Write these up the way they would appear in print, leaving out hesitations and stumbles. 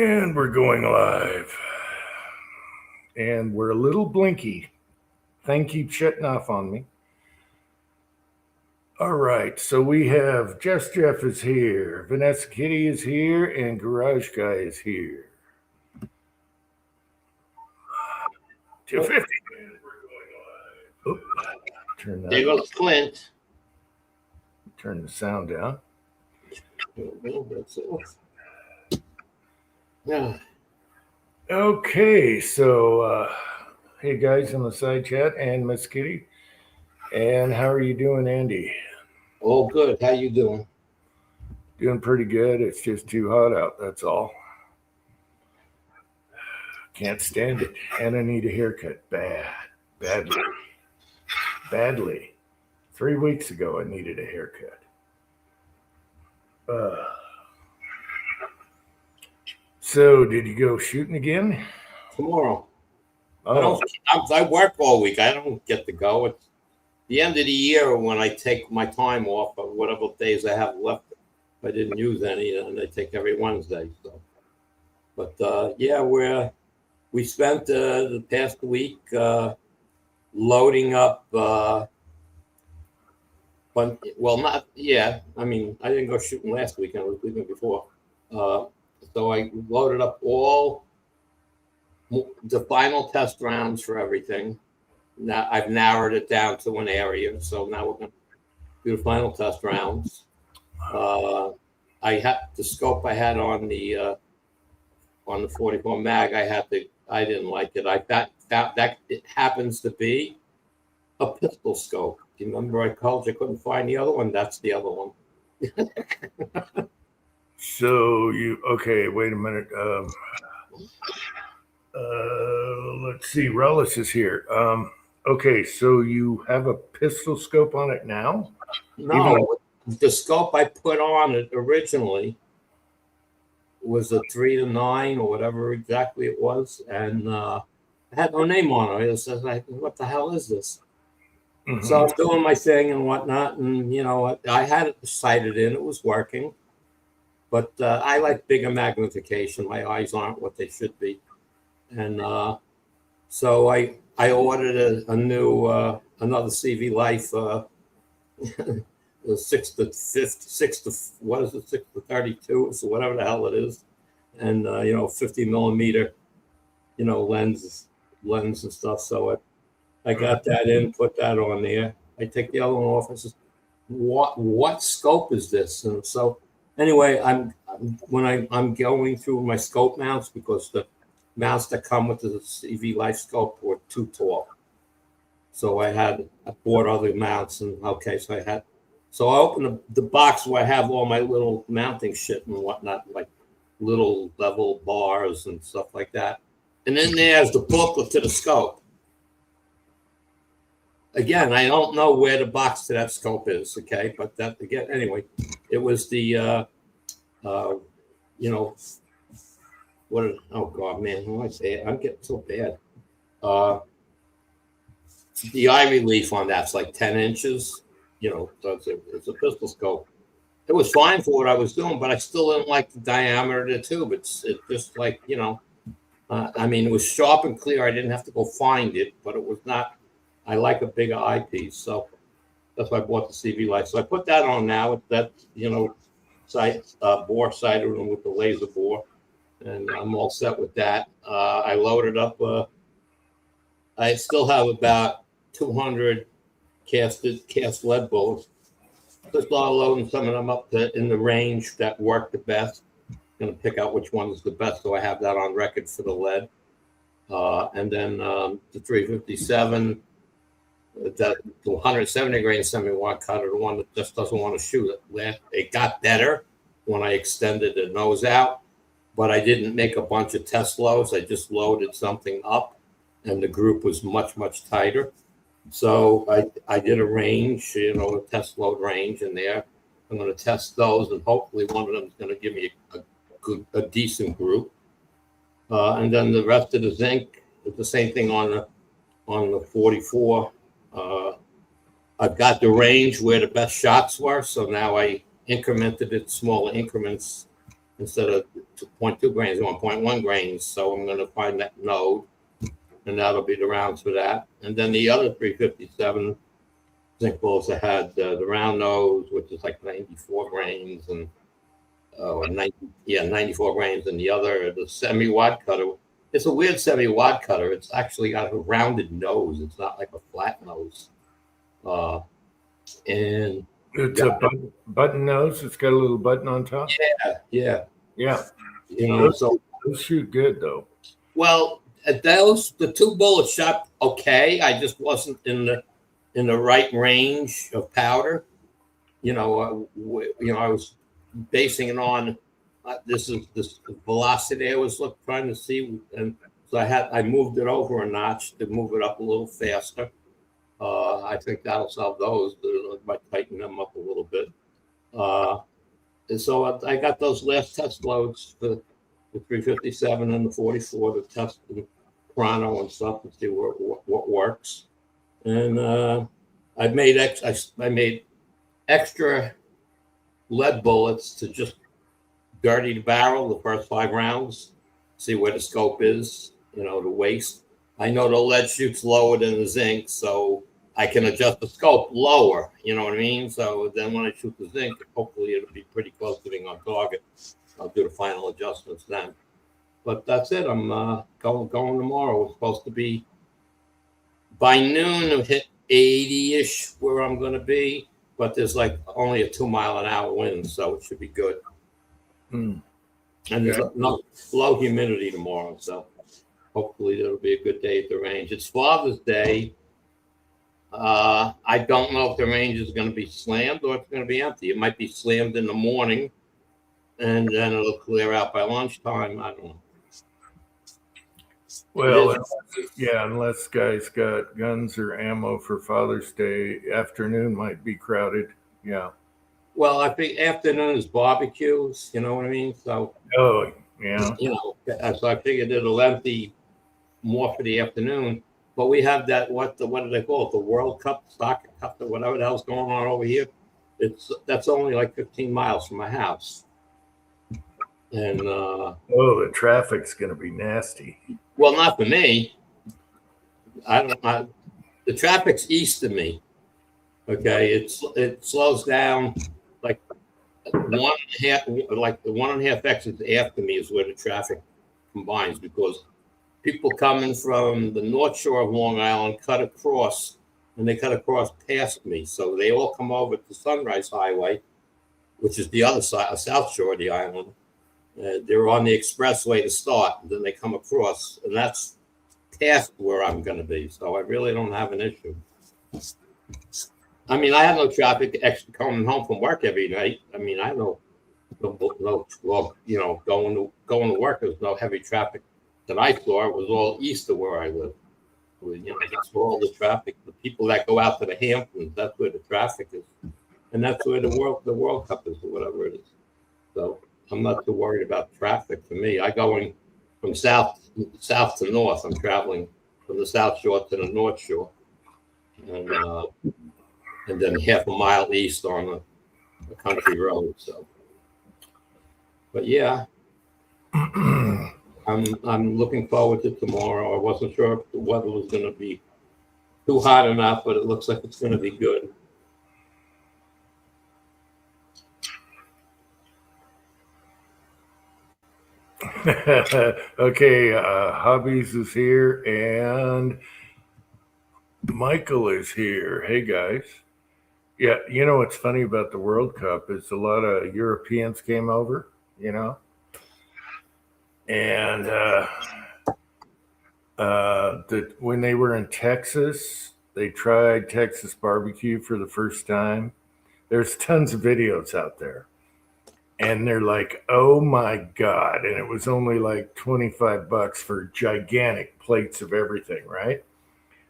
And we're going live. And we're a little blinky. Thing keeps shutting off on me. All right, so we have Jeff is here, Vanessa Kitty is here, and Garage Guy is here. 250. Oop. Turn There that. goes Clint. Turn the sound down. Yeah. Okay, so hey guys in the side chat and Miss Kitty, and how are you doing, Andy? All good. How you doing? Doing pretty good. It's just too hot out. That's all. Can't stand it, and I need a haircut badly. 3 weeks ago, I needed a haircut. So, did you go shooting again? Tomorrow. Oh. I work all week. I don't get to go. It's the end of the year when I take my time off, or whatever days I have left. If I didn't use any, and I take every Wednesday. So, but yeah, we spent the past week loading up. But not yeah. I mean, I didn't go shooting last weekend. I was weekend before. So I loaded up all the final test rounds for everything. Now I've narrowed it down to an area. So now we're going to do the final test rounds. I had the scope I had on the 44 mag. I didn't like it. I thought that it happens to be a pistol scope. Do you remember I called you? Couldn't find the other one. That's the other one. So okay? Wait a minute. Let's see. Relish is here. Okay, so you have a pistol scope on it now? No, the scope I put on it originally was a 3-9 or whatever exactly it was, and it had no name on it. It says, "What the hell is this?" Mm-hmm. So I was doing my thing and whatnot, and I had it sighted in. It was working, but I like bigger magnification. My eyes aren't what they should be, and so I ordered a new another CV Life. The 6-32, so whatever the hell it is, and 50 millimeter, lens and stuff. So I got that in, put that on there. I take the other one off. I says, what scope is this? And so anyway, I'm going through my scope mounts, because the mounts that come with the CV Life scope were too tall. So I bought other mounts, and so I opened the box where I have all my little mounting shit and whatnot, like little level bars and stuff like that. And then there's the booklet to the scope. Again, I don't know where the box to that scope is, okay? But that, again, anyway, it was the, oh God, man, how do I say it? I'm getting so bad. The eye relief on that's like 10 inches. So it's a pistol scope. It was fine for what I was doing, but I still didn't like the diameter of the tube. It's just like, I mean, it was sharp and clear. I didn't have to go find it, but it was not. I like a bigger eyepiece, so that's why I bought the CV Life. So I put that on now. That bore sighted with the laser bore, and I'm all set with that. I loaded up. I still have about 200 cast lead bullets. Just started loading some of them up in the range that work the best. Going to pick out which one is the best, so I have that on record for the lead. And then the 357, the 170 grain semi-wide cutter, the one that just doesn't want to shoot it. It got better when I extended the nose out, but I didn't make a bunch of test loads. I just loaded something up, and the group was much, much tighter. So I did a range, a test load range in there. I'm going to test those, and hopefully one of them is going to give me a decent group. And then the rest of the zinc is the same thing on the 44. I've got the range where the best shots were, so now I incremented it smaller increments instead of 2.2 grains, 1.1 grains. So I'm going to find that node, and that'll be the rounds for that. And then the other 357 zinc bowls that had the round nose, which is like 94 grains, and 94 grains, and the other, the semi-wad cutter. It's a weird semi-wad cutter. It's actually got a rounded nose. It's not like a flat nose. And it's a button nose. It's got a little button on top. Yeah. You know, those shoot good though. Well, the two bullets shot okay. I just wasn't in the right range of powder. I was basing it on this velocity I was trying to see, and so I moved it over a notch to move it up a little faster. I think that'll solve those. But it might tighten them up a little bit. And so I got those last test loads for the 357 and the 44 to test the chrono and stuff and see what works. And I made extra lead bullets to just dirty the barrel the first 5 rounds, see where the scope is, the waste. I know the lead shoots lower than the zinc, so I can adjust the scope lower, you know what I mean? So then when I shoot the zinc, hopefully it'll be pretty close to being on target. I'll do the final adjustments then. But that's it. I'm going tomorrow. It's supposed to be by noon, it'll hit 80-ish where I'm going to be, but there's like only a 2-mile-an-hour wind, so it should be good. And there's low humidity tomorrow, so hopefully it'll be a good day at the range. It's Father's Day. I don't know if the range is going to be slammed or it's going to be empty. It might be slammed in the morning, and then it'll clear out by lunchtime. I don't know. Well, unless guys got guns or ammo for Father's Day, afternoon might be crowded. Yeah. Well, I think afternoon is barbecues. You know what I mean? So. Oh, yeah. So I figured it'll empty more for the afternoon. But we have that what do they call it? The World Cup, Soccer Cup, or whatever the hell's going on over here. That's only like 15 miles from my house. And the traffic's going to be nasty. Well, not for me. The traffic's east of me. Okay, it slows down like 1.5, like the 1.5 exits after me is where the traffic combines, because people coming from the North Shore of Long Island cut across, and they cut across past me, so they all come over to Sunrise Highway, which is the other side, South Shore of the island. They're on the expressway to start, and then they come across, and that's past where I'm going to be. So I really don't have an issue. I mean, I have no traffic extra coming home from work every night. I mean, I have no well, going to work. There's no heavy traffic that I saw. It was all east of where I live. That's where all the traffic. The people that go out to the Hamptons, that's where the traffic is, and that's where the World Cup is, or whatever it is. So I'm not too worried about traffic. For me, I going from south to north. I'm traveling from the South Shore to the North Shore, and then half a mile east on a country road. So, but yeah, I'm looking forward to tomorrow. I wasn't sure if the weather was going to be too hot enough, but it looks like it's going to be good. Okay, Hobbies is here and Michael is here. Hey guys. Yeah, what's funny about the World Cup is a lot of Europeans came over, and when they were in Texas, they tried Texas barbecue for the first time. There's tons of videos out there. And they're like, oh my God. And it was only like $25 for gigantic plates of everything, right?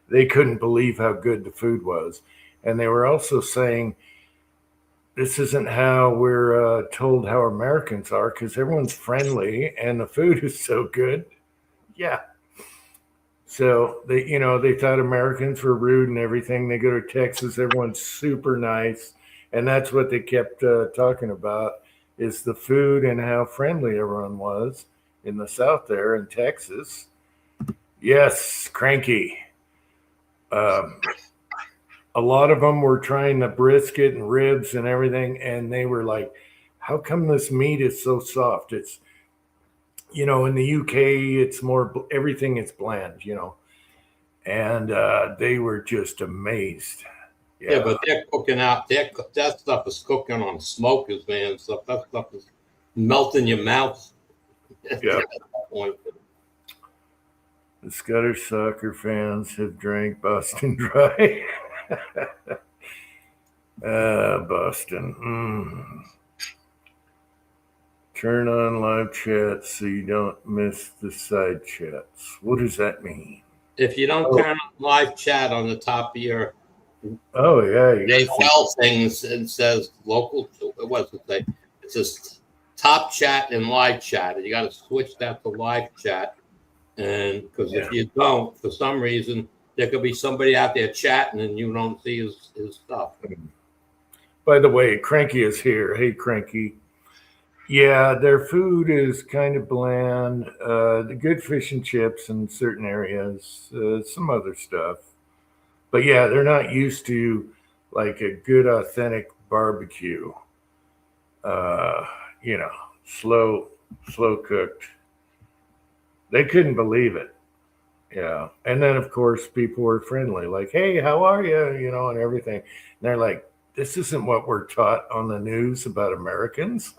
They couldn't believe how good the food was. And they were also saying, this isn't how we're told how Americans are, because everyone's friendly and the food is so good. Yeah. So they thought Americans were rude and everything. They go to Texas, everyone's super nice. And that's what they kept talking about. is the food and how friendly everyone was in the South there in Texas. Yes, cranky. Um, a lot of them were trying the brisket and ribs and everything, and they were like, "How come this meat is so soft?" It's, in the UK, it's more everything is bland, and they were just amazed. Yeah, but they're cooking out. That stuff is cooking on smokers, man. Stuff that stuff is melting your mouth. Yeah. At that point. The Scottish soccer fans have drank Boston dry. Boston. Turn on live chat so you don't miss the side chats. What does that mean? If you don't turn on live chat on the top of your Oh yeah, you AOL things, it says local. What does it say? It says top chat and live chat, and you got to switch that to live chat. And because if you don't, for some reason, there could be somebody out there chatting and you don't see his stuff. By the way, Cranky is here. Hey, Cranky. Yeah, their food is kind of bland. The good fish and chips in certain areas, some other stuff. But yeah, they're not used to like a good, authentic barbecue. Uh, slow cooked. They couldn't believe it. Yeah. And then, of course, people were friendly, like, "Hey, how are you?" And everything. And they're like, "This isn't what we're taught on the news about Americans."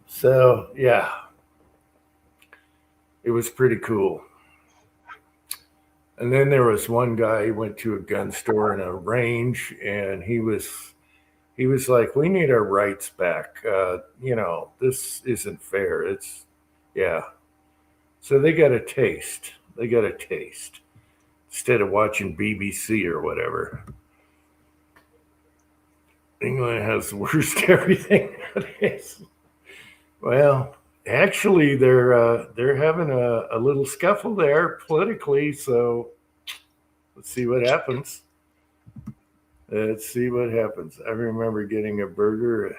So, yeah, it was pretty cool. And then there was one guy who went to a gun store in a range, and he was like, "We need our rights back. This isn't fair." Yeah. So they got a taste. Instead of watching BBC or whatever. England has the worst everything nowadays. Well, actually, they're having a little scuffle there politically. So let's see what happens. I remember getting a burger.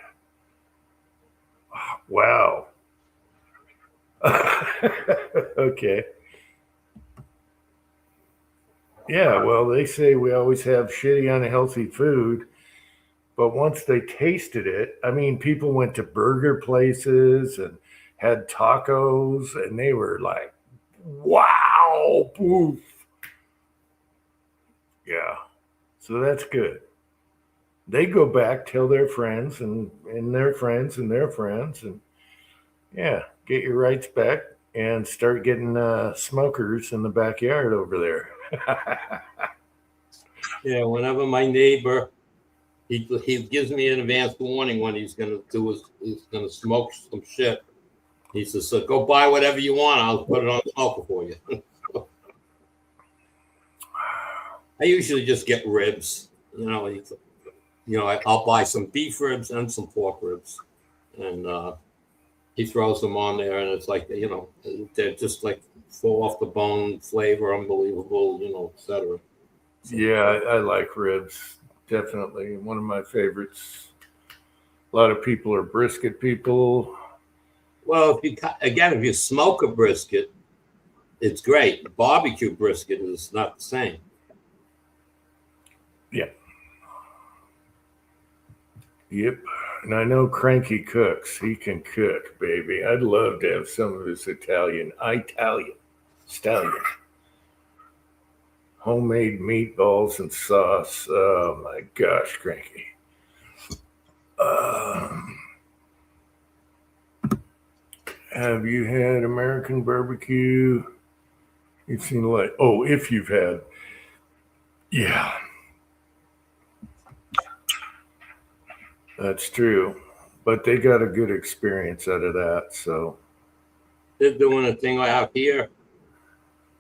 Wow. Okay. Yeah, well, they say we always have shitty, unhealthy food, but once they tasted it, I mean, people went to burger places and had tacos, and they were like, "Wow, poof." Yeah, so that's good. They go back, tell their friends and their friends and their friends, and yeah, get your rights back and start getting smokers in the backyard over there. Yeah, whenever my neighbor, he gives me an advance warning when he's gonna smoke some shit. He says, "So go buy whatever you want. I'll put it on the smoker for you." I usually just get ribs. I'll buy some beef ribs and some pork ribs, and he throws them on there, and it's like they're just like fall off the bone, flavor unbelievable, etc. So, yeah, I like ribs. Definitely one of my favorites. A lot of people are brisket people. well, if you smoke a brisket, it's great. Barbecue brisket is not the same. Yeah. Yep. And I know Cranky cooks. He can cook, baby. I'd love to have some of his Italian stallion. Homemade meatballs and sauce. Oh my gosh, Cranky. Have you had American barbecue? You've seen what? Oh, if you've had. Yeah. That's true. But they got a good experience out of that. So They're doing a thing out here.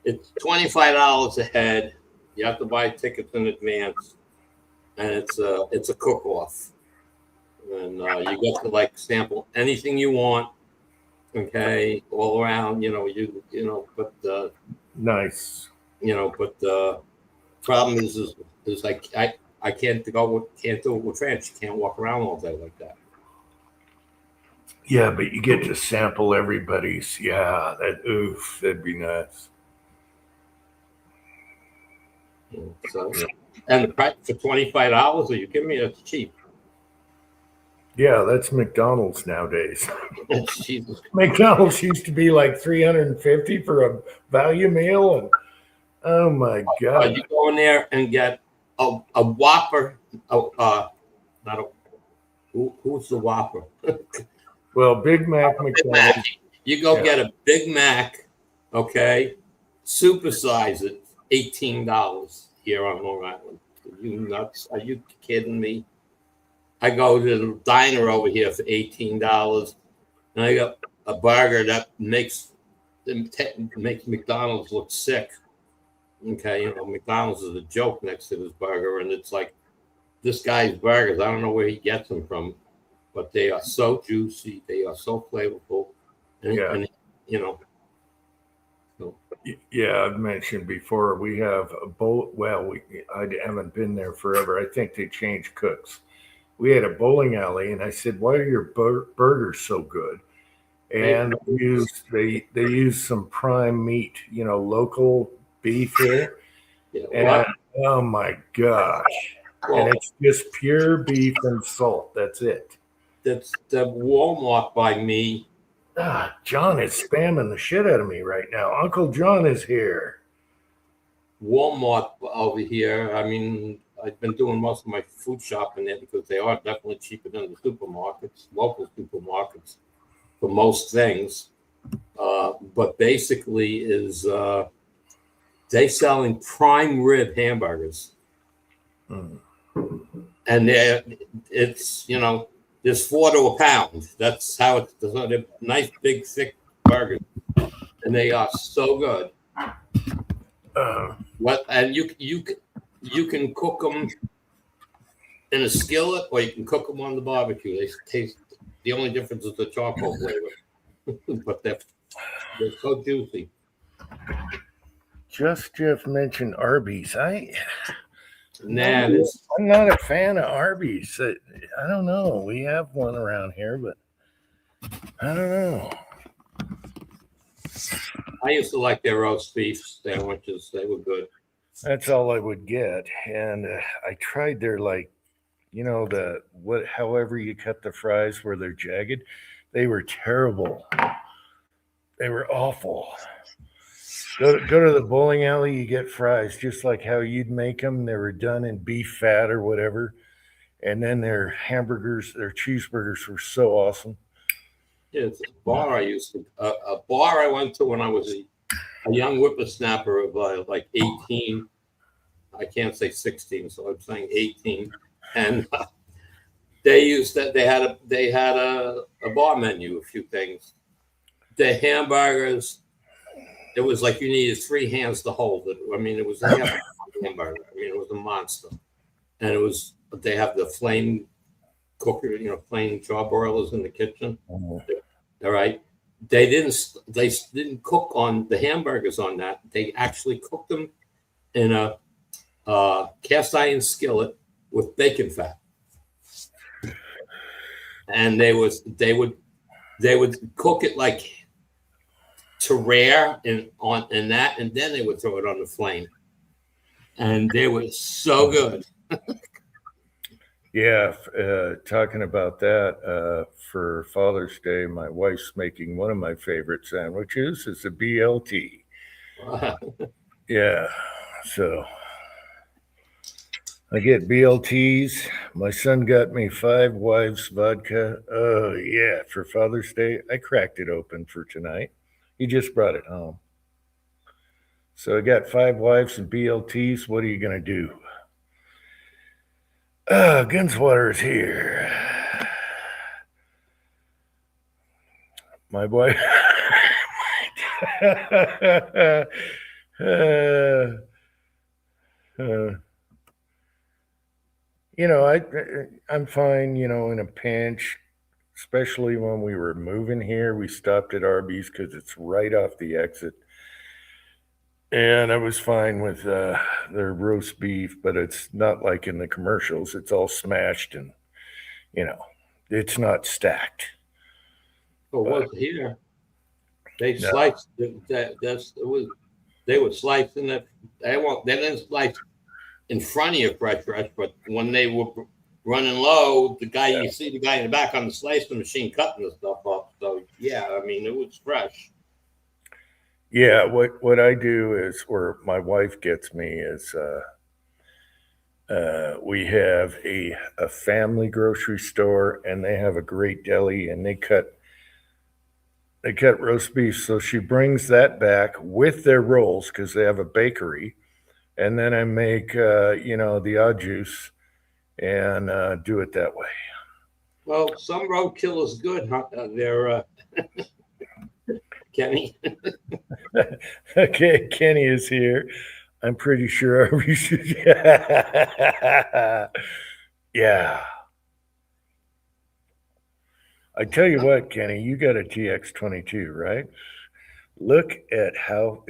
It's $25 a head. You have to buy tickets in advance, and it's a cook-off. And you get to like sample anything you want. Okay, all around. But nice. But the problem is like I can't do it with French. You can't walk around all day like that. Yeah, but you get to sample everybody's. Yeah, that'd be nice. So, and the price for $25? Are you kidding me? That's cheap. Yeah, that's McDonald's nowadays. Jesus. McDonald's used to be like 350 for a value meal, and oh my god! You go in there and get a Whopper. Not a. Who's the Whopper? Well, Big Mac Big Mac. McDonald's. You go Yeah. get a Big Mac, okay? Supersize it, $18 here on Long Island. Are you nuts? Are you kidding me? I go to the diner over here for $18, and I got a burger that makes McDonald's look sick. Okay, you know, McDonald's is a joke next to this burger, and it's like this guy's burgers. I don't know where he gets them from, but they are so juicy. They are so flavorful, and, Yeah. and you know, Yeah, I've mentioned before we have a bowl. Well, I haven't been there forever. I think they changed cooks. We had a bowling alley, and I said, "Why are your burgers so good?" And they use some prime meat, local beef here. yeah, And oh my gosh. well, And it's just pure beef and salt. That's it. that's the Walmart by me. John is spamming the shit out of me right now. Uncle John is here. Walmart over here. I mean, I've been doing most of my food shopping there because they are definitely cheaper than the supermarkets, local supermarkets, for most things. But basically, is they selling prime rib hamburgers, Mm. and it's there's 4 to a pound. That's how it's. They're nice, big, thick burgers, and they are so good. What and you can cook them in a skillet, or you can cook them on the barbecue. They taste. The only difference is the charcoal flavor, but they're so juicy. Just Jeff mentioned Arby's. Nah, I'm not a fan of Arby's. I don't know. We have one around here, but I don't know. I used to like their roast beef sandwiches. They were good. That's all I would get, and I tried their however you cut the fries where they're jagged. They were terrible. They were awful. Go to the bowling alley, you get fries just like how you'd make them. They were done in beef fat or whatever. And then their hamburgers, their cheeseburgers were so awesome. It's a bar a bar I went to when I was a young whippersnapper of like 18. I can't say 16, so I'm saying 18. And they had a bar menu, a few things. The hamburgers. It was like you needed 3 hands to hold it. I mean, it was a hamburger. I mean, it was a monster. And they have the flame cooker, flame charbroilers in the kitchen. Oh. All right. They didn't cook on the hamburgers on that. They actually cooked them in a cast iron skillet with bacon fat. And they would cook it like to rare in that, and then they would throw it on the flame, and they were so good. Yeah, talking about that, for Father's Day, my wife's making one of my favorite sandwiches. It's a BLT. Yeah, so I get BLTs. My son got me 5 Wives vodka. Oh yeah, for Father's Day, I cracked it open for tonight. He just brought it home. So I got 5 Wives and BLTs. What are you gonna do? Gunswater is here. My wife. I'm fine, in a pinch, especially when we were moving here. We stopped at Arby's because it's right off the exit. And I was fine with their roast beef, but it's not like in the commercials. It's all smashed and, it's not stacked. Oh, it was here. They No. sliced they were slicing it. They didn't slice in front of you fresh, but when they were running low, you see the guy in the back on the slicing machine cutting the stuff up. So yeah, I mean it was fresh. Yeah, what I do is, or my wife gets me, is we have a family grocery store, and they have a great deli, and they cut roast beef. So she brings that back with their rolls because they have a bakery, and then I make the au juice and do it that way. Well, some roadkill is good, huh? They're Kenny. Okay, Kenny is here. I'm pretty sure we should. Yeah. I tell you what, Kenny, you got a TX22, right? Look at how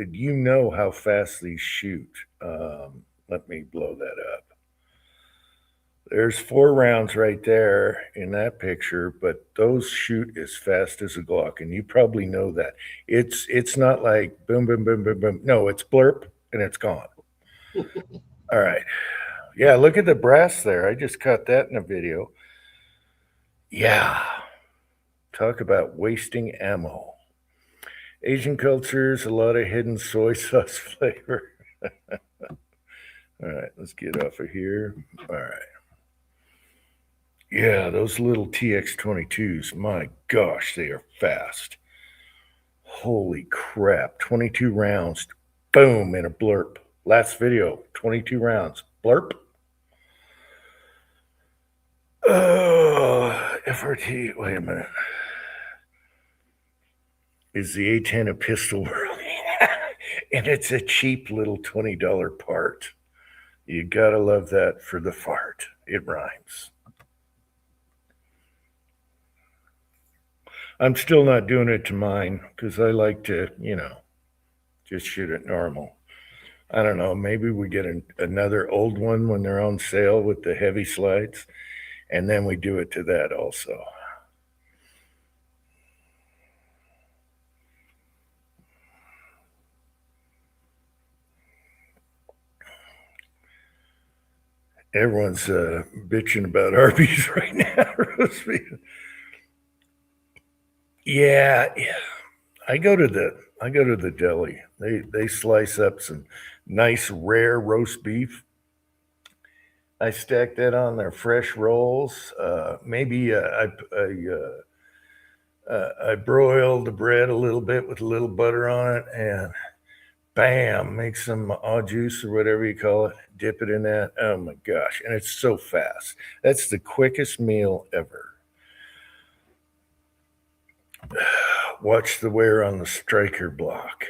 fast these shoot. Let me blow that up. There's 4 rounds right there in that picture, but those shoot as fast as a Glock, and you probably know that. It's not like boom, boom, boom, boom, boom. No, it's blurp and it's gone. All right. Yeah, look at the brass there. I just caught that in a video. Yeah. Talk about wasting ammo. Asian cultures, a lot of hidden soy sauce flavor. All right, let's get off of here. All right. Yeah, those little TX22s, my gosh, they are fast. Holy crap, 22 rounds, boom, in a blurp. Last video, 22 rounds, blurp. FRT, wait a minute. Is the A10 a pistol world? And it's a cheap little $20 part. You gotta love that for the fart. It rhymes. I'm still not doing it to mine because I like to, just shoot it normal. I don't know. Maybe we get another old one when they're on sale with the heavy slides, and then we do it to that also. Everyone's bitching about Arby's right now. Yeah. I go to the deli. They slice up some nice rare roast beef. I stack that on their fresh rolls. Maybe I broil the bread a little bit with a little butter on it, and bam, make some au juice or whatever you call it. Dip it in that. Oh my gosh. And it's so fast. That's the quickest meal ever. Watch the wear on the striker block.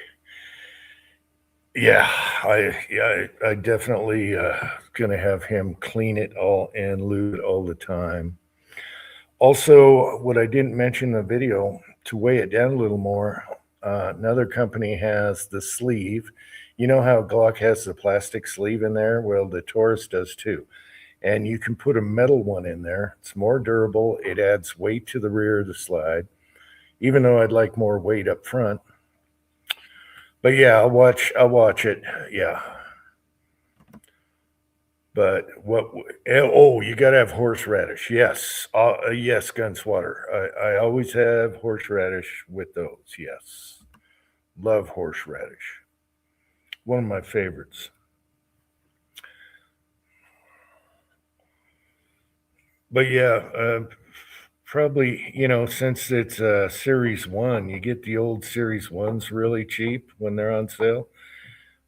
Yeah, I definitely gonna have him clean it all and lube it all the time. Also, what I didn't mention in the video, to weigh it down a little more, another company has the sleeve. You know how Glock has the plastic sleeve in there? Well, the Taurus does too. And you can put a metal one in there. It's more durable. It adds weight to the rear of the slide, even though I'd like more weight up front. But yeah, I'll watch it. Yeah. But you got to have horseradish. Yes. Yes, Gunswatter. I always have horseradish with those. Yes. Love horseradish. One of my favorites. But yeah, probably, since it's Series 1, you get the old Series 1s really cheap when they're on sale.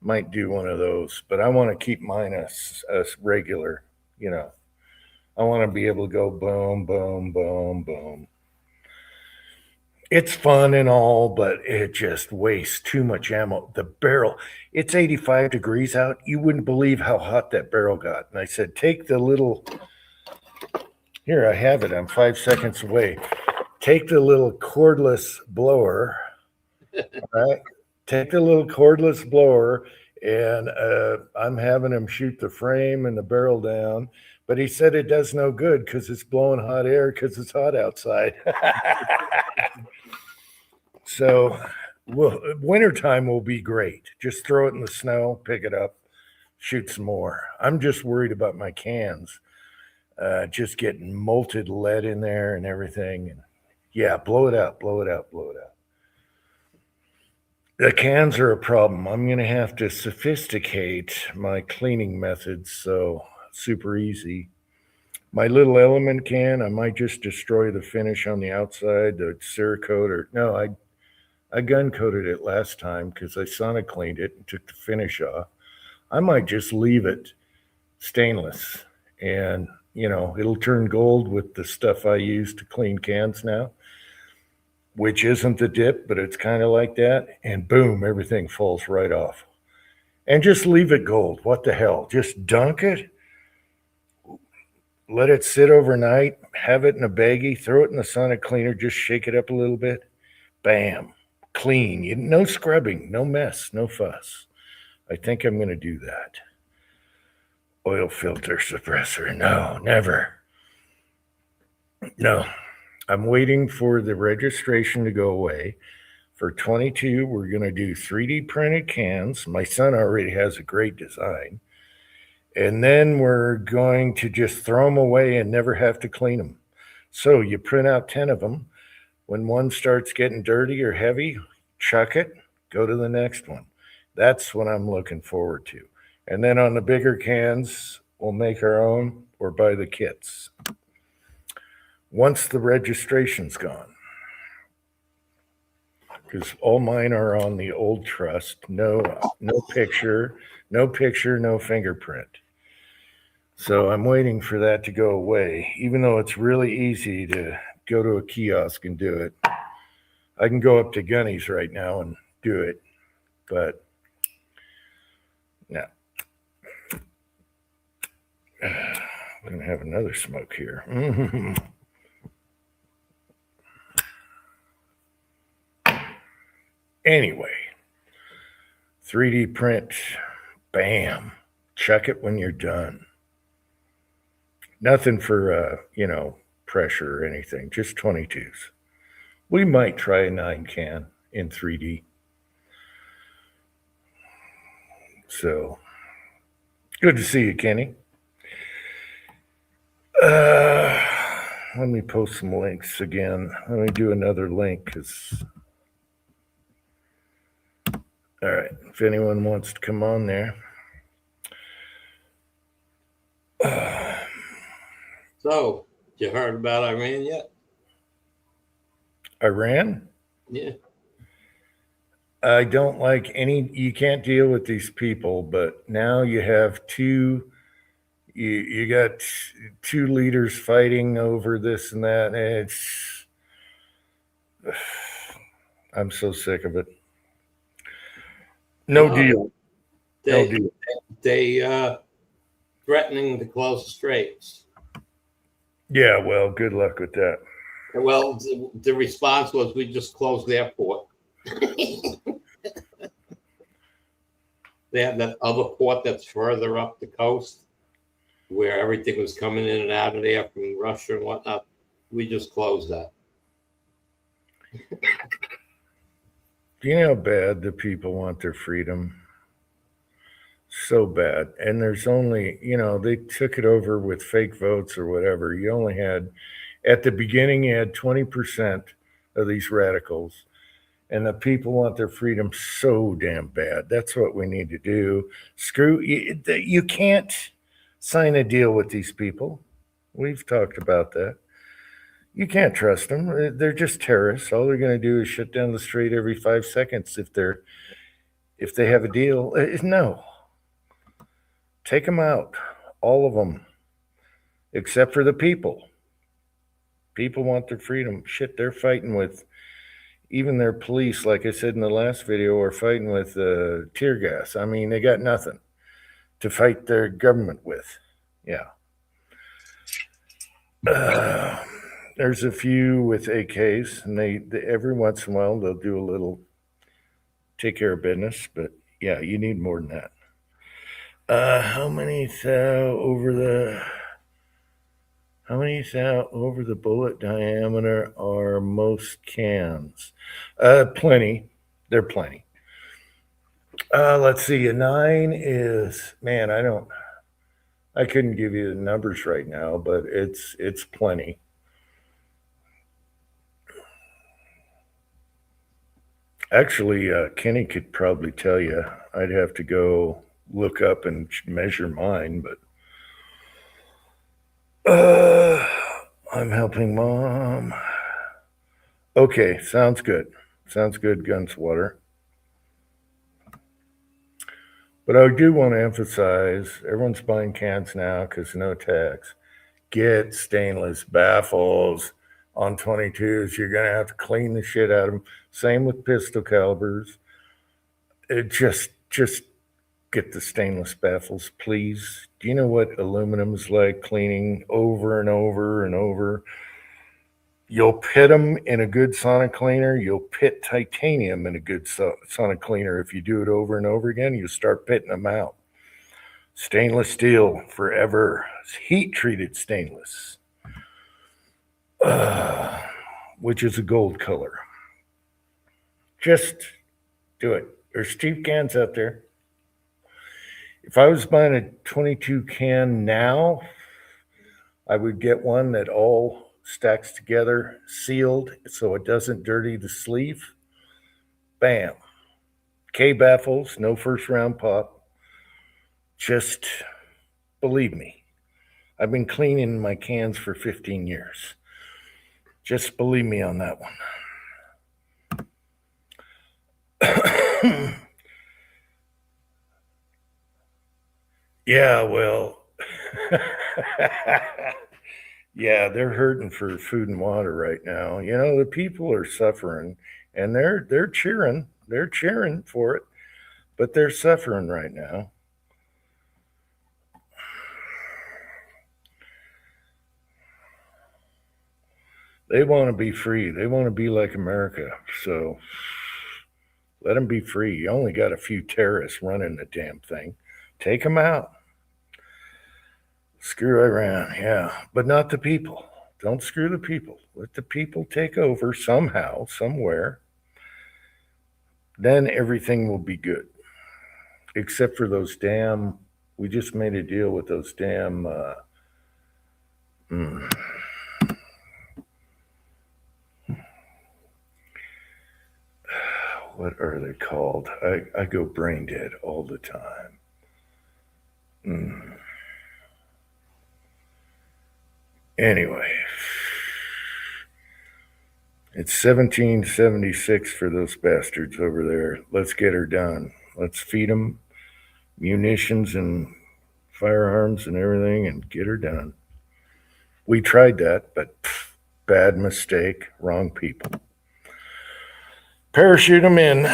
Might do one of those, but I want to keep mine as regular, I want to be able to go boom, boom, boom, boom. It's fun and all, but it just wastes too much ammo. The barrel, it's 85 degrees out. You wouldn't believe how hot that barrel got. And I said, take the little, here I have it. I'm 5 seconds away. Take the little cordless blower, right? Take the little cordless blower, and I'm having him shoot the frame and the barrel down. But he said it does no good because it's blowing hot air because it's hot outside. So, well, wintertime will be great. Just throw it in the snow, pick it up, shoot some more. I'm just worried about my cans, just getting molted lead in there and everything. And yeah, blow it out, blow it out, blow it out. The cans are a problem. I'm going to have to sophisticate my cleaning methods so super easy. My little element can, I might just destroy the finish on the outside, the Cerakote, or no, I gun coated it last time because I sonic cleaned it and took the finish off. I might just leave it stainless and, it'll turn gold with the stuff I use to clean cans now, which isn't the dip, but it's kind of like that. And boom, everything falls right off. And just leave it gold. What the hell? Just dunk it, let it sit overnight, have it in a baggie, throw it in the sonic cleaner, just shake it up a little bit. Bam, clean. No scrubbing, no mess, no fuss. I think I'm going to do that. Oil filter suppressor. No, never. No. I'm waiting for the registration to go away. For 22, we're going to do 3D printed cans. My son already has a great design. And then we're going to just throw them away and never have to clean them. So you print out 10 of them. When one starts getting dirty or heavy, chuck it, go to the next one. That's what I'm looking forward to. And then on the bigger cans, we'll make our own or buy the kits. Once the registration's gone, because all mine are on the old trust, no picture, no fingerprint. So I'm waiting for that to go away, even though it's really easy to go to a kiosk and do it. I can go up to Gunny's right now and do it, but no. I'm going to have another smoke here. Anyway, 3D print, bam, chuck it when you're done. Nothing for, pressure or anything, just 22s. We might try a 9 can in 3D. So, good to see you, Kenny. Let me post some links again. Let me do another link because, all right, if anyone wants to come on there. So, you heard about Iran yet? Iran? Yeah. I don't like you can't deal with these people, but now you have you got two leaders fighting over this and that. And I'm so sick of it. No deal. No deal. They threatening to close the straits. Yeah, well, good luck with that. Well, the response was we just closed the airport. They have that other port that's further up the coast where everything was coming in and out of there from Russia and whatnot. We just closed that. Do you know how bad the people want their freedom? So bad. And there's only, they took it over with fake votes or whatever. You only had, at the beginning, you had 20% of these radicals. And the people want their freedom so damn bad. That's what we need to do. You can't sign a deal with these people. We've talked about that. You can't trust them. They're just terrorists. All they're going to do is shut down the street every 5 seconds if they have a deal. No. Take them out. All of them. Except for the people. People want their freedom. Shit, they're fighting with even their police, like I said in the last video, are fighting with tear gas. I mean, they got nothing to fight their government with. Yeah. There's a few with AKs, and they every once in a while they'll do a little take care of business. But yeah, you need more than that. How many over the How many over the bullet diameter are most cans? Plenty. They're plenty. Let's see. A 9 is, man, I couldn't give you the numbers right now, but it's plenty. Actually, Kenny could probably tell you. I'd have to go look up and measure mine, but I'm helping mom. Okay, sounds good. Sounds good, Gunswater. But I do want to emphasize everyone's buying cans now because no tax. Get stainless baffles on 22s. You're going to have to clean the shit out of them. Same with pistol calibers. It just get the stainless baffles, please. Do you know what aluminum is like cleaning over and over and over? You'll pit them in a good sonic cleaner. You'll pit titanium in a good sonic cleaner. If you do it over and over again, you start pitting them out. Stainless steel forever. Heat treated stainless, which is a gold color. Just do it. There's cheap cans out there. If I was buying a 22 can now, I would get one that all stacks together, sealed, so it doesn't dirty the sleeve. Bam. K baffles, no first round pop. Just believe me. I've been cleaning my cans for 15 years. Just believe me on that one. Yeah, well, yeah, they're hurting for food and water right now. You know, the people are suffering, and they're cheering for it, but they're suffering right now. They want to be free. They want to be like America. So let them be free. You only got a few terrorists running the damn thing. Take them out. Screw Iran, yeah, but not the people. Don't screw the people. Let the people take over somehow, somewhere. Then everything will be good. Except for those damn, we just made a deal with those damn, what are they called? I go brain dead all the time. Anyway, it's 1776 for those bastards over there. Let's get her done. Let's feed them munitions and firearms and everything and get her done. We tried that, but bad mistake, wrong people. Parachute them in,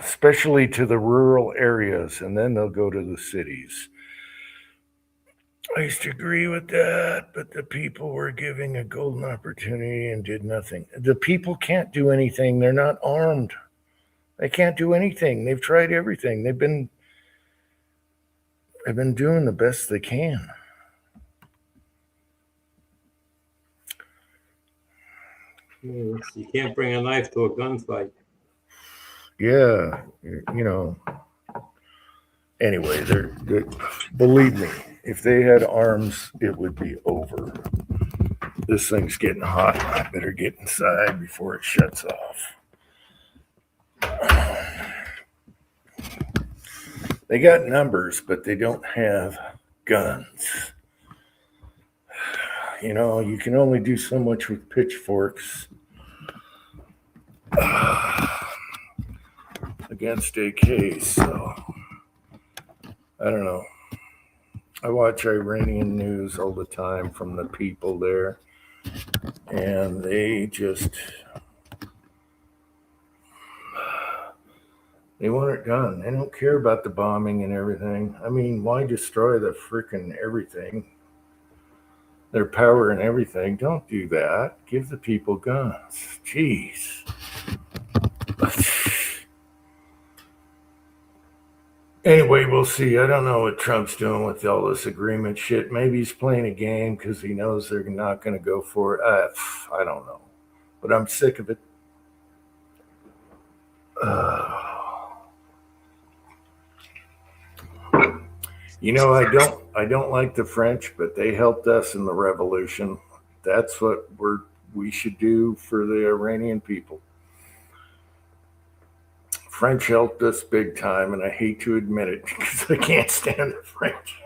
especially to the rural areas, and then they'll go to the cities. I used to agree with that, but the people were giving a golden opportunity and did nothing. The people can't do anything. They're not armed. They can't do anything. They've tried everything. They've been doing the best they can. You can't bring a knife to a gunfight. Yeah, you know. Anyway, they're believe me, if they had arms, it would be over. This thing's getting hot. I better get inside before it shuts off. They got numbers, but they don't have guns. You know, you can only do so much with pitchforks against AKs, so I don't know. I watch Iranian news all the time from the people there, and they want it done. They don't care about the bombing and everything. I mean, why destroy the freaking everything? Their power and everything. Don't do that. Give the people guns. Jeez. Anyway, we'll see. I don't know what Trump's doing with all this agreement shit. Maybe he's playing a game because he knows they're not going to go for it. I don't know, but I'm sick of it. You know, I don't like the French, but they helped us in the revolution. That's what we should do for the Iranian people. French helped us big time, and I hate to admit it because I can't stand the French.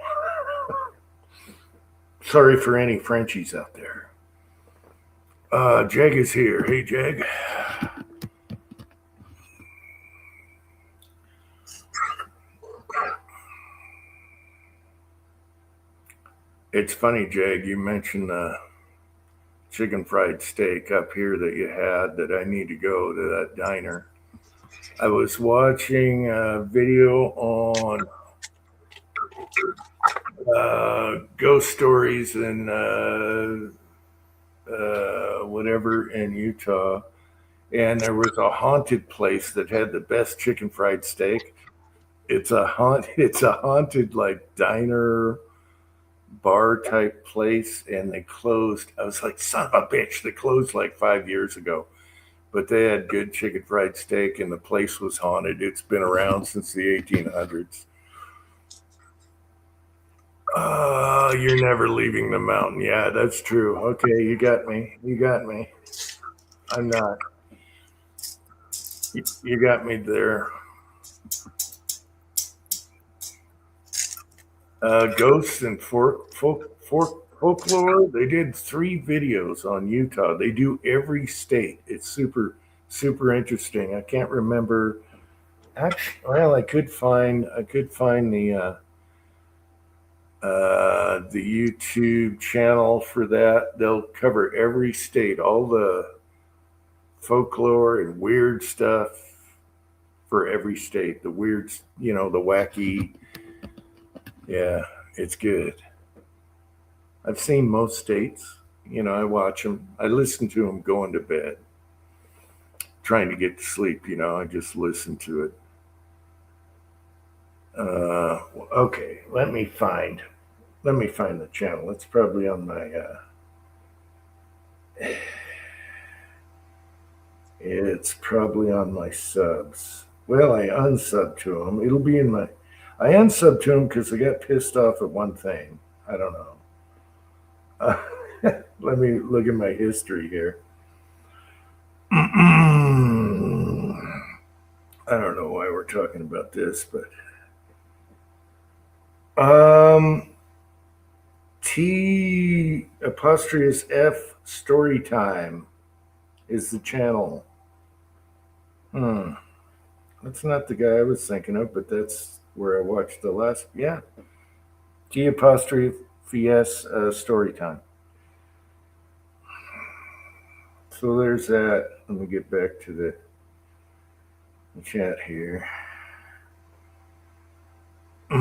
Sorry for any Frenchies out there. Jeg is here. Hey, Jeg. It's funny, Jag, you mentioned the chicken fried steak up here that you had that I need to go to that diner. I was watching a video on ghost stories and whatever in Utah, and there was a haunted place that had the best chicken fried steak. It's a haunted like diner bar type place, and they closed. I was like, son of a bitch, they closed like 5 years ago. But they had good chicken fried steak, and the place was haunted. It's been around since the 1800s. You're never leaving the mountain. Yeah, that's true. Okay, you got me. You got me. I'm not. You got me there. Ghosts and folklore. They did 3 videos on Utah. They do every state. It's super interesting. I can't remember. Actually, well, I could find the YouTube channel for that. They'll cover every state, all the folklore and weird stuff for every state. The weird, the wacky. Yeah, it's good. I've seen most states. I watch them. I listen to them going to bed, trying to get to sleep. I just listen to it. Okay, let me find the channel. It's probably on my. It's probably on my subs. Well, I unsub to them. It'll be in my. I unsub to them because I got pissed off at one thing. I don't know. Uh, Let me look at my history here. I don't know why we're talking about this, but T apostrophe F story time is the channel. That's not the guy I was thinking of, but that's where I watched the last. Yeah, T apostrophe S story time. So there's that. Let me get back to the chat here. All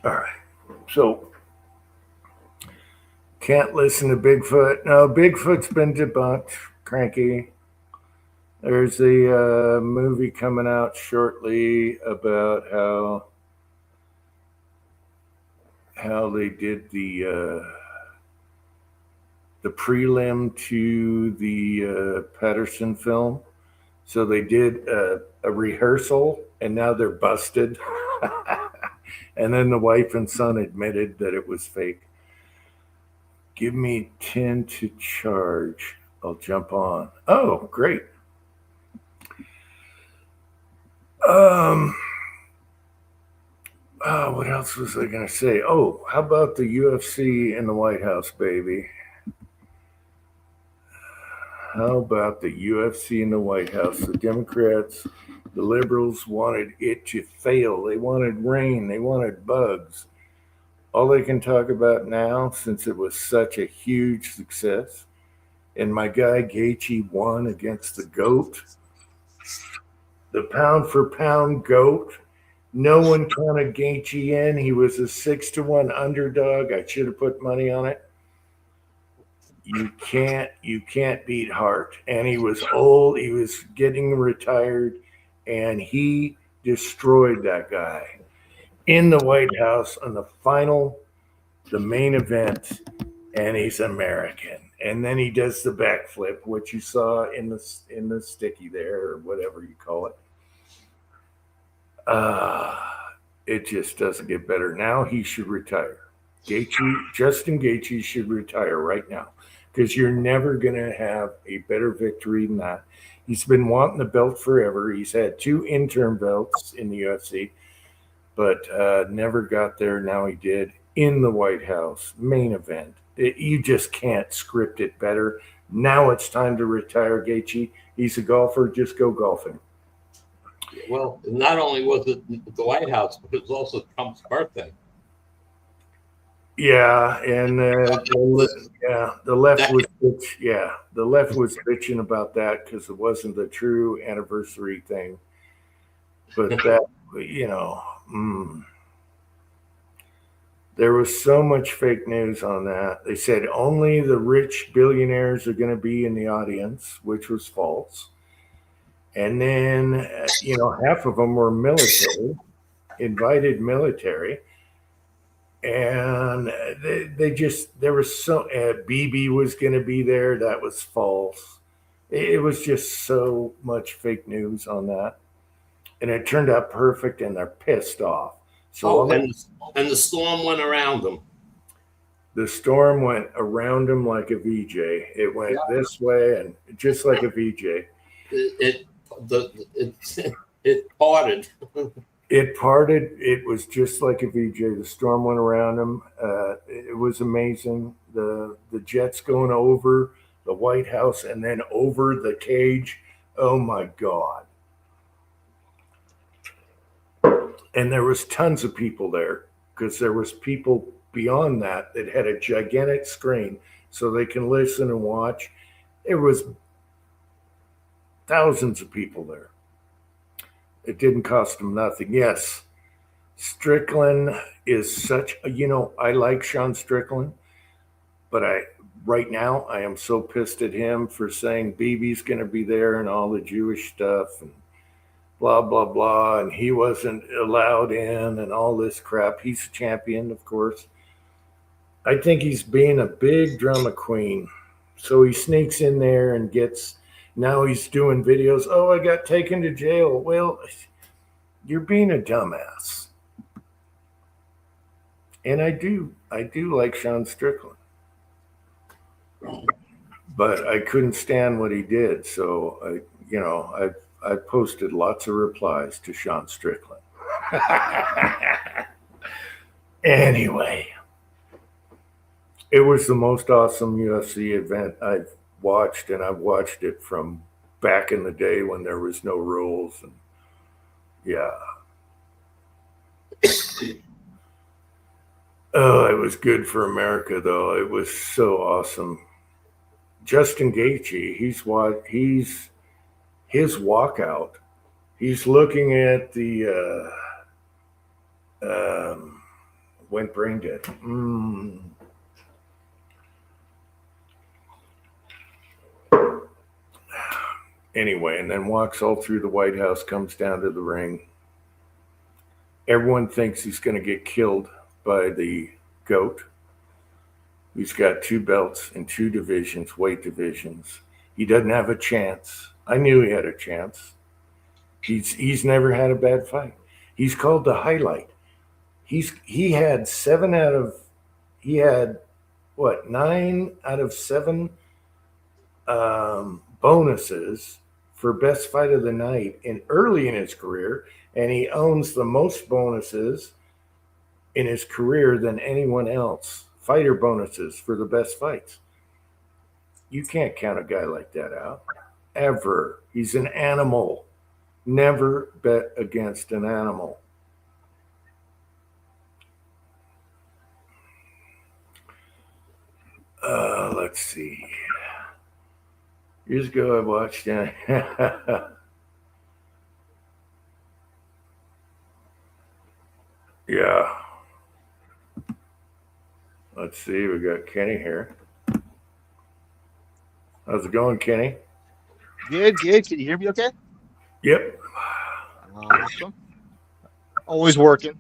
right. So can't listen to Bigfoot. No, Bigfoot's been debunked. Cranky. There's a movie coming out shortly about how they did the prelim to the Patterson film. So they did a rehearsal, and now they're busted. And then the wife and son admitted that it was fake. Give me 10 to charge. I'll jump on. Oh, great. What else was I going to say? Oh, how about the UFC in the White House, baby? How about the UFC in the White House? The Democrats, the liberals wanted it to fail. They wanted rain. They wanted bugs. All they can talk about now, since it was such a huge success, and my guy Gaethje won against the GOAT, the pound for pound GOAT. No one counted Gaethje in. He was a 6-1 underdog. I should have put money on it. you can't beat Hart. And he was old, he was getting retired, and he destroyed that guy in the White House on the main event, and he's American. And then he does the backflip, which you saw in the sticky there, or whatever you call it. Uh, it just doesn't get better. Now he should retire. Justin Gaethje should retire right now, because you're never going to have a better victory than that. He's been wanting the belt forever. He's had 2 interim belts in the UFC, but never got there. Now he did in the White House main event. You just can't script it better. Now it's time to retire Gaethje. He's a golfer. Just go golfing. Well, not only was it the White House, but it was also Trump's birthday. Yeah, and the left was the left was bitching about that because it wasn't the true anniversary thing. But that, there was so much fake news on that. They said only the rich billionaires are going to be in the audience, which was false. And then, half of them were military, invited military. And there was BB was going to be there. That was false. It was just so much fake news on that. And it turned out perfect, and they're pissed off. So and the storm went around them. The storm went around them like a VJ. It went this way and just like a VJ. It parted. It parted. It was just like a VJ. The storm went around them. It was amazing. The jets going over the White House and then over the cage. Oh my God. And there was tons of people there, because there was people beyond that had a gigantic screen so they can listen and watch. There was thousands of people there. It didn't cost them nothing. Yes, Strickland is such a, I like Sean Strickland, but right now I am so pissed at him for saying BB's going to be there and all the Jewish stuff and blah, blah, blah, and he wasn't allowed in and all this crap. He's a champion, of course. I think he's being a big drama queen. So he sneaks in there and now he's doing videos. Oh, I got taken to jail. Well, you're being a dumbass. And I do like Sean Strickland. But I couldn't stand what he did. So, I posted lots of replies to Sean Strickland. Anyway, it was the most awesome UFC event I've watched, and I've watched it from back in the day when there was no rules. And oh, it was good for America, though. It was so awesome. Justin Gaethje, his walkout, he's looking at the went brain dead. Anyway, and then walks all through the White House, comes down to the ring. Everyone thinks he's going to get killed by the GOAT. He's got 2 belts in 2 divisions, weight divisions. He doesn't have a chance. I knew he had a chance. He's never had a bad fight. He's called the highlight. He had 9 out of 7 bonuses for best fight of the night early in his career, and he owns the most bonuses in his career than anyone else. Fighter bonuses for the best fights. You can't count a guy like that out, ever. He's an animal. Never bet against an animal. Let's see. Years ago, I watched. Yeah. Let's see. We got Kenny here. How's it going, Kenny? Good, good. Can you hear me okay? Yep. Awesome. Always working.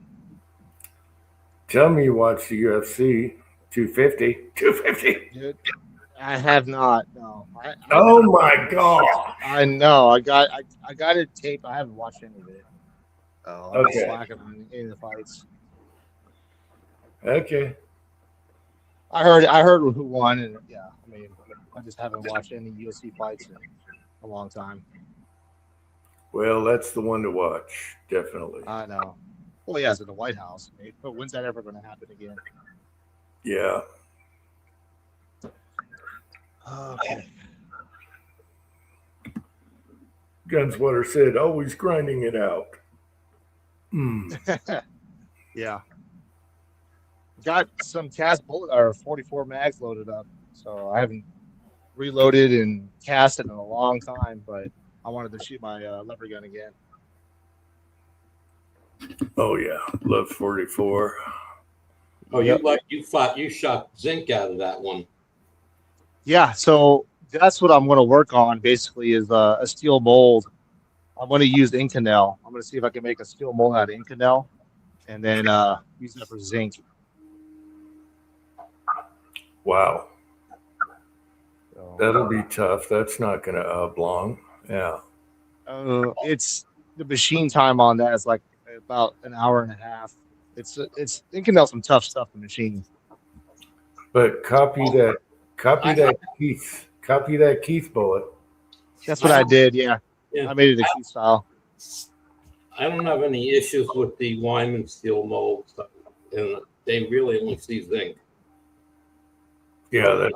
Tell me you watched the UFC 250. 250. Good. I have not. No. Oh my God. I know. I got it taped. I haven't watched any of it. Oh, I'm Okay. slacking on any of the fights. Okay. I heard who won, and yeah, I mean, I just haven't watched any UFC fights in a long time. Well, that's the one to watch. Definitely. I know. Well, yeah, it's in the White House, but when's that ever going to happen again? Yeah. Okay. Gunswatter said, always grinding it out. Yeah. Got some cast bullet or 44 mags loaded up, so I haven't reloaded and casted in a long time, but I wanted to shoot my lever gun again. Oh, yeah. Love 44. Oh, you shot zinc out of that one. Yeah, so that's what I'm going to work on. Basically, is a steel mold. I'm going to use Inconel. I'm going to see if I can make a steel mold out of Inconel, and then use that for zinc. Wow. So, That'll be tough. That's not going to oblong. Yeah. it's the machine time on that is like about an hour and a half. It's Inconel some tough stuff to machine. But copy that Keith bullet. That's what I did. Yeah, Yeah. I made it a key style. I don't have any issues with the Wyman steel mold stuff, and they really only see zinc. Yeah,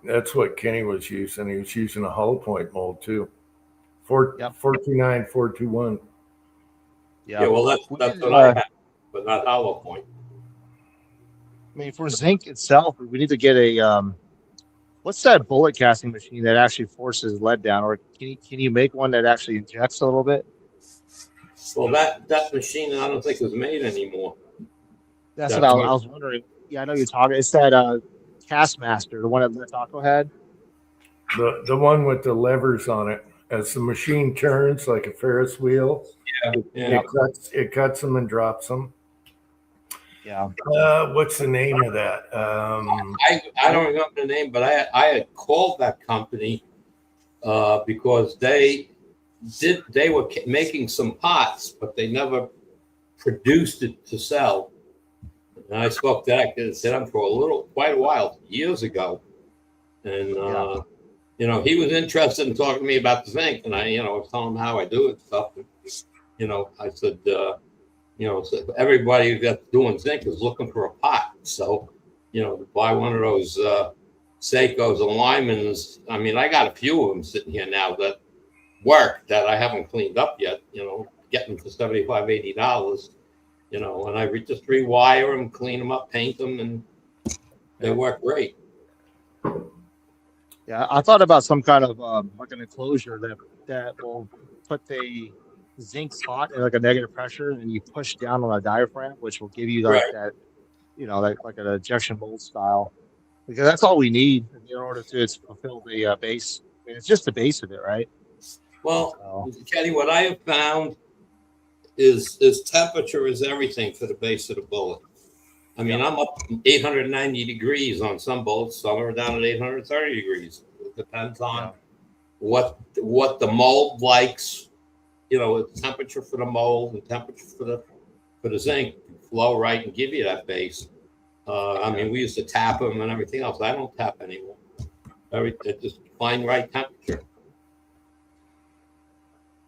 that's what Kenny was using. He was using a hollow point mold too. 429, 421. Yeah, well, that's what I have, but not hollow point. I mean, for zinc itself, we need to get a what's that bullet casting machine that actually forces lead down, or can you make one that actually injects a little bit? Well, that machine I don't think is made anymore. That's what I was wondering. Yeah, I know you're talking. It's that Castmaster, the one that Letaco had. The one with the levers on it. As the machine turns like a Ferris wheel, Yeah. it cuts them and drops them. Yeah. What's the name of that? I don't remember the name, but I had called that company because they were making some pots, but they never produced it to sell. And I spoke to that kid, said I'm for quite a while, years ago, and he was interested in talking to me about the zinc, and I was telling him how I do it and stuff. And, I said, so everybody that's doing zinc is looking for a pot. So, to buy one of those Seikos and Lymans. I mean, I got a few of them sitting here now that work that I haven't cleaned up yet. Getting for $75, $80. And I just rewire them, clean them up, paint them, and they work great. Yeah, I thought about some kind of like an enclosure that will put the zinc spot at like a negative pressure, and you push down on a diaphragm, which will give you that like an injection mold style. Because that's all we need in order to fulfill the base. I mean, it's just the base of it, right? Well, Kenny, what I have found is temperature is everything for the base of the bullet. I mean, I'm up 890 degrees on some bullets. Some are down at 830 degrees. It depends on what the mold likes. The temperature for the mold and temperature for the zinc flow right and give you that base. I mean, we used to tap them and everything else. I don't tap anymore. Just find right temperature.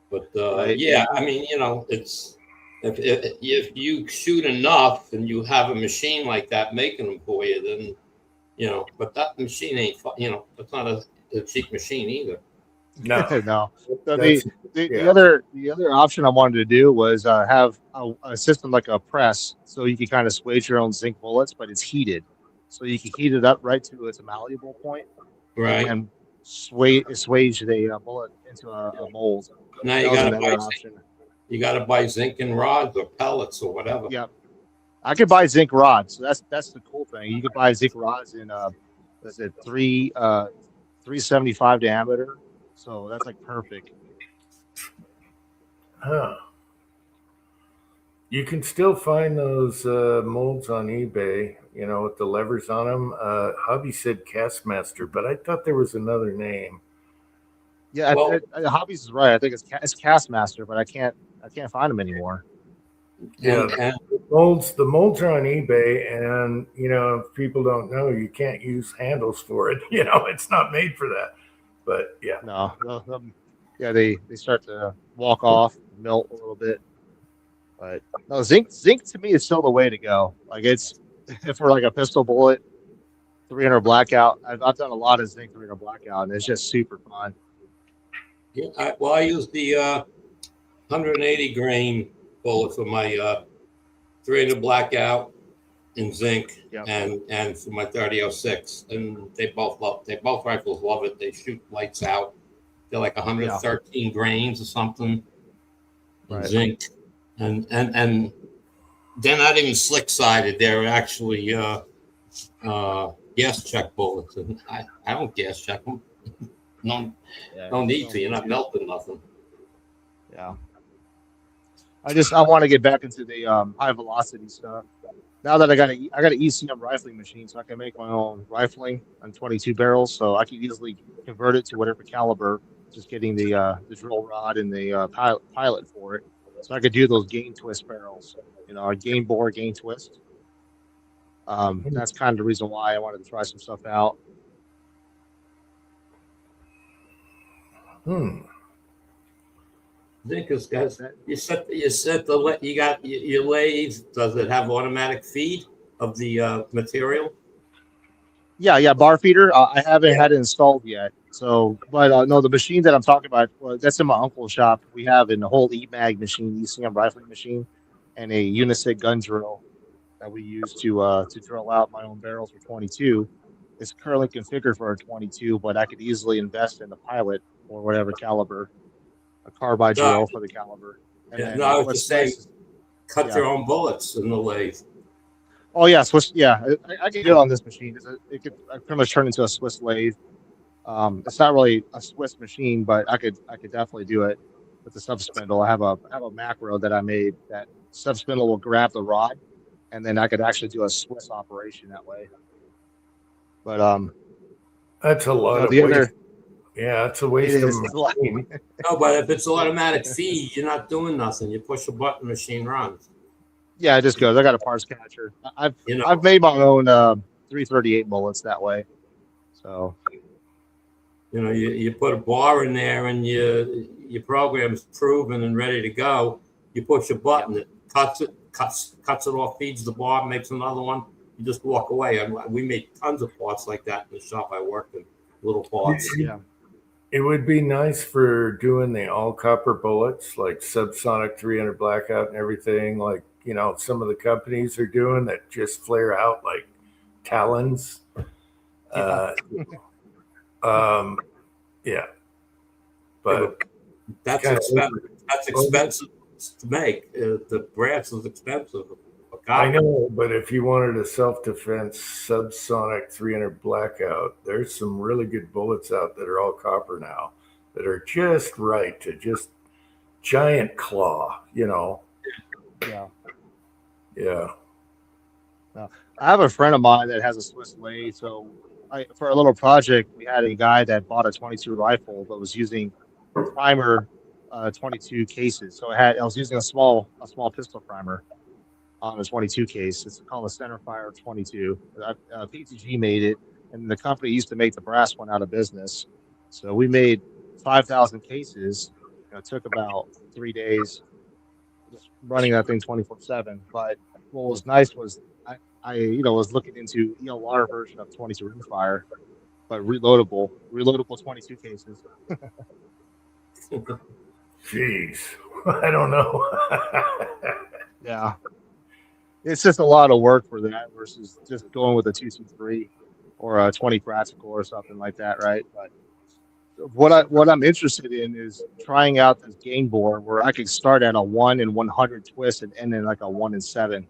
But I mean, it's if you shoot enough and you have a machine like that making them for you, then but that machine ain't it's not a cheap machine either. No. No. The other option I wanted to do was have a system like a press, so you can kind of swage your own zinc bullets, but it's heated, so you can heat it up right to its malleable point, Right. and swage the bullet into a mold. Now you got to buy zinc and rods or pellets or whatever. Yeah, I could buy zinc rods. So that's the cool thing. You could buy zinc rods in 3 375 diameter. So that's like perfect. Huh. You can still find those molds on eBay, with the levers on them. Hobby said Castmaster, but I thought there was another name. Yeah, Well, Hobbies is right. I think it's Castmaster, but I can't find them anymore. Yeah, and the molds are on eBay, and if people don't know, you can't use handles for it. It's not made for that. But yeah, No, yeah, they start to walk off, melt a little bit. But no, zinc to me is still the way to go. Like it's for like a pistol bullet, 300 blackout. I've done a lot of zinc 300 blackout, and it's just super fun. yeah, I use the 180 grain bullet for my 300 blackout in zinc, Yep. and for my 3006, and they both rifles love it. They shoot lights out. They're like 113 grains or something in Right. zinc, and they're not even slick sided. They're actually gas check bullets, and I don't gas check them. No need to. You're not melting nothing. Yeah. I want to get back into the high velocity stuff. Now that I got an ECM rifling machine, so I can make my own rifling on 22 barrels, so I can easily convert it to whatever caliber. Just getting the drill rod and the pilot for it, so I could do those gain twist barrels. A gain bore, gain twist. That's kind of the reason why I wanted to try some stuff out. Zinc is, guys. You set the you got your lathe. Does it have automatic feed of the material? Yeah, bar feeder. I haven't had it installed yet. So, but no, the machine that I'm talking about, that's in my uncle's shop. We have a whole EMAG machine, ECM rifling machine, and a Unisig gun drill that we use to drill out my own barrels for 22. It's currently configured for a 22, but I could easily invest in the pilot or whatever caliber, a carbide drill for the caliber. And then I was just saying, cut your own bullets in the lathe. Oh yeah, Swiss. Yeah, I can do it on this machine. It could pretty much turn into a Swiss lathe. It's not really a Swiss machine, but I could definitely do it with the sub spindle. I have a macro that I made that sub spindle will grab the rod, and then I could actually do a Swiss operation that way. But that's a lot of waste. Yeah, it's a waste of machine. No, but if it's automatic feed, you're not doing nothing. You push a button, machine runs. Yeah, it just goes. I got a parts catcher. I've made my own 338 bullets that way. So you put a bar in there, and your program is proven and ready to go. You push a button, it cuts it off, feeds the bar, makes another one. You just walk away. And we made tons of parts like that in the shop I worked in, little parts. Yeah. It would be nice for doing the all copper bullets, like subsonic 300 blackout and everything, like some of the companies are doing that just flare out like talons. But that's expensive. That's expensive to make. The brass is expensive. I know, but if you wanted a self-defense subsonic 300 blackout, there's some really good bullets out that are all copper now that are just right to just giant claw, Yeah. Yeah. I have a friend of mine that has a Swiss lathe. So for a little project, we had a guy that bought a 22 rifle but was using primer 22 cases. So I was using a small pistol primer on a 22 case. It's called a Centerfire 22. PTG made it, and the company used to make the brass one out of business. So we made 5,000 cases. It took about 3 days just running that thing 24/7. But what was nice was I was looking into ELR version of 22 rimfire, but reloadable 22 cases. Jeez, I don't know. Yeah. It's just a lot of work for that versus just going with a 223 or a 20 practical or something like that, right? But what I'm interested in is trying out this gain bore where I could start at a 1 in 100 twist and end in like a 1 in 7,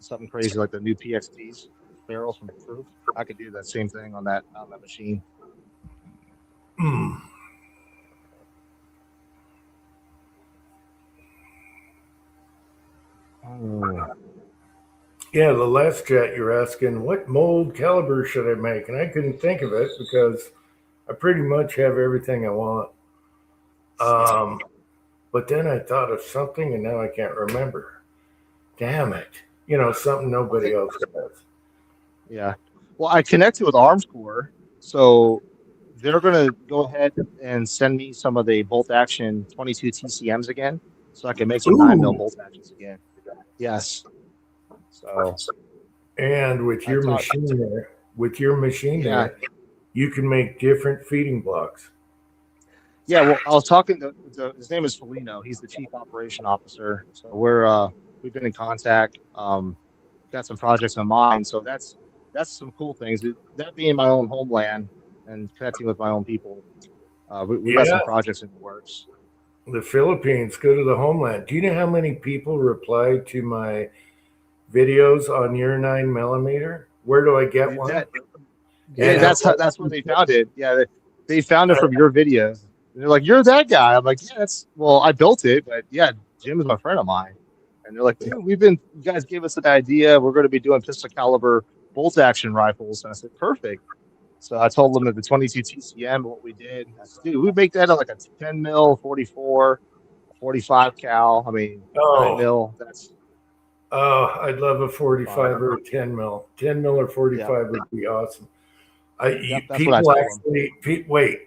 something crazy like the new PXTs barrels from Proof. I could do that same thing on that machine. Mm. Oh. Yeah, the last chat you're asking what mold caliber should I make, and I couldn't think of it because I pretty much have everything I want. But then I thought of something, and now I can't remember. Damn it! Something nobody else does. Yeah. Well, I connected with Arms Corps, so they're going to go ahead and send me some of the bolt action 22 TCMs again, so I can make some 9mm bolt actions again. Yes. So. And with your machine Yeah. there, you can make different feeding blocks. Yeah. Well, I was talking to his name is Felino. He's the chief operation officer. So we've been in contact. Got some projects in mind. So that's some cool things. That being my own homeland and connecting with my own people. We got some projects in the works. The Philippines, go to the homeland. Do you know how many people replied to my videos on your 9mm? Where do I get one? That's where they found it. Yeah, they found it from your videos. And they're like, "You're that guy." I'm like, "Yeah, I built it, but yeah, Jim is my friend of mine." And they're like, "Dude, you guys gave us an idea. We're going to be doing pistol caliber bolt action rifles." And I said, "Perfect." So I told them that the 22 TCM, what we did, I said, "Dude, we make that like a 10mm, 44, 45 cal. I mean, 9mm. That's." Oh, I'd love a 45 or a 10mm. 10mm or 45 would be awesome.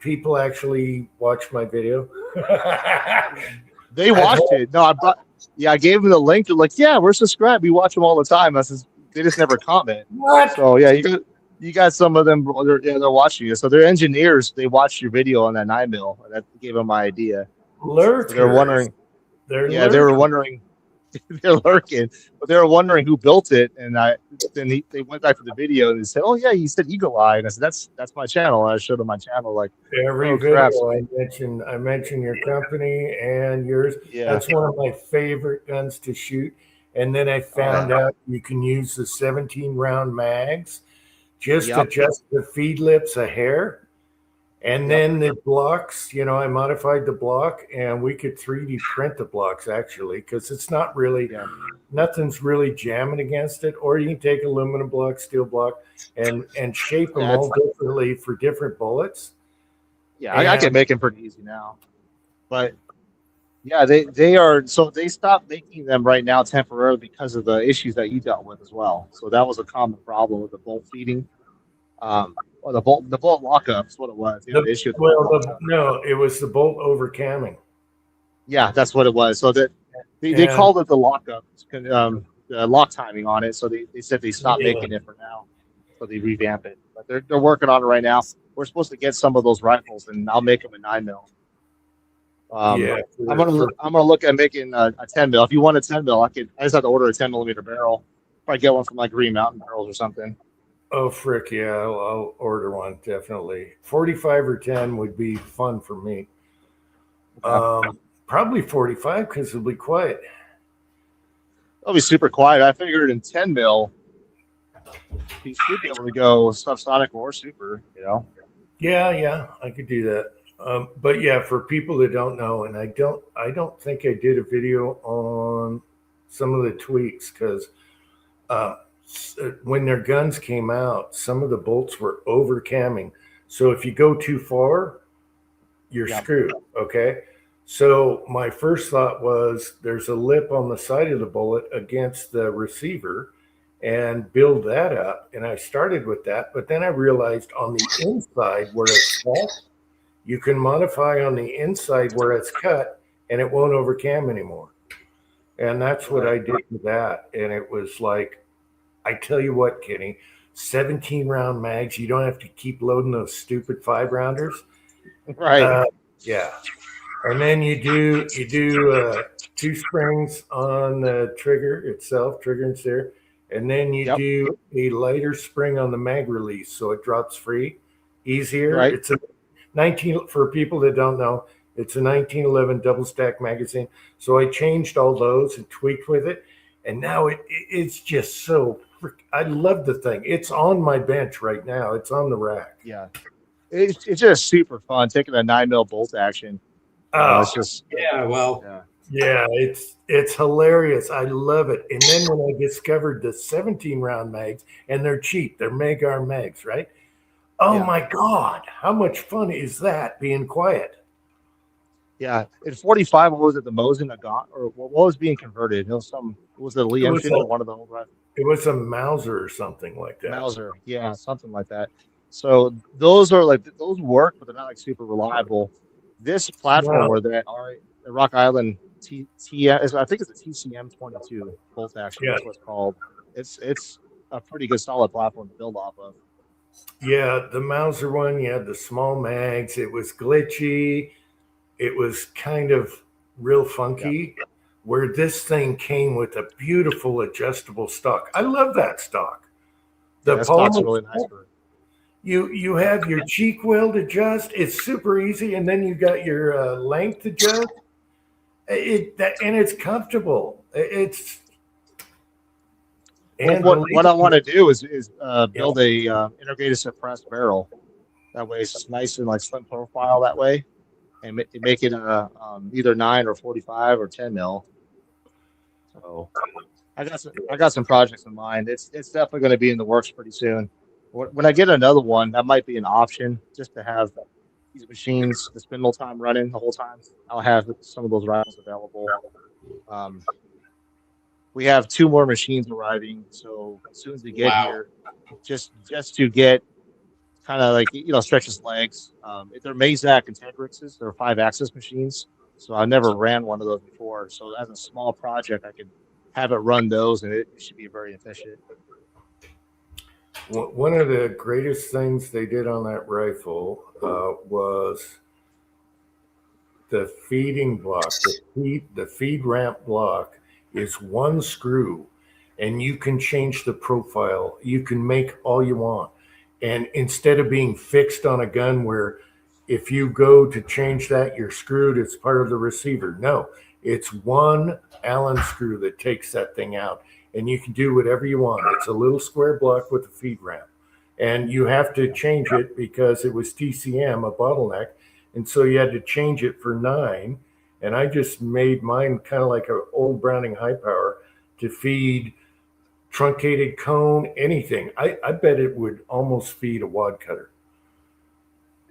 People actually watch my video. They watched it. No, I gave them the link. They're like, "Yeah, we're subscribed. We watch them all the time." I says, they just never comment. What? So yeah, you got some of them. They're watching you. So they're engineers. They watched your video on that 9mm. That gave them my idea. Lurkers. So they're wondering. They were wondering. They're lurking, but they were wondering who built it. And they went back to the video and they said, "Oh yeah, you said Eagle Eye." And I said, "That's my channel." And I showed them my channel. Like every video I mention your company and yours. Yeah. That's one of my favorite guns to shoot. And then I found out you can use the 17-round mags. Just adjust the feed lips a hair. And then the blocks, I modified the block and we could 3D print the blocks actually, because it's not really, nothing's really jamming against it. Or you can take aluminum block, steel block, and shape them all differently for different bullets. Yeah, I can make them pretty easy now. But yeah, they are, so they stopped making them right now temporarily because of the issues that you dealt with as well. So that was a common problem with the bolt feeding. Or the bolt lockup is what it was. It was the bolt over camming. Yeah, that's what it was. So that they called it the lockup, the lock timing on it. So they said they stopped making it for now. So they revamp it, but they're working on it right now. We're supposed to get some of those rifles, and I'll make them in 9mm. I'm gonna look at making a 10mm. If you want a 10mm, I just have to order a 10mm barrel. Probably get one from like Green Mountain Barrels or something. Oh, frick, yeah, I'll order one, definitely. 45 or 10 would be fun for me. Probably 45 because it'll be quiet. It'll be super quiet. I figured in 10mm, you should be able to go subsonic or super, Yeah, I could do that. But yeah, for people that don't know, and I don't think I did a video on some of the tweaks because when their guns came out, some of the bolts were over camming. So if you go too far, you're screwed. Okay. So my first thought was there's a lip on the side of the bullet against the receiver and build that up. And I started with that, but then I realized on the inside where it's cut, you can modify on the inside where it's cut and it won't overcam anymore. And that's what I did with that. And it was like, I tell you what, Kenny, 17-round mags, you don't have to keep loading those stupid 5-rounders. Right. Yeah. And then you do 2 springs on the trigger itself, trigger and steer. And then you do a lighter spring on the mag release so it drops free easier. Right. It's a 19, for people that don't know, it's a 1911 double stack magazine. So I changed all those and tweaked with it. And now it's just so, I love the thing. It's on my bench right now. It's on the rack. Yeah. it's just super fun taking a 9mm bolt action. Oh, It's just Yeah, well, yeah. yeah, it's hilarious. I love it. And then when I discovered the 17 round mags, and they're cheap, they're Magar mags, right? Oh Yeah. my God, how much fun is that being quiet? Yeah, in 45, what was it? The Mosin Nagant, or what was being converted? Was it a Lee It was Enfield or a one of the old it was a Mauser or something like that. Mauser? Yeah, something like that. So those are like those work, but they're not like super reliable. This platform No, where the Rock Island I think it's a TCM 22 bolt action. yeah, That's what it's called. It's a pretty good solid platform to build off of. yeah, the Mauser one, you had the small mags. It was glitchy. It was kind of real Yeah, funky. Where this thing came with a beautiful adjustable stock. I love that stock. yeah, The that stock's polymer really nice for. you have your cheek weld adjust. It's super easy, and then you got your length adjust. And it's comfortable. It's Well, and what believe I want me, to do is yeah, build a integrated suppressed barrel. That way, it's nice and like slim profile that way, and make it either 9 or 45 or 10 mil. So I got some projects in mind. It's definitely going to be in the works pretty soon. When I get another one, that might be an option just to have these machines, the spindle time running the whole time. I'll have some of those rifles available. Um, we have 2 more machines arriving, so as soon as they get wow. here, just to get kind of like stretch his legs. They're Mazak and Tegrixes. They're 5-axis machines, so I never ran one of those before. So as a small project, I could have it run those, and it should be very efficient. one of the greatest things they did on that rifle was the feeding block. The feed ramp block is one screw, and you can change the profile. You can make all you want. And instead of being fixed on a gun where if you go to change that, you're screwed, it's part of the receiver. No, it's one Allen screw that takes that thing out, and you can do whatever you want. It's a little square block with a feed ramp. And you have to change it because it was TCM, a bottleneck. And so you had to change it for 9. And I just made mine kind of like an old Browning high power to feed truncated cone, anything. I bet it would almost feed a wad cutter.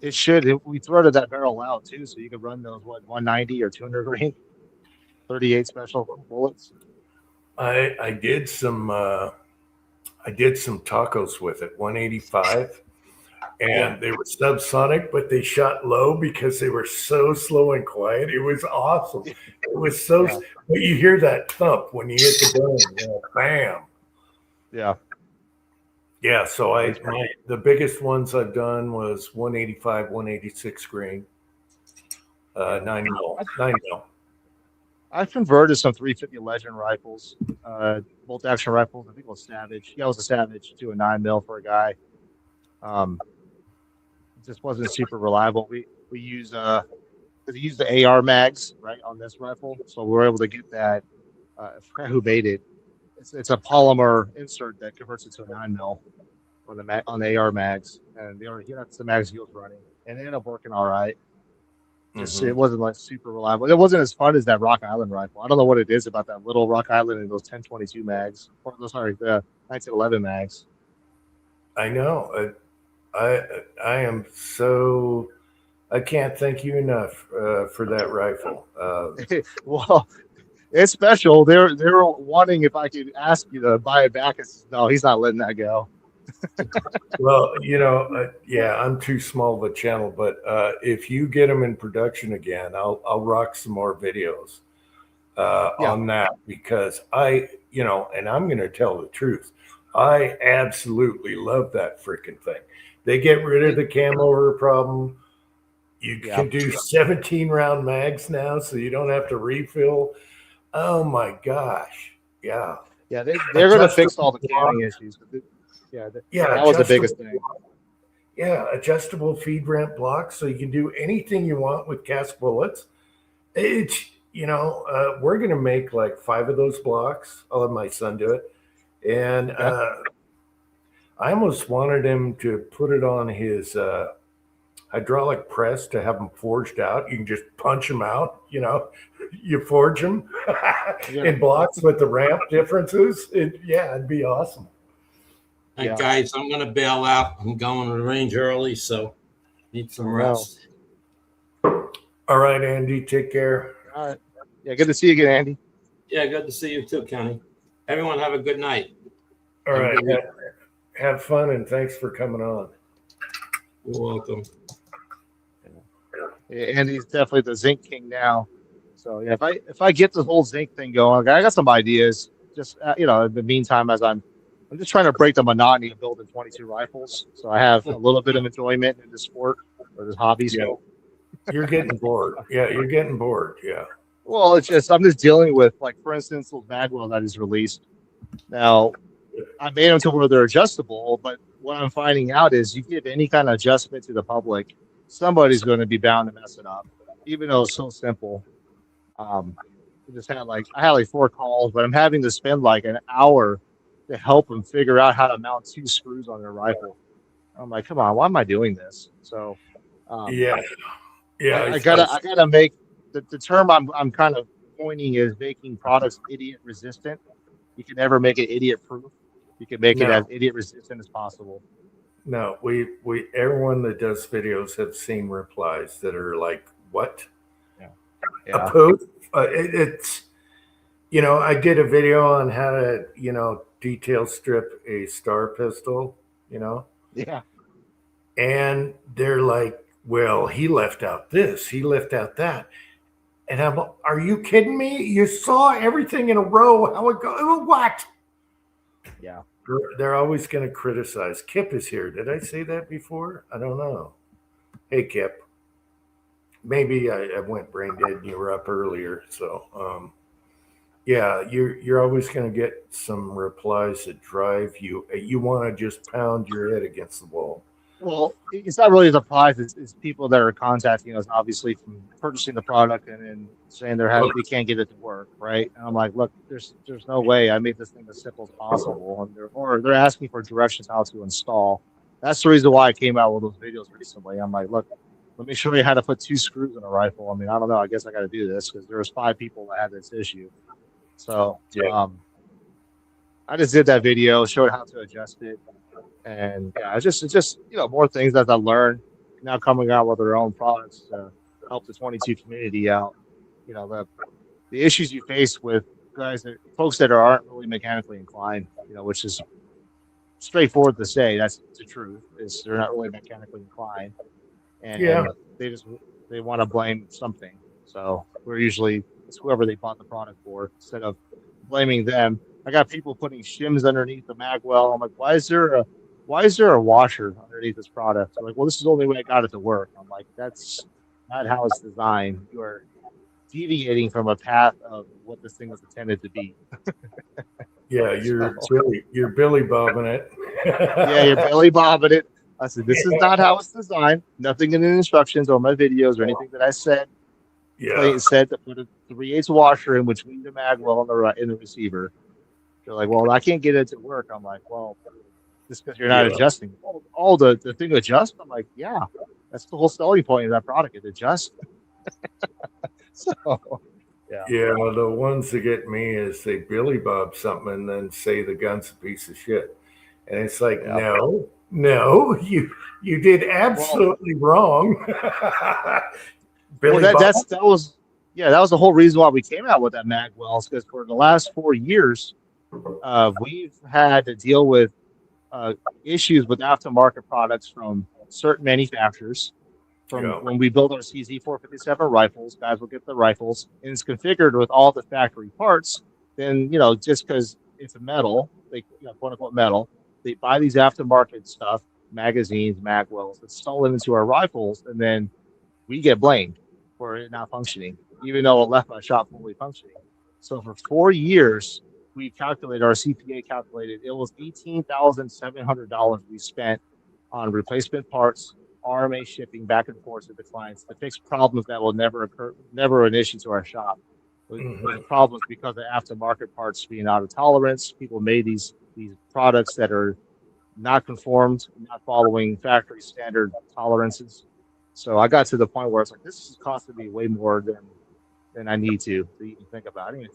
It should. We threaded that barrel out too, so you could run those 190 or 200 grain, 38 special bullets. I did some tacos with it, 185, and they were subsonic, but they shot low because they were so slow and quiet. It was awesome. It was so, Yeah. but you hear that thump when you hit the dome, bam. Yeah. Yeah, so the biggest ones I've done was 185, 186 grain, 9 mil. I've converted some 350 Legend rifles, bolt action rifles. I think it was Savage. Yeah, it was a Savage to a 9mm for a guy. It just wasn't super reliable. We use the AR mags right on this rifle, so we were able to get that. I forgot who made it. It's a polymer insert that converts it to a 9mm on the AR mags, and that's the mags he was running, and it ended up working all right. Just it wasn't like super reliable. It wasn't as fun as that Rock Island rifle. I don't know what it is about that little Rock Island and those 1022 mags, or the 1911 mags. I know. I am so. I can't thank you enough for that rifle. Well, it's special. They're wanting if I could ask you to buy it back. No, he's not letting that go. Well, yeah, I'm too small of a channel, but if you get them in production again, I'll rock some more videos on that because and I'm going to tell the truth. I absolutely love that freaking thing. They get rid of the cam over problem. You can do 17 round mags now, so you don't have to refill. Oh my gosh. Yeah. Yeah, they're going to fix all the camming issues. That was the biggest thing. Yeah, adjustable feed ramp blocks, so you can do anything you want with cast bullets. It's we're gonna make like 5 of those blocks. I'll have my son do it, and I almost wanted him to put it on his hydraulic press to have them forged out. You can just punch them out, you forge them in blocks with the ramp differences. It'd be awesome. All right, guys, I'm going to bail out. I'm going to the range early, so need some rest. All right, Andy, take care. All right. Yeah, good to see you again, Andy. Yeah, good to see you too, Kenny. Everyone have a good night. All right. Have fun, and thanks for coming on. You're welcome. Yeah, Andy's definitely the zinc king now. So yeah, if I get this whole zinc thing going, I got some ideas. Just in the meantime, as I'm just trying to break the monotony of building 22 rifles, so I have a little bit of enjoyment in this sport or this hobby. So you're getting bored. Yeah, you're getting bored. Yeah. Well, I'm just dealing with, like, for instance, those Magwell that is released. Now, I made them to where they're adjustable, but what I'm finding out is you give any kind of adjustment to the public, somebody's going to be bound to mess it up, even though it's so simple. I had 4 calls, but I'm having to spend like an hour to help them figure out how to mount 2 screws on their rifle. I'm like, come on, why am I doing this? So, I gotta make the term I'm kind of pointing is making products idiot resistant. You can never make it idiot proof. You can make it as idiot resistant as possible. No, we everyone that does videos have seen replies that are like, what? Yeah. A post? It's I did a video on how to detail strip a Star pistol. Yeah. And they're like, well, he left out this, he left out that. And I'm, are you kidding me? You saw everything in a row. How it go? What? Yeah. They're always going to criticize. Kip is here. Did I say that before? I don't know. Hey, Kip. Maybe I went brain dead and you were up earlier. So, you're always going to get some replies that drive you. You want to just pound your head against the wall. Well, it's not really a surprise. It's people that are contacting us, obviously, from purchasing the product and then saying we can't get it to work, right? And I'm like, look, there's no way. I made this thing as simple as possible, and they're asking for directions how to install. That's the reason why I came out with those videos recently. I'm like, look, let me show you how to put 2 screws in a rifle. I mean, I don't know. I guess I got to do this because there was 5 people that had this issue. So, I just did that video, showed how to adjust it. And it's just more things that I learned now coming out with their own products to help the 22 community out. The issues you face with folks that aren't really mechanically inclined, which is straightforward to say. That's the truth, is they're not really mechanically inclined, and they want to blame something. So it's whoever they bought the product for instead of blaming them. I got people putting shims underneath the Magwell. I'm like, why is there a washer underneath this product? They're like, well, this is the only way I got it to work. I'm like, that's not how it's designed. You are deviating from a path of what this thing was intended to be. Yeah, you're Billy bobbing it. Yeah, you're Billy bobbing it. I said, this is not how it's designed. Nothing in the instructions or my videos or anything that I said. It said to put a 3/8 washer in between the Magwell and the receiver. They're like, well, I can't get it to work. I'm like, well, just because you're not adjusting. All the thing adjusts? I'm like, yeah, that's the whole selling point of that product. It adjusts. So, the ones that get me is they Billy Bob something and then say the gun's a piece of shit. And it's like, no, you did absolutely wrong. that was the whole reason why we came out with that Magwell, because for the last 4 years, we've had to deal with issues with aftermarket products from certain manufacturers. When we build our CZ 457 rifles, guys will get the rifles and it's configured with all the factory parts. Then, just because it's a metal, quote unquote metal, they buy these aftermarket stuff, magazines, Magwells, install them into our rifles, and then we get blamed for it not functioning, even though it left my shop fully functioning. So for 4 years, we calculated, our CPA calculated, it was $18,700 we spent on replacement parts, RMA shipping back and forth to the clients to fix problems that will never occur, never an issue to our shop. The problems because of aftermarket parts being out of tolerance. People made these products that are not conformed, not following factory standard tolerances. So I got to the point where it's like, this is costing me way more than I need to even think about it.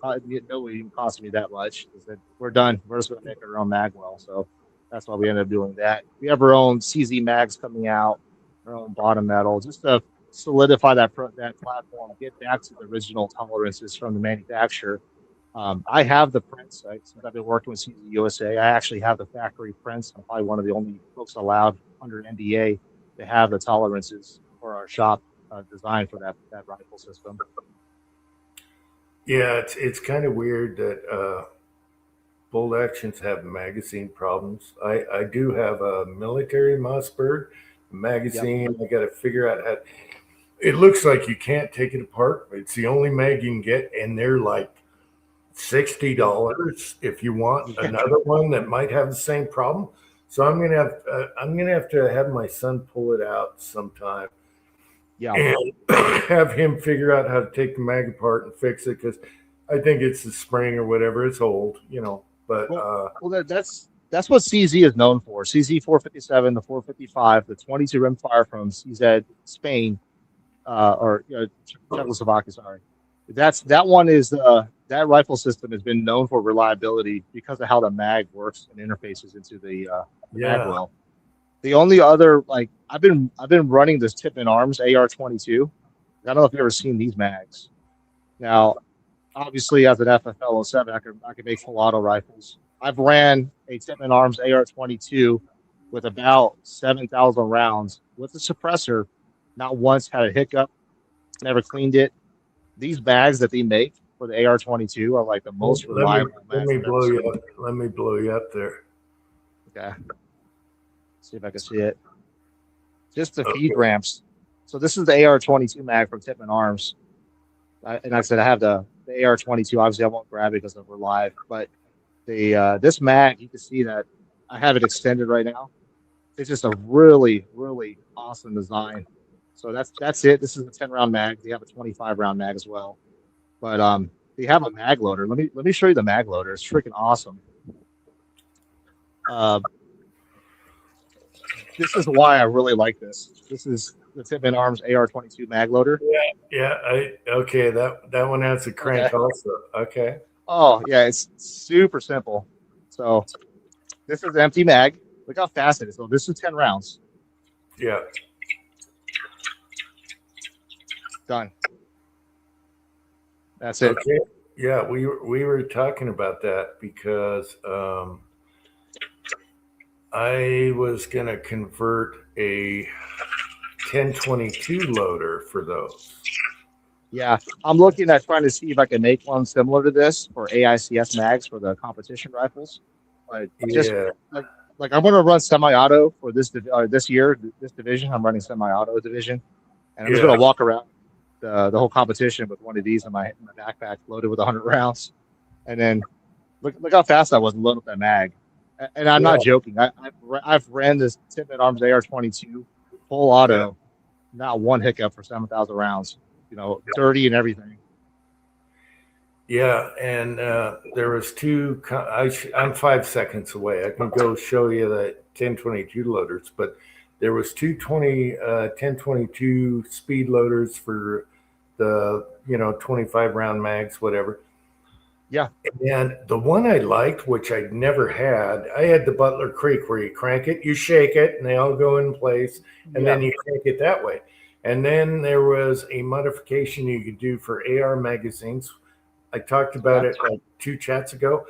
No, it even cost me that much. I said, we're done. We're just going to make our own mag well. So that's why we ended up doing that. We have our own CZ mags coming out, our own bottom metal, just to solidify that platform, get back to the original tolerances from the manufacturer. I have the prints since I've been working with CZ USA. I actually have the factory prints. I'm probably one of the only folks allowed under NDA to have the tolerances for our shop designed for that rifle system. Yeah, it's kind of weird that bolt actions have magazine problems. I do have a military Mossberg magazine. I got to figure out how. It looks like you can't take it apart. It's the only mag you can get, and they're like $60 if you want another one that might have the same problem. So I'm gonna have to have my son pull it out sometime. Yeah, And have him figure out how to take the mag apart and fix it, because I think it's the spring or whatever. It's old, But that's what CZ is known for. CZ 457, the 455, the 22 rimfire from CZ Spain, Czechoslovakia. Sorry, that one is that rifle system has been known for reliability because of how the mag works and interfaces into the mag well. The only other, I've been running this Tippmann Arms AR-22. I don't know if you've ever seen these mags. Now, obviously, as an FFL 07, I can make full auto rifles. I've ran a Tippmann Arms AR-22 with about 7,000 rounds with a suppressor. Not once had a hiccup. Never cleaned it. These bags that they make for the AR-22 are like the most reliable. Let me blow you up. Let me blow you up there. Okay. See if I can see it. Just the feed ramps. So this is the AR-22 mag from Tippmann Arms. And like I said, I have the AR-22. Obviously, I won't grab it because we're live. But this mag, you can see that I have it extended right now. It's just a really, really awesome design. So that's it. This is a 10-round mag. They have a 25-round mag as well. But they have a mag loader. Let me show you the mag loader. It's freaking awesome. This is why I really like this. This is the Tippmann Arms AR-22 mag loader. Okay. That one has a crank also. Okay. Oh yeah, it's super simple. So this is an empty mag. Look how fast it is. So this is 10 rounds. Yeah. Done. That's it. Okay. Yeah, we were talking about that because I was going to convert a 1022 loader for those. Yeah, I'm looking at trying to see if I can make one similar to this for AICS mags for the competition rifles. But just like I'm going to run semi-auto for this year, this division. I'm running semi-auto division, and I'm just going to walk around the whole competition with one of these in my backpack loaded with 100 rounds, and then look how fast I was loading up that mag. And I'm not joking. I've ran this Tippmann Arms AR-22 full auto, not one hiccup for 7,000 rounds. Dirty and everything. Yeah, and there was two. I'm 5 seconds away. I can go show you the 1022 loaders, but there was 1022 speed loaders for the 25 round mags, whatever. Yeah. And the one I liked, which I'd never had, I had the Butler Creek, where you crank it, you shake it, and they all go in place, and then you crank it that way. And then there was a modification you could do for AR magazines. I talked about it like 2 chats ago.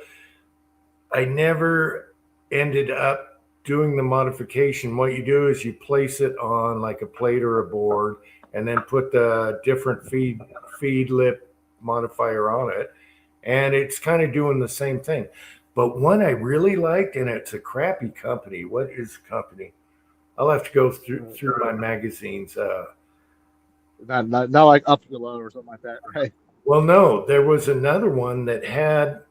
I never ended up doing the modification. What you do is you place it on like a plate or a board, and then put the different feed lip modifier on it. And it's kind of doing the same thing. But one I really liked, and it's a crappy company. What is the company? I'll have to go through my magazines. Not like Up Below or something like that, right? Well, no, there was another one that had,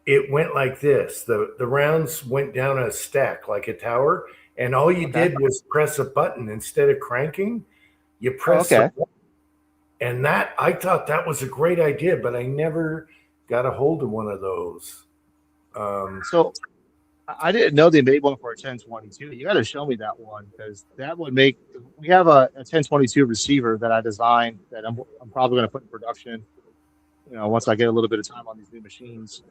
it went like this. The rounds went down a stack like a tower, and all you did was press a button instead of cranking. You press the button. And that, I thought that was a great idea, but I never got a hold of one of those. So I didn't know they made one for a 1022. You got to show me that one because that would make. We have a 1022 receiver that I designed that I'm probably going to put in production. Once I get a little bit of time on these new machines.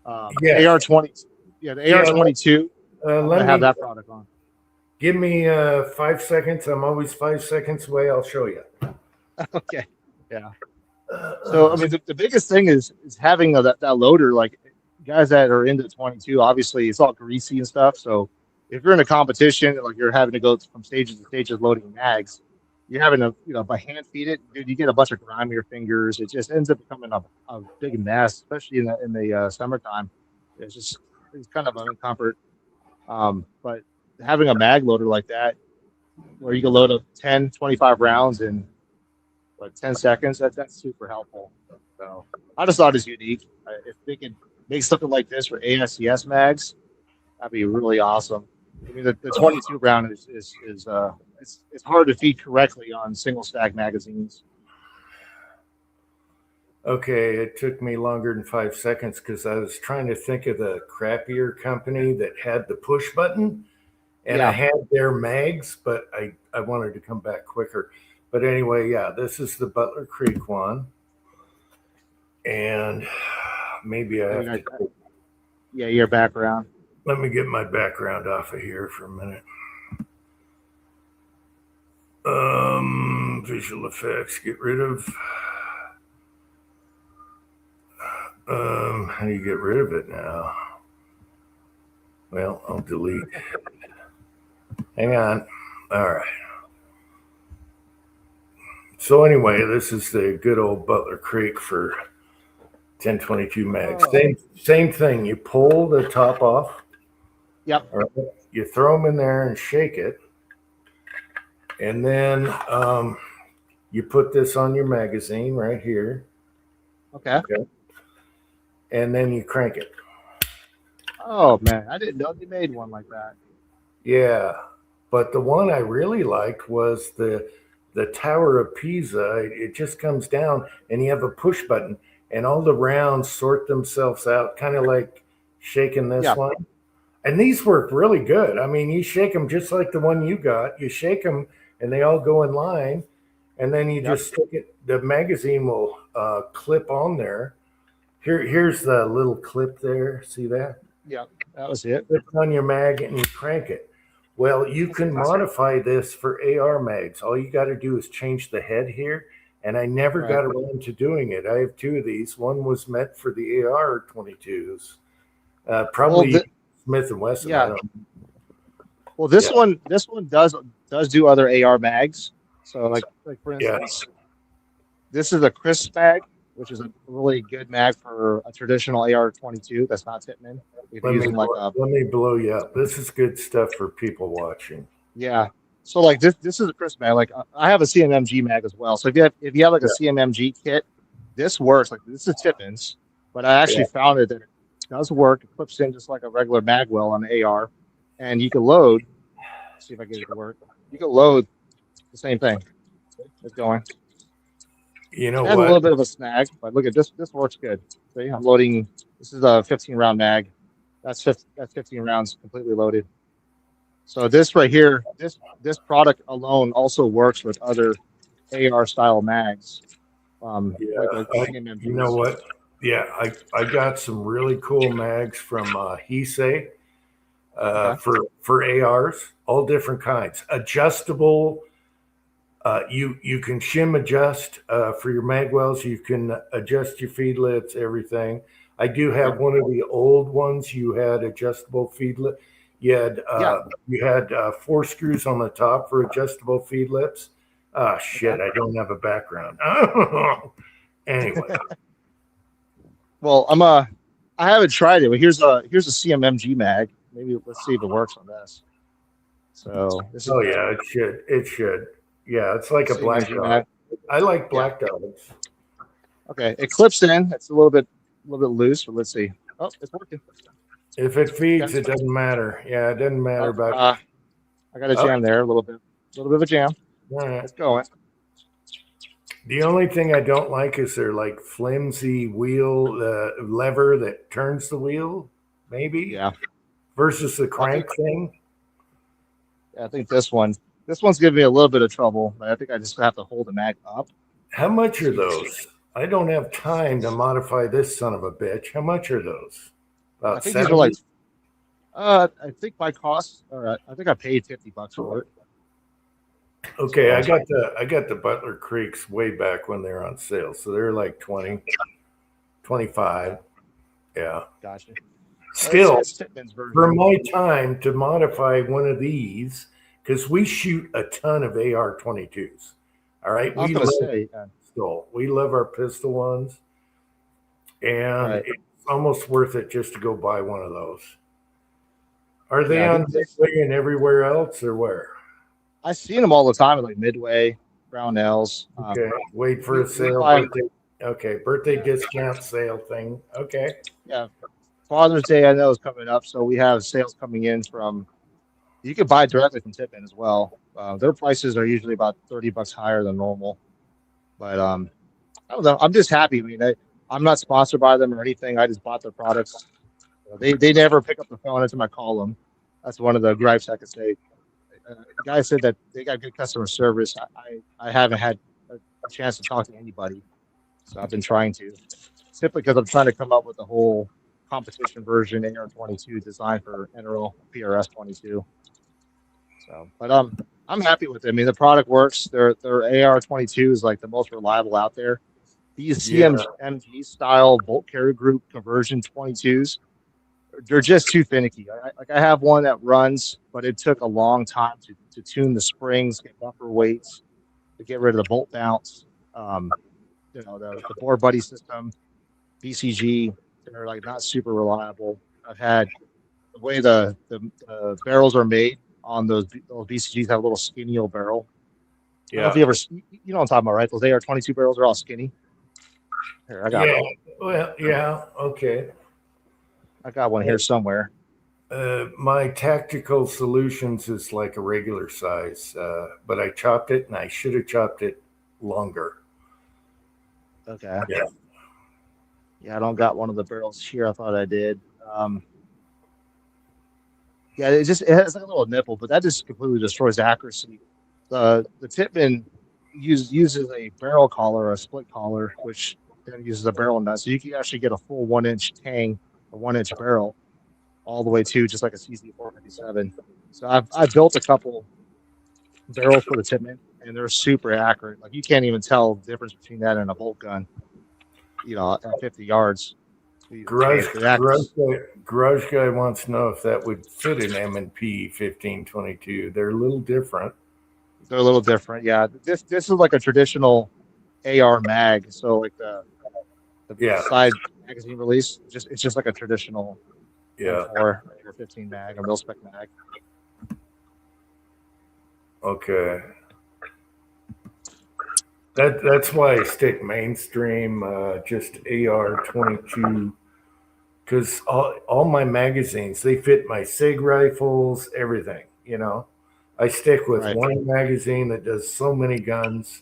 Yeah. AR20. Yeah, the AR22. I'm going to have that product on. Give me 5 seconds. I'm always 5 seconds away. I'll show you. Okay. Yeah. So I mean, the biggest thing is having that loader. Like guys that are into 22, obviously it's all greasy and stuff. So if you're in a competition, like you're having to go from stages to stages loading mags, you're having to by hand feed it, dude. You get a bunch of grime on your fingers. It just ends up becoming a big mess, especially in the summertime. It's kind of an uncomfort. But having a mag loader like that, where you can load up 10, 25 rounds in 10 seconds, that's super helpful. So I just thought it's unique. If they could make something like this for ASCS mags, that'd be really awesome. I mean, the 22 round is it's hard to feed correctly on single stack magazines. Okay, it took me longer than 5 seconds because I was trying to think of the crappier company that had the push button, and I had their mags, but I wanted to come back quicker. But anyway, yeah, this is the Butler Creek one, and maybe I have to. Yeah, your background. Let me get my background off of here for a minute. Visual effects, get rid of. How do you get rid of it now? Well, I'll delete. Hang on. All right. So anyway, this is the good old Butler Creek for 1022 mags. Same thing. You pull the top off. Yep. Right? You throw them in there and shake it. And then you put this on your magazine right here. Okay. And then you crank it. Oh, man. I didn't know they made one like that. Yeah. But the one I really liked was the Tower of Pisa. It just comes down and you have a push button and all the rounds sort themselves out, kind of like shaking this one. And these work really good. I mean, you shake them just like the one you got. You shake them and they all go in line. And then you just stick it. The magazine will clip on there. Here's the little clip there. See that? Yeah, that was it. Clip on your mag and you crank it. Well, you can modify this for AR mags. All you got to do is change the head here. And I never got around to doing it. I have two of these. One was meant for the AR 22s. Probably Smith and Wesson. Yeah. Well, this one does do other AR mags. So like for instance, this is a crisp mag, which is a really good mag for a traditional AR-22 that's not Tippmann. Let me blow you up. This is good stuff for people watching. Yeah. So like this is a crisp mag. Like I have a CMMG mag as well. So if you have like a CMMG kit, this works. Like this is Tippmann's, but I actually found that it does work. It clips in just like a regular mag well on the AR, and you can load. Let's see if I get it to work. You can load the same thing. It's going. You know what? A little bit of a snag, but look at this. This works good. So I'm loading. This is a 15 round mag. That's 15 rounds completely loaded. So this right here, this product alone also works with other AR style mags. You know what? Yeah, I got some really cool mags from Heisei for ARs, all different kinds, adjustable. You can shim adjust for your magwells. You can adjust your feedlets, everything. I do have one of the old ones. You had adjustable feedlet. You had 4 screws on the top for adjustable feedlets. Oh shit! I don't have a background. Anyway. Well, I haven't tried it, but here's a CMMG mag. Maybe let's see if it works on this. So this is it should. Yeah, it's like a black dog. I like black dogs. Okay, it clips in. It's a little bit loose, but let's see. Oh, it's working. If it feeds, it doesn't matter. Yeah, it doesn't matter about. I got a jam there, a little bit of a jam. All right. It's going. The only thing I don't like is their like flimsy wheel lever that turns the wheel. Maybe. Yeah. versus the crank thing. I think this one's giving me a little bit of trouble, but I think I just have to hold the mag up. How much are those? I don't have time to modify this son of a bitch. How much are those? I About think 70? these are like, I think my cost, or I think I paid $50 for it. Okay, I got the Butler Creeks way back when they were on sale, so they're like 20, 25. Yeah. Gotcha. Still, It's Tippmann's version. for my time to modify one of these, because we shoot a ton of AR-22s. All right, I was gonna say, we love our pistol ones, and Right. it's almost worth it just to go buy one of those. Are they Yeah, on Midway and everywhere else, or where? I seen them all the time at like Midway, Brownells. Okay, wait for a we sale. buy- Birthday discount sale thing. Okay. Yeah, Father's Day I know is coming up, so we have sales coming in from. You can buy directly from Tippmann as well. Their prices are usually about $30 higher than normal, but I don't know. I'm just happy. I mean, I'm not sponsored by them or anything. I just bought their products. They never pick up the phone until I call them. That's one of the gripes I could say. The guy said that they got good customer service. I haven't had a chance to talk to anybody, so I've been trying to. Simply because I'm trying to come up with the whole competition version AR-22 designed for NRL PRS 22. So, but I'm happy with it. I mean, the product works. Their AR-22 is like the most reliable out there. These CMG style bolt carrier group conversion 22s, they're just too finicky. I have one that runs, but it took a long time to tune the springs, get buffer weights, to get rid of the bolt bounce. The bore buddy system, BCG, they're like not super reliable. I've had the way the barrels are made on those BCGs have a little skinny old barrel. I don't know if you ever, you know what I'm talking about, right? Those AR-22 barrels are all skinny. Here, I got one. Well, yeah, okay. I got one here somewhere. My Tactical Solutions is like a regular size, but I chopped it, and I should have chopped it longer. Okay. Yeah, I don't got one of the barrels here. I thought I did. It has like a little nipple, but that just completely destroys accuracy. The Tippmann uses a barrel collar, a split collar, which then uses a barrel nut, so you can actually get a full 1-inch tang, a 1-inch barrel, all the way to just like a CZ457. So I've built a couple barrels for the Tippmann, and they're super accurate. Like you can't even tell the difference between that and a bolt gun. At 50 yards. Garage guy wants to know if that would fit an M&P 1522. They're a little different. They're a little different, yeah. This is like a traditional AR mag, so like the side magazine release, it's just like a traditional 4 or 15 mag or mil spec mag. Okay. That's why I stick mainstream, just AR-22, because all my magazines, they fit my SIG rifles, everything, I stick with one magazine that does so many guns.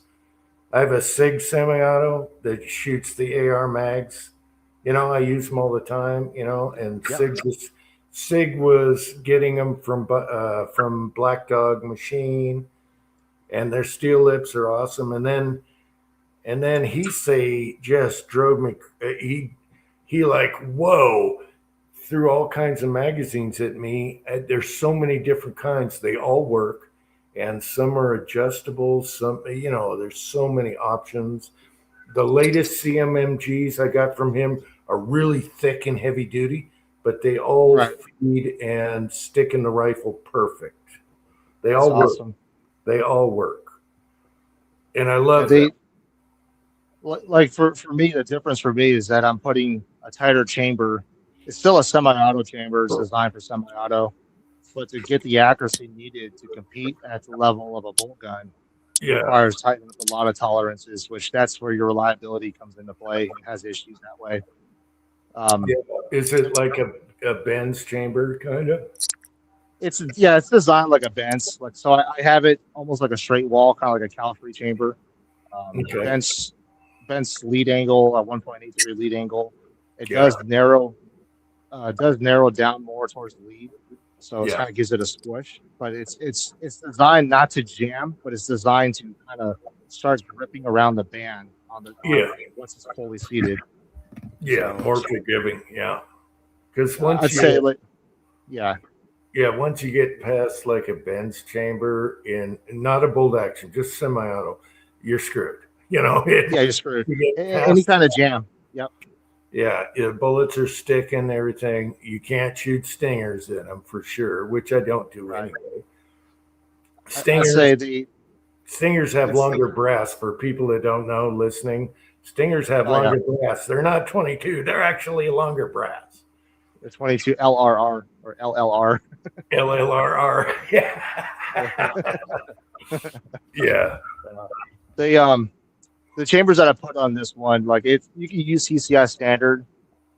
I have a SIG semi-auto that shoots the AR mags. I use them all the time, and SIG was getting them from Black Dog Machine, and their steel lips are awesome. And then he just drove me. He like, whoa, threw all kinds of magazines at me. There's so many different kinds. They all work, and some are adjustable. Some, there's so many options. The latest CMMGs I got from him are really thick and heavy duty, but they all feed and stick in the rifle perfect. They all work. Awesome. They all work. And I love it. Like for me, the difference for me is that I'm putting a tighter chamber. It's still a semi-auto chamber. It's designed for semi-auto, but to get the accuracy needed to compete at the level of a bolt gun requires tightening up a lot of tolerances, which that's where your reliability comes into play. It has issues that way. Is it like a Benz chamber kind of? It's designed like a Benz. So I have it almost like a straight wall, kind of like a cal-free chamber. Benz lead angle, a 1.83 lead angle. It does narrow does narrow down more towards the lead, so it Yeah. kind of gives it a squish. But it's designed not to jam, but it's designed to kind of start gripping around the band Yeah. once it's fully seated. Yeah, So- more forgiving. Yeah, because I'd once say you like, yeah, once you get past like a Benz chamber in not a bolt action, just semi-auto, you're screwed. You know, yeah, you're screwed. you get Any past, kind of jam. Yep. yeah, bullets are sticking, everything. You can't shoot stingers in them for sure, which I don't do Right. anyway. I'd Stingers, say the stingers have that's- longer brass. For people that don't know, listening, stingers have Oh, yeah. longer brass. They're not 22; they're actually longer brass. the 22 LRR or LLR. LLRR. Yeah. Yeah. The chambers that I put on this one, like if you can use CCI standard,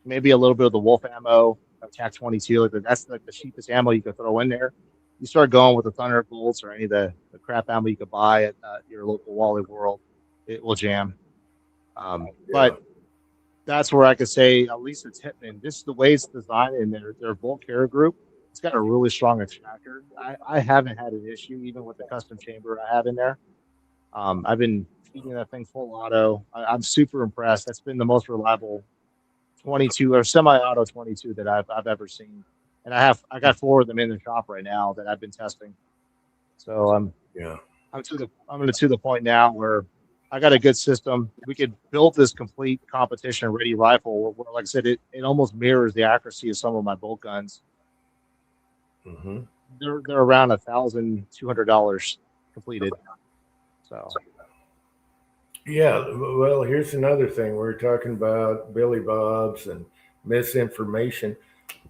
maybe a little bit of the Wolf ammo, TAC 22, like that's like the cheapest ammo you could throw in there. You start going with the Thunderbolts or any of the crap ammo you could buy at your local Wally World, it will jam. But that's where I could say at least it's Hitman. This is the way it's designed in their bulk carrier group. It's got a really strong extractor. I haven't had an issue even with the custom chamber I have in there. I've been feeding that thing full auto. I'm super impressed. That's been the most reliable 22 or semi-auto 22 that I've ever seen. And I got 4 of them in the shop right now that I've been testing. So I'm to the point now where I got a good system. We could build this complete competition ready rifle where, like I said, it almost mirrors the accuracy of some of my bolt guns. Mm-hmm. They're around $1,200 completed. So Yeah, well, here's another thing. We're talking about Billy Bob's and misinformation.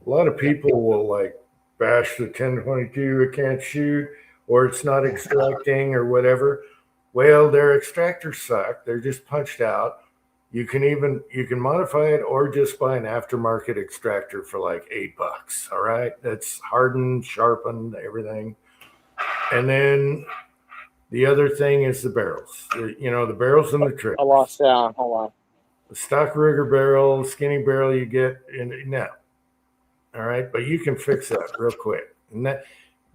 A lot of people will like bash the 1022, it can't shoot, or it's not extracting or whatever. Well, their extractors suck. They're just punched out. You can modify it or just buy an aftermarket extractor for like $8. All right. That's hardened, sharpened, everything. And then the other thing is the barrels. The barrels and the trigger. I lost sound. Hold on. The stock Ruger barrel, skinny barrel you get in now. All right, but you can fix that real quick. And that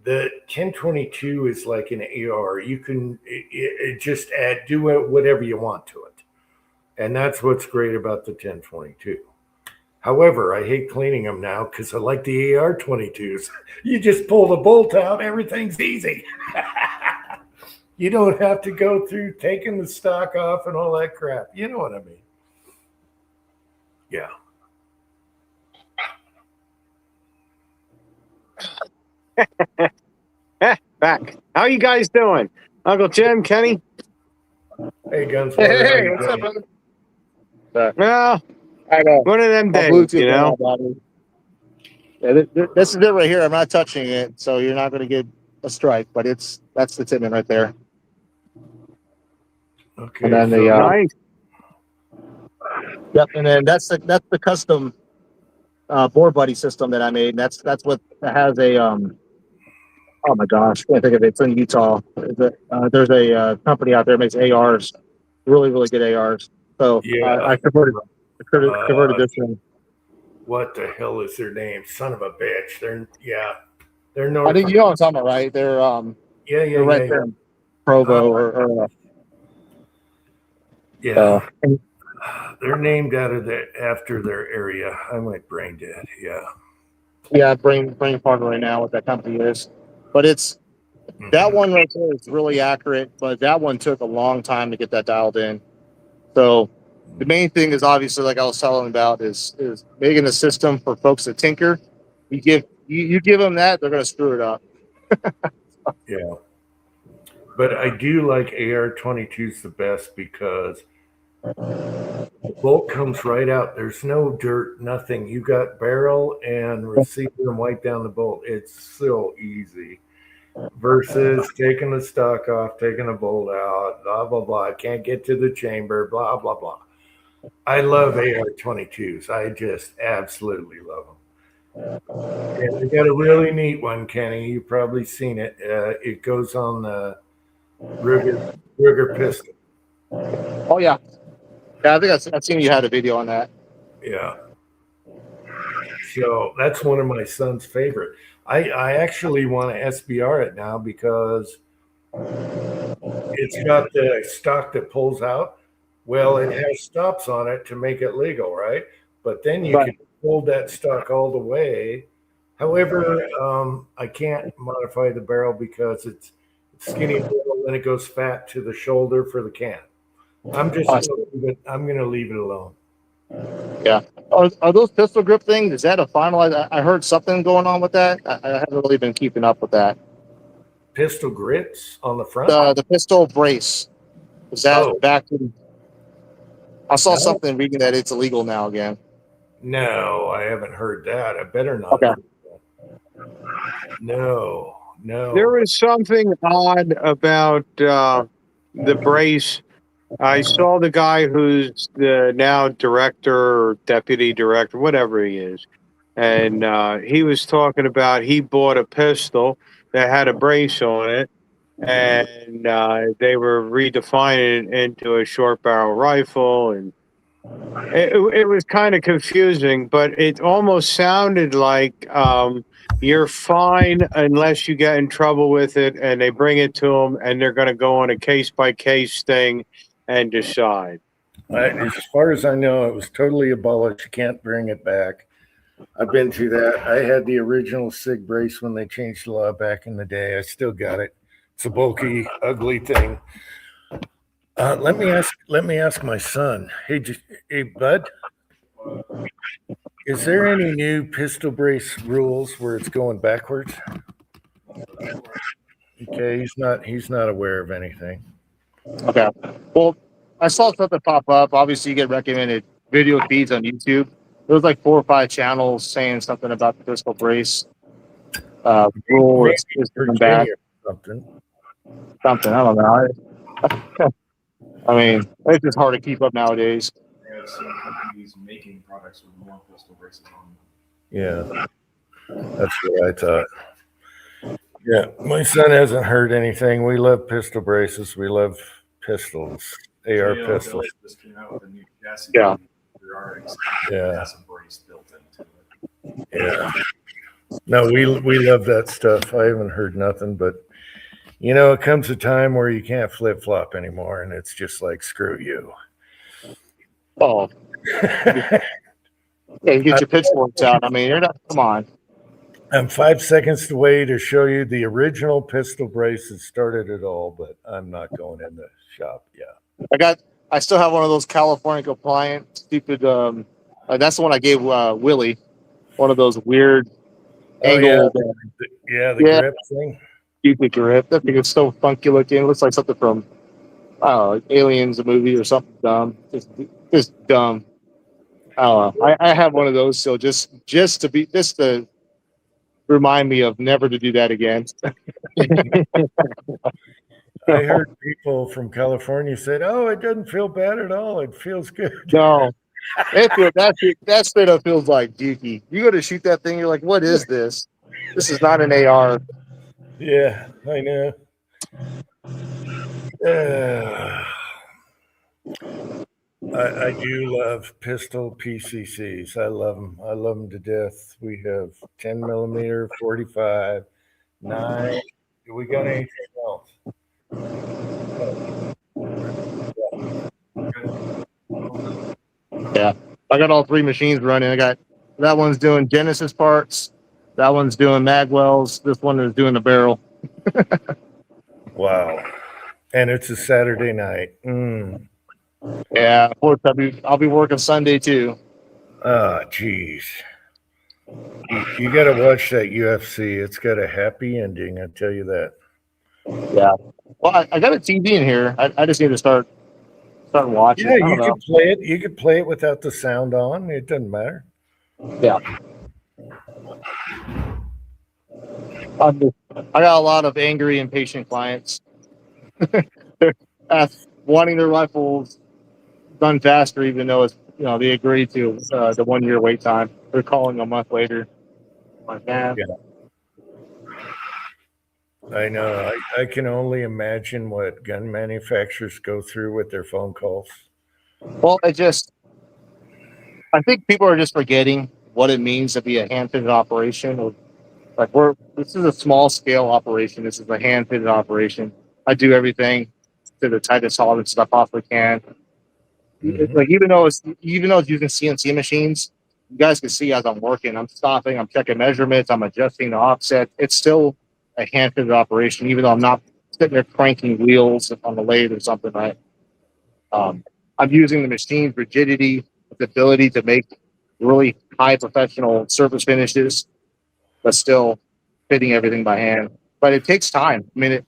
the 1022 is like an AR. You can it just do whatever you want to it, and that's what's great about the 1022. However, I hate cleaning them now because I like the AR 22s. You just pull the bolt out, everything's easy. You don't have to go through taking the stock off and all that crap. You know what I mean? Yeah. Back. How you guys doing? Uncle Jim, Kenny? Hey, Gunsmoke. Hey, what's up, brother? Well, I know. one of them My days, Bluetooth you know? went out, buddy. Yeah, this is it right here. I'm not touching it, so you're not going to get a strike. But that's the Tippin right there. Okay. And then so- the Nice. yep, and then that's the custom board buddy system that I made. That's what has a oh my gosh, can't think of it. It's in Utah. There's a company out there that makes ARs, really good ARs. So Yeah. I converted this one. what the hell is their name? Son of a bitch. They're north. I think you know what I'm talking about, right? They're yeah, right there in Provo or yeah. They're named after their area. I went brain dead. Yeah. brain partner right now what that company is. But it's that one right there is really accurate, but that one took a long time to get that dialed in. So the main thing is obviously, like I was telling about, is making a system for folks that tinker. You give them that, they're going to screw it up. Yeah. But I do like AR-22s the best because the bolt comes right out. There's no dirt, nothing. You got barrel and receiver and wipe down the bolt. It's so easy. Versus taking the stock off, taking the bolt out, blah, blah, blah. I can't get to the chamber, blah, blah, blah. I love AR-22s. I just absolutely love them. And they got a really neat one, Kenny. You've probably seen it. It goes on the Ruger pistol. Oh yeah, I think I've seen you had a video on that. Yeah. So that's one of my son's favorite. I actually want to SBR it now because it's got the stock that pulls out. Well, it has stops on it to make it legal, right? But then you Right. can hold that stock all the way. However, I can't modify the barrel because it's skinny barrel and it goes fat to the shoulder for the can. I'm going to leave it alone. Are those pistol grip things? Is that a final? I heard something going on with that. I haven't really been keeping up with that. Pistol grips on the front. The pistol brace. Is that Oh. back to? I saw No. something reading that it's illegal now again. No, I haven't heard that. I better not. Okay. No. There was something odd about the brace. I saw the guy who's the now director or deputy director, whatever he is, and he was talking about he bought a pistol that had a brace on it, and they were redefining it into a short barrel rifle, and it was kind of confusing, but it almost sounded like you're fine unless you get in trouble with it, and they bring it to them, and they're going to go on a case-by-case thing and decide. As far as I know, it was totally abolished. You can't bring it back. I've been through that. I had the original SIG brace when they changed the law back in the day. I still got it. It's a bulky, ugly thing. Let me ask my son. Hey, bud. Is there any new pistol brace rules where it's going backwards? Okay, he's not aware of anything. Okay. Well, I saw something pop up. Obviously, you get recommended video feeds on YouTube. There was like 4 or 5 channels saying something about the pistol brace rule. Maybe It's coming back. Virginia or something. Something. I don't know. I mean, it's just hard to keep up nowadays. They have some companies making products with more pistol braces on them. Yeah, that's what I thought. Yeah, my son hasn't heard anything. We love pistol braces. We love pistols, AR JLL pistols. just came out with a new chassis. Yeah. There are Yeah. has a brace built into it. Yeah. No, we love that stuff. I haven't heard nothing, but you know, it comes a time where you can't flip flop anymore, and it's just like screw you. Oh, yeah, you get your pitchforks out. I mean, you're not. Come on. I'm 5 seconds away to show you the original pistol brace that started it all, but I'm not going in the shop. Yeah. I still have one of those California compliant stupid. That's the one I gave Willie. One of those weird angled The Yeah. grip thing. stupid grip. That thing is so funky looking. It looks like something from like Aliens, a movie or something dumb. Just dumb. I don't know. I have one of those still just to remind me of never to do that again. I heard people from California said, "Oh, it doesn't feel bad at all. It feels good." No, that straight up feels like dookie. You go to shoot that thing, you're like, what is this? This is not an AR. Yeah, I know. I do love pistol PCCs. I love them. I love them to death. We have 10 millimeter, 45, 9. Do we got anything else? Yeah, I got all 3 machines running. I got that one's doing Genesis parts. That one's doing Magwells. This one is doing the barrel. Wow. And it's a Saturday night. Yeah, of course, I'll be working Sunday too. Ah, geez. You got to watch that UFC. It's got a happy ending. I tell you that. Yeah. Well, I got a TV in here. I just need to start watching. Yeah, I don't you know. can play it. You could play it without the sound on. It doesn't matter. Yeah. I got a lot of angry, impatient clients. They're wanting their rifles done faster, even though it's they agree to the 1 year wait time. They're calling a month later. Like, man. Yeah. I know. I can only imagine what gun manufacturers go through with their phone calls. Well, I think people are just forgetting what it means to be a hand fitted operation. Or, like this is a small scale operation. This is a hand fitted operation. I do everything to the tightest tolerance that I possibly can. Mhm. Like even though it's using CNC machines, you guys can see as I'm working, I'm stopping, I'm checking measurements, I'm adjusting the offset. It's still a hand fitted operation, even though I'm not sitting there cranking wheels on the lathe or something, right? I'm using the machine's rigidity, the ability to make really high professional surface finishes, but still fitting everything by hand. But it takes time. I mean,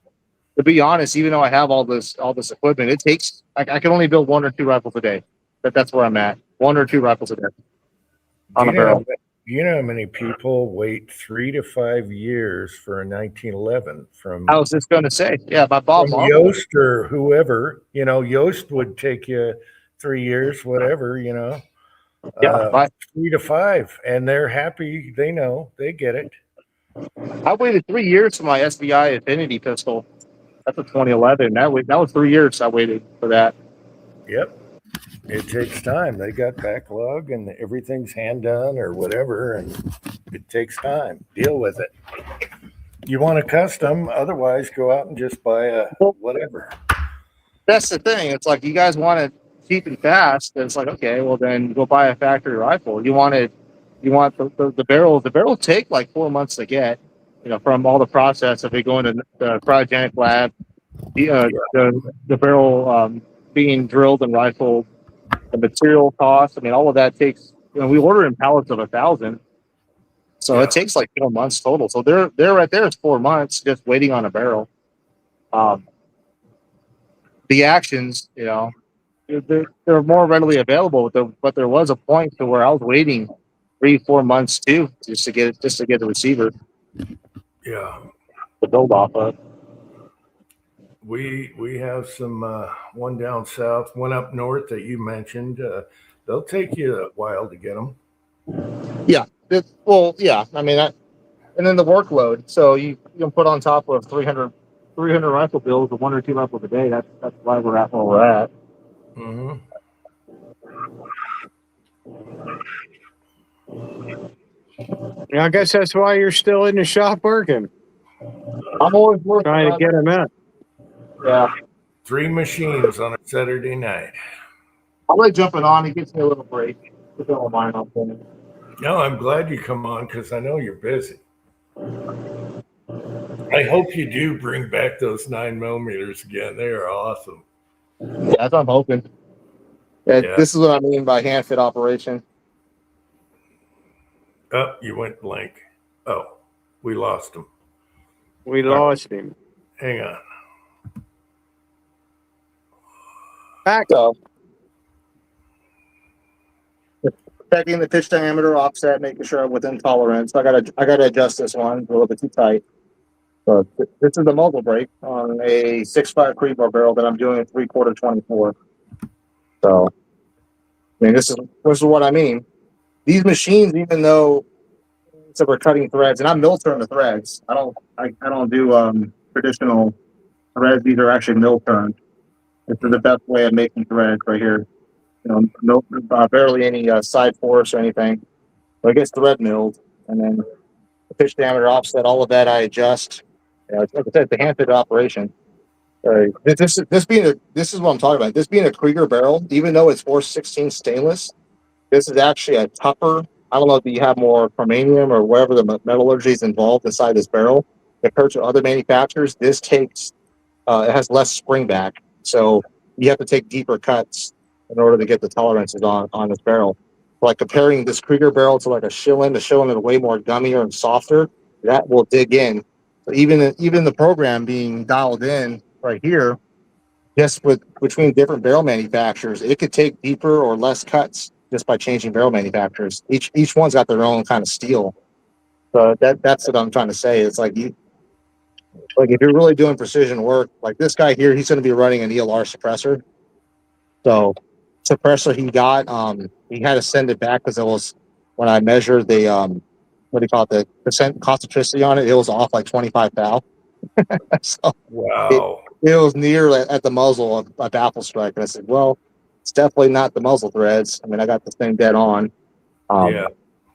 to be honest, even though I have all this equipment, it takes. I can only build 1 or 2 rifles a day. That's where I'm at. 1 or 2 rifles a day on Do a you know, barrel. you know how many people wait 3 to 5 years for a 1911 from I was just going to say, yeah, by Bob from Marvel. Yost or whoever? You know, Yost would take you 3 years, whatever. You know, Yeah, 3 to 5, and they're happy. They know they get it. I waited 3 years for my SBI Infinity pistol. That's a 2011. That was 3 years I waited for that. Yep. It takes time. They got backlog and everything's hand done or whatever, and it takes time. Deal with it. You want a custom, otherwise go out and just buy a whatever. That's the thing. It's like you guys want it cheap and fast. It's like, okay, well then go buy a factory rifle. You want the barrel. The barrel take like 4 months to get, from all the process of it going to the cryogenic lab, the barrel being drilled and rifled, the material cost. I mean, all of that takes. We order in pallets of 1,000, so it takes like 4 months total. So they're right there. It's 4 months just waiting on a barrel. The actions, they're more readily available, but there was a point to where I was waiting 3-4 months too, just to get the receiver Yeah. to build off of. We have some one down south, one up north that you mentioned. They'll take you a while to get them. Yeah. I mean, and then the workload. So you can put on top of 300 rifle builds with 1 or 2 rifles a day. That's why we're at where we're at. Mm-hmm. Yeah, I guess that's why you're still in the shop working, I'm always working trying to get them out. Yeah. 3 machines on a Saturday night. I like jumping on. It gives me a little break. If you don't mind, I'll finish. No, I'm glad you come on because I know you're busy. I hope you do bring back those 9mm again. They are awesome. Yeah, that's what I'm hoping. Yeah. This is what I mean by hand fit operation. Oh, you went blank. Oh, we lost him. We lost him. Hang on. Back. So, checking the pitch diameter offset, making sure I'm within tolerance. I gotta adjust this one a little bit too tight. So this is the muzzle brake on a 6.5 Creedmoor barrel that I'm doing 3/4 24. So, I mean, this is what I mean. These machines, even though we're cutting threads, and I'm mill turn the threads. I don't do traditional threads. These are actually mill turned. This is the best way of making threads right here. Barely any side force or anything. But it gets thread milled, and then the pitch diameter offset, all of that I adjust. Like I said, the hand fit operation. This is what I'm talking about. This being a Krieger barrel, even though it's 416 stainless, this is actually a tougher. I don't know if you have more chromium or wherever the metallurgy is involved inside this barrel. Compared to other manufacturers, this takes it has less spring back, so you have to take deeper cuts in order to get the tolerances on this barrel. Like comparing this Krieger barrel to like a Schillen, the Schillen is way more gummier and softer. That will dig in. So even the program being dialed in right here, just between different barrel manufacturers, it could take deeper or less cuts just by changing barrel manufacturers. Each one's got their own kind of steel. So that's what I'm trying to say. It's like if you're really doing precision work, like this guy here, he's going to be running an ELR suppressor. So suppressor he got, he had to send it back because it was when I measured the what do you call it, the percent concentricity on it, it was off like 25 thou. So Wow. it was near at the muzzle of a baffle strike, and I said, well, it's definitely not the muzzle threads. I mean, I got this thing dead on. Yeah.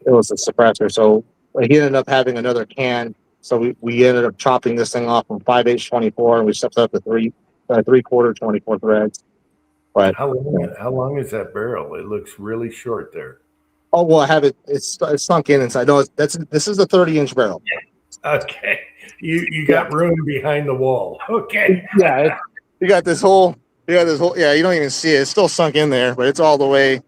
it was a suppressor. So he ended up having another can. So we ended up chopping this thing off from 5/8 24, and we stepped up to 3/4 24 threads. But How long is that barrel? It looks really short there. oh well, I have it. It's sunk in inside. No, this is a 30-inch barrel. Okay. You got room behind the wall. Okay. Yeah, you got this whole. Yeah, you don't even see it. It's still sunk in there, but it's all the way.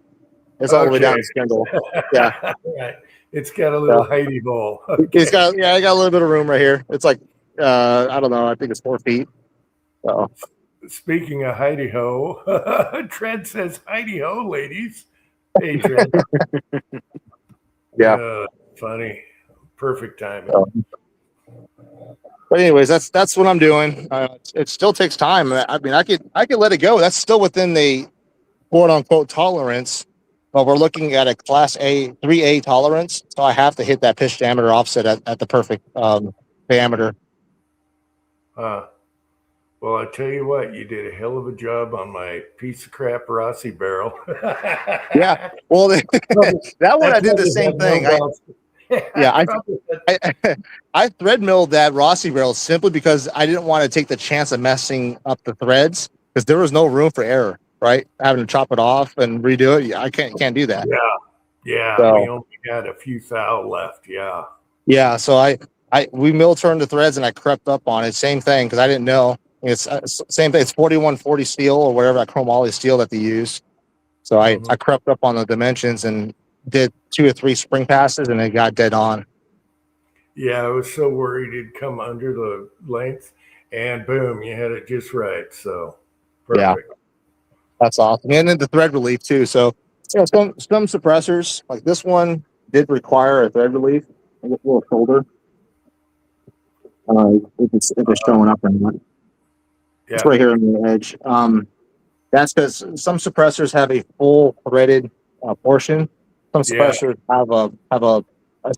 It's all the way down the spindle. Yeah. Right. It's got a little hidey hole. It's got I got a little bit of room right here. It's like I don't know. I think it's 4 feet. So Speaking of hidey ho, Trent says hidey ho, ladies. Hey, Trent. Yeah. Funny. Perfect timing. But anyways, that's what I'm doing. It still takes time. I mean, I could let it go. That's still within the quote unquote tolerance, but we're looking at a class A 3A tolerance. So I have to hit that pitch diameter offset at the perfect diameter. Well, I tell you what, you did a hell of a job on my piece of crap Rossi barrel. Yeah. Well, that one I did the same thing. I thread milled that Rossi barrel simply because I didn't want to take the chance of messing up the threads because there was no room for error, right? Having to chop it off and redo it. I can't do that. Yeah. So, we only got a few thou left. Yeah. Yeah. So we mill turned the threads and I crept up on it. Same thing because I didn't know. It's same thing. It's 4140 steel or whatever that chromoly steel that they use. So I crept up on the dimensions and did 2 or 3 spring passes and it got dead on. Yeah, I was so worried it'd come under the length, and boom, you had it just right. So perfect. Yeah, that's awesome. And then the thread relief too. So some suppressors like this one did require a thread relief. A little shoulder. If it's showing up or not. Yeah. It's right here on the edge. That's because some suppressors have a full threaded portion. Some suppressors have a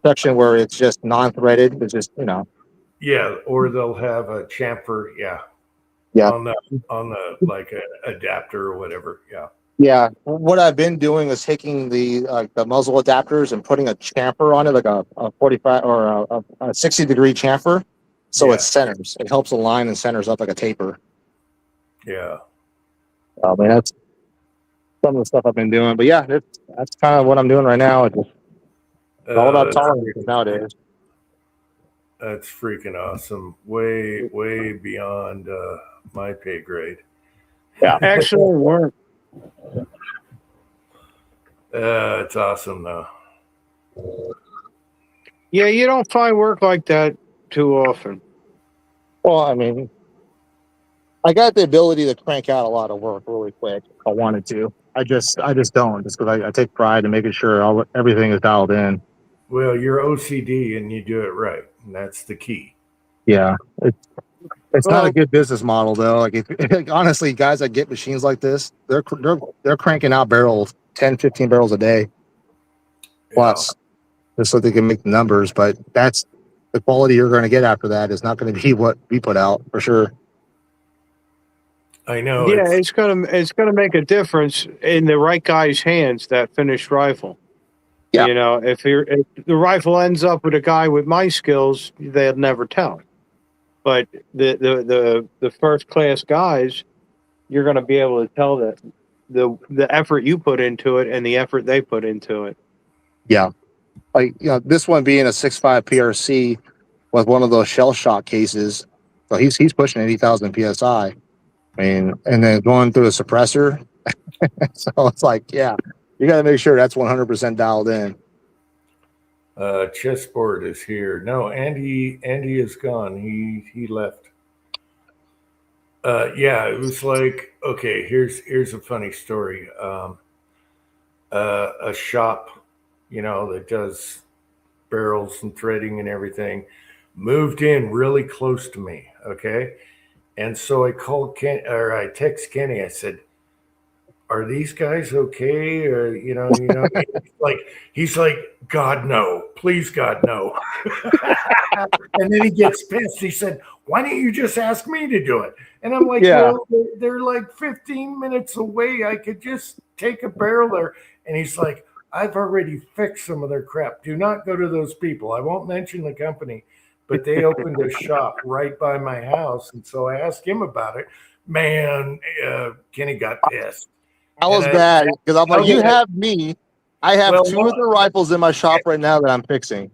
section where it's just non-threaded. It's just Yeah, or they'll have a chamfer. Yeah. On the like a adapter or whatever. Yeah. Yeah. What I've been doing is taking the muzzle adapters and putting a chamfer on it, like a 45 or a 60-degree chamfer, so it centers. It helps align and centers up like a taper. Yeah. I mean, that's some of the stuff I've been doing. But yeah, that's kind of what I'm doing right now. It's all about tolerance nowadays. That's freaking awesome. Way, way beyond my pay grade. Yeah. Excellent work. It's awesome though. Yeah, you don't find work like that too often. Well, I mean, I got the ability to crank out a lot of work really quick if I wanted to. I just don't, just because I take pride in making sure everything is dialed in. Well, you're OCD and you do it right, and that's the key. Yeah, it's not a good business model though. Like, honestly, guys that get machines like this, they're cranking out barrels, 10, 15 barrels a day, plus, just so they can make the numbers. But that's the quality you're going to get after that is not going to be what we put out for sure. I know. Yeah, it's gonna make a difference in the right guy's hands. That finished rifle. Yeah. If the rifle ends up with a guy with my skills, they'll never tell. But the first class guys, you're going to be able to tell that the effort you put into it and the effort they put into it. Yeah, like this one being a 6.5 PRC with one of those shell shock cases, so he's pushing 80,000 psi. I mean, and then going through a suppressor, so it's like, yeah, you got to make sure that's 100% dialed in. Chessboard is here. No, Andy is gone. He left. Yeah, it was like, okay, here's a funny story. A shop, that does barrels and threading and everything, moved in really close to me. Okay. And so I called I text Kenny. I said, "Are these guys okay?" Or he's like, "God no, please God no." And then he gets pissed. He said, "Why don't you just ask me to do it?" And I'm like, "Well, they're like 15 minutes away. I could just take a barrel there." And he's like, I've already fixed some of their crap. Do not go to those people. I won't mention the company, but they opened a shop right by my house. And so I asked him about it. Man, Kenny got pissed. I was And mad because I'm like, Okay. you have me. I have Well, 2 of the rifles in my shop right now that I'm fixing.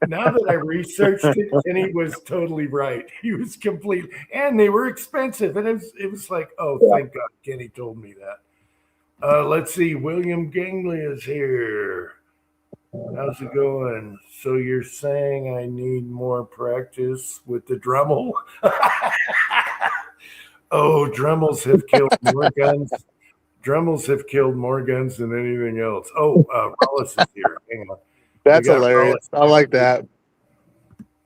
now that I researched it, Kenny was totally right. He was completely, and they were expensive. And it was like, oh, thank God Kenny told me that. Let's see. William Gangley is here. How's it going? So you're saying I need more practice with the Dremel? Oh, Dremels have killed more guns. Dremels have killed more guns than anything else. Oh, Rollis is here. Hang on. That's We got hilarious. Rollis. I like that.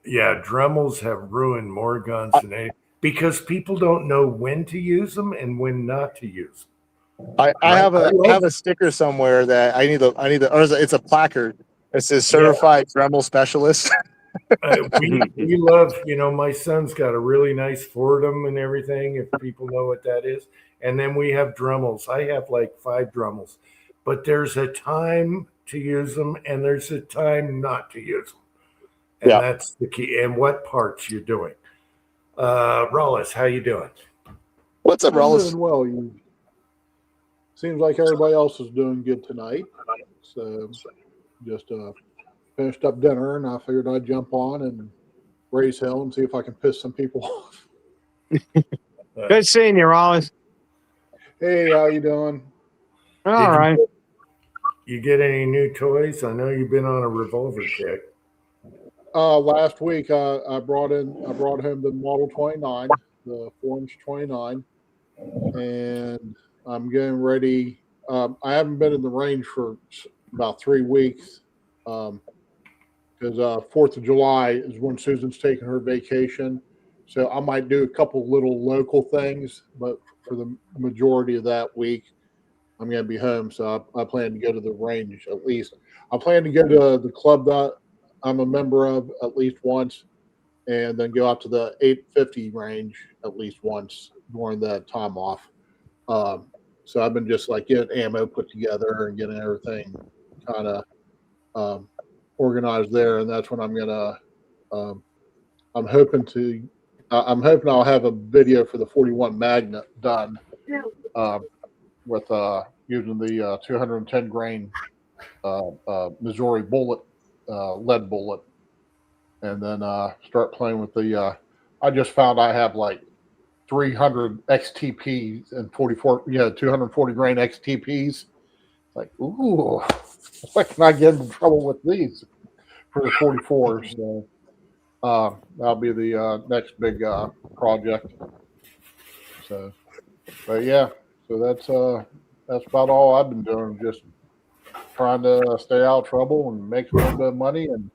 Yeah, Dremels have ruined more guns than any because people don't know when to use them and when not to use them. I Right. have a sticker somewhere that I need to, or it's a placard. It says certified Dremel specialist. We love, my son's got a really nice Fordham and everything, if people know what that is. And then we have Dremels. I have like 5 Dremels, but there's a time to use them and there's a time not to use them. And Yeah. that's the key. And what parts you're doing. Rollis, how you doing? What's up, I'm Rollis? doing well. You seems like everybody else is doing good tonight. So just finished up dinner, and I figured I'd jump on and raise hell and see if I can piss some people off. Good seeing you, Rollins. Hey, how you doing? All right. You get any new toys? I know you've been on a revolver kick. Last week I brought home the Model 29, the 4-inch 29, and I'm getting ready. I haven't been in the range for about 3 weeks. Because 4th of July is when Susan's taking her vacation. So I might do a couple little local things, but for the majority of that week, I'm going to be home. So I plan to go to the range at least. I plan to go to the club that I'm a member of at least once, and then go out to the 850 range at least once during that time off. So I've been just like getting ammo put together and getting everything kind of organized there, and that's when I'm gonna. I'm hoping I'll have a video for the 41 Magnet done with using the 210 grain Missouri bullet, lead bullet, and then start playing with the. I just found I have like 300 XTPs and 240 grain XTPs. Like, ooh, why can I get in trouble with these for the 44s? So that'll be the next big project. So, but yeah, so that's about all I've been doing. Just trying to stay out of trouble and make a little bit of money and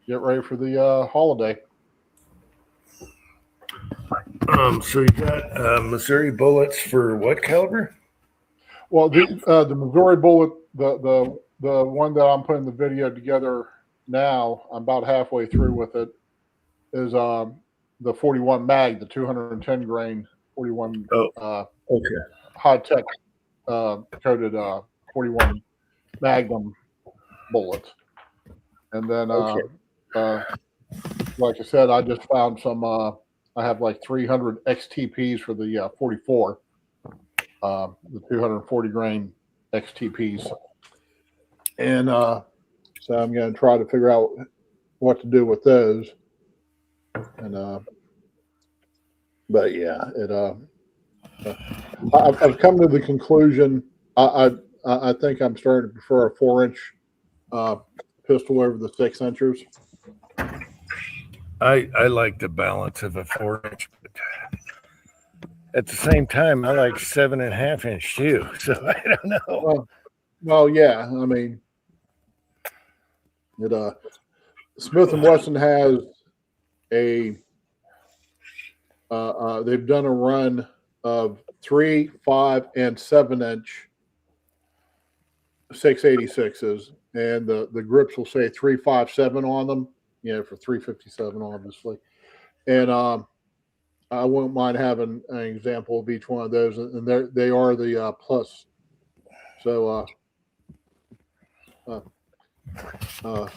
get ready for the holiday. So you got Missouri bullets for what caliber? Well, the Missouri bullet, the one that I'm putting the video together now, I'm about halfway through with it, is the 41 mag, the 210 grain 41 Okay. high tech coated 41 Magnum bullet. And then, like I said, I just found some. I have like 300 XTPs for the 44. The 240 grain XTPs, and so I'm going to try to figure out what to do with those. And but yeah, I've come to the conclusion. I think I'm starting to prefer a 4-inch pistol over the 6-inchers. I like the balance of a 4-inch, but at the same time, I like 7.5-inch too. So I don't know. Well, yeah. I mean, Smith and Wesson has a. They've done a run of 3, 5, and 7-inch 686s, and the grips will say 357 on them. For 357, obviously, and I wouldn't mind having an example of each one of those, and they are the plus. So So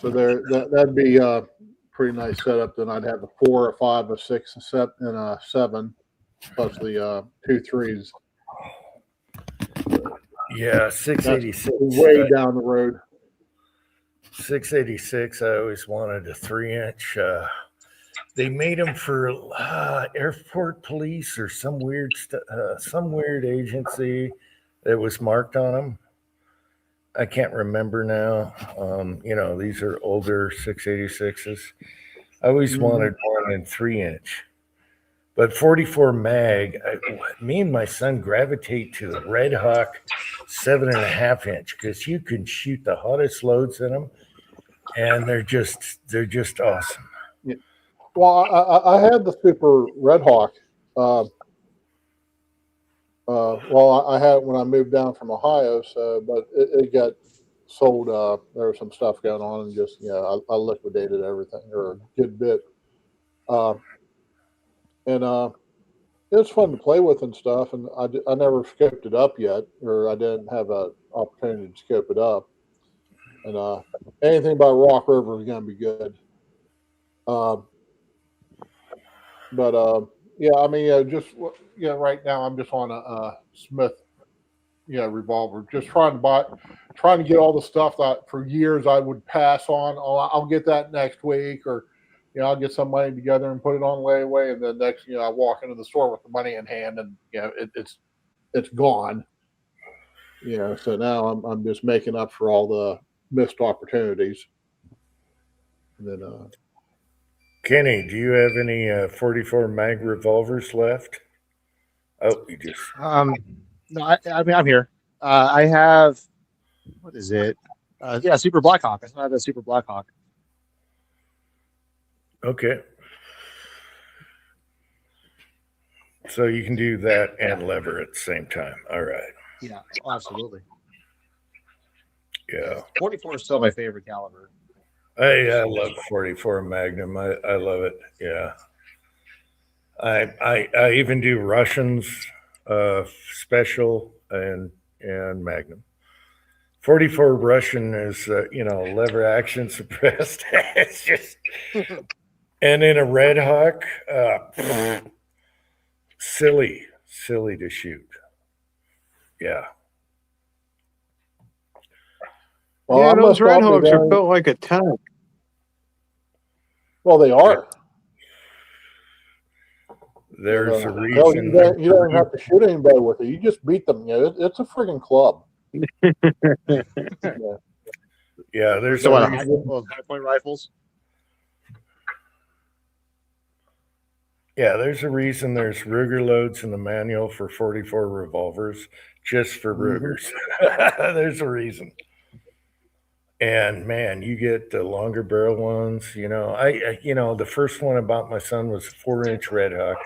that'd be a pretty nice setup. Then I'd have a 4, a 5, a 6, a 7, and a 7, plus the 2 3s. Yeah, That's 686. way down the road. 686. I always wanted a 3-inch. They made them for airport police or some weird agency that was marked on them. I can't remember now. These are older 686s. I always wanted one in 3-inch, but 44 mag. Me and my son gravitate to the Red Hawk 7.5-inch because you can shoot the hottest loads in them, and they're just awesome. Well, I had the Super Red Hawk. I had it when I moved down from Ohio, but it got sold. There was some stuff going on, and just I liquidated everything, or a good bit. It's fun to play with and stuff. And I never scoped it up yet, or I didn't have an opportunity to scope it up. And anything by Rock River is going to be good. Right now I'm just on a Smith, revolver, just trying to get all the stuff that for years I would pass on. Oh, I'll get that next week, or I'll get some money together and put it on layaway, and then next, I walk into the store with the money in hand, and it's gone. So now I'm just making up for all the missed opportunities. And then Kenny, do you have any 44 mag revolvers left? Oh, you just No, I mean, I'm here. I have, what is it? Super Blackhawk. I still have a Super Blackhawk. okay. So you can do that and lever at the same time. All right. Yeah, absolutely. Yeah. 44 is still my favorite caliber. I love 44 Magnum. I love it. Yeah. I even do Russians, special and Magnum. 44 Russian is lever action suppressed. It's just, and in a Red Hawk, silly to shoot. Yeah. well, those Red Hawks are built like a tank. Well, they are. There's a Hell, reason. you don't have to shoot anybody with it. You just beat them. It's a friggin' club. Yeah, there's So a what, reason. high point rifles? Yeah, there's a reason there's Ruger loads in the manual for 44 revolvers, just for Rugers. There's a reason. And man, you get the longer barrel ones. I the first one I bought my son was a 4-inch Red Hawk,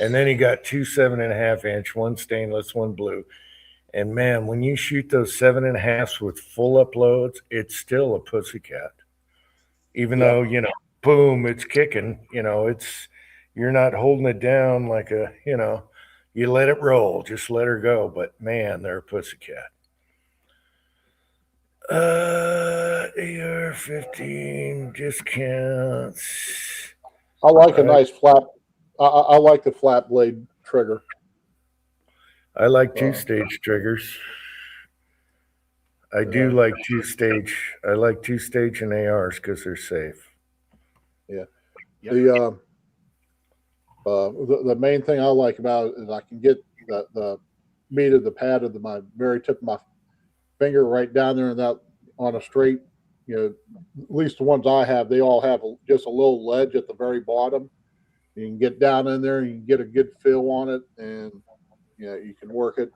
and then he got 2 7.5-inch, one stainless, one blue. And man, when you shoot those 7.5s with full uploads, it's still a pussycat. Even though boom, it's kicking. You're not holding it down like you let it roll, just let her go. But man, they're a pussycat. AR-15 discounts. I like a nice flat. I like the flat blade trigger. I like 2-stage triggers. I do like 2-stage. I like 2-stage and ARs because they're safe. Yeah. Yep. The main thing I like about it is I can get the meat of the pad of my very tip of my finger right down there, and that on a straight, at least the ones I have, they all have just a little ledge at the very bottom. You can get down in there and you can get a good feel on it, and you can work it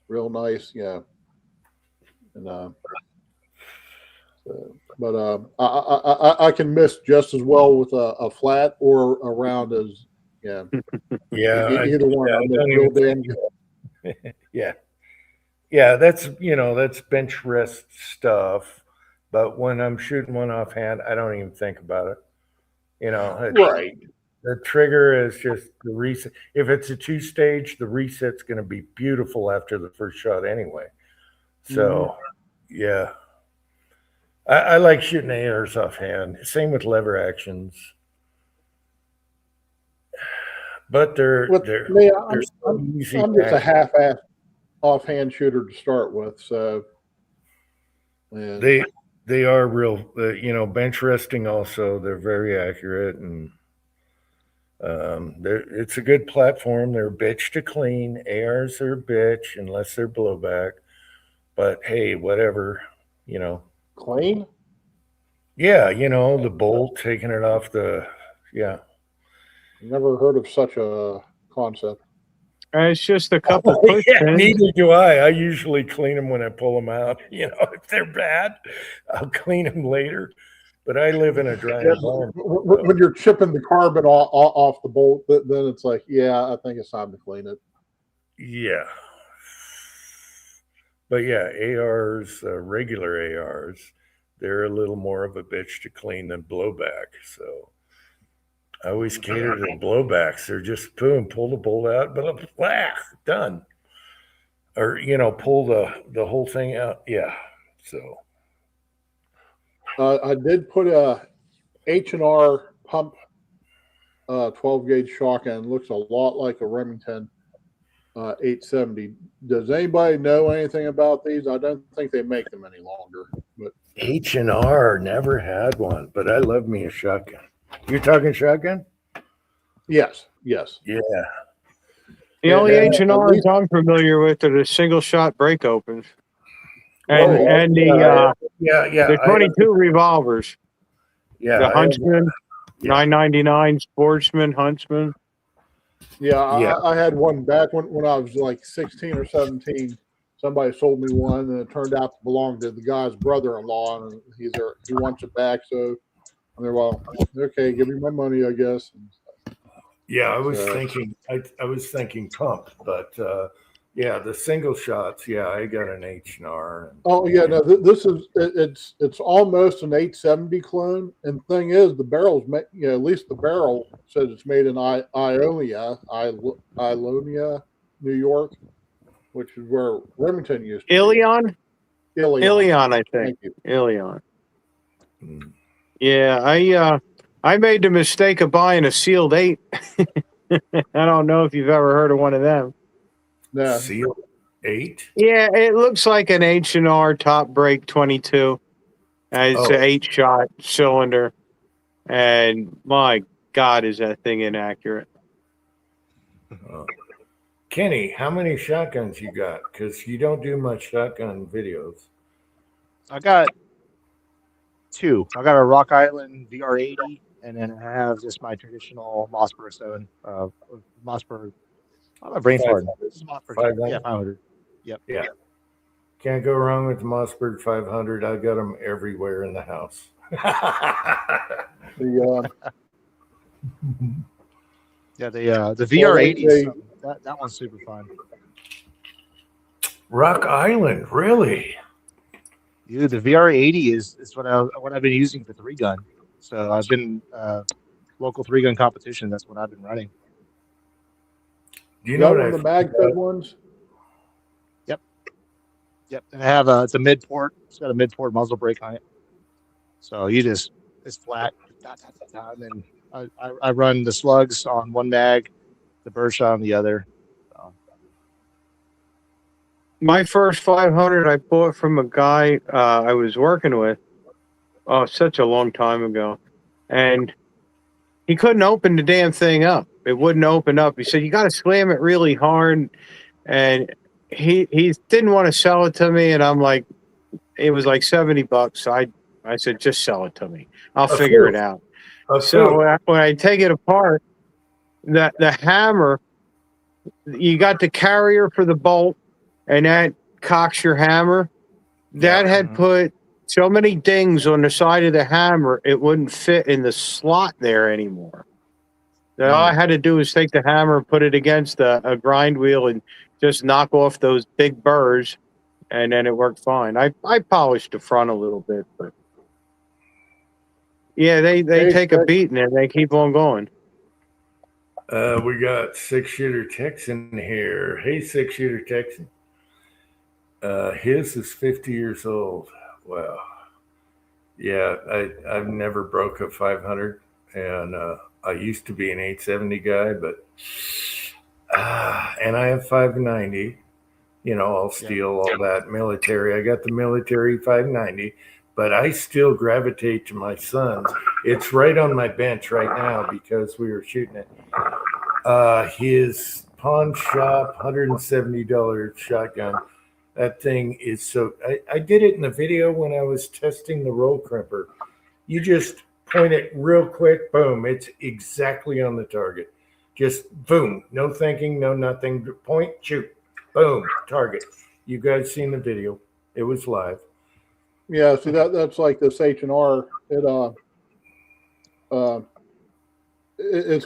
real nice. Yeah. And I can miss just as well with a flat or a round as Yeah, either one. I miss real damn good. yeah. That's bench rest stuff. But when I'm shooting one offhand, I don't even think about it. Right. The trigger is just the reset. If it's a 2-stage, the reset's going to be beautiful after the first shot anyway. So, yeah. I like shooting ARs offhand. Same with lever actions. But they're With they're me, they're so easy I'm to just a actually- half-ass offhand shooter to start with. So, and they are real. Bench resting also. They're very accurate, and it's a good platform. They're a bitch to clean. ARs are a bitch unless they're blowback. But hey, whatever. clean. Yeah, the bolt taking it off the. Yeah. Never heard of such a concept. It's just a couple push Yeah, pins. neither do I. I usually clean them when I pull them out. If they're bad, I'll clean them later. But I live in a dry Yeah, environment. when you're chipping the carbon off the bolt, then it's like, yeah, I think it's time to clean it. Yeah. But yeah, ARs, regular ARs, they're a little more of a bitch to clean than blowback. So I always cater to the blowbacks. They're just boom, pull the bolt out, blah, blah, done. Or pull the whole thing out. Yeah. So I did put a H&R pump 12 gauge shotgun. Looks a lot like a Remington 870. Does anybody know anything about these? I don't think they make them any longer. But H&R never had one, but I love me a shotgun. You're talking shotgun? yes. Yeah. The only Yeah, H&Rs at least- I'm familiar with are the single shot break opens. And Oh, and yeah. the 22 revolvers. Yeah. The Huntsman, Yeah. 999 Sportsman, Huntsman. Yeah, Yeah. I had one back when I was like 16 or 17. Somebody sold me one, and it turned out to belong to the guy's brother-in-law, and he wants it back. So I'm there. Well, okay, give me my money, I guess. Yeah, I was So- thinking I was thinking pump, but yeah, the single shots, yeah, I got an H&R. Oh yeah, no, this is it's almost an 870 clone. And the thing is, the barrel's at least the barrel says it's made in Ionia, New York, which is where Remington used to Ilion? be. Ilion. Ilion, I think. Thank you. Ilion. Mm. Yeah, I made the mistake of buying a sealed 8. I don't know if you've ever heard of one of them. No, Seal 8. Yeah, it looks like an H&R top break 22. It's Oh. an 8-shot cylinder. And my God, is that thing inaccurate. Kenny, how many shotguns you got? Because you don't do much shotgun videos. I got two. I got a Rock Island VR80, and then I have just my traditional Mossberg 7. Mossberg. Oh, my brain's farting. This is Mossberg. 500? Yeah, 500. Yep. Yeah. Can't go wrong with the Mossberg 500. I got them everywhere in the house. the Yeah, the VR80. they- That one's super fun. Rock Island, really? Dude, the VR80 is what I've been using for 3-gun. So I've been local 3-gun competition. That's what I've been running. Do you you know got what one of the I mag ones. Yep, and I have it's a mid port. It's got a mid port muzzle brake on it. So it's flat. And then I run the slugs on one mag, the Bershot on the other. My first 500 I bought from a guy I was working with. Oh, such a long time ago. And he couldn't open the damn thing up. It wouldn't open up. He said, you got to slam it really hard. And he didn't want to sell it to me. And I'm like, it was like $70. So I said, just sell it to me. I'll figure it out. So when I take it apart, the hammer, you got the carrier for the bolt, and that cocks your hammer. That had put so many dings on the side of the hammer, it wouldn't fit in the slot there anymore. So all I had to do was take the hammer and put it against a grind wheel and just knock off those big burrs, and then it worked fine. I polished the front a little bit, but yeah, they take a beating and they keep on going. We got 6-shooter Texan here. Hey, 6-shooter Texan. His is 50 years old. Wow. Yeah, I've never broke a 500, and I used to be an 870 guy, but and I have 590. You know, all steel, all that military. I got the military 590, but I still gravitate to my son's. It's right on my bench right now because we were shooting it. His pawn shop, $170 shotgun. That thing is so. I did it in the video when I was testing the roll crimper. You just point it real quick, boom, it's exactly on the target. Just boom, no thinking, no nothing. Point, shoot, boom, target. You guys seen the video? It was live. Yeah, see that's like this H&R. It's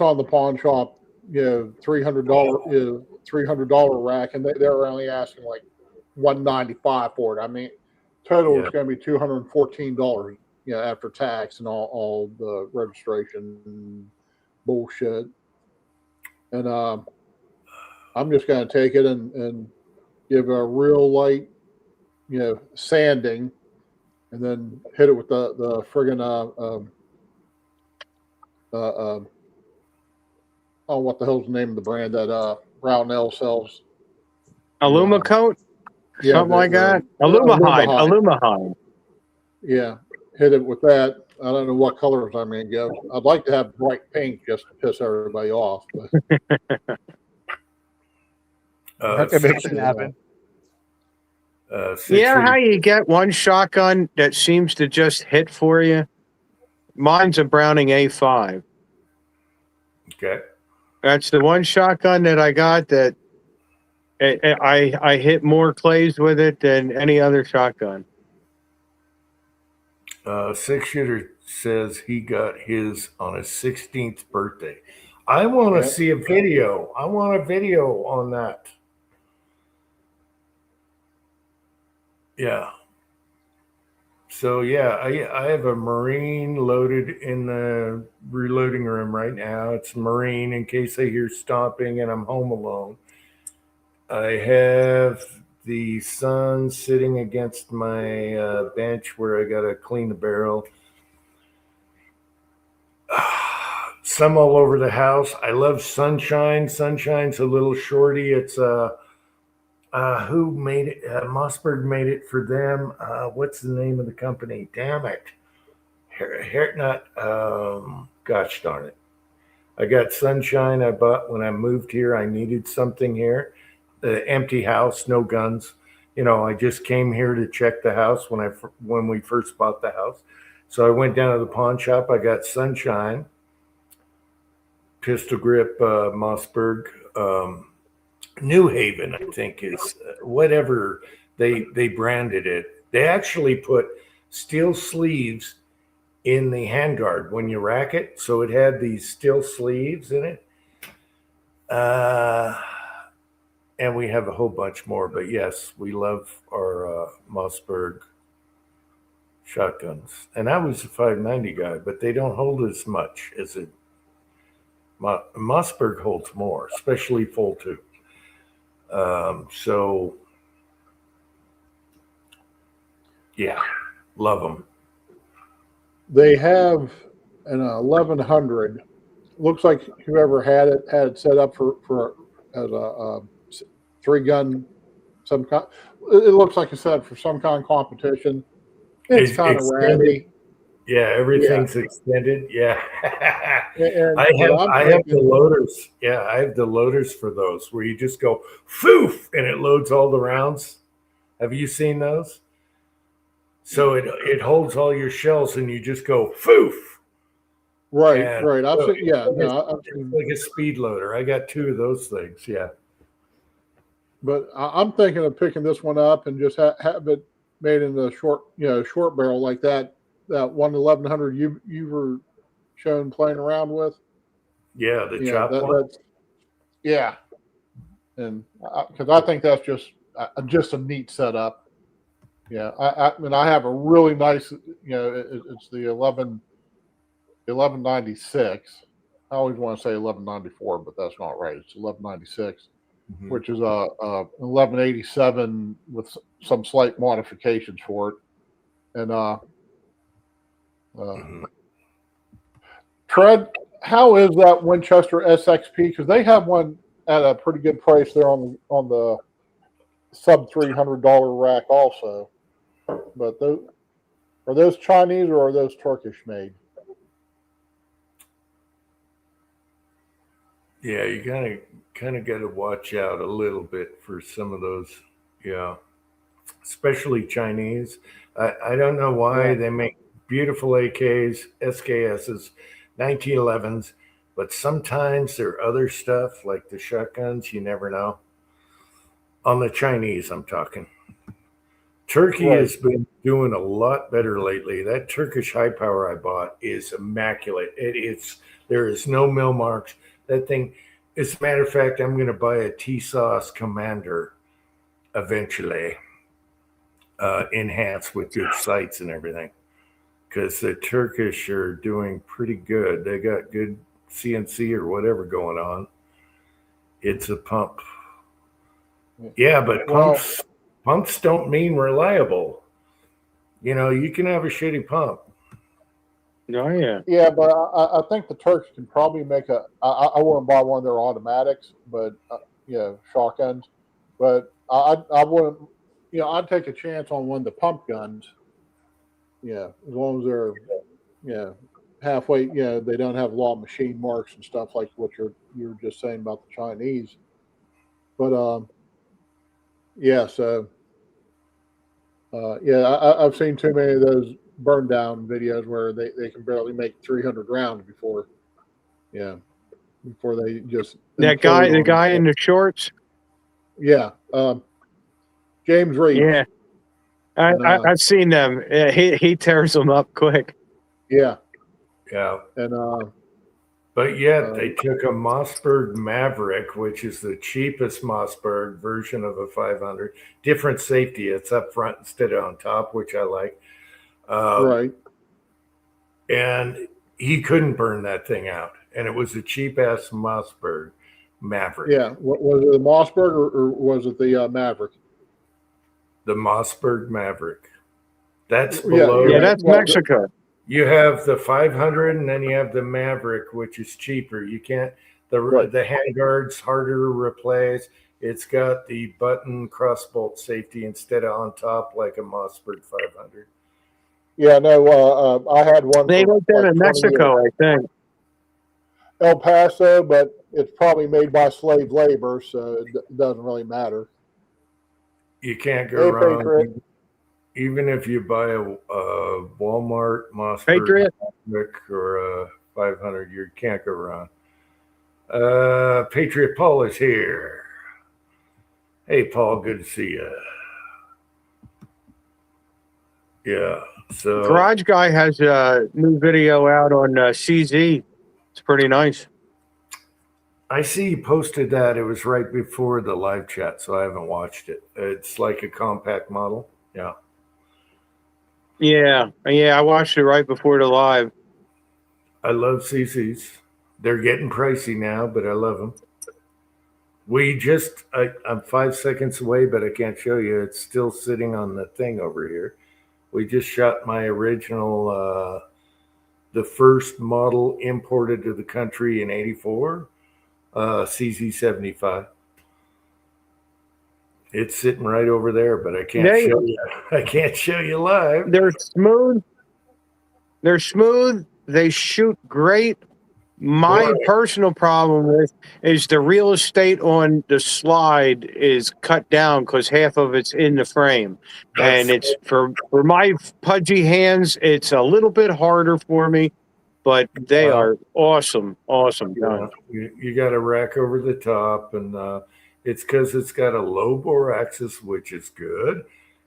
on the pawn shop. You know, $300 rack, and they're only asking like $195 for it. I mean, total is going to be $214. You know, after tax and all the registration bullshit. And I'm just going to take it and give a real light, you know, sanding, and then hit it with the friggin' oh, what the hell's the name of the brand that Brownell sells? Alumacoat, Yeah, something like that. Alumahide. Alumahide. Yeah, hit it with that. I don't know what colors I'm going to go. I'd like to have bright pink just to piss everybody off. But It makes it happen. Yeah, how you get one shotgun that seems to just hit for you? Mine's a Browning A5. Okay. That's the one shotgun that I got that I hit more clays with it than any other shotgun. 6-shooter says he got his on his 16th birthday. I want to see a video. I want a video on that. Yeah. So yeah, I have a Marine loaded in the reloading room right now. It's Marine in case I hear stomping and I'm home alone. I have the sun sitting against my bench where I got to clean the barrel. Some all over the house. I love Sunshine. Sunshine's a little shorty. It's who made it? Mossberg made it for them. What's the name of the company? Damn it. Gosh darn it. I got Sunshine I bought when I moved here. I needed something here. The empty house, no guns. You know, I just came here to check the house when we first bought the house. So I went down to the pawn shop. I got Sunshine, pistol grip, Mossberg, New Haven, I think is whatever they branded it. They actually put steel sleeves in the handguard when you rack it, so it had these steel sleeves in it. And we have a whole bunch more, but yes, we love our Mossberg shotguns. And I was a 590 guy, but they don't hold as much as it. Mossberg holds more, especially full tube. So yeah, love them. they have an 1100. Looks like whoever had it set up for as a 3-gun, some kind. It looks like it's set up for some kind of competition. It's kind of randy. Yeah, everything's extended. Yeah. And I have the loaders. Yeah, I have the loaders for those where you just go foof and it loads all the rounds. Have you seen those? So it holds all your shells and you just go foof. Right, And right. I've so seen, yeah, it's like a speed loader. I got 2 of those things. Yeah. but I'm thinking of picking this one up and just have it made in a short barrel like that 1100 you were shown playing around with. Yeah, the chop one. Yeah, and because I think that's just a neat setup. Yeah, I mean I have a really nice, it's the 1196. I always want to say 1194, but that's not right. It's 1196, which is a 1187 with some slight modifications for it, and Mhm. Tread, how is that Winchester SXP? Because they have one at a pretty good price there on the sub $300 rack also. But those are those Chinese or are those Turkish made? Yeah, you kind of got to watch out a little bit for some of those. Yeah, especially Chinese. I don't know why Yeah. they make beautiful AKs, SKSs, 1911s, but sometimes their other stuff like the shotguns, you never know. On the Chinese, I'm talking. Turkey Right. has been doing a lot better lately. That Turkish high power I bought is immaculate. There is no mill marks. That thing, as a matter of fact, I'm going to buy a TSOS Commander eventually, enhanced with good sights and everything, because the Turkish are doing pretty good. They got good CNC or whatever going on. It's a pump. Yeah, but Well, pumps don't mean reliable. You know, you can have a shitty pump. Oh yeah. yeah, but I think the Turks can probably make I wouldn't buy one of their automatics, but shotguns. But I wouldn't. I'd take a chance on one of the pump guns. Yeah, as long as they're halfway. Yeah, they don't have a lot of machine marks and stuff like what you're just saying about the Chinese. But yeah, so I've seen too many of those burn down videos where they can barely make 300 rounds before they just That guy, implode the on guy in themselves. the shorts. Yeah, James Reed. Yeah, And, I've seen them. Yeah, he tears them up quick. yeah, Yeah. and But yet they took a Mossberg Maverick, which is the cheapest Mossberg version of a 500. Different safety. It's up front instead of on top, which I like. right. And he couldn't burn that thing out. And it was a cheap ass Mossberg Maverick. Yeah, was it the Mossberg or was it the Maverick? The Mossberg Maverick. That's Yeah, below. Yeah, that's well, Mexico. You have the 500 and then you have the Maverick, which is cheaper. You can't, Right. the handguard's harder to replace. It's got the button crossbolt safety instead of on top like a Mossberg 500. Yeah, no, I had one. They for looked at like in 20 Mexico, years. I think. El Paso, but it's probably made by slave labor, so it doesn't really matter. You can't go Hey, wrong. Patriot. Even if you buy a Walmart Mossberg Patriot. Maverick or a 500, you can't go wrong. Patriot Paul is here. Hey, Paul, good to see you. Yeah. So Garage Guy has a new video out on CZ. It's pretty nice. I see you posted that. It was right before the live chat, so I haven't watched it. It's like a compact model. Yeah. Yeah, I watched it right before the live. I love CCs. They're getting pricey now, but I love them. I'm 5 seconds away, but I can't show you. It's still sitting on the thing over here. We just shot my original, the first model imported to the country in '84, CZ75. It's sitting right over there, but I can't show you. I can't show you live. They're smooth. They're smooth. They shoot great. My Right. personal problem is the real estate on the slide is cut down because half of it's in the frame, and it's for my pudgy hands. It's a little bit harder for me, but they are awesome done. You got a rack over the top, and it's because it's got a low bore axis, which is good,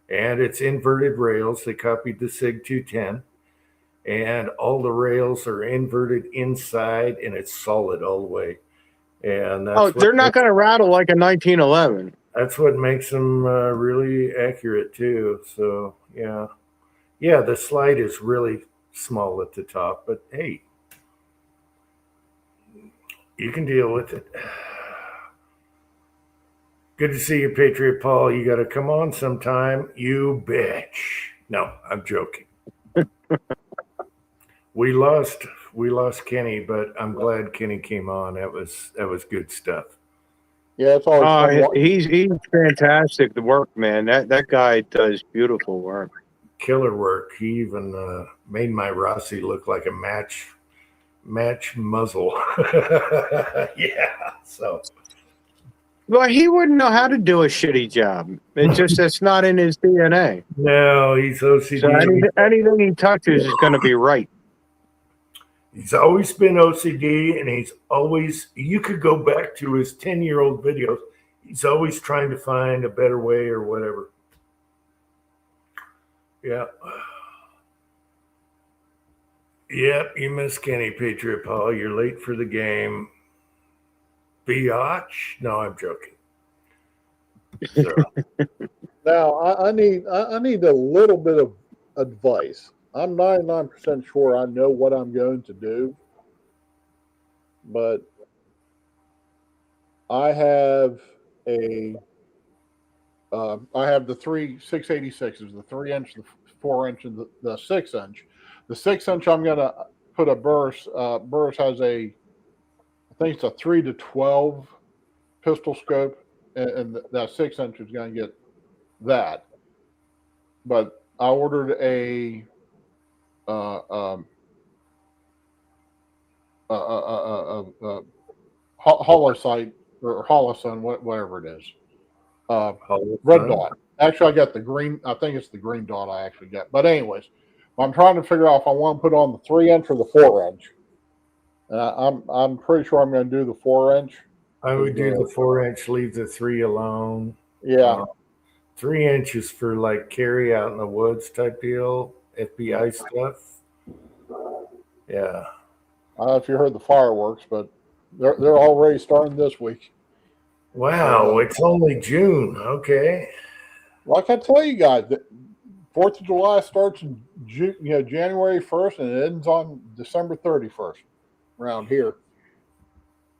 and it's inverted rails. They copied the SIG 210. And all the rails are inverted inside, and it's solid all the way. And that's They're not going to rattle like a 1911. That's what makes them really accurate too. So yeah, the slide is really small at the top, but hey, you can deal with it. Good to see you, Patriot Paul. You got to come on sometime, you bitch. No, I'm joking. We lost Kenny, but I'm glad Kenny came on. That was good stuff. Yeah, it's always fun. He's fantastic. The work, man. That guy does beautiful work. Killer work. He even made my Rossi look like a match muzzle. Yeah. So Well, he wouldn't know how to do a shitty job. That's not in his DNA. no, he's OCD. So anything he touches is going to be right. He's always been OCD, and you could go back to his 10-year-old videos. He's always trying to find a better way or whatever. Yeah. Yep, you missed Kenny, Patriot Paul. You're late for the game. Biatch? No, I'm joking. So, Now, I need a little bit of advice. I'm 99% sure I know what I'm going to do, but I have the 3 686s, the 3-inch, the 4-inch, and the 6-inch. The 6-inch, I'm going to put a Burris. Burris has I think it's a 3-12 pistol scope, and that 6-inch is going to get that. But I ordered a Holosight or Holosun, whatever it is. Red dot. Actually, I got the green. I think it's the green dot I actually got. But anyways, I'm trying to figure out if I want to put on the 3-inch or the 4-inch. I'm pretty sure I'm going to do the 4-inch. I would do the 4-inch, leave the 3 alone. Yeah. 3 inches for like carry out in the woods type deal, FBI stuff. Yeah. I don't know if you heard the fireworks, but they're already starting this week. Wow, it's only June. Okay. Like I tell you guys, the 4th of July starts in January 1st and it ends on December 31st around here.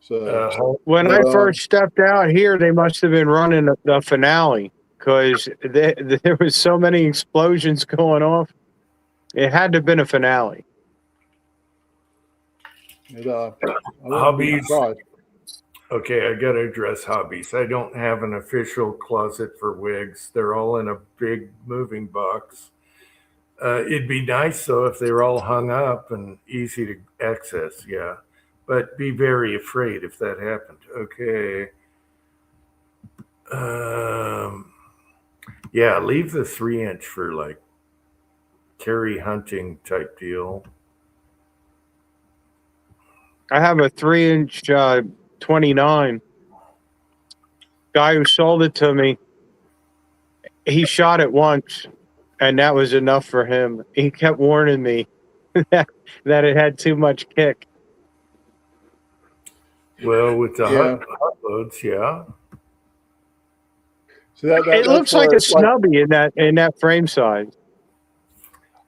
So When I first stepped out here, they must have been running the finale because there was so many explosions going off. It had to have been a finale. Hobbies. Okay, I got to address hobbies. I don't have an official closet for wigs. They're all in a big moving box. It'd be nice, though, if they were all hung up and easy to access, yeah. But be very afraid if that happened. Okay. Yeah, leave the 3-inch for, like, carry hunting type deal. I have a 3-inch 29. Guy who sold it to me, he shot it once, and that was enough for him. He kept warning me that it had too much kick. Well, with the hot loads, yeah. So It looks like a snubby in that frame size.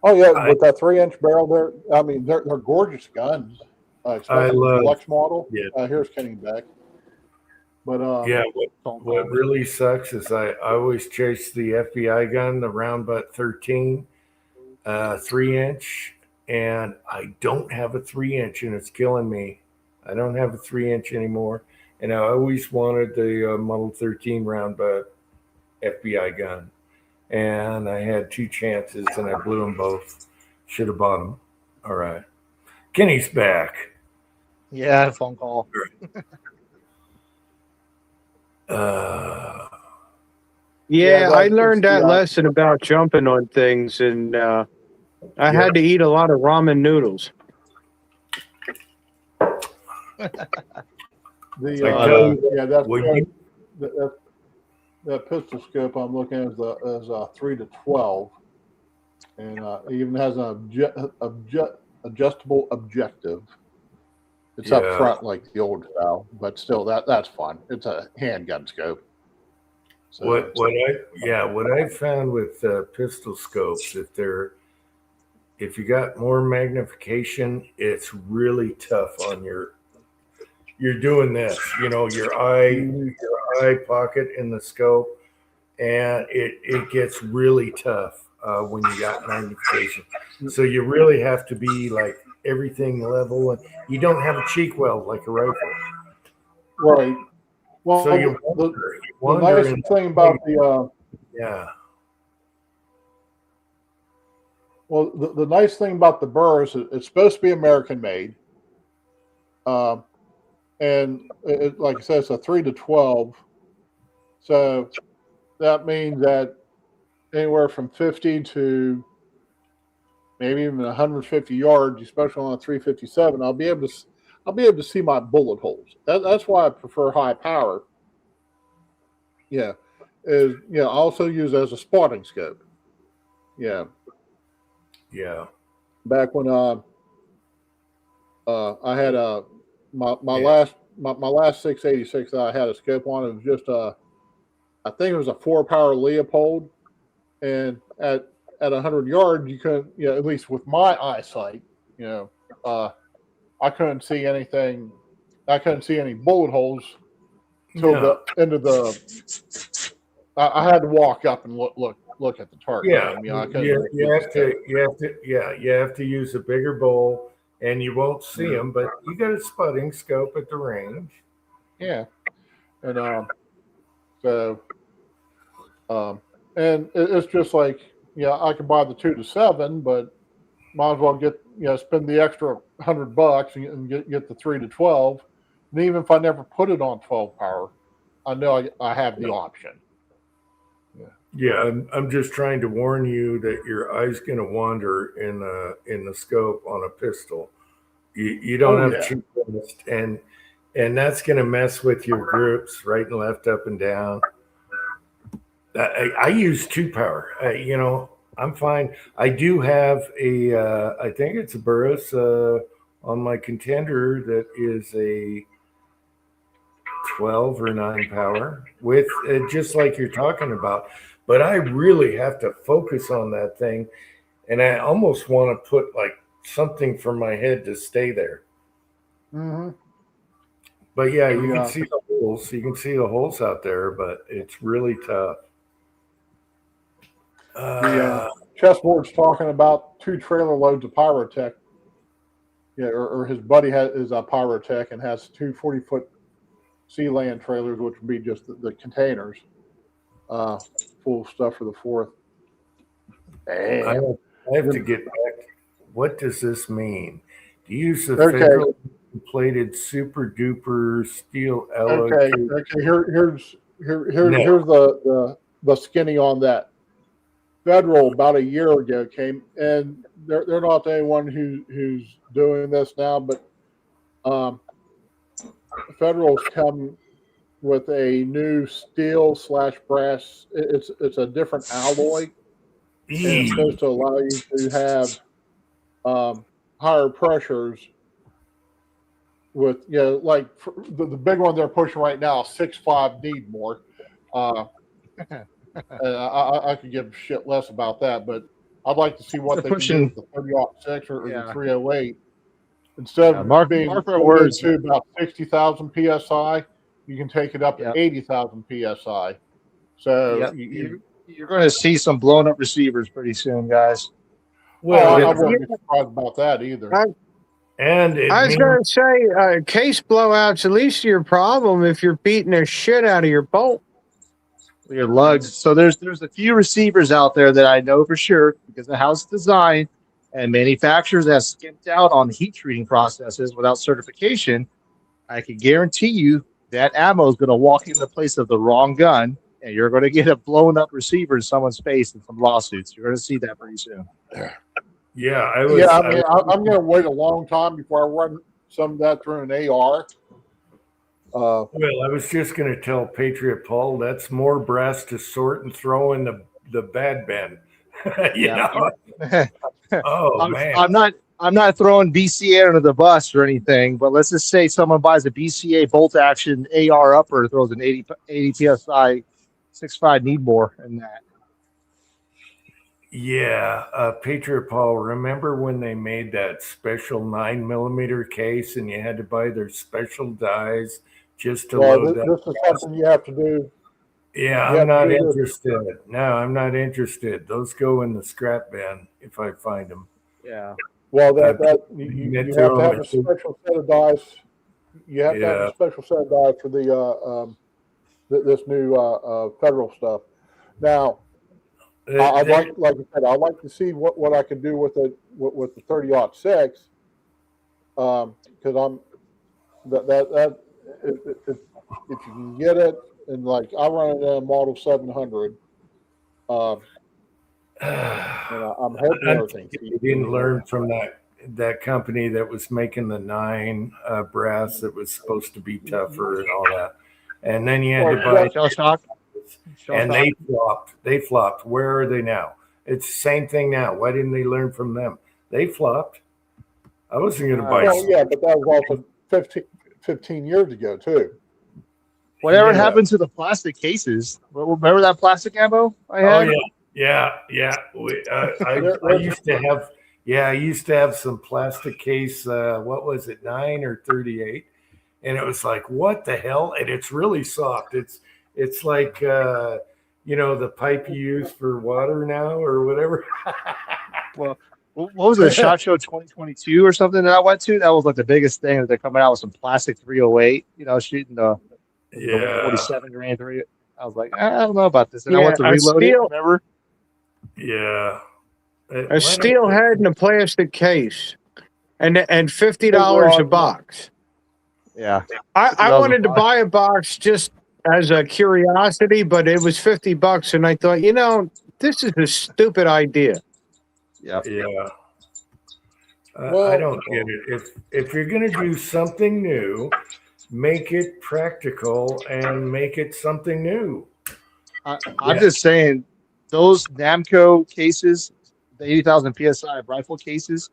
Oh yeah, with that 3-inch barrel there. I mean, they're gorgeous guns. I love the Flex model. Yeah. Here's Kenny back. But yeah, what really sucks is I always chase the FBI gun, the round butt 13, 3-inch, and I don't have a 3-inch, and it's killing me. I don't have a 3-inch anymore, and I always wanted the Model 13 round butt FBI gun, and I had 2 chances, and I blew them both. Should have bought them. All right, Kenny's back. Yeah, I had a phone call. Yeah, I learned that lesson about jumping on things, and I had to eat a lot of ramen noodles. That pistol scope I'm looking at is a 3-12, and it even has an adjustable objective. It's up front like the old style, but still that's fun. It's a handgun scope. So what I found with pistol scopes, if you got more magnification, it's really tough on you're doing this, your eye pocket in the scope, and it gets really tough when you got magnification. So you really have to be like everything level, and you don't have a cheek weld like a rifle. Right. Well, So you the wonder nice and- thing about the yeah, the nice thing about the burr is it's supposed to be American made, and like I said, it's a 3 to 12. So that means that anywhere from 50 to maybe even 150 yards, especially on a 357, I'll be able to see my bullet holes. That's why I prefer high power. Yeah, I also use it as a spotting scope. Yeah, yeah, back when I had my Yeah. last 686 that I had a scope on, it was just I think it was a 4-power Leopold, and at 100 yards you couldn't, at least with my eyesight, I couldn't see anything. I couldn't see any bullet holes till No. the end of the. I had to walk up and look at the target. Yeah, I couldn't you have to use a bigger bowl, and you won't see them, but you got a spotting scope at the range. Yeah, and it's just like, I could buy the 2 to 7, but might as well get spend the extra $100 and get the 3 to 12. And even if I never put it on 12 power, I know I have the option. Yeah, I'm just trying to warn you that your eye's going to wander in the scope on a pistol. You don't have cheap list, and that's going to mess with your groups right and left, up and down. I use 2 power. I'm fine. I do have I think it's a Burris on my Contender that is a 12 or 9 power with just like you're talking about. But I really have to focus on that thing, and I almost want to put like something for my head to stay there. Mm-hmm. But yeah, you can see the holes. You can see the holes out there, but it's really tough. Chessboard's talking about 2 trailer loads of Pyrotech. Yeah, or his buddy is a Pyrotech and has 2 40-foot Sealand trailers, which would be just the containers, full of stuff for the 4th. I have to get back. What does this mean? Do you use the federal plated super duper steel alloy? Okay. Here's the skinny on that. Federal about a year ago came, and they're not the only one who's doing this now, but Federal's come with a new steel / brass. It's a different alloy. And it's supposed to allow you to have higher pressures with, like the big one they're pushing right now, 6.5 need more. I could give a shit less about that, but I'd like to see what they can do with the 30-06 or the 308. Instead of being words to about 60,000 psi, you can take it up to 80,000 psi. So you're going to see some blown up receivers pretty soon, guys. Well, I wasn't surprised about that either. And I was going to say, case blowouts, at least your problem if you're beating the shit out of your bolt. Your lugs. So there's a few receivers out there that I know for sure because of how it's designed and manufacturers have skimped out on heat treating processes without certification. I can guarantee you that ammo is going to walk in the place of the wrong gun, and you're going to get a blown up receiver in someone's face in some lawsuits. You're going to see that pretty soon. Yeah, I'm going to wait a long time before I run some of that through an AR. Well, I was just going to tell Patriot Paul that's more brass to sort and throw in the bad bin. you know? Man, I'm not throwing BCA under the bus or anything, but let's just say someone buys a BCA bolt action AR upper, throws an 80 psi 6.5 need more in that. Yeah, Patriot Paul, remember when they made that special 9mm case and you had to buy their special dies just to load that? This is something you have to do. Yeah, I'm not interested. No, I'm not interested. Those go in the scrap bin if I find them. Yeah. Well, I you admit to have to them. have a special set of dice. You have to have Yeah. a special set of dice for this new federal stuff. Now, I'd like I said, I'd like to see what I can do with the 30-06, because I'm that if you can get it, and like I run it in a Model 700, and I'm hoping I'm everything. thinking they didn't learn from that company that was making the 9 brass that was supposed to be tougher and all that. And then you had to buy Shell shock. and they flopped. They flopped. Where are they now? It's the same thing now. Why didn't they learn from them? They flopped. I wasn't going to buy. Well, yeah, but that was also 15 years ago too. Whatever Yeah. happened to the plastic cases? Remember that plastic ammo I Oh had? yeah. I used to have. Yeah, I used to have some plastic case. What was it, 9 or 38? And it was like, what the hell? And it's really soft. It's like the pipe you use for water now or whatever. Well, what was it? SHOT Show 2022 or something that I went to? That was like the biggest thing that they're coming out with some plastic 308. Shooting the Yeah. 147 grain 3. I was like, I don't know about this, and I Yeah, went to a reload it. steel- Remember? Yeah. A steel head in a plastic case, and $50 a box. Yeah. I wanted to buy a box just as a curiosity, but it was $50, and I thought, this is a stupid idea. Yeah. Yeah. Well- I don't get it. If you're going to do something new, make it practical and make it something new. I'm just saying, those Namco cases, the 80,000 PSI rifle cases,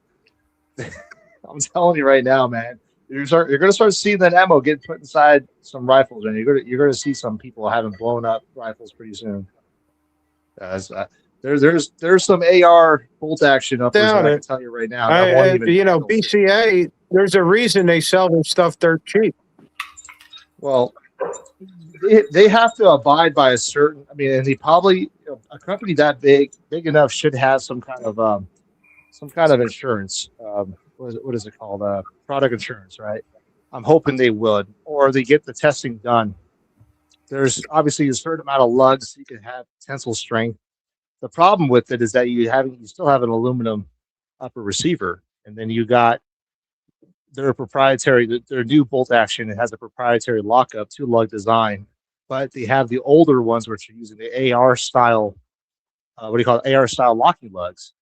I'm telling you right now, man, you're going to start seeing that ammo get put inside some rifles, and you're going to see some people having blown up rifles pretty soon. There's some AR bolt action up there. I can tell you right now. BCA. There's a reason they sell their stuff dirt cheap. Well, they have to abide by a certain. I mean, and they probably a company that big enough should have some kind of insurance. What is it called? Product insurance, right? I'm hoping they would, or they get the testing done. There's obviously a certain amount of lugs you can have tensile strength. The problem with it is that you still have an aluminum upper receiver, and then you got their new bolt action. It has a proprietary lockup 2-lug design, but they have the older ones which are using the AR style. AR style locking lugs.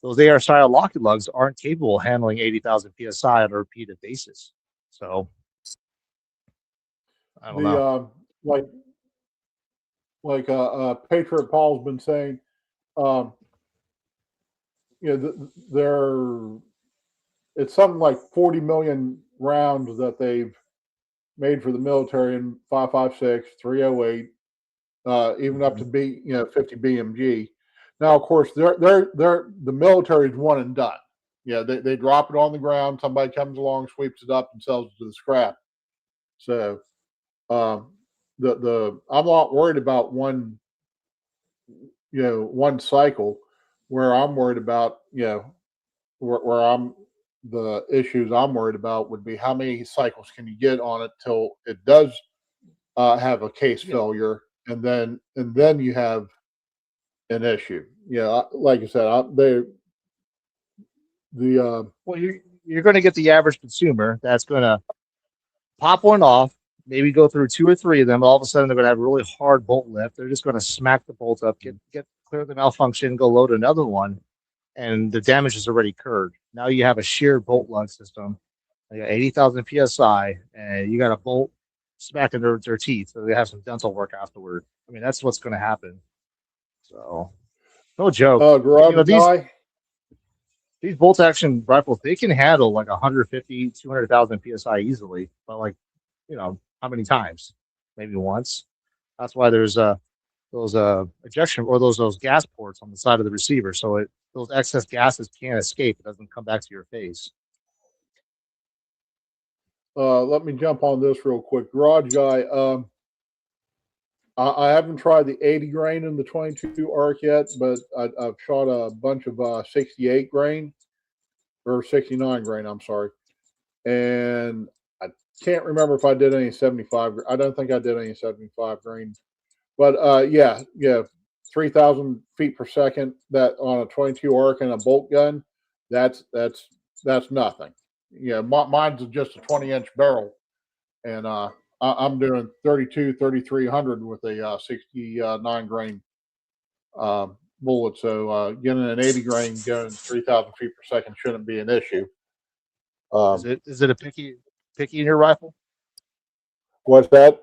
Those AR style locking lugs aren't capable of handling 80,000 PSI on a repeated basis. So I don't know. Patriot Paul's been saying, it's something like 40 million rounds that they've made for the military in 5.56, 308, even up to 50 BMG. Now, of course, the military's one and done. Yeah, they drop it on the ground. Somebody comes along, sweeps it up, and sells it to the scrap. So, I'm not worried about one cycle. Where I'm worried about, where I'm the issues I'm worried about would be how many cycles can you get on it till it does have a case failure, and then you have an issue. Like I said, Well, you're going to get the average consumer that's going to pop one off, maybe go through 2 or 3 of them. All of a sudden, they're going to have a really hard bolt lift. They're just going to smack the bolt up, clear the malfunction, go load another one, and the damage is already occurred. Now you have a shear bolt lug system. You got 80,000 PSI, and you got a bolt smacking their teeth, so they have some dental work afterward. I mean, that's what's going to happen. So, no joke. These bolt action rifles, they can handle like 150, 200,000 PSI easily, but how many times? Maybe once. That's why there's those ejection or those gas ports on the side of the receiver, so those excess gases can't escape. It doesn't come back to your face. Let me jump on this real quick. Garage guy, I haven't tried the 80 grain in the 22 arc yet, but I've shot a bunch of 68 grain, or 69 grain. I'm sorry, and I can't remember if I did any 75. I don't think I did any 75 grain, but yeah, 3,000 feet per second. That on a 22 arc and a bolt gun, that's nothing. Yeah, mine's just a 20-inch barrel, and I'm doing 3,300 with a 69 grain bullet. So getting an 80 grain gun 3,000 feet per second shouldn't be an issue. Is it a picky in your rifle? What's that?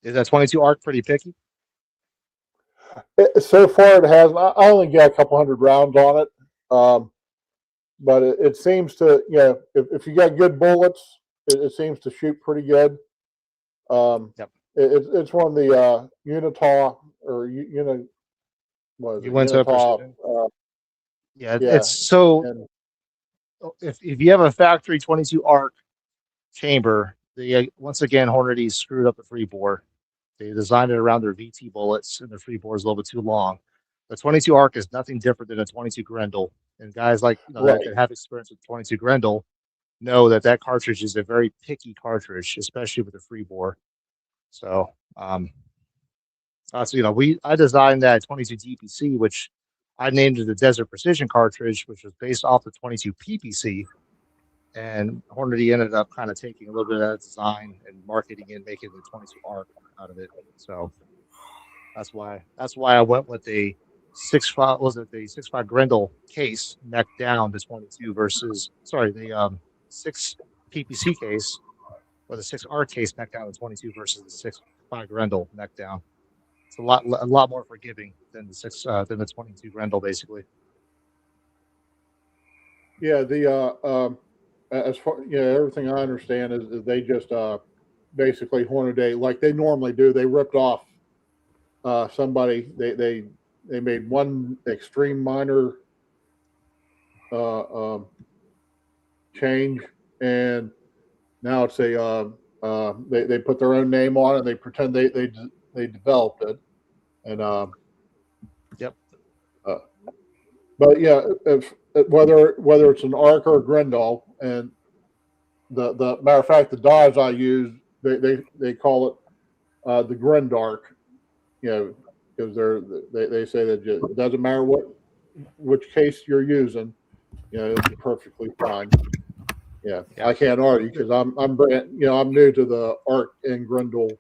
Is that 22 arc pretty picky? So far, it has. I only got a couple hundred rounds on it, but it seems to, if you got good bullets, it seems to shoot pretty good. Yep. It's one of the Unitaw or what is it? Uinta Unitaw, Precision. yeah, It's so. and If you have a factory 22 arc chamber, they once again Hornady screwed up the free bore. They designed it around their VT bullets, and the free bore is a little bit too long. The 22 arc is nothing different than a 22 Grendel, and guys like Right. that have experience with 22 Grendel know that cartridge is a very picky cartridge, especially with the free bore. So, I designed that 22 DPC, which I named it the Desert Precision cartridge, which was based off the 22 PPC. And Hornady ended up kind of taking a little bit of that design and marketing and making the 22 arc out of it. So that's why I went with the 6.5. Was it the 6.5 Grendel case neck down to 22 versus the 6 PPC case or the 6 arc case neck down to 22 versus the 6.5 Grendel neck down. It's a lot more forgiving than the 22 Grendel, basically. yeah, as far everything I understand is they just basically Hornady, like they normally do. They ripped off somebody. They made one extreme minor change, and now it's they put their own name on it. And they pretend they developed it, and Yep. But yeah, if whether it's an arc or a Grendel, and the matter of fact, the dies I use, they call it the Grendark, because they say that it doesn't matter which case you're using, it'll be perfectly fine. Yeah, I can't argue because I'm new to the arc and Grendel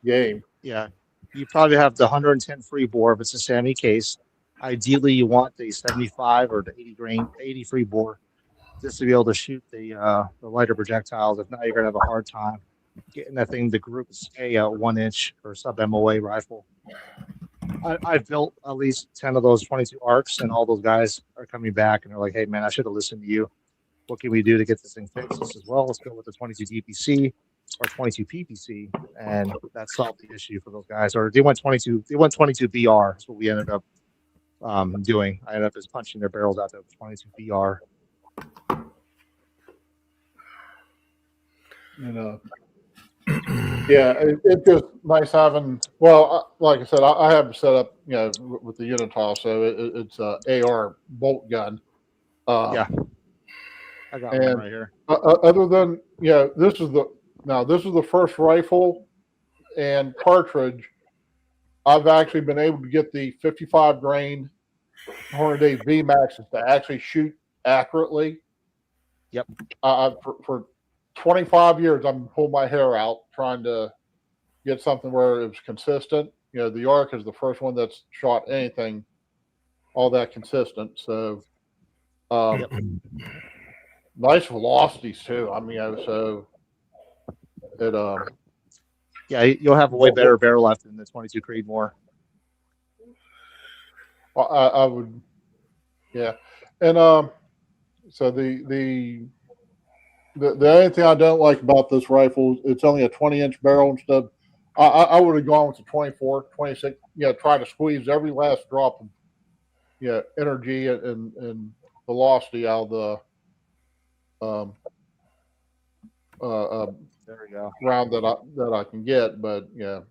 game. Yeah, you probably have the 110 free bore if it's a SAMI case. Ideally, you want the 75 or the 80 free bore, just to be able to shoot the lighter projectiles. If not, you're gonna have a hard time getting that thing to group a 1-inch or sub MOA rifle. I've built at least 10 of those 22 arcs, and all those guys are coming back and they're like, "Hey, man, I should have listened to you. What can we do to get this thing fixed?" As well, let's go with the 22 DPC or 22 PPC, and that solved the issue for those guys. Or they went 22 BR. That's what we ended up doing. I ended up just punching their barrels out to 22 BR. Yeah, it's just nice having. Well, like I said, I have it set up, with the Unitaw, so it's a AR bolt gun. Yeah, I got one right here. Other than this is the first rifle and cartridge I've actually been able to get the 55 grain Hornady VMAXs to actually shoot accurately. Yep. For 25 years, I've been pulling my hair out trying to get something where it was consistent. The Arc is the first one that's shot anything all that consistent. So, nice velocities too. I mean, so it yeah, you'll have a way better barrel life than the 22 Creedmoor. I would, yeah, and so the only thing I don't like about this rifle, it's only a 20-inch barrel instead. I would have gone with the 24, 26. Try to squeeze every last drop of energy and velocity out of the There we go. round that I can get. But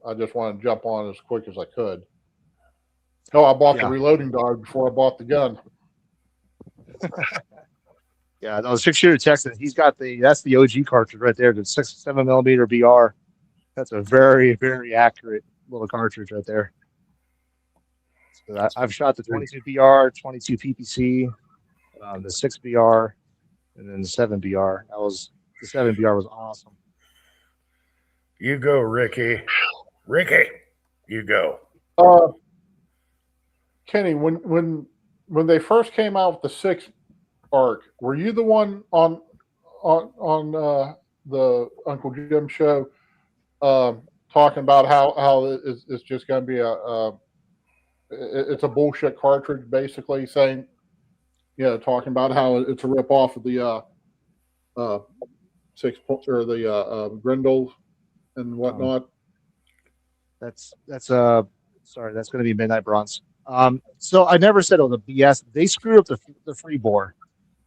I just want to jump on as quick as I could. Oh, I bought the reloading dog before I bought the gun. Yeah, no, 6-shooter Texan. He's got that's the OG cartridge right there, the 7mm BR. That's a very, very accurate little cartridge right there. So I've shot the 22 BR, 22 PPC, the 6 BR, and then the 7 BR. The 7 BR was awesome. You go, Ricky. Ricky, you go. Kenny, when they first came out with the 6 arc, were you the one on the Uncle Jim show talking about how it's just going to be it's a bullshit cartridge, basically saying, talking about how it's a rip off of the 6 or the Grendel and whatnot. That's sorry, that's going to be Midnight Bronze. So I never said it was a BS. They screwed up the free bore.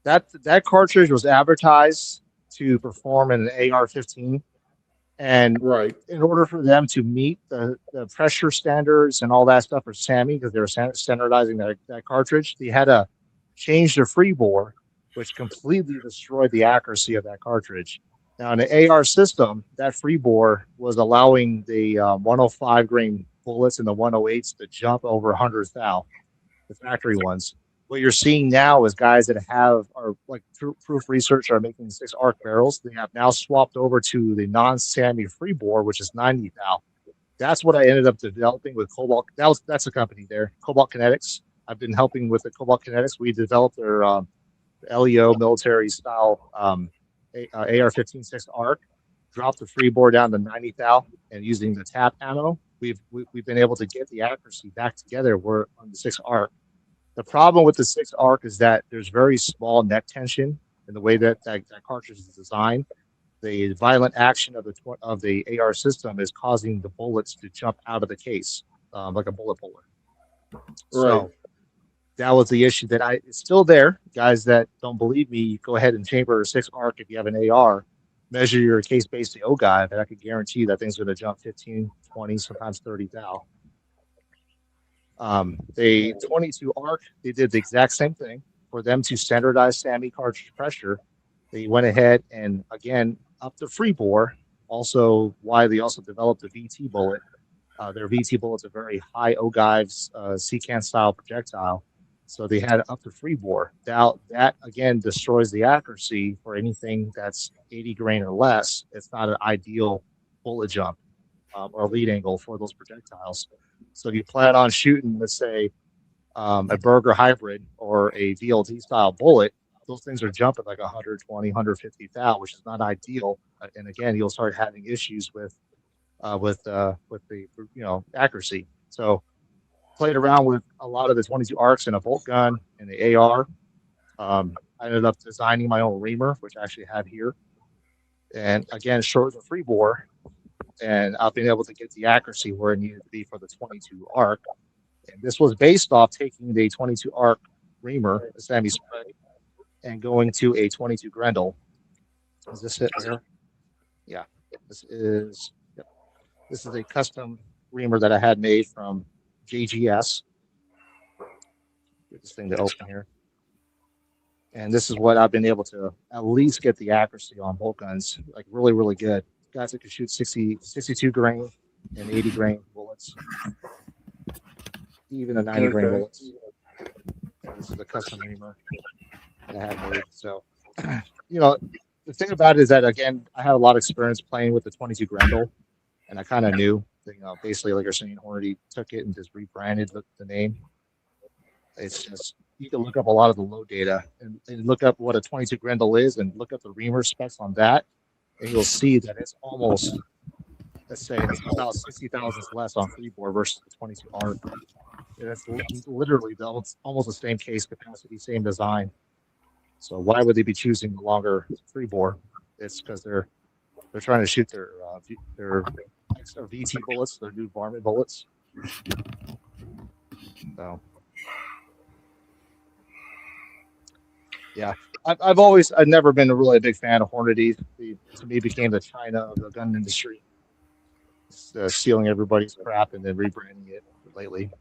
That cartridge was advertised to perform in an AR-15, and Right. in order for them to meet the pressure standards and all that stuff for SAMI, because they were standardizing that cartridge, they had to change the free bore, which completely destroyed the accuracy of that cartridge. Now in the AR system, that free bore was allowing the 105 grain bullets and the 108s to jump over 100 thou, the factory ones. What you're seeing now is guys that are like Proof Research are making 6 arc barrels. They have now swapped over to the non-SAMI free bore, which is 90 thou. That's what I ended up developing with Cobalt. That's a company there, Cobalt Kinetics. I've been helping with the Cobalt Kinetics. We developed their LEO military style AR-15 6 arc. Dropped the free bore down to 90 thou, and using the tap ammo, we've been able to get the accuracy back together. We're on the 6 arc. The problem with the 6 arc is that there's very small neck tension in the way that cartridge is designed. The violent action of the AR system is causing the bullets to jump out of the case like a bullet puller. So that was the issue it's still there. Guys that don't believe me, go ahead and chamber a 6 arc if you have an AR. Measure your case-based AO guy, and I can guarantee that thing's going to jump 15, 20, sometimes 30 thou. The 22 arc, they did the exact same thing. For them to standardize SAMI cartridge pressure, they went ahead and again upped the free bore. Also, why they also developed the VT bullet. Their VT bullet's a very high ogives CCAN style projectile, so they had up the free bore. Now that again destroys the accuracy for anything that's 80 grain or less. It's not an ideal bullet jump or lead angle for those projectiles. So if you plan on shooting, let's say, a Berger hybrid or a VLT style bullet, those things are jumping like 120, 150 thou, which is not ideal. And again, you'll start having issues with the accuracy. So played around with a lot of the 22 arcs in a bolt gun and the AR. I ended up designing my own reamer, which I actually have here. And again, short the free bore. And I've been able to get the accuracy where it needed to be for the 22 arc. And this was based off taking the 22 arc reamer, the SAMI spray, and going to a 22 Grendel. Is this it here? Yeah, this is a custom reamer that I had made from JGS. Get this thing to open here. And this is what I've been able to at least get the accuracy on bolt guns, like really, really good. Guys that can shoot 62 grain and 80 grain bullets, even the 90 grain bullets. This is a custom reamer that I had made. So, the thing about it is that, again, I had a lot of experience playing with the 22 Grendel, and I kind of knew, basically, like you're saying, Hornady took it and just rebranded the name. It's just, you can look up a lot of the load data and look up what a 22 Grendel is and look up the reamer specs on that. And you'll see that it's almost, let's say, it's about 60 thousandths less on free bore versus the 22 arc. And it's literally almost the same case capacity, same design. So why would they be choosing the longer free bore? It's because they're trying to shoot their extra VT bullets, their new varmint bullets. So yeah. I've never been really a big fan of Hornady. To me, became the China of the gun industry, stealing everybody's crap and then rebranding it lately.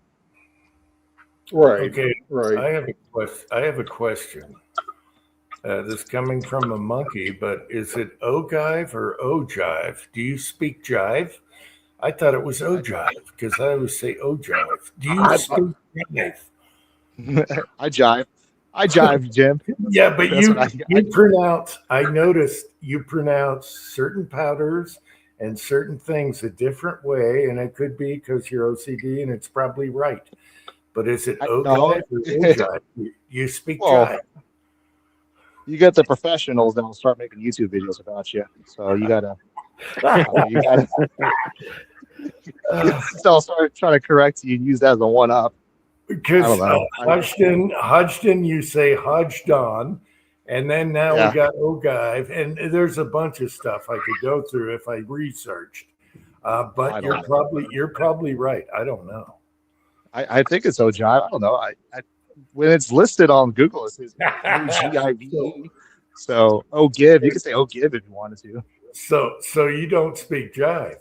Right. Okay. Right. I have a question. This coming from a monkey, but is it ogive or ojive? Do you speak jive? I thought it was ojive because I always say ojive. Do you speak jive? I jive, Jim. Yeah, but That's you what you pronounce. I noticed you pronounce certain powders and certain things a different way, and it could be because you're OCD, and it's probably right. But is it No. ogive or ojive? You speak Well, jive. You get the professionals that will start making YouTube videos about you. So you gotta, you gotta. So I'll start trying to correct you and use that as a one up. Because I don't know. Hodgdon, you say Hodgdon, and then now Yeah. we got ogive, and there's a bunch of stuff I could go through if I researched. I But don't you're probably right. I don't know. I think it's Ojive. I don't know. I when it's listed on Google, it says OGIVE. So Ogive, you can say Ogive if you wanted to. So you don't speak jive,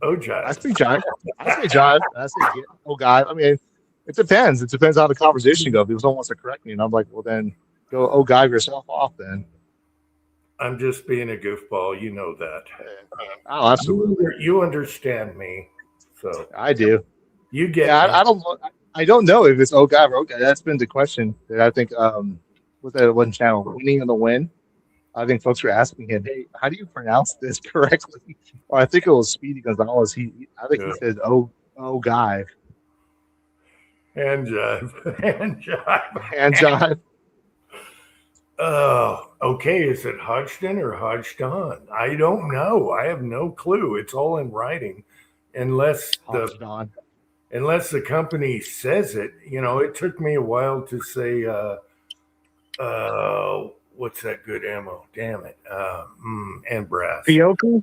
ogive. I speak jive. I say jive. I say Ogive. I mean, it depends. It depends how the conversation goes. If someone wants to correct me, and I'm like, well, then go Ogive yourself off then. I'm just being a goofball. You know that. Oh, absolutely. You understand me. So I do. you get. Yeah, I don't know if it's Ogive or Ogive. That's been the question that I think was that one channel, Winning on the Win. I think folks were asking him, hey, how do you pronounce this correctly? Or I think it was Speedy Gonzalez. I think he said Ogive. and jive. And jive. And jive. Oh, okay. Is it Hodgdon or Hodgdon? I don't know. I have no clue. It's all in writing, unless the company says it. You know, it took me a while to say. What's that good ammo? Damn it. And brass. Fiocchi?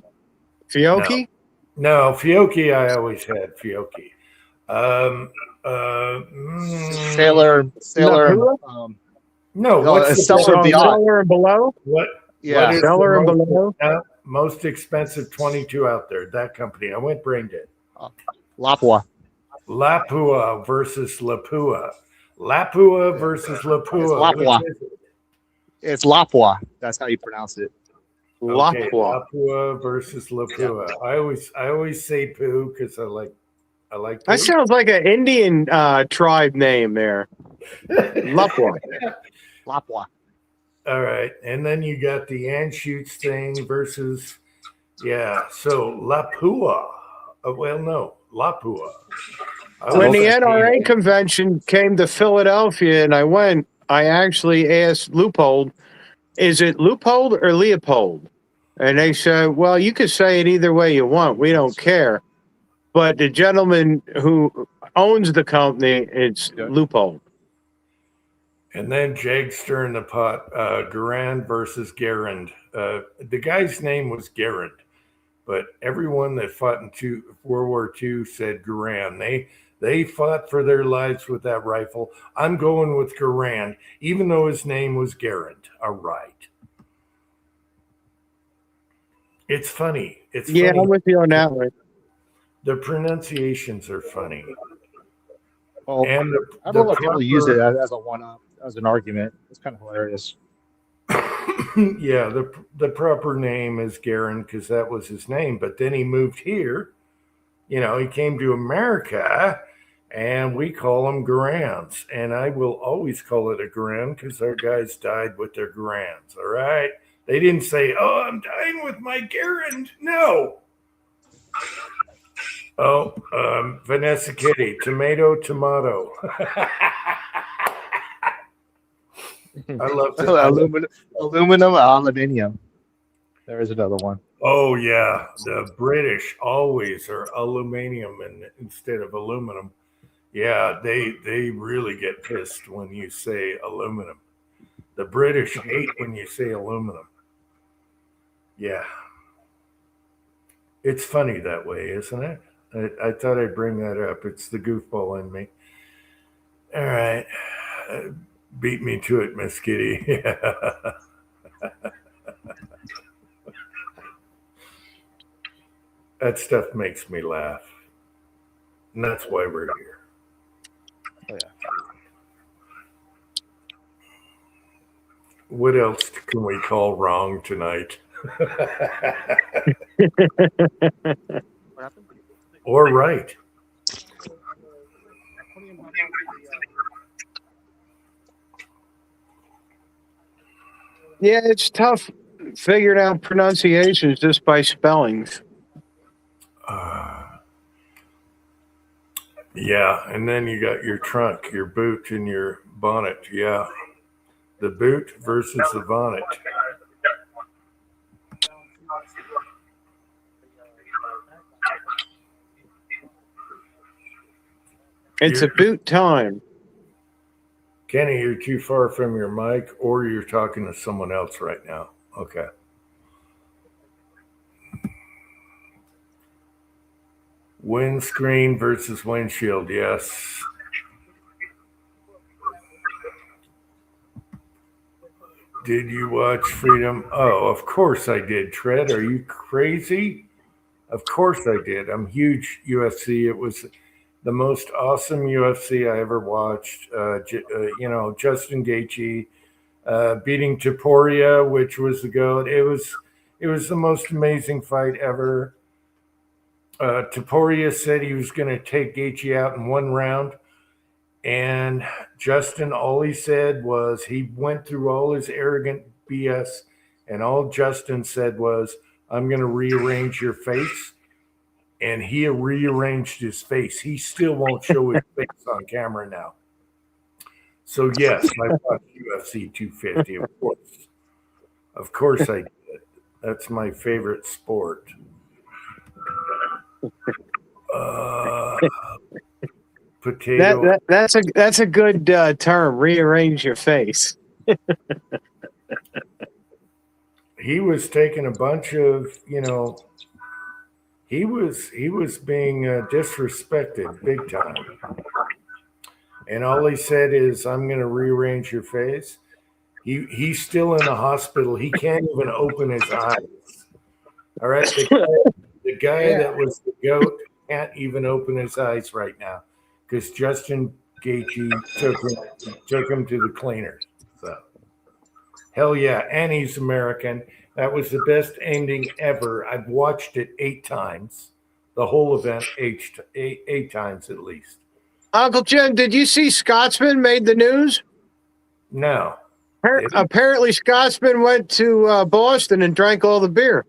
Fiocchi? No, Fiocchi. I always had Fiocchi. Sailor. No, No, what's the Stellar Beyond. Stellar and below? What? Yeah. What is Stellar the and most, below? most expensive 22 out there? That company. I went brain dead. Lapua. Lapua versus Lapua. Lapua versus Lapua. It's Lapua. Which is it? It's Lapua. That's how you pronounce it. Okay, Lapua. Lapua versus Lapua. I always say poo because I like poo. That sounds like an Indian tribe name there. Lapua. Lapua. All right, and then you got the Anschutz thing versus so Lapua. Well, no, Lapua. When the Okay. NRA convention came to Philadelphia and I went, I actually asked Leupold, is it Leupold or Leopold? And they said, well, you could say it either way you want. We don't care. But the gentleman who owns the company, it's Leupold. And then Jagster in the pot, Garand versus Garand. The guy's name was Garand, but everyone that fought in World War II said Garand. They fought for their lives with that rifle. I'm going with Garand, even though his name was Garand. All right. It's funny. It's Yeah, funny. I'm with you on that one. The pronunciations are funny. Well, And I don't know if people use it as a one-up, as an argument. It's kind of hilarious. yeah, the proper name is Garen because that was his name. But then he moved here. You know, he came to America, and we call them Garans. And I will always call it a Garan because our guys died with their Garans. All right, they didn't say, "Oh, I'm dying with my Garand." No. Oh, Vanessa Kitty, tomato. I love that. Aluminium. There is another one. Oh yeah, the British always are aluminium instead of aluminum. Yeah, they really get pissed when you say aluminum. The British hate when you say aluminum. Yeah, it's funny that way, isn't it? I thought I'd bring that up. It's the goofball in me. All right, beat me to it, Miss Kitty. That stuff makes me laugh. And that's why we're here. Oh, What else can we call wrong tonight? What happened? Or right? Yeah, it's tough figuring out pronunciations just by spellings. Yeah, and then you got your trunk, your boot, and your bonnet. Yeah, the boot versus the bonnet. It's a boot time. Kenny, you're too far from your mic, or you're talking to someone else right now. Okay. Windscreen versus windshield, yes. Did you watch Freedom? Oh, of course I did, Tread. Are you crazy? Of course I did. I'm huge UFC. It was the most awesome UFC I ever watched. Justin Gaethje beating Topuria, which was the GOAT. It was the most amazing fight ever. Topuria said he was going to take Gaethje out in one round. And Justin, all he said was he went through all his arrogant BS. And all Justin said was, I'm going to rearrange your face. And he rearranged his face. He still won't show his face on camera now. So, yes, I watched UFC 250, of course. Of course I did. That's my favorite sport. Potato. That's a good term. Rearrange your face. He was taking a bunch of, he was being disrespected big time. And all he said is, I'm going to rearrange your face. He's still in the hospital. He can't even open his eyes. All right. The guy that was the GOAT can't even open his eyes right now because Justin Gaethje took him to the cleaner. So, hell yeah. And he's American. That was the best ending ever. I've watched it 8 times. The whole event eight times at least. Uncle Jim, did you see Scotsman made the news? No. Apparently, Scotsman went to Boston and drank all the beer.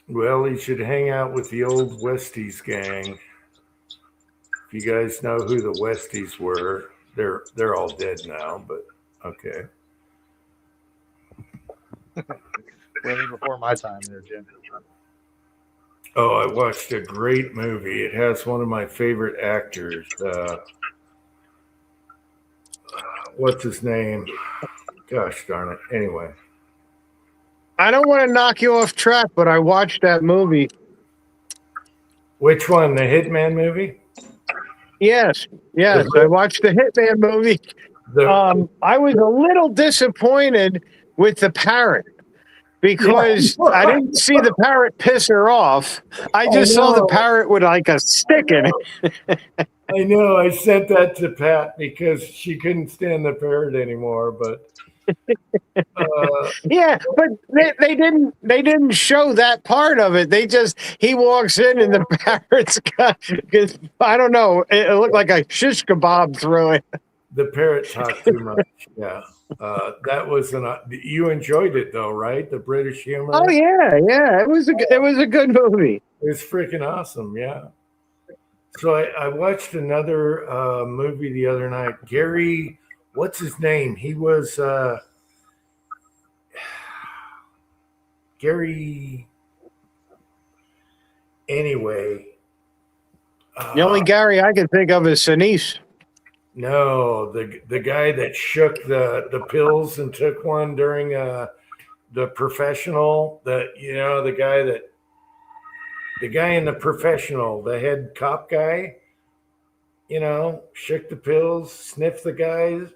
Well, he should hang out with the old Westies gang. If you guys know who the Westies were, they're all dead now, but okay. Way before my time there, Jim. Oh, I watched a great movie. It has one of my favorite actors. What's his name? Gosh darn it. Anyway. I don't want to knock you off track, but I watched that movie. Which one? The Hitman movie? Yes. I watched the Hitman movie. I was a little disappointed with the parrot because I didn't see the parrot piss her off. I just saw the parrot with like a stick in it. I know. I sent that to Pat because she couldn't stand the parrot anymore, but yeah, but they didn't show that part of it. He walks in and the parrot's got, I don't know, it looked like a shish kebab through it. The parrot talked too much. Yeah, that was you enjoyed it though, right? The British humor. Oh yeah, it was a good movie. It was freaking awesome. Yeah. So I watched another movie the other night. Gary, what's his name? He was Gary. Anyway, the only Gary I can think of is Sinise. No, the guy that shook the pills and took one during the Professional. The guy in The Professional, the head cop guy. Shook the pills, sniffed the guys.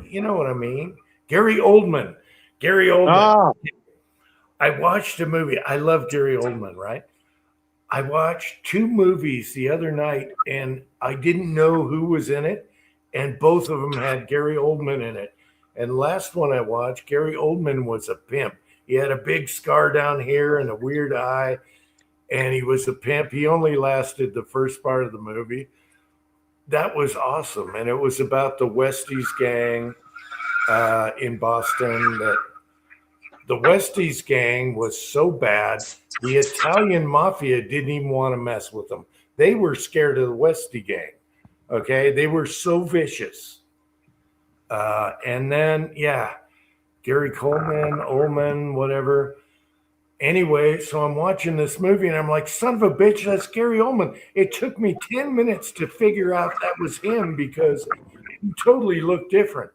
You know what I mean? Gary Oldman. Oh. I watched a movie. I love Gary Oldman, right? I watched two movies the other night and I didn't know who was in it. And both of them had Gary Oldman in it. And last one I watched, Gary Oldman was a pimp. He had a big scar down here and a weird eye. And he was a pimp. He only lasted the first part of the movie. That was awesome. And it was about the Westies gang in Boston. That the Westies gang was so bad, the Italian mafia didn't even want to mess with them. They were scared of the Westie gang. Okay. They were so vicious. And then, yeah, Gary Coleman, Ullman, whatever. Anyway, so I'm watching this movie and I'm like, son of a bitch, that's Gary Oldman. It took me 10 minutes to figure out that was him because he totally looked different.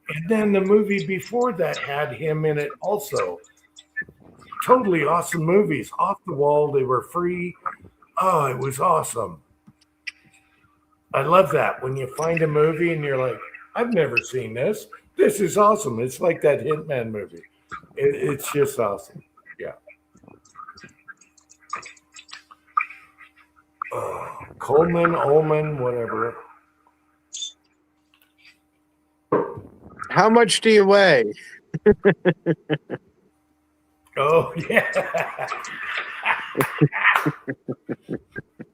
And then the movie before that had him in it also. Totally awesome movies. Off the wall, they were free. Oh, it was awesome. I love that. When you find a movie and you're like, I've never seen this. This is awesome. It's like that Hitman movie. It's just awesome. Yeah. Coleman, Ullman, whatever. How much do you weigh? Oh, yeah.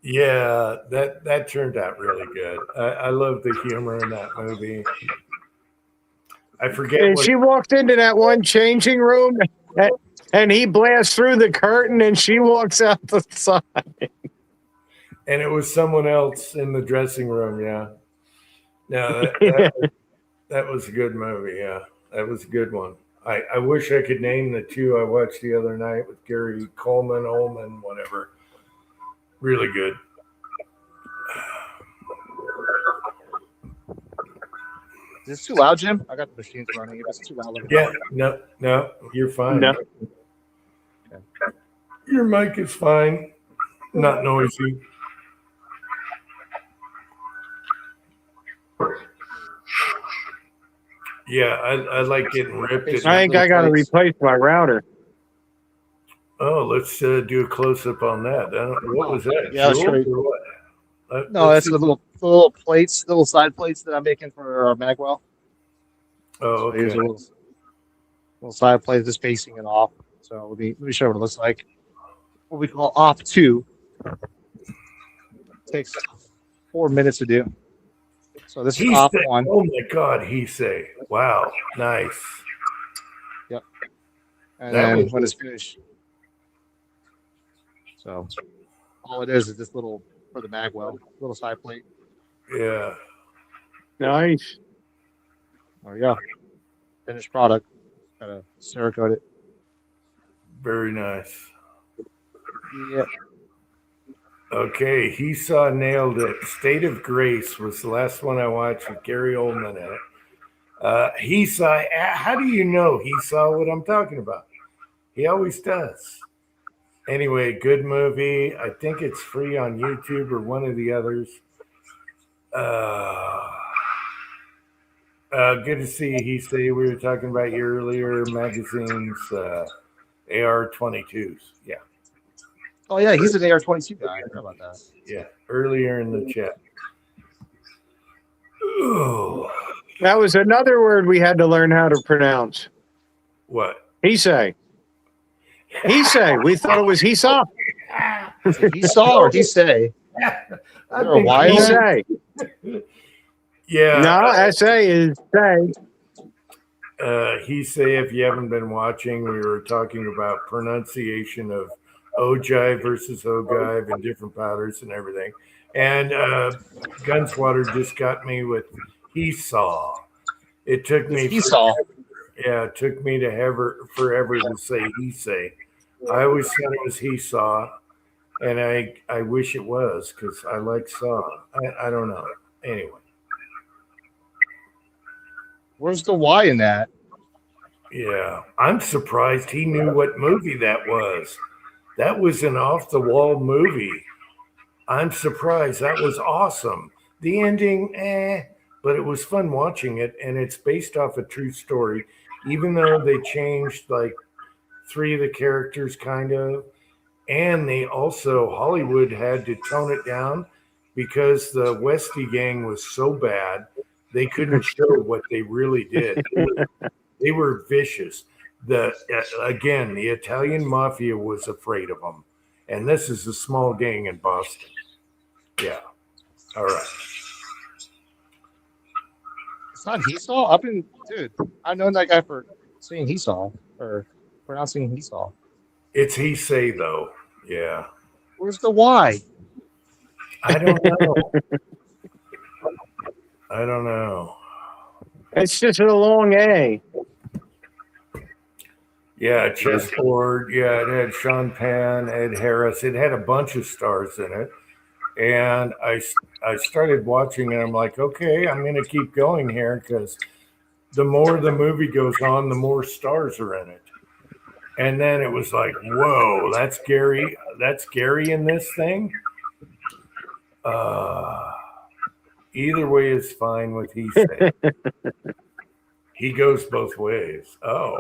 Yeah, that turned out really good. I love the humor in that movie. I forget And what, she walked into that one changing room and he blasts through the curtain and she walks out the side. and it was someone else in the dressing room. Yeah. No, that was a good movie. Yeah, that was a good one. I wish I could name the two I watched the other night with Gary Coleman, Ullman, whatever. Really good. Is this too loud, Jim? I got the machines running. If it's too loud, let me know. Yeah, no, you're fine. No. Your mic is fine. Not noisy. Yeah, I like getting ripped. I think I got to replace my router. Oh, let's do a close up on that. What was that? Yeah, that's Jewels great. or what? No, Let's that's see. the little plates, little side plates that I'm making for our Magwell. Oh, So here's okay. a little side plate just facing it off. So let me show you what it looks like. What we call off 2. Takes 4 minutes to do. So this is He off say, 1. oh my God, he say, wow, nice. And That then was- when it's finished. So all it is this little, for the Magwell, little side plate. Yeah. Nice. There we go. Finished product. Gotta Cerakote it. Very nice. Yeah. Okay, he saw nailed it. State of Grace was the last one I watched with Gary Oldman in it. He saw. How do you know he saw what I'm talking about? He always does. Anyway, good movie. I think it's free on YouTube or one of the others. Good to see you. He say we were talking about you earlier. Magazines, AR-22s. Yeah. Oh yeah, he's an AR-22 guy. I forgot about that. Yeah, earlier in the chat. Ooh, That was another word we had to learn how to pronounce. what? He say. He say. We thought it was he saw. He saw or he say. I there a think Y He in say. yeah. No, SA is say. He say if you haven't been watching, we were talking about pronunciation of Ojai versus Ogive and different powders and everything. And Gunswatter just got me with he saw. It took me He saw. Yeah, it took me to forever to say he say. I always thought it was he saw, and I wish it was because I like saw. I don't know. Anyway, Where's the Y in that? yeah, I'm surprised he knew what movie that was. That was an off the wall movie. I'm surprised. That was awesome. The ending, but it was fun watching it, and it's based off a true story. Even though they changed like 3 of the characters, kind of, And they also, Hollywood had to tone it down because the Westie gang was so bad, they couldn't show what they really did. They were vicious. Again, the Italian mafia was afraid of them. And this is a small gang in Boston. Yeah. All right. It's not Hesaw. Dude, I've known that guy for saying Hesaw or pronouncing Hesaw. It's he say though. Yeah. Where's the Y? I don't know. I don't know. It's just a long A. Yeah, chessboard. Yeah, it had Sean Penn, Ed Harris. It had a bunch of stars in it. And I started watching and I'm like, okay, I'm going to keep going here because the more the movie goes on, the more stars are in it. And then it was like, whoa, that's Gary. That's Gary in this thing. Either way is fine with he say. He goes both ways. Oh.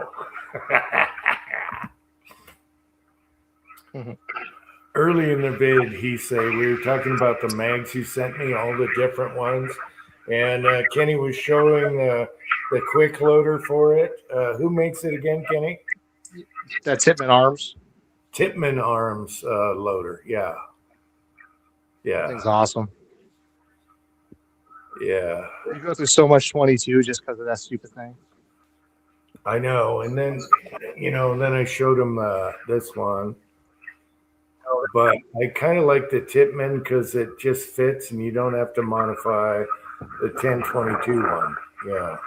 Early in the vid, he say, we were talking about the mags he sent me, all the different ones. And Kenny was showing the quick loader for it. Who makes it again, Kenny? That's Hitman Arms. Tipman Arms loader. Yeah. That Yeah. thing's awesome. Yeah. You go through so much 22 just because of that stupid thing. I know. And then, then I showed him this one. But I kind of like the Tipman because it just fits and you don't have to modify the 1022 one. Yeah.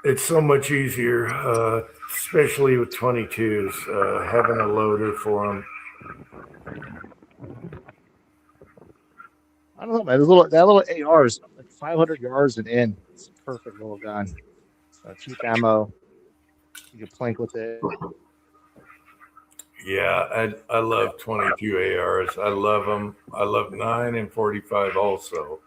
It's so much easier, especially with 22s, having a loader for them. I don't know, man. That little AR is like 500 yards and in. It's a perfect little gun. Cheap ammo. You can plank with it. Yeah, I love 22 ARs. I love them. I love 9 and 45 also.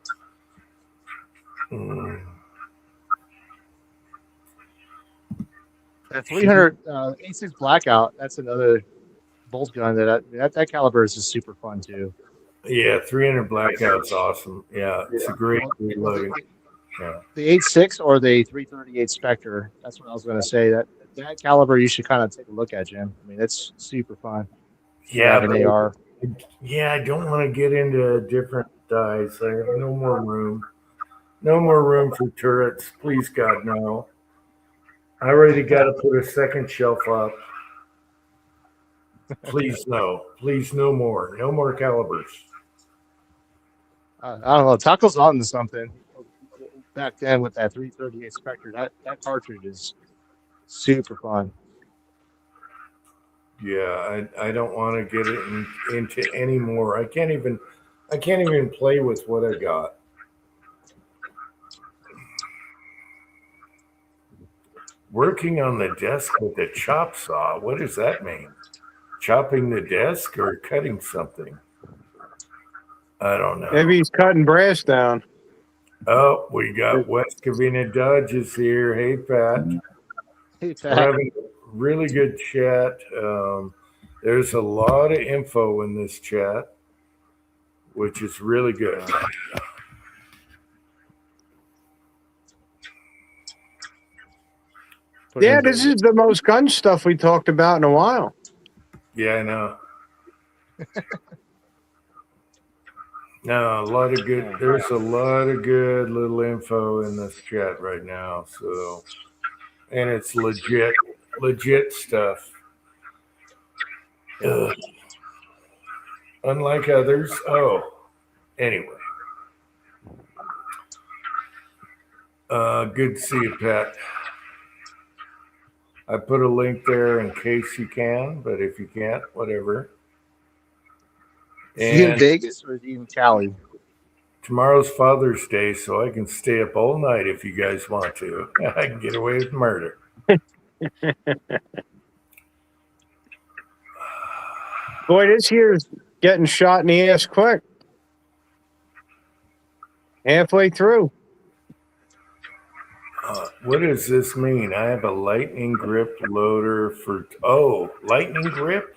That 300 A6 Blackout, that's another bolt gun that caliber is just super fun too. Yeah, 300 Blackout's awesome. Yeah, it's a great reloading. Yeah. The 8.6 or the 338 Spectre, that's what I was going to say. That caliber you should kind of take a look at, Jim. I mean, it's super fun. Yeah, Have an AR. Yeah, I don't want to get into different dies. I have no more room. No more room for turrets. Please, God, no. I already got to put a second shelf up. Please, no. Please, no more. No more calibers. I don't know. Taco's on to something. Back then with that 338 Spectre, that cartridge is super fun. Yeah, I don't want to get it into any more. I can't even play with what I got. Working on the desk with a chop saw. What does that mean? Chopping the desk or cutting something? I don't know. Maybe he's cutting brass down. Oh, we got West Covina Dodge is here. Hey, Pat. Hey, We're having a really good chat. There's a lot of info in this chat, which is really good. Yeah, this is the most gun stuff we talked about in a while. Yeah, I know. No, a lot of good. There's a lot of good little info in this chat right now. So, and it's legit stuff. Unlike others. Oh, anyway. Good to see you, Pat. I put a link there in case you can, but if you can't, whatever. Is he in And Vegas or is he in Cali? tomorrow's Father's Day, so I can stay up all night if you guys want to. I can get away with murder. Boy, this year's getting shot in the ass quick. Halfway through. What does this mean? I have a lightning grip loader for lightning grip?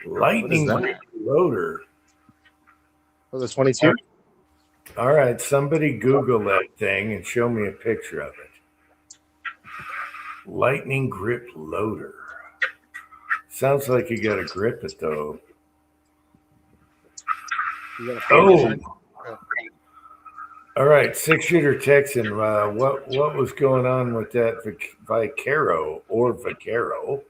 Lightning that? grip loader. For the 22? All right, somebody Google that thing and show me a picture of it. Lightning grip loader. Sounds like you got to grip it though. You got a Oh, picture? all right, 6-shooter Texan. What was going on with that Vicaro or Vicaro?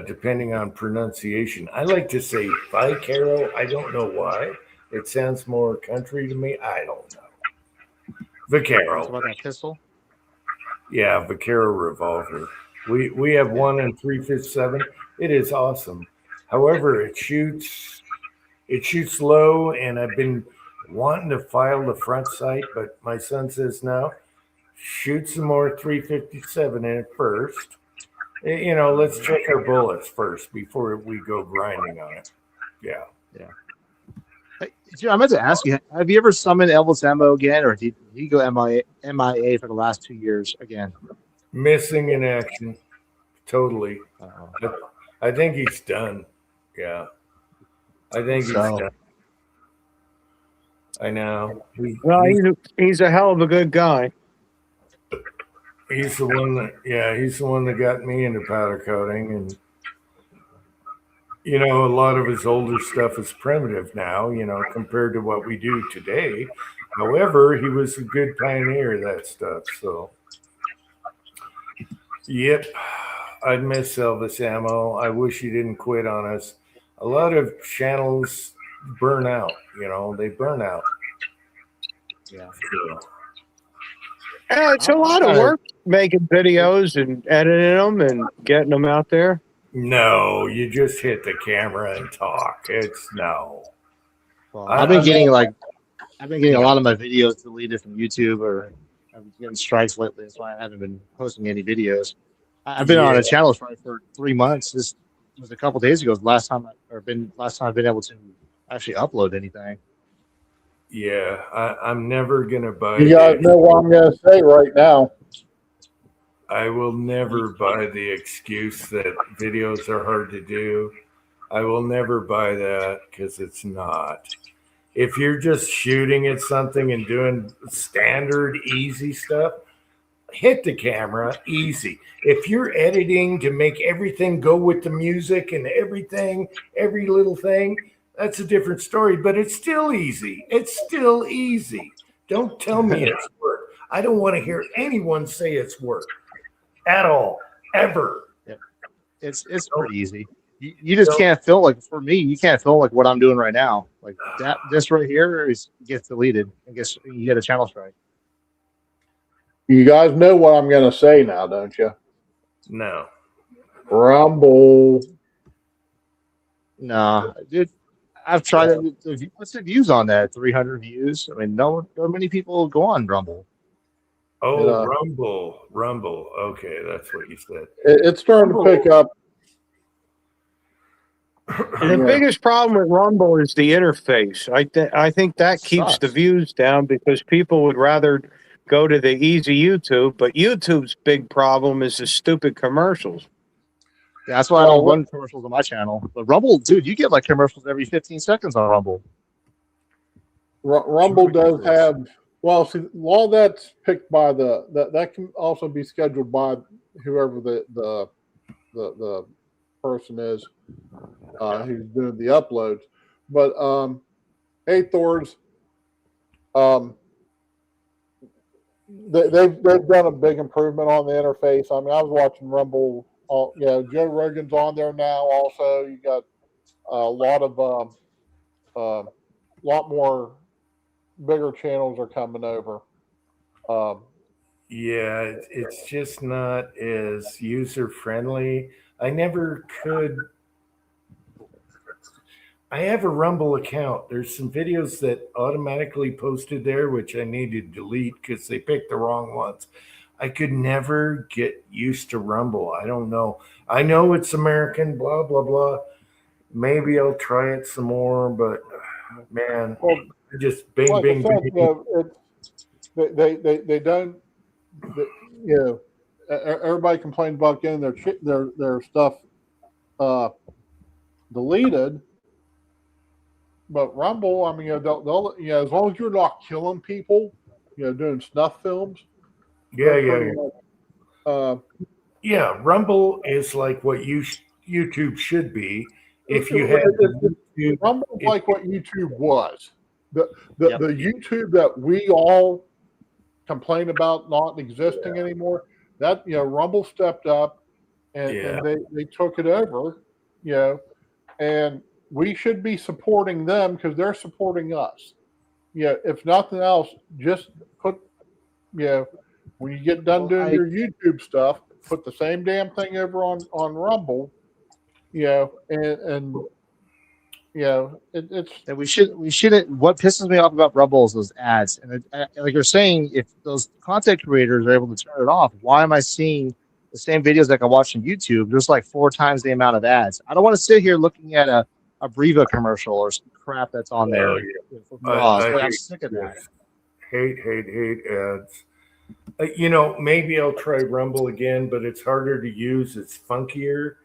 Depending on pronunciation, I like to say Vicaro. I don't know why. It sounds more country to me. I don't know. Talk Vicaro. about that pistol. Yeah, Vaquero revolver. We have one in 357. It is awesome. However, it shoots low, and I've been wanting to file the front sight, but my son says no. Shoot some more 357 in it first. You know, let's check our bullets first before we go grinding on it. Yeah. Hey, Jim, I meant to ask you: have you ever summoned Elvis Ammo again, or did he go MIA for the last 2 years again? Missing in action. Totally. Uh-oh. I think he's done. Yeah. I think he's So- done. I know. He's a hell of a good guy. He's the one that got me into powder coating, and you know, a lot of his older stuff is primitive now, you know, compared to what we do today. However, he was a good pioneer of that stuff. So yep, I'd miss Elvis Ammo. I wish he didn't quit on us. A lot of channels burn out, you know, they burn out. Yeah. So, It's a lot of work making videos and editing them and getting them out there. no, you just hit the camera and talk. It's no. Well, I- I've been I'm getting a lot of my videos deleted from YouTube, or I've been getting strikes lately. That's why I haven't been posting any videos. I've been on Yeah. a channel strike for 3 months. This was a couple days ago. Last time I've been able to actually upload anything. Yeah, I'm never gonna buy. You guys know what I'm going to say right now. I will never buy the excuse that videos are hard to do. I will never buy that because it's not. If you're just shooting at something and doing standard easy stuff, hit the camera easy. If you're editing to make everything go with the music and everything, every little thing, that's a different story, but it's still easy. It's still easy. Don't tell me it's work. I don't want to hear anyone say it's work at all, ever. It's pretty easy. You just can't film, like, for me, you can't film like what I'm doing right now. Like that, this right here gets deleted and you get a channel strike. You guys know what I'm going to say now, don't you? No. Rumble. Nah, dude, I've tried it. What's the views on that? 300 views. I mean, no many people go on Rumble. Oh, Yeah. Rumble. Okay, that's what you said. It's starting to pick up. The biggest problem with Rumble is the interface. I think that keeps Sucks. the views down because people would rather go to the easy YouTube. But YouTube's big problem is the stupid commercials. Yeah, that's why I don't run commercials on my channel. But Rumble, dude, you get like commercials every 15 seconds on Rumble. Rumble does have, well, see, all that's picked by that can also be scheduled by whoever the person is who's doing the uploads. But hey, Thor's, they've done a big improvement on the interface. I mean, I was watching Rumble. Joe Rogan's on there now. Also, you got a lot of lot more bigger channels are coming over. Yeah, it's just not as user friendly. I never could. I have a Rumble account. There's some videos that automatically posted there, which I need to delete because they picked the wrong ones. I could never get used to Rumble. I don't know. I know it's American, blah, blah, blah. Maybe I'll try it some more, but man, Well, just bing, like bing, I said, bing. they don't. You know, everybody complained about getting their stuff deleted. But Rumble, I mean, they'll as long as you're not killing people, doing snuff films. Yeah, they're yeah, pretty much, yeah. Rumble is like what YouTube should be. If you had YouTube, Rumble's like what YouTube was. The Yep. the YouTube that we all complain about not existing anymore. That Rumble stepped up and, Yeah. and they took it over. And we should be supporting them because they're supporting us. If nothing else, just put when you get done doing your YouTube stuff, put the same damn thing over on Rumble. And it's And we shouldn't. What pisses me off about Rumble is those ads. And like you're saying, if those content creators are able to turn it off, why am I seeing the same videos like I watch on YouTube? There's like 4 times the amount of ads. I don't want to sit here looking at a Breva commercial or some crap that's on there. I'm sick of that. Hate ads. Maybe I'll try Rumble again, but it's harder to use. It's funkier.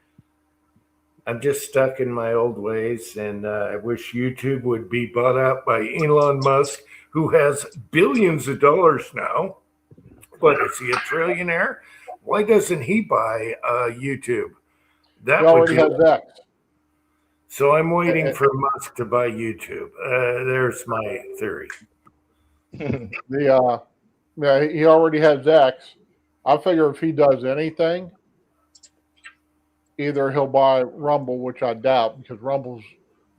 I'm just stuck in my old ways, and I wish YouTube would be bought out by Elon Musk, who has billions of dollars now. But is he a trillionaire? Why doesn't he buy YouTube? That he would already be. has X. So I'm waiting for Musk to buy YouTube. There's my theory. He already has X. I figure if he does anything, either he'll buy Rumble, which I doubt because Rumble's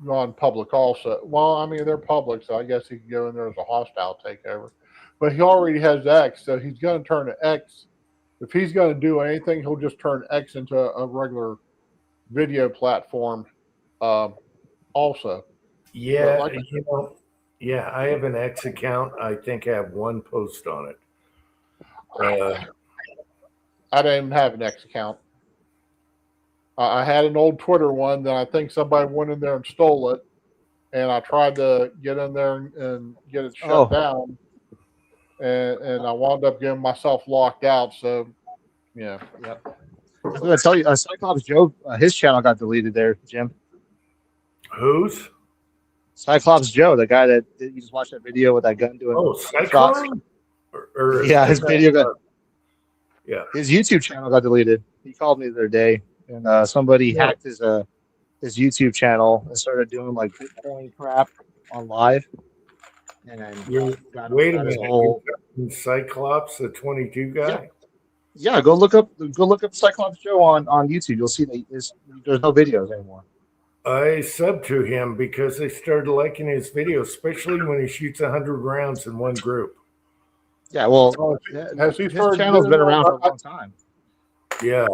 gone public also. Well, I mean, they're public, so I guess he can go in there as a hostile takeover. But he already has X, so he's going to turn to X. If he's going to do anything, he'll just turn X into a regular video platform also. Yeah, I have an X account. I think I have one post on it. I didn't even have an X account. I had an old Twitter one that I think somebody went in there and stole it, and I tried to get in there and get it shut down, and I wound up getting myself locked out. So, yeah. I'm going to tell you, Cyclops Joe, his channel got deleted there, Jim. Whose? Cyclops Joe, the guy that you just watched that video with that gun doing. Oh, Cyclone? Yeah, his video got. Yeah. His YouTube channel got deleted. He called me the other day, and somebody hacked his YouTube channel and started doing like Bitcoin crap on live. And then Wait a minute. Cyclops, the 22 guy? Yeah, go look up Cyclops Joe on YouTube. You'll see that there's no videos anymore. I subbed to him because I started liking his videos, especially when he shoots 100 rounds in one group. Yeah, well, has he his started channel's doing been around that? for a long time. Yeah.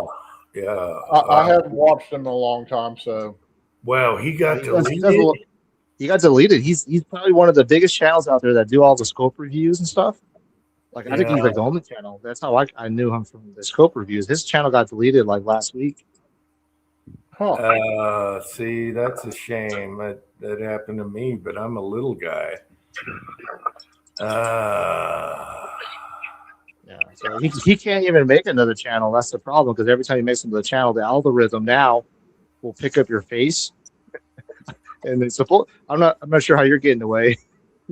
I haven't watched him in a long time, so. Wow, he got deleted. He got deleted. He's probably one of the biggest channels out there that do all the scope reviews and stuff. Like I think he's like the only channel. That's how I knew him from the scope reviews. His channel got deleted like last week. See, that's a shame. That happened to me, but I'm a little guy. Yeah, so he can't even make another channel. That's the problem because every time he makes another channel, the algorithm now will pick up your face and then support. I'm not sure how you're getting away.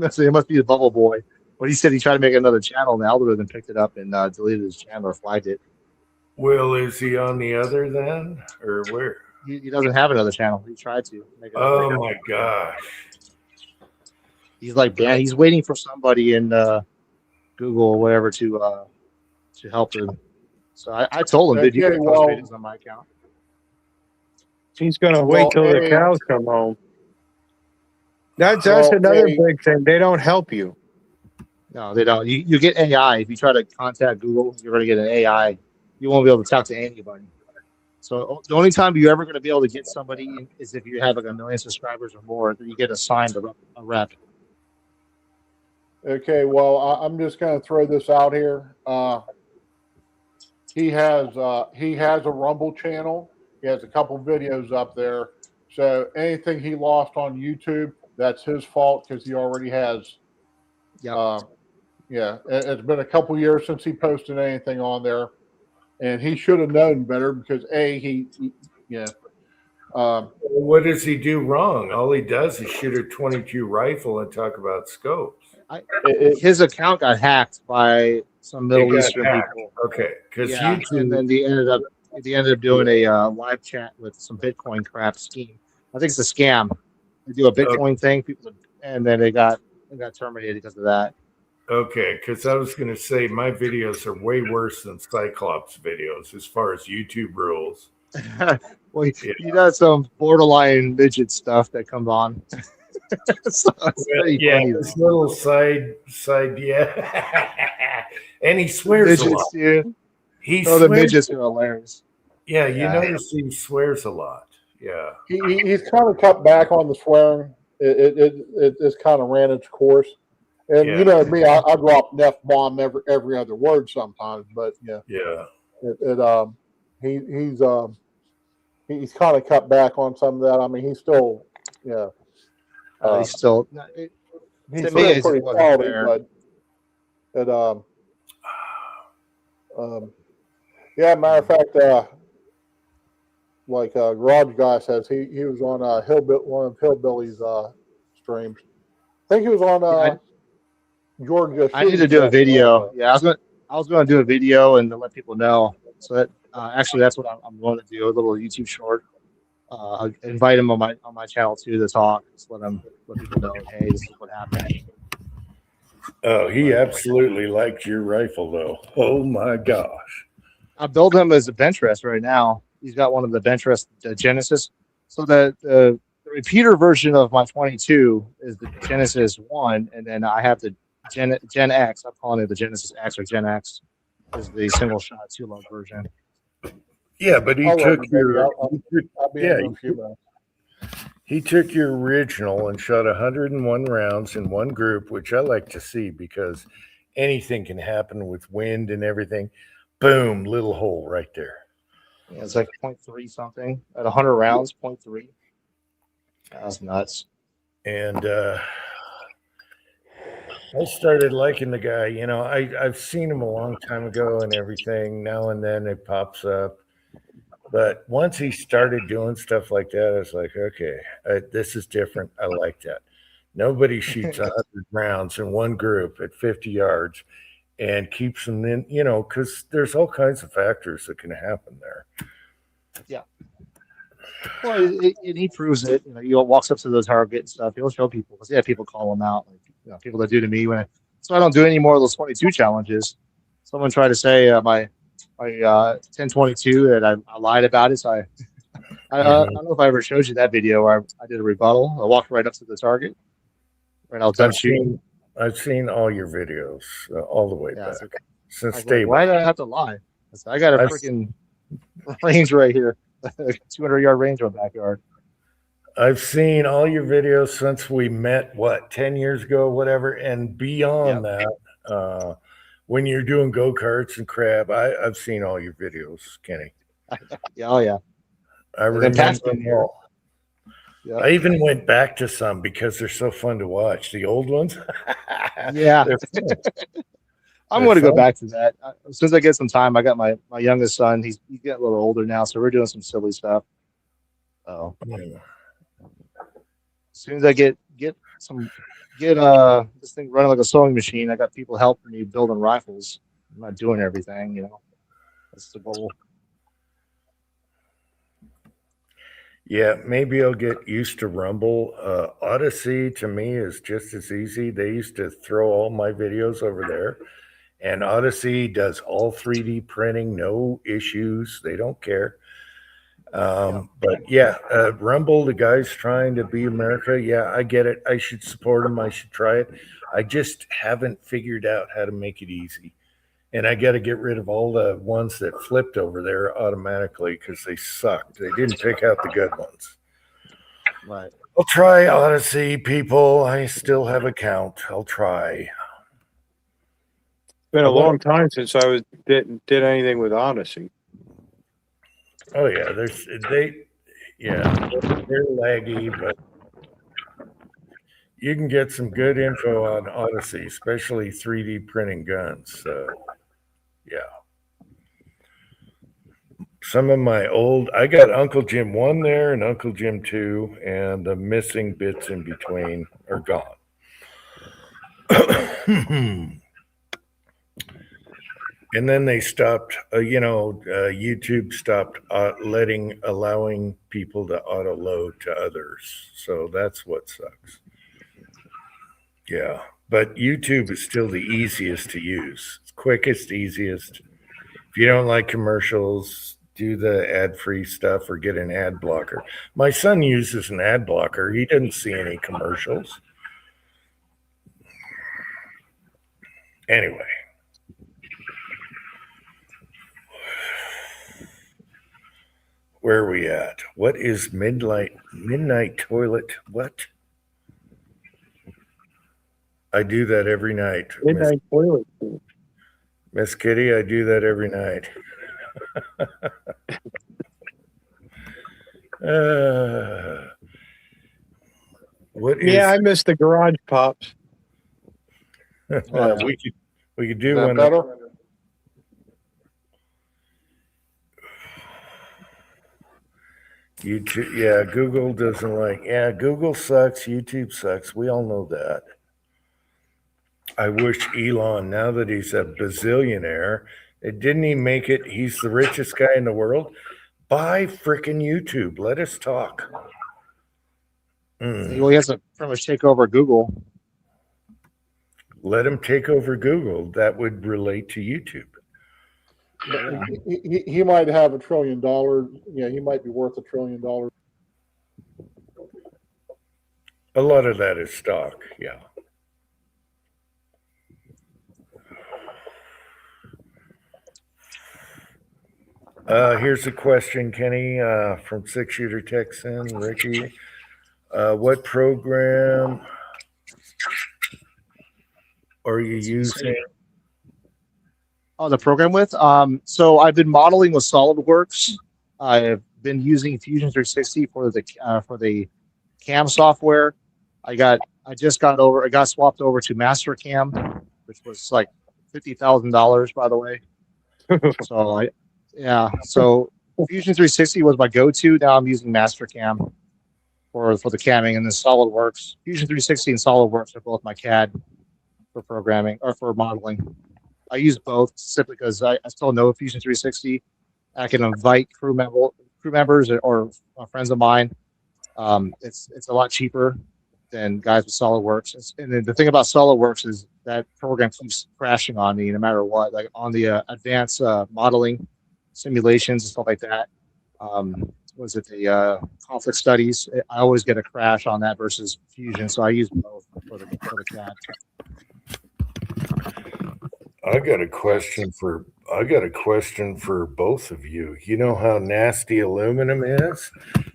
So it must be the Bubble Boy. But he said he tried to make another channel, and the algorithm picked it up and deleted his channel or flagged it. Well, is he on the other then, or where? He doesn't have another channel. He tried to make it. Oh my gosh! He's like, yeah, he's waiting for somebody in Google or whatever to help him. So I told him, dude, you can post videos on my account. He's gonna wait till the cows come home. That's another big thing. They don't help you. No, they don't. You get AI. If you try to contact Google, you're going to get an AI. You won't be able to talk to anybody. So the only time you're ever going to be able to get somebody is if you have like 1 million subscribers or more, that you get assigned a rep. Okay, well, I'm just going to throw this out here. He has a Rumble channel. He has a couple videos up there. So anything he lost on YouTube, that's his fault because he already has Yeah, it's been a couple years since he posted anything on there, and he should have known better because yeah. What does he do wrong? All he does is shoot a 22 rifle and talk about scopes. His account got hacked by some Middle got Eastern hacked. people. Okay, because Yeah, and YouTube. then they ended up doing a live chat with some Bitcoin crap scheme. I think it's a scam. They do a Bitcoin thing, people, and then they got terminated because of that. Okay, because I was going to say my videos are way worse than Cyclops videos as far as YouTube rules. Well, he does some borderline midget stuff that comes on. So it's pretty Yeah, funny. this little side, yeah. And he swears a lot. Midgets, dude. He Oh, the swears. midgets are hilarious. Yeah, you Yeah. notice he swears a lot. Yeah. He's kind of cut back on the swearing. It just kind of ran its course. And Yeah. you know me, I drop an F bomb every other word sometimes, but yeah, Yeah. he's kind of cut back on some of that. I mean, he's still He's still. he's to still me, it pretty wasn't quality, fair. but yeah. Matter of fact, like Garage Guy says, he was on one of Hillbilly's streams. I think he was on Georgia. I need to do a video. Yeah, I was going to do a video and to let people know. So that actually, that's what I'm going to do. A little YouTube short. I'll invite him on my channel too to talk. Just let people know, hey, this is what happened. Oh, he absolutely likes your rifle, though. Oh my gosh. I build him as a bench rest right now. He's got one of the bench rest Genesis. So the repeater version of my 22 is the Genesis 1, and then I have the Gen X. I'm calling it the Genesis X or Gen X. Is the single shot 2-lug version. Yeah, but he I'll took let him, your baby. I'll be in a few minutes. he took your original and shot 101 rounds in one group, which I like to see because anything can happen with wind and everything. Boom, little hole right there. Yeah, it's like 0.3 something at 100 rounds. 0.3. That's nuts. And I started liking the guy. You know, I've seen him a long time ago and everything. Now and then it pops up. But once he started doing stuff like that, I was like, okay, this is different. I like that. Nobody shoots 100 rounds in one group at 50 yards and keeps them in, you know, because there's all kinds of factors that can happen there. Yeah. Well, and he proves it. You know, he walks up to the target and stuff. He'll show people because people call him out. Like, you know, people that do to me so I don't do any more of those 22 challenges. Someone tried to say my 1022 that I lied about it. So I don't know if I ever showed you that video where I did a rebuttal. I walked right up to the target, right? I was done shooting. I've seen all your videos all the way back since day one. Why did I have to lie? I got a freaking range right here, 200-yard range on backyard. I've seen all your videos since we met, 10 years ago, whatever, and beyond that. When you're doing go-karts and crab, I've seen all your videos, Kenny. Yeah, oh yeah. I remember them all. Yep. I even went back to some because they're so fun to watch. The old ones. Yeah. I'm going to go back to that. As soon as I get some time, I got my youngest son. He's getting a little older now, so we're doing some silly stuff. Oh. Yeah. As soon as I get this thing running like a sewing machine, I got people helping me building rifles. I'm not doing everything, you know. That's the goal. Yeah, maybe I'll get used to Rumble. Odyssey to me is just as easy. They used to throw all my videos over there, and Odyssey does all 3D printing, no issues. They don't care. But Rumble, the guy's trying to be America. Yeah, I get it. I should support him. I should try it. I just haven't figured out how to make it easy. And I got to get rid of all the ones that flipped over there automatically because they sucked. They didn't pick out the good ones. Right. I'll try Odyssey, people. I still have a count. I'll try. It's been a long time since I did anything with Odyssey. Oh yeah, they're laggy, but you can get some good info on Odyssey, especially 3D printing guns. So, yeah. Some of my I got Uncle Jim 1 there and Uncle Jim 2, and the missing bits in between are gone. And then they stopped, YouTube stopped allowing people to auto load to others. So that's what sucks. Yeah. But YouTube is still the easiest to use. It's quickest, easiest. If you don't like commercials, do the ad-free stuff or get an ad blocker. My son uses an ad blocker. He doesn't see any commercials. Anyway. Where are we at? What is midnight toilet? What? I do that every night. Midnight toilet. Miss Kitty, I do that every night. What is? Yeah, I miss the garage pops. we could do Is that one. better? YouTube, yeah, Google doesn't like. Yeah, Google sucks. YouTube sucks. We all know that. I wish Elon, now that he's a bazillionaire, didn't he make it? He's the richest guy in the world. Buy frickin' YouTube. Let us talk. Well, he has to pretty much take over Google. Let him take over Google. That would relate to YouTube. He might have $1 trillion. Yeah, he might be worth $1 trillion. A lot of that is stock. Yeah. Here's a question, Kenny, from Six Shooter Texan, Ricky. What program are you using? Oh, the program with? So I've been modeling with SolidWorks. I've been using Fusion 360 for the cam software. I got swapped over to Mastercam, which was like $50,000, by the way. So Fusion 360 was my go-to. Now I'm using Mastercam for the camming, and then SolidWorks. Fusion 360 and SolidWorks are both my CAD for programming or for modeling. I use both simply because I still know Fusion 360. I can invite crew members or friends of mine. It's a lot cheaper than guys with SolidWorks. And then the thing about SolidWorks is that program keeps crashing on me no matter what. Like on the advanced modeling simulations and stuff like that. Was it the conflict studies? I always get a crash on that versus Fusion, so I use both for the CAD. I got a question for both of you. You know how nasty aluminum is?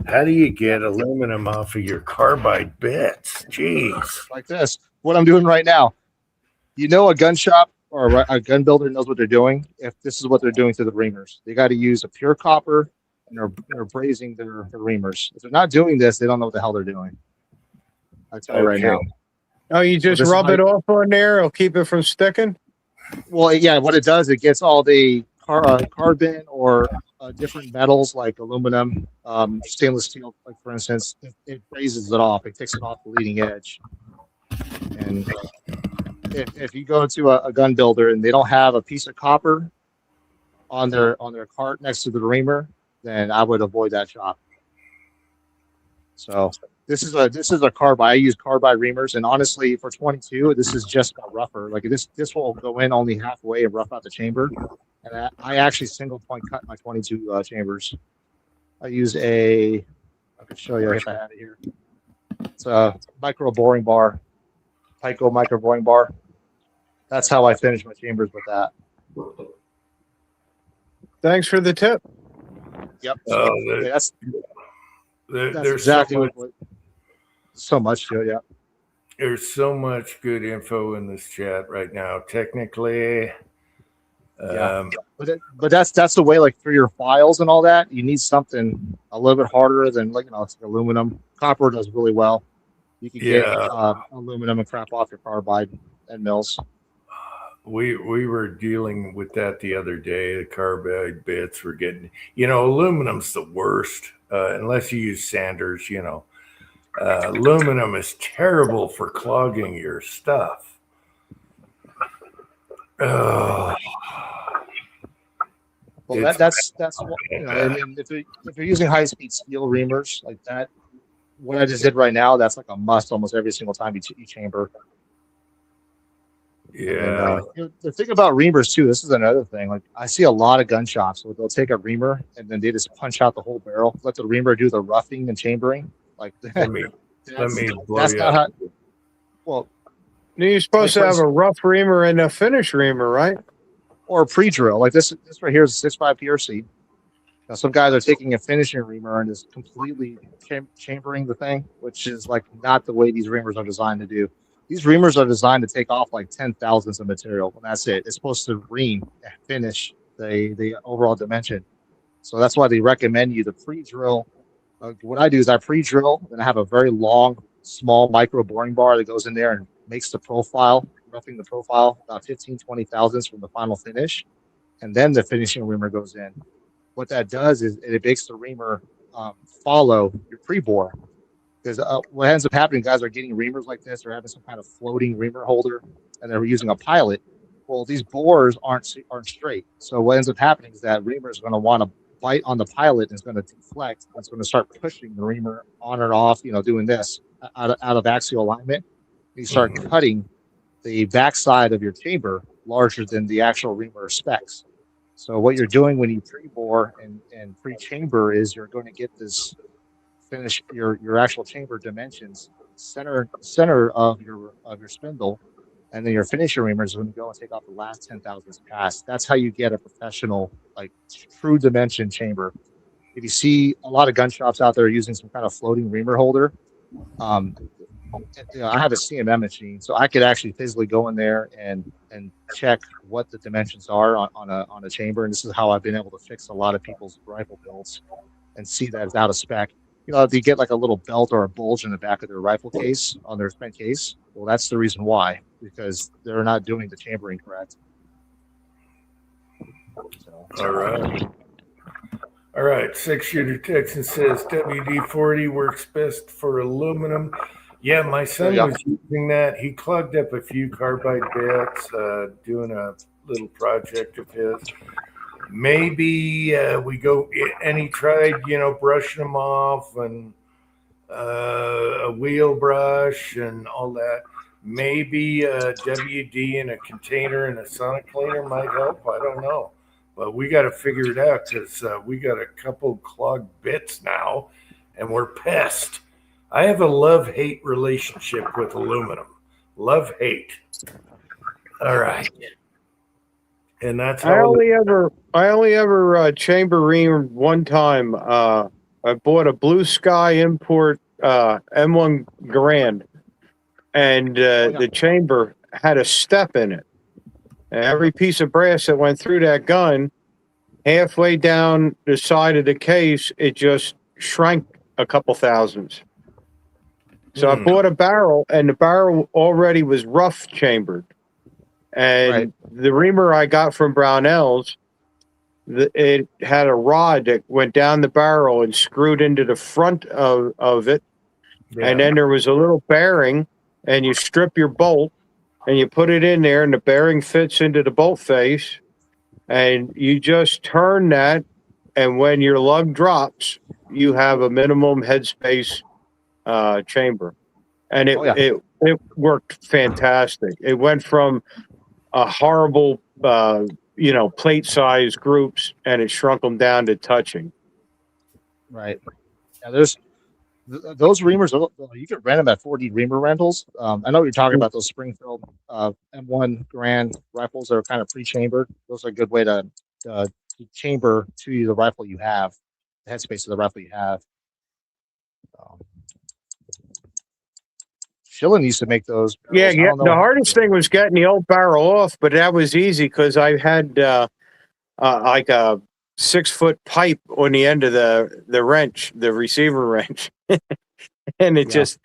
How do you get aluminum off of your carbide bits? Jeez. Like this, what I'm doing right now. You know, a gun shop or a gun builder knows what they're doing. If this is what they're doing to the reamers, they got to use a pure copper, and they're brazing their reamers. If they're not doing this, they don't know what the hell they're doing. I tell you right now. Oh, you just rub it off on there? It'll keep it from sticking? Well, yeah, what it does, it gets all the carbon or different metals like aluminum, stainless steel, like for instance, it raises it off. It takes it off the leading edge. And if you go to a gun builder and they don't have a piece of copper on their cart next to the reamer, then I would avoid that shop. So this is a carbide. I use carbide reamers, and honestly, for 22, this is just a rougher. Like this will go in only halfway and rough out the chamber. And I actually single point cut my 22 chambers. I use I could show you if I had it here. It's a micro boring bar, Tyco micro boring bar. That's how I finish my chambers with that. Thanks for the tip. Yep. There's exactly what. So much to it, yeah. There's so much good info in this chat right now. Technically, but that's the way. Like for your files and all that, you need something a little bit harder than it's like aluminum. Copper does really well. You could get Yeah. aluminum and crap off your carbide and mills. We were dealing with that the other day. The carbide bits were getting, aluminum's the worst, unless you use sanders, aluminum is terrible for clogging your stuff. Well, It's that's what, and if you're using high speed steel reamers like that, what I just did right now, that's like a must almost every single time you chamber. Yeah. And, the thing about reamers too, this is another thing. Like I see a lot of gun shops where they'll take a reamer and then they just punch out the whole barrel, let the reamer do the roughing and chambering. Like Let me blow that's you not up. how. Well, You're supposed to have a rough reamer and a finish reamer, right? or pre-drill. Like this right here is a 6.5 PRC. Now, some guys are taking a finishing reamer and just completely chambering the thing, which is like not the way these reamers are designed to do. These reamers are designed to take off like 10 thousandths of material, and that's it. It's supposed to ream and finish the overall dimension. So that's why they recommend you to pre-drill. What I do is I pre-drill, and I have a very long, small micro boring bar that goes in there and makes the profile, roughing the profile about 15, 20 thousandths from the final finish. And then the finishing reamer goes in. What that does is it makes the reamer follow your pre-bore. Because what ends up happening, guys are getting reamers like this, or having some kind of floating reamer holder, and they're using a pilot. Well, these bores aren't straight. So what ends up happening is that reamer is going to want to bite on the pilot, and it's going to deflect. And it's going to start pushing the reamer on and off, doing this out of axial alignment. You start cutting the backside of your chamber larger than the actual reamer specs. So what you're doing when you pre-bore and pre-chamber is you're going to get this finish your actual chamber dimensions center of your spindle, and then your finisher reamer is going to go and take off the last 10 thousandths pass. That's how you get a professional, like true dimension chamber. If you see a lot of gun shops out there using some kind of floating reamer holder, I have a CMM machine, so I could actually physically go in there and check what the dimensions are on a chamber. And this is how I've been able to fix a lot of people's rifle builds and see that it's out of spec. If you get like a little belt or a bulge in the back of their rifle case on their spent case, well, that's the reason why, because they're not doing the chambering correct. So, All right. 6-shooter Texan says WD-40 works best for aluminum. Yeah, my son was using that. He clogged up a few carbide bits doing a little project of his. Maybe we go, and he tried, brushing them off and a wheel brush and all that. Maybe WD in a container and a sonic cleaner might help. I don't know. But we got to figure it out because we got a couple clogged bits now and we're pissed. I have a love-hate relationship with aluminum. Love-hate. All right. And that's I only ever chamber reamed one time. I bought a Blue Sky import M1 Garand, and the chamber had a step in it. And every piece of brass that went through that gun, halfway down the side of the case, it just shrank a couple thousandths. So I bought a barrel, and the barrel already was rough chambered. And the reamer I got from Brownells, it had a rod that went down the barrel and screwed into the front of it. Yeah. And then there was a little bearing, and you strip your bolt, and you put it in there, and the bearing fits into the bolt face. And you just turn that, and when your lug drops, you have a minimum headspace chamber. And it worked fantastic. It went from a horrible, plate size groups, and it shrunk them down to touching. Right. Yeah, there's those reamers. You can rent them at 4D reamer rentals. I know you're talking about those Springfield M1 Garand rifles that are kind of pre-chambered. Those are a good way to chamber to the rifle you have, the headspace of the rifle you have. Schillen used to make those. Yeah. The hardest thing was getting the old barrel off, but that was easy because I had like a 6-foot pipe on the end of the wrench, the receiver wrench, and it just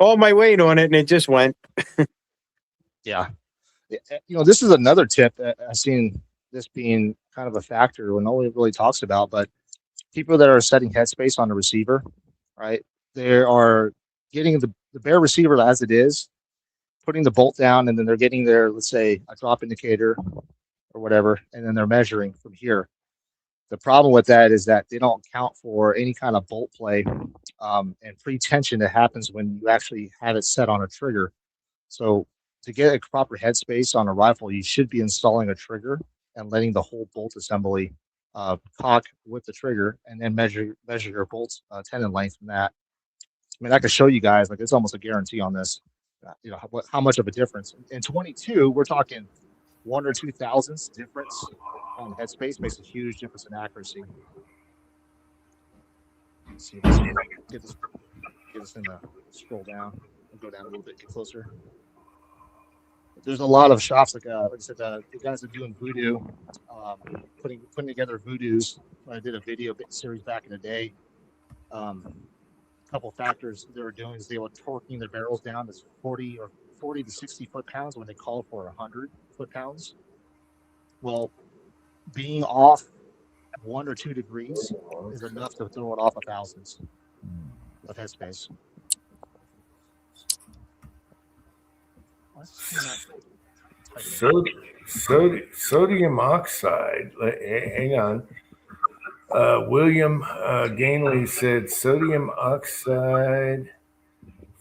all my weight on it and it just went. Yeah. This is another tip that I've seen this being kind of a factor when no one really talks about, but people that are setting headspace on the receiver, right? They are getting the bare receiver as it is, putting the bolt down, and then they're getting their, let's say, a drop indicator or whatever, and then they're measuring from here. The problem with that is that they don't account for any kind of bolt play and pre-tension that happens when you actually have it set on a trigger. So to get a proper headspace on a rifle, you should be installing a trigger and letting the whole bolt assembly cock with the trigger, and then measure your bolt tenon length from that. I mean, I can show you guys, like, it's almost a guarantee on this. How much of a difference. In 22, we're talking 1 or 2 thousandths difference on headspace makes a huge difference in accuracy. Let's see if I can get this in the scroll down. I'll go down a little bit, get closer. There's a lot of shops like I said, the guys are doing voodoo, putting together voodoos. I did a video series back in the day. A couple factors they were doing is they were torquing their barrels down to 40 to 60 foot-pounds when they called for 100 foot-pounds. Well, being off 1 or 2 degrees is enough to throw it off 1,000s of headspace. Sodium oxide. Hang on. William Gainley said sodium oxide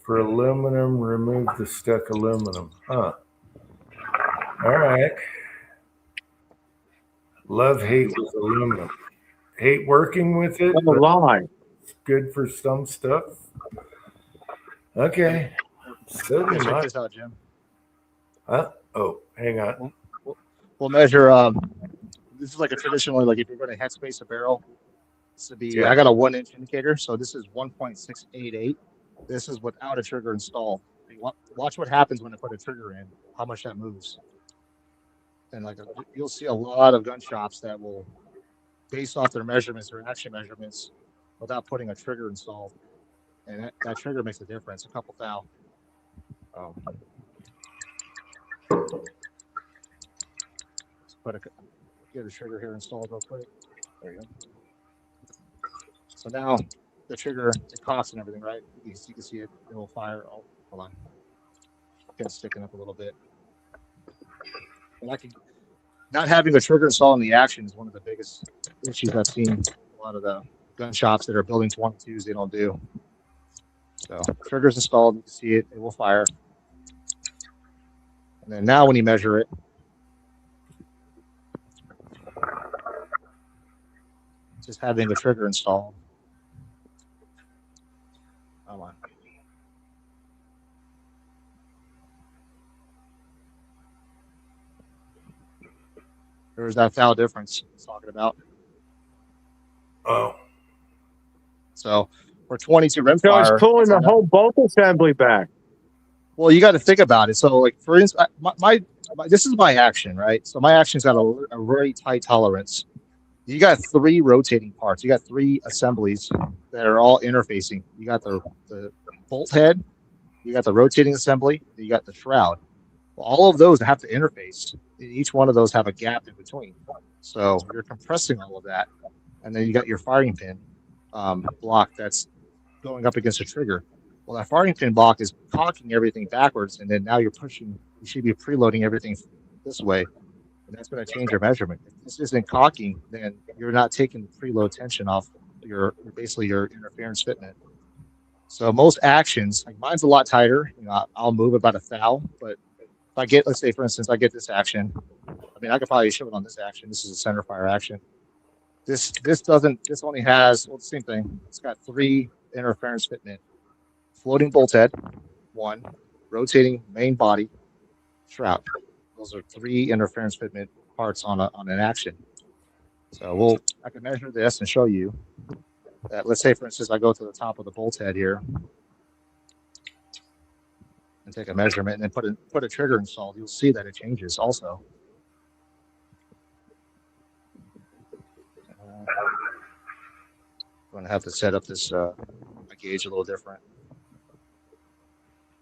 for aluminum, remove the stuck aluminum. Huh. All right. Love, hate with aluminum. Hate working with it. On the line. It's good for some stuff. Okay. Sodium Check oxide. this out, Jim. Huh? Oh, hang on. We'll measure. This is like a traditionally, like if you're going to headspace a barrel, this would be. Yeah. I got a 1-inch indicator, so this is 1.688. This is without a trigger installed. Watch what happens when I put a trigger in. How much that moves. And you'll see a lot of gun shops that will base off their measurements or action measurements without putting a trigger installed, and that trigger makes a difference. A couple thou. Get a trigger here installed real quick. There you go. So now the trigger, it cocks and everything, right? You can see it. It will fire. Oh, hold on. It's sticking up a little bit. But not having a trigger installed in the action is one of the biggest issues I've seen. A lot of the gun shops that are building 22s, they don't do. So trigger's installed. You can see it. It will fire. And then now when you measure it, just having the trigger installed. Come on. There's that thou difference I was talking about. Oh. So for 22 rimfire, So it's pulling the whole bolt assembly back. well, you got to think about it. So, like, for instance, this is my action, right? So my action's got a very tight tolerance. You got 3 rotating parts. You got 3 assemblies that are all interfacing. You got the bolt head, you got the rotating assembly, you got the shroud. Well, all of those have to interface. Each one of those have a gap in between. So you're compressing all of that, and then you got your firing pin block that's going up against the trigger. Well, that firing pin block is cocking everything backwards, and then now you're pushing. You should be preloading everything this way, and that's going to change your measurement. If this isn't cocking, then you're not taking the preload tension off your interference fitment. So most actions, like mine's a lot tighter. I'll move about 1 thou, but if I get, let's say for instance, I get this action. I mean, I could probably show it on this action. This is a center fire action. This only has, well, the same thing. It's got 3 interference fitment. Floating bolt head, 1, rotating main body, shroud. Those are 3 interference fitment parts on an action. So I can measure this and show you that. Let's say, for instance, I go to the top of the bolt head here and take a measurement, and then put a trigger installed. You'll see that it changes also. I'm going to have to set up this gauge a little different.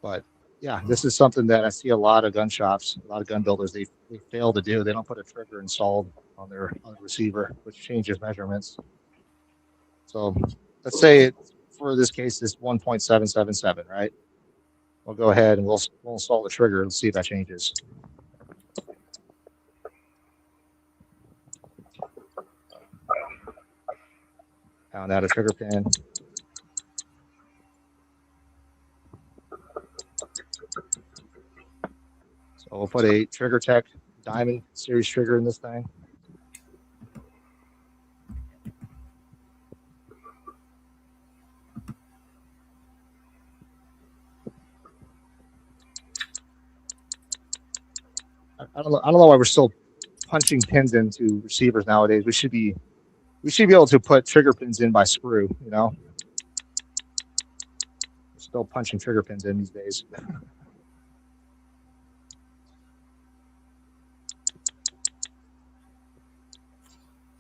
But yeah, this is something that I see a lot of gun shops, a lot of gun builders, they fail to do. They don't put a trigger installed on the receiver, which changes measurements. So let's say for this case, it's 1.777, right? We'll go ahead and we'll install the trigger and see if that changes. Found out a trigger pin. So we'll put a Trigger Tech Diamond Series trigger in this thing. I don't know why we're still punching pins into receivers nowadays. We should be able to put trigger pins in by screw, you know. We're still punching trigger pins in these days.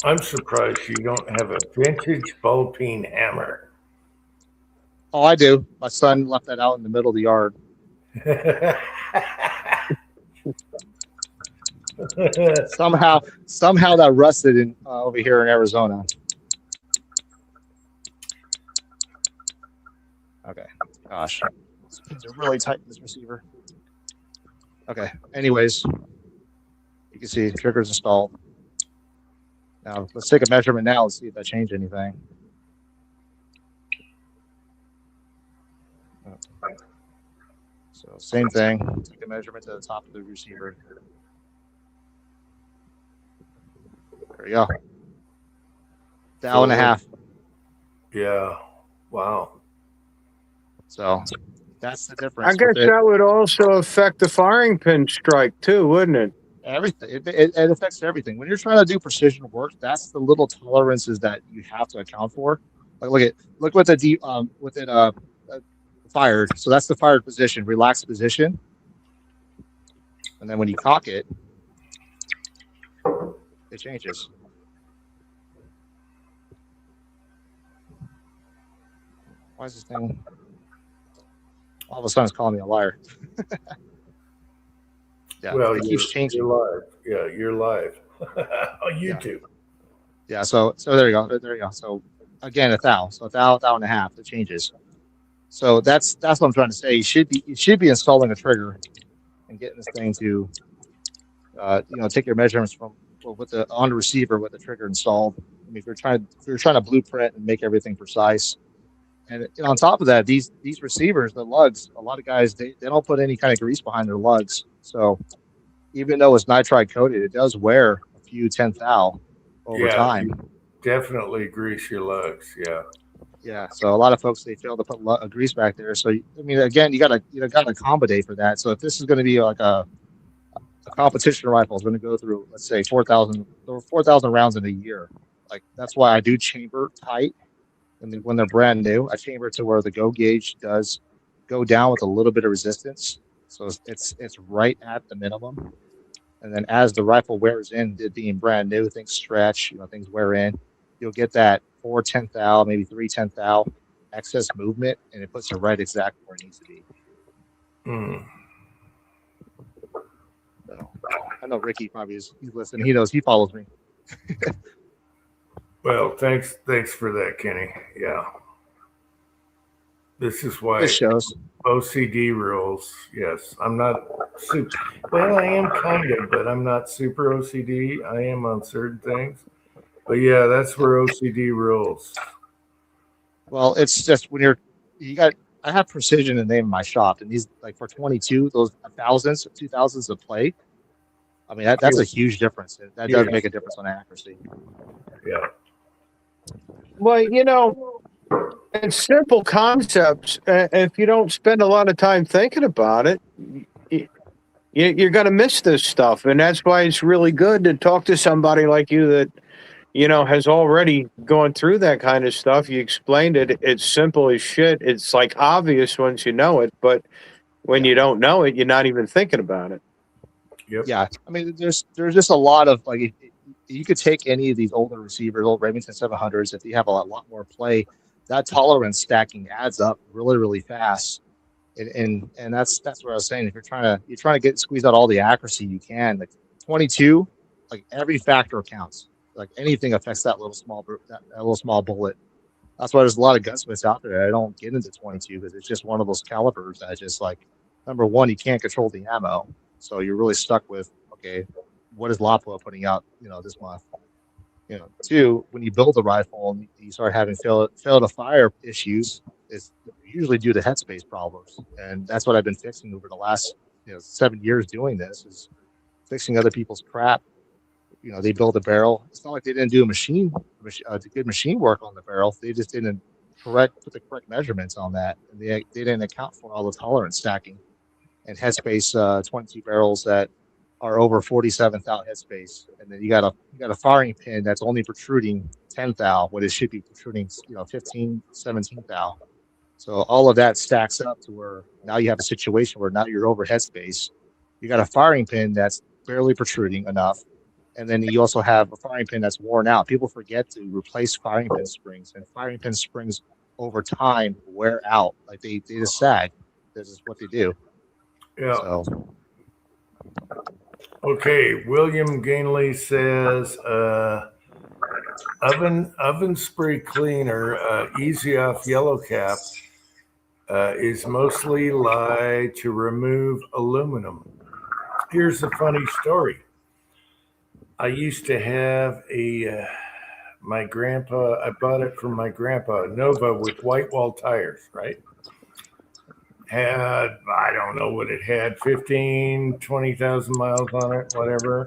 I'm surprised you don't have a vintage ball peen hammer. Oh, I do. My son left that out in the middle of the yard. Somehow that rusted in over here in Arizona. Okay. Gosh, these are really tight in this receiver. Okay. Anyways, you can see the trigger's installed. Now let's take a measurement now and see if that changed anything. So same thing. Take a measurement to the top of the receiver. There we go. Down and a half. Yeah. Wow. So that's the difference. I guess that would also affect the firing pin strike too, wouldn't it? Everything. It affects everything. When you're trying to do precision work, that's the little tolerances that you have to account for. Like look what the fired. So that's the fired position, relaxed position. And then when you cock it, it changes. Why is this thing? All of a sudden, it's calling me a liar. Yeah, Well, it keeps changing. You're live. Yeah, you're live on YouTube. Yeah. So there you go. There you go. So again, a thou. So a thou and a half. It changes. So that's what I'm trying to say. You should be installing a trigger and getting this thing to, take your measurements from on the receiver with the trigger installed. I mean, if you're trying to blueprint and make everything precise. And on top of that, these receivers, the lugs, a lot of guys they don't put any kind of grease behind their lugs. So even though it's nitride coated, it does wear a few 10th thou over time. You definitely grease your lugs. Yeah. Yeah. So a lot of folks they fail to put a grease back there. So I mean, again, you gotta accommodate for that. So if this is going to be like a competition rifle is going to go through, let's say 4,000 rounds in a year, like that's why I do chamber tight. And when they're brand new, I chamber to where the go gauge does go down with a little bit of resistance. So it's right at the minimum. And then as the rifle wears in, it being brand new, things stretch, things wear in. You'll get that 4/10 thou, maybe 3/10 thou excess movement, and it puts it right exactly where it needs to be. Mm. So, I know Ricky probably he's listening. He knows, he follows me. Well, thanks for that, Kenny. Yeah. This is why This shows. OCD rules. Yes, I'm not super. Well, I am kind of, but I'm not super OCD. I am on certain things. But yeah, that's where OCD rules. Well, it's just when I have precision in the name of my shop, and these like for 22, those 1,000s, 2,000s of play. I mean, that's a huge difference. That does make a difference on accuracy. Yeah. Well, it's simple concepts. If you don't spend a lot of time thinking about it, you're going to miss this stuff. And that's why it's really good to talk to somebody like you that, has already gone through that kind of stuff. You explained it. It's simple as shit. It's like obvious once you know it. But when you don't know it, you're not even thinking about it. Yep. Yeah. I mean, there's just a lot of like, you could take any of these older receivers, old Remington 700s, if you have a lot more play, that tolerance stacking adds up really, really fast. And that's what I was saying. If you're trying to get squeeze out all the accuracy you can, like 22, like every factor counts. Like anything affects that that little small bullet. That's why there's a lot of gunsmiths out there that don't get into 22 because it's just one of those calibers that just like, number one, you can't control the ammo, so you're really stuck with, okay, what is Lapua putting out, this month? Two, when you build a rifle and you start having fail to fire issues, it's usually due to headspace problems, and that's what I've been fixing over the last 7 years doing this, is fixing other people's crap. They build a barrel. It's not like they didn't do good machine work on the barrel. They just didn't put the correct measurements on that, and they didn't account for all the tolerance stacking and headspace. 22 barrels that are over 47 thou headspace, and then you got a firing pin that's only protruding 10 thou, when it should be protruding 15, 17 thou. So all of that stacks up to where now you have a situation where now you're over headspace. You got a firing pin that's barely protruding enough. And then you also have a firing pin that's worn out. People forget to replace firing pin springs, and firing pin springs over time wear out. Like they just sag. This is what they do. Yeah. So, Okay. William Gainley says, oven spray cleaner, easy off yellow cap, is mostly lye to remove aluminum. Here's a funny story. I used to have my grandpa, I bought it from my grandpa, Nova with white wall tires, right? Had, I don't know what it had, 20,000 miles on it, whatever.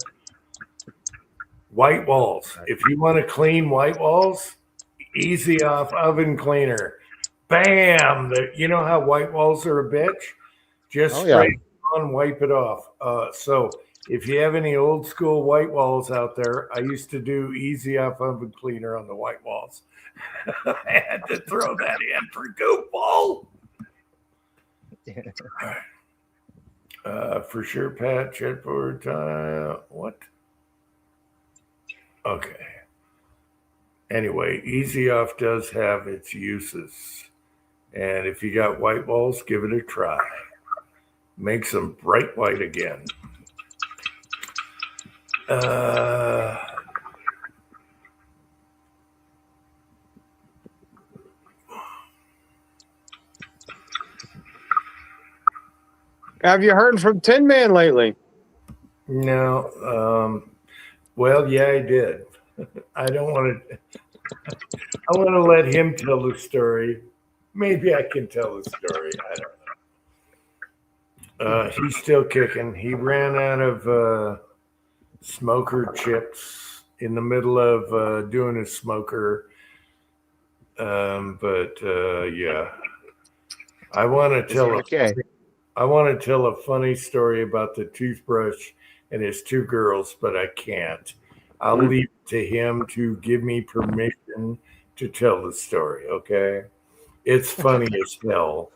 White walls. If you want to clean white walls, easy off oven cleaner. Bam! You know how white walls are a bitch? Just spray it on, wipe it off. So if you have any old school white walls out there, I used to do easy off oven cleaner on the white walls. I had to throw that in for goofball. For sure, Pat, Chetford, what? Okay. Anyway, easy off does have its uses. And if you got white walls, give it a try. Makes them bright white again. Have you heard from Tin Man lately? No. Well, yeah, I did. I don't want to. I want to let him tell the story. Maybe I can tell the story. I don't know. He's still kicking. He ran out of smoker chips in the middle of doing his smoker. Yeah, I want to tell. I want to tell a funny story about the toothbrush and his two girls, but I can't. I'll leave it to him to give me permission to tell the story, okay? It's funny as hell.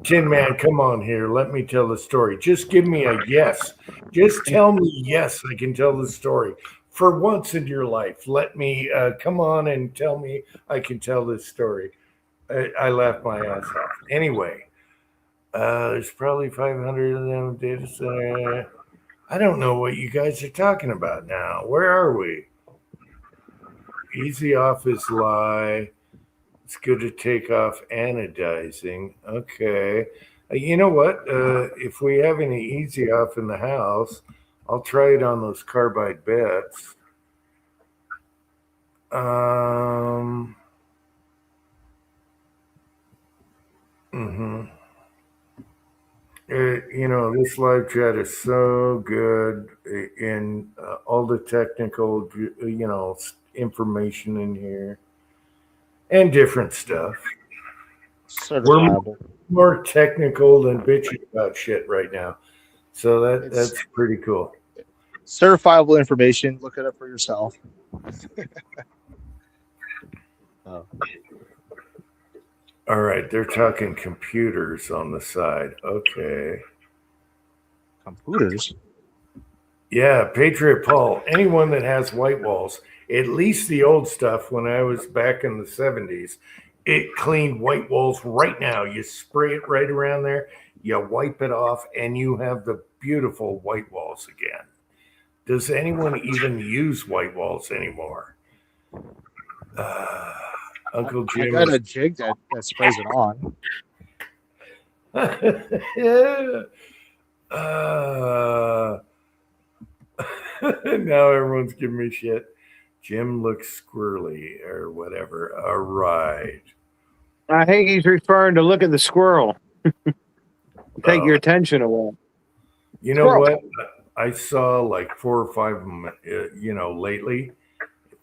Tin Man, come on here. Let me tell the story. Just give me a yes. Just tell me yes, I can tell the story. For once in your life, let me come on and tell me I can tell this story. I laughed my ass off. Anyway. There's probably 500 of them data center. I don't know what you guys are talking about now. Where are we? Easy off is lye. It's good to take off anodizing. Okay. You know what? If we have any easy off in the house, I'll try it on those carbide beds. This live chat is so good in all the technical, information in here and different stuff. We're more technical than bitching about shit right now. So that's pretty cool. Certifiable information. Look it up for yourself. All right, they're talking computers on the side. Okay. Computers? Yeah, Patriot Paul. Anyone that has white walls, at least the old stuff when I was back in the 70s, It cleaned white walls right now. You spray it right around there, you wipe it off, and you have the beautiful white walls again. Does anyone even use white walls anymore? Uncle I Jim got is a jig that sprays it on. yeah. Now everyone's giving me shit. Jim looks squirrely or whatever. All right. I think he's referring to look at the squirrel. Take your attention away. You know what? I saw like 4 or 5 of them, lately.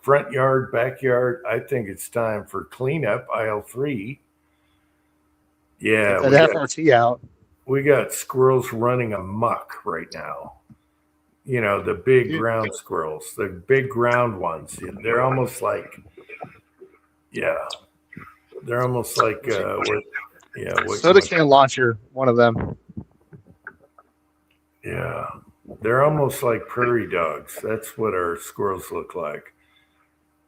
Front yard, backyard. I think it's time for cleanup. Aisle 3. Yeah, Get that FRT out. we got squirrels running amok right now. The big ground squirrels, the big ground ones. They're almost like, they're almost like Soda can launcher, one of them. Yeah, they're almost like prairie dogs. That's what our squirrels look like.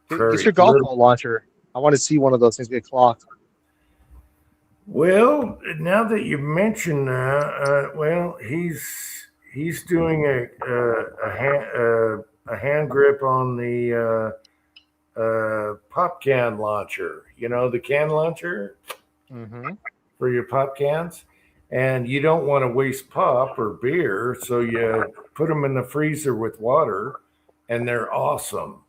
It's your golf ball launcher. I want to see one of those things get clocked. Well, now that you mention that, he's doing a hand grip on the pop can launcher. The can launcher for your pop cans, and you don't want to waste pop or beer, so you put them in the freezer with water, and they're awesome.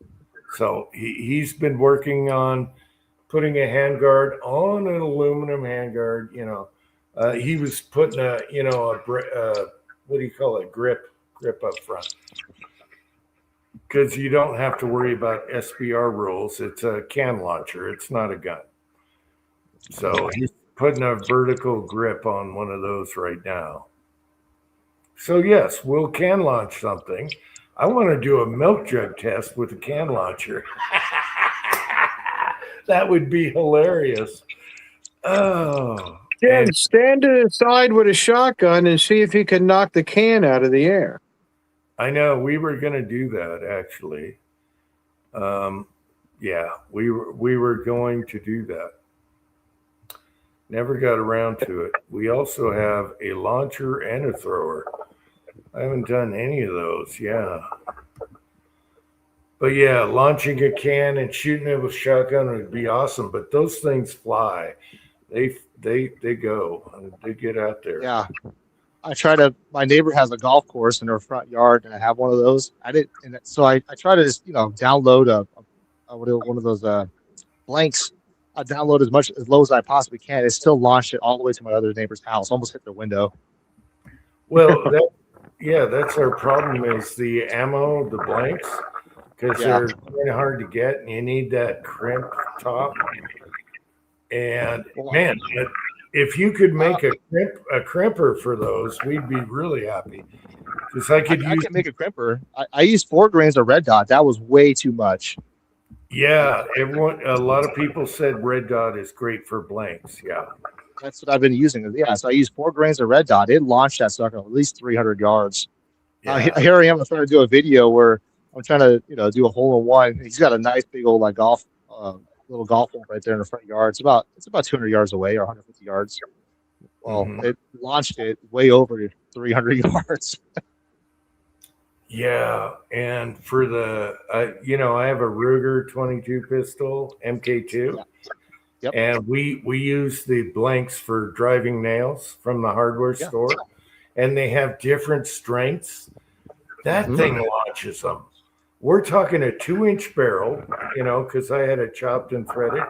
So he's been working on putting a handguard on an aluminum handguard. He was putting what do you call it? Grip up front. Because you don't have to worry about SBR rules. It's a can launcher. It's not a gun. So he's putting a vertical grip on one of those right now. So yes, we'll can launch something. I want to do a milk jug test with a can launcher. That would be hilarious. Oh. Jim, stand to the side with a shotgun and see if you can knock the can out of the air. I know we were going to do that actually. We were going to do that. Never got around to it. We also have a launcher and a thrower. I haven't done any of those. Yeah. But yeah, launching a can and shooting it with shotgun would be awesome. But those things fly. They go. They get out there. Yeah. My neighbor has a golf course in her front yard, and I have one of those. I try to just, download one of those blanks. I download as low as I possibly can. It still launched it all the way to my other neighbor's house, almost hit their window. Well, that's our problem is the ammo, the blanks, because they're kind of hard to get, and you need that crimp top. And man, if you could make a crimper for those, we'd be really happy. Because I can make a crimper. I used 4 grains of red dot. That was way too much. Yeah, a lot of people said red dot is great for blanks. Yeah, that's what I've been using. Yeah, so I used 4 grains of red dot. It launched that sucker at least 300 yards. Yeah. Here I am. I'm trying to do a video where I'm trying to do a hole in one. He's got a nice big old golf little golf hole right there in the front yard. It's about 200 yards away or 150 yards. Well, it launched it way over 300 yards. Yeah, and for the I have a Ruger 22 pistol MK2. Yeah. Yep. And we use the blanks for driving nails from the hardware store, and they have different strengths. That thing launches them. We're talking a 2-inch barrel, because I had it chopped and threaded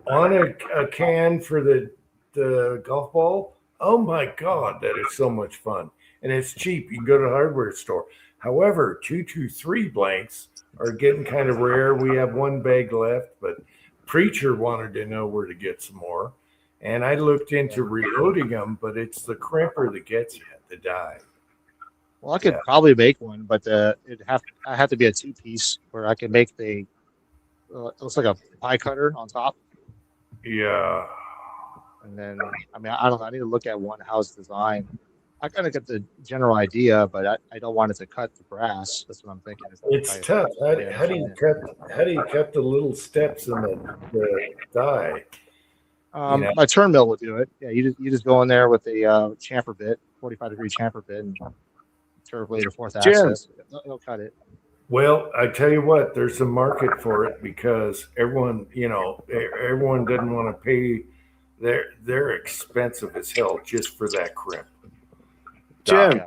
on a can for the golf ball. Oh my God, that is so much fun. And it's cheap. You can go to the hardware store. However, 223 blanks are getting kind of rare. We have 1 bag left, but Preacher wanted to know where to get some more. And I looked into reloading them, but it's the crimper that gets you, the die. Well, I could probably make one, but I have to be a 2-piece where I can make it looks like a pie cutter on top. Yeah. And then, I don't know. I need to look at one house design. I kind of get the general idea, but I don't want it to cut the brass. That's what I'm thinking. It's tough. How do you cut the little steps in the die? know? My turn mill would do it. Yeah, you just go in there with a chamfer bit, 45-degree chamfer bit, and turbulate or fourth Jim. axis. It'll cut it. Well, I tell you what, there's a market for it because everyone, everyone doesn't want to pay. They're expensive as hell just for that crimp. Jim,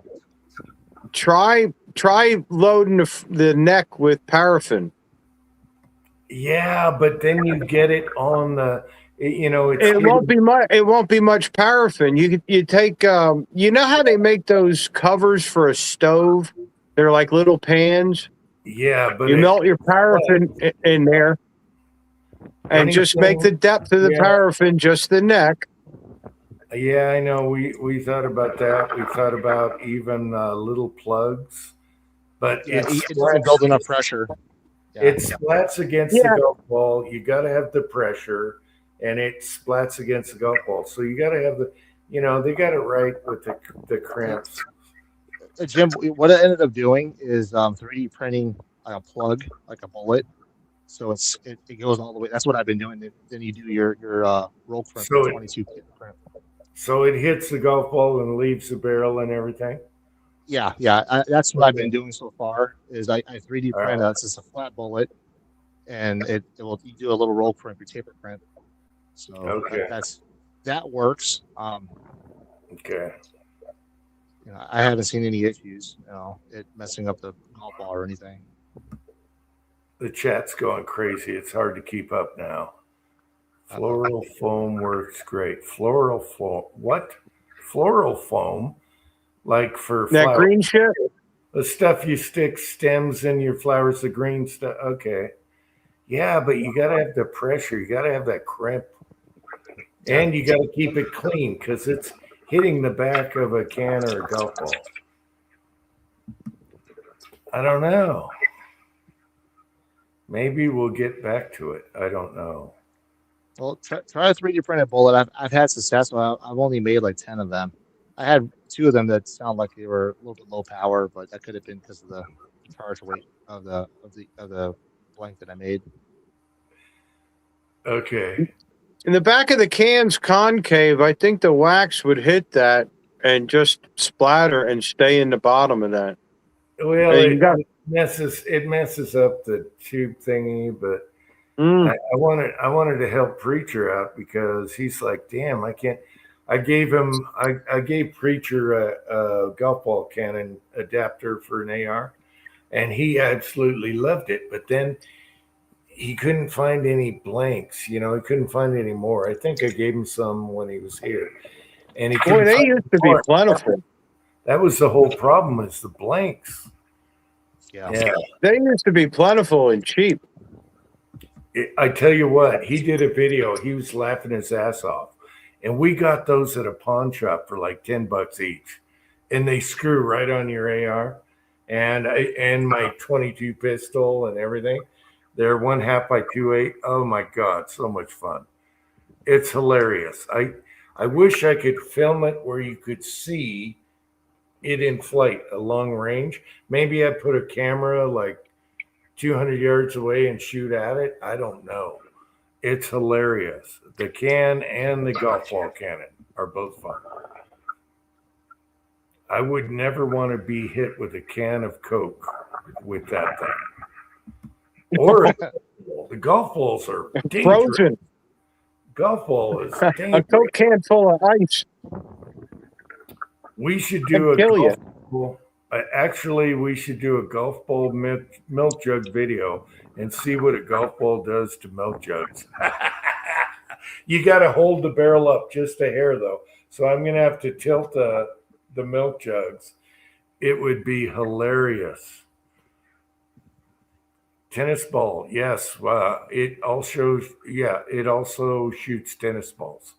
try loading the neck with paraffin. Yeah, but then you get it on the, it's It won't be much. It won't be much paraffin. You take you know how they make those covers for a stove? They're like little pans. Yeah, but You melt your paraffin in there, and just make the depth of the Yeah. paraffin just the neck. Yeah, I know. We thought about that. We thought about even little plugs, but Yeah, it's it doesn't build enough pressure. Yeah. It splats against Yeah. the golf ball. You got to have the pressure, and it splats against the golf ball. So you got to have the, they got it right with the cramps. Jim, what I ended up doing is 3D printing a plug, like a bullet. So it goes all the way. That's what I've been doing. Then you do your roll crimp, So 22 crimp. So it hits the golf ball and leaves the barrel and everything. Yeah. That's what I've been doing so far. Is I 3D print. It's just a flat bullet, and you do a little roll crimp, your taper crimp. So Okay. that works. Okay. I haven't seen any issues, it messing up the golf ball or anything. The chat's going crazy. It's hard to keep up now. Floral foam works great. Floral foam. What? Floral foam? Like for That flowers. green shit. The stuff you stick stems in your flowers, the green stuff. Okay. Yeah, but you got to have the pressure. You got to have that crimp. And you got to keep it clean because it's hitting the back of a can or a golf ball. I don't know. Maybe we'll get back to it. I don't know. Well, try a 3D printed bullet. I've had success. I've only made like 10 of them. I had 2 of them that sound like they were a little bit low power, but that could have been because of the charge weight of the blank that I made. Okay. In the back of the can's concave, I think the wax would hit that and just splatter and stay in the bottom of that. Well, Hey, you got- it messes up the tube thingy, but Mm. I wanted to help Preacher out because he's like, damn, I can't. I gave Preacher a golf ball cannon adapter for an AR, and he absolutely loved it. But then he couldn't find any blanks. He couldn't find any more. I think I gave him some when he was here, and he Boy, couldn't they find used to be more. plentiful. That was the whole problem, is the blanks. Yeah. Yeah. They used to be plentiful and cheap. I tell you what, he did a video. He was laughing his ass off, and we got those at a pawn shop for like $10 each, and they screw right on your AR, and my 22 pistol and everything. They're 1/2 by 2.8. Oh my God, so much fun! It's hilarious. I wish I could film it where you could see it in flight, a long range. Maybe I'd put a camera like 200 yards away and shoot at it. I don't know. It's hilarious. The can and the golf ball cannon are both fun. I would never want to be hit with a can of Coke with that thing. Or the golf balls are dangerous. Frozen. Golf ball is A dangerous. Coke can full of ice. We should do a Kill you. golf ball. Actually, we should do a golf ball milk jug video and see what a golf ball does to milk jugs. You got to hold the barrel up just a hair, though. So I'm going to have to tilt the milk jugs. It would be hilarious. Tennis ball, yes. It also shoots tennis balls.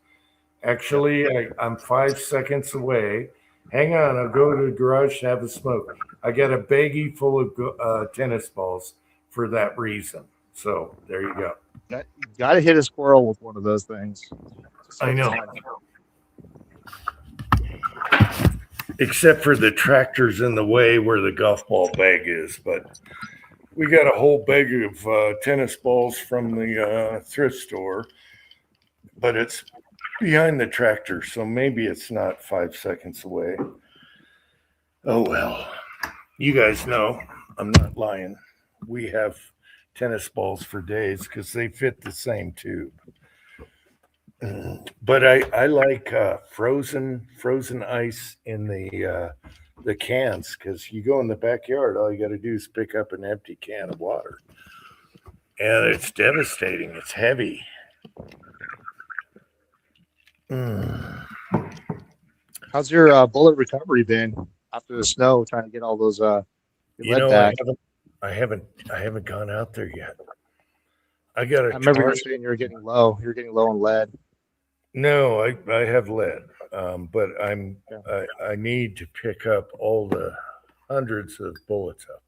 Actually, I'm 5 seconds away. Hang on, I'll go to the garage and have a smoke. I got a baggie full of tennis balls for that reason. So there you go. You got to hit a squirrel with one of those things. I know. Except for the tractors in the way where the golf ball bag is. But we got a whole bag of tennis balls from the thrift store. but it's behind the tractor, so maybe it's not 5 seconds away. Oh well, you guys know I'm not lying. We have tennis balls for days because they fit the same tube. But I like frozen ice in the cans, because you go in the backyard, all you got to do is pick up an empty can of water, and it's devastating. It's heavy. How's your bullet recovery been after the snow? Trying to get all those your You lead know, back. I haven't gone out there yet. I got I remember you were saying you were getting low. You're getting low on lead. No, I have lead, but I need to pick up all the hundreds of bullets out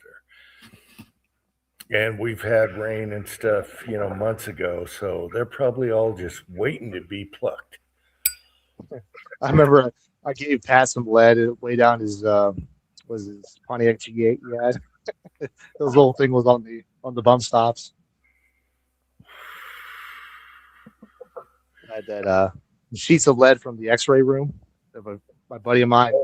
there. And we've had rain and stuff, months ago, so they're probably all just waiting to be plucked. I remember I gave Pat some lead way down his was his Pontiac G8 he had. Those little thing was on the bump stops. I had that sheets of lead from the X-ray room of my buddy of mine.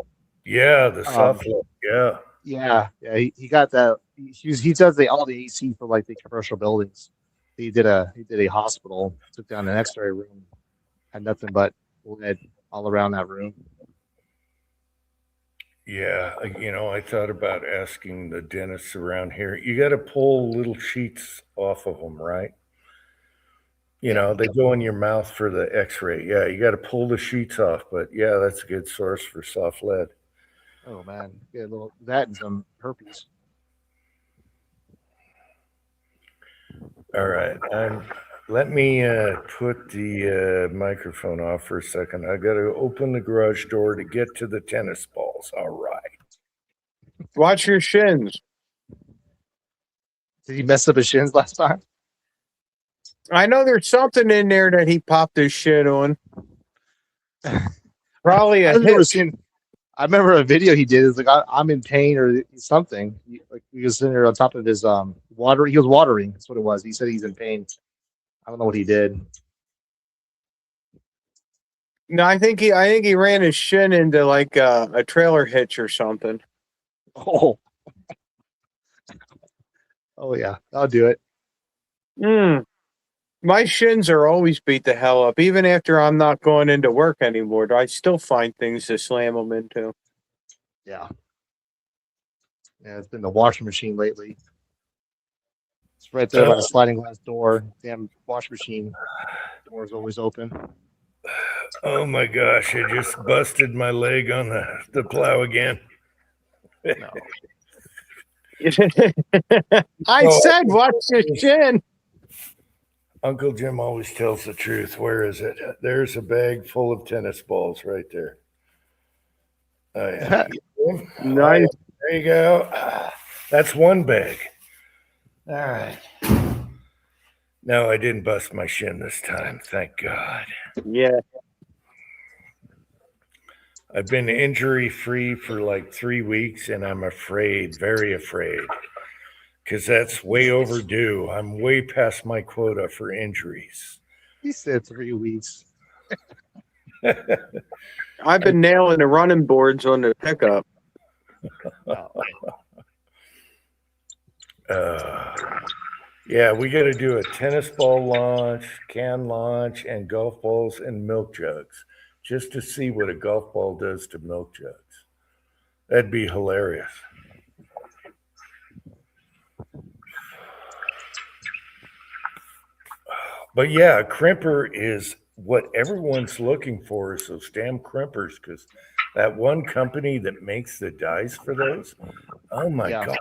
Yeah, the soft lead. Yeah. Yeah. He got that. He does all the AC for like the commercial buildings. He did a hospital. Took down an X-ray room. Had nothing but lead all around that room. Yeah, I thought about asking the dentists around here. You got to pull little sheets off of them, right? They go in your mouth for the X-ray. Yeah, you got to pull the sheets off. But yeah, that's a good source for soft lead. Oh man, get a little that and some herpes. All right, let me put the microphone off for a second. I got to open the garage door to get to the tennis balls. All right. Watch your shins. Did he mess up his shins last time? I know there's something in there that he popped his shit on. Probably a hit. I remember a video he did. It's like I'm in pain or something. He was sitting there on top of his water. He was watering. That's what it was. He said he's in pain. I don't know what he did. No, I think he ran his shin into like a trailer hitch or something. Oh, oh yeah, I'll do it. My shins are always beat the hell up, even after I'm not going into work anymore. I still find things to slam them into. Yeah. Yeah, it's been the washing machine lately. It's right there by the sliding glass door. Damn washing machine door is always open. Oh my gosh, I just busted my leg on the plow again. No. I said, watch your shin. Uncle Jim always tells the truth. Where is it? There's a bag full of tennis balls right there. Nice. There you go. That's one bag. All right. No, I didn't bust my shin this time. Thank God. Yeah. I've been injury free for like 3 weeks, and I'm afraid, very afraid, because that's way overdue. I'm way past my quota for injuries. He said 3 weeks. I've been nailing the running boards on the pickup. Yeah, we got to do a tennis ball launch, can launch, and golf balls and milk jugs, just to see what a golf ball does to milk jugs. That'd be hilarious. But yeah, a crimper is what everyone's looking for, is those damn crimpers, because that one company that makes the dies for those, oh my God,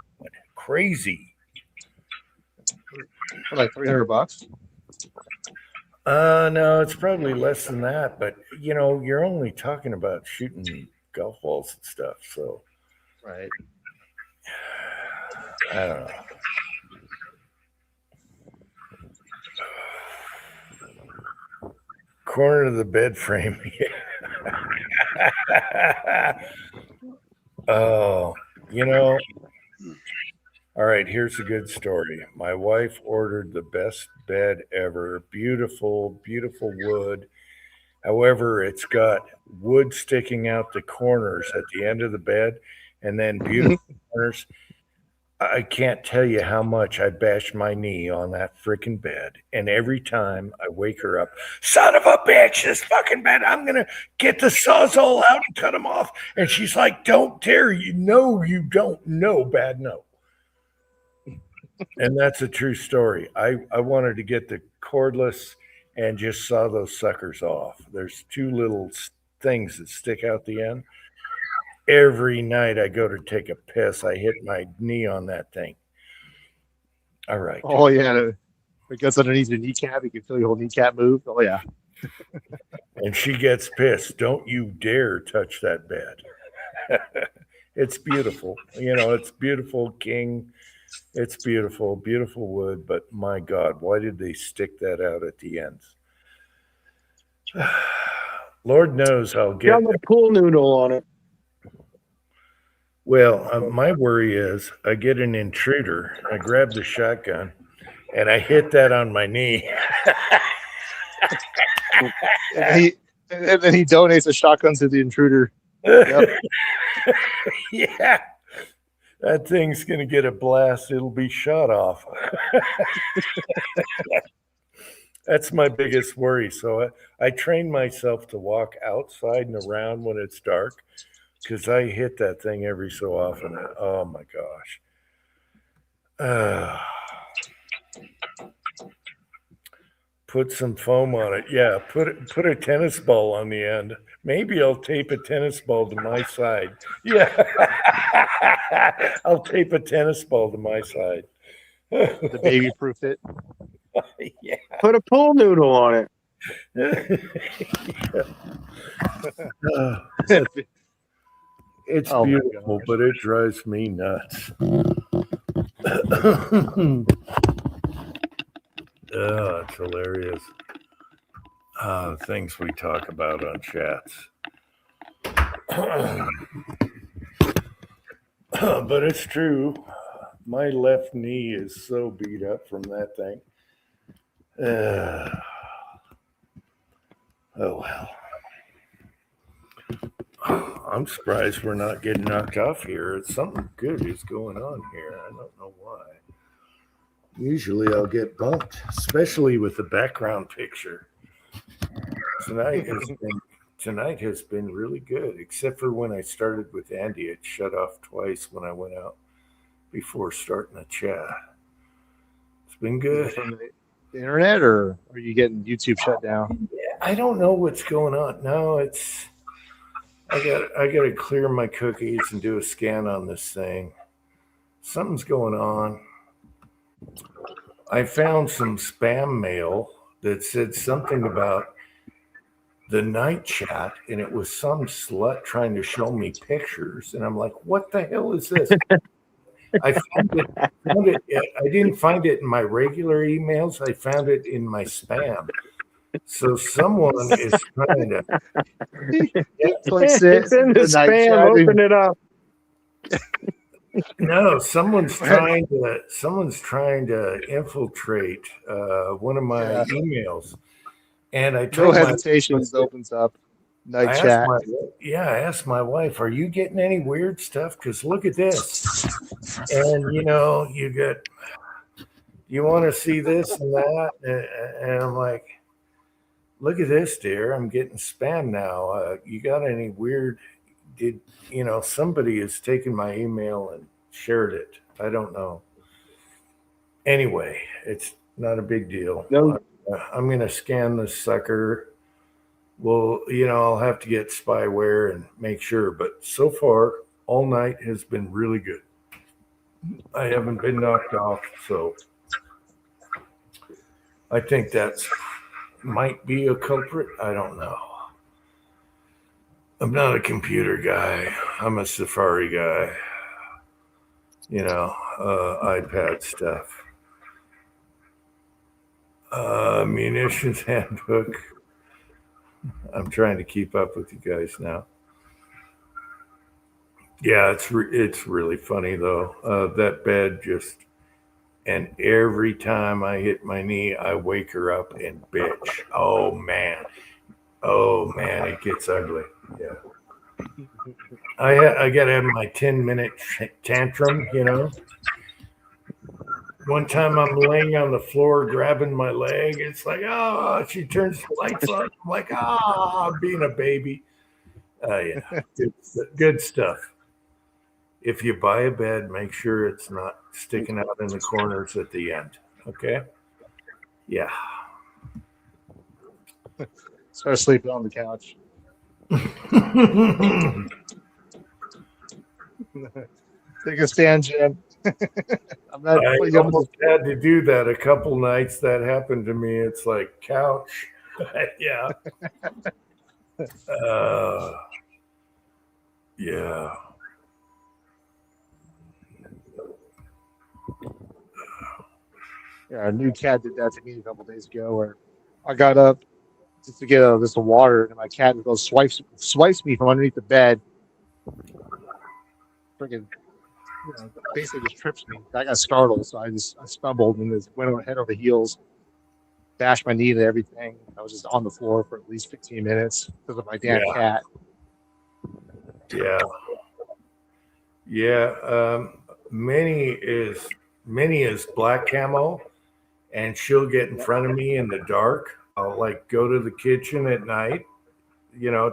crazy. For like $300. No, it's probably less than that, but you're only talking about shooting golf balls and stuff, so Right. I don't know. Corner of the bed frame. Oh, All right, here's a good story. My wife ordered the best bed ever. Beautiful, beautiful wood. However, it's got wood sticking out the corners at the end of the bed and then beautiful corners. I can't tell you how much I bashed my knee on that freaking bed. And every time I wake her up, son of a bitch, this fucking bed, I'm going to get the sawzall out and cut them off. And she's like, don't dare you. No, you don't. No, bad no. And that's a true story. I wanted to get the cordless and just saw those suckers off. There's two little things that stick out the end. Every night I go to take a piss, I hit my knee on that thing. All right. Oh yeah, it goes underneath your kneecap. You can feel your whole kneecap move. Oh yeah. And she gets pissed. Don't you dare touch that bed. It's beautiful. It's beautiful, King. It's beautiful, beautiful wood. But my God, why did they stick that out at the ends? Lord knows I'll get. Got a pool noodle on it. Well, my worry is I get an intruder, I grab the shotgun, and I hit that on my knee. And then he donates a shotgun to the intruder. Yep. Yeah. That thing's going to get a blast. It'll be shot off. That's my biggest worry. So I train myself to walk outside and around when it's dark because I hit that thing every so often. Oh my gosh. Put some foam on it. Yeah, put a tennis ball on the end. Maybe I'll tape a tennis ball to my side. Yeah. I'll tape a tennis ball to my side. The baby proof it. Yeah. Put a pool noodle on it. It's Oh my beautiful, gosh. but it drives me nuts. Oh, it's hilarious. Things we talk about on chats. But it's true. My left knee is so beat up from that thing. Oh, well. I'm surprised we're not getting knocked off here. Something good is going on here. I don't know why. Usually I'll get bumped, especially with the background picture. Tonight has been really good, except for when I started with Andy. It shut off twice when I went out before starting a chat. It's been good. From the internet, or are you getting YouTube shut down? I don't know what's going on. No, I got to clear my cookies and do a scan on this thing. Something's going on. I found some spam mail that said something about the night chat, and it was some slut trying to show me pictures, and I'm like, what the hell is this? I found it. I didn't find it in my regular emails. I found it in my spam. So someone is trying to. It's in the spam. Open it up. No, someone's trying to infiltrate one of my emails, and I No told hesitation. It opens up. Night chat. I asked my wife, "Are you getting any weird stuff? Because look at this, and you want to see this and that," and I'm like, "Look at this, dear. I'm getting spam now. You got any weird? Somebody has taken my email and shared it. I don't know. Anyway, it's not a big deal. No. I'm going to scan this sucker. Well, I'll have to get spyware and make sure. But so far, all night has been really good. I haven't been knocked off. So I think that's might be a culprit. I don't know. I'm not a computer guy. I'm a Safari guy. iPad stuff. Munitions handbook. I'm trying to keep up with you guys now. Yeah, it's really funny though. That bed just, and every time I hit my knee, I wake her up and bitch. Oh man, it gets ugly. Yeah, I gotta have my 10-minute tantrum. You know. One time I'm laying on the floor grabbing my leg. It's like, oh, she turns the lights on. I'm like, being a baby. Yeah, good stuff. If you buy a bed, make sure it's not sticking out in the corners at the end. Okay. Yeah. Start sleeping on the couch. Take a stand, Jim. I'm not I putting you up with almost had to do that a couple nights. That happened to me. It's like couch. Yeah. Yeah. Yeah, a new cat did that to me a couple days ago, where I got up just to get this water, and my cat goes swipes me from underneath the bed. Freaking, basically just trips me. I got startled, so I stumbled and just went head over heels, bashed my knee and everything. I was just on the floor for at least 15 minutes because of my damn cat. Yeah. Yeah. Minnie is black camo, and she'll get in front of me in the dark. I'll like go to the kitchen at night,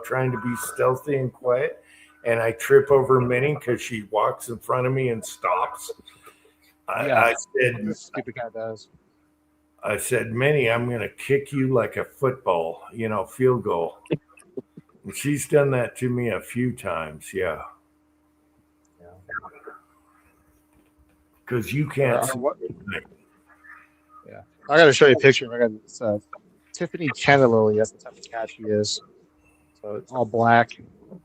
trying to be stealthy and quiet. And I trip over Minnie because she walks in front of me and stops. I said, this stupid cat does. I said, Minnie, I'm going to kick you like a football, field goal. And she's done that to me a few times. Yeah. Because you can't. Yeah. I got to show you a picture. I got this Tiffany Chandelily. That's the type of cat she is. So it's all black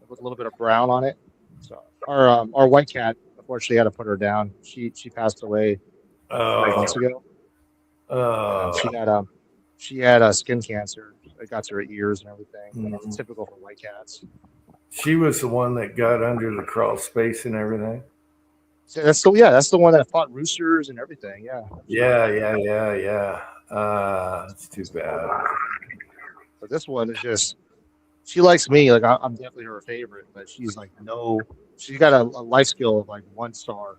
with a little bit of brown on it. So our white cat, unfortunately, had to put her down. She passed away 5 months ago. She had skin cancer. It got to her ears and everything. It's typical for white cats. She was the one that got under the crawl space and everything. So that's the one that fought roosters and everything. Yeah. Yeah. That's too bad. But this one is just, she likes me. Like I'm definitely her favorite, but she's like she's got a life skill of like 1 star.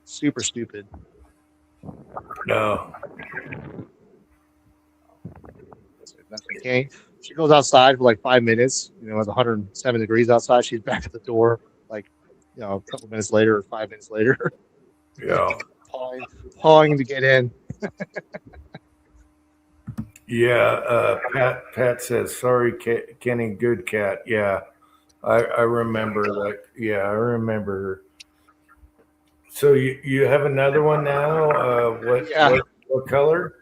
Super stupid. No. Okay. She goes outside for like 5 minutes. It's 107 degrees outside. She's back at the door like, a couple minutes later or 5 minutes later. Yeah. Pawing to get in. Yeah. Pat says, sorry, Kenny, good cat. Yeah. I remember that. Yeah, I remember her. So you have another one now? What color?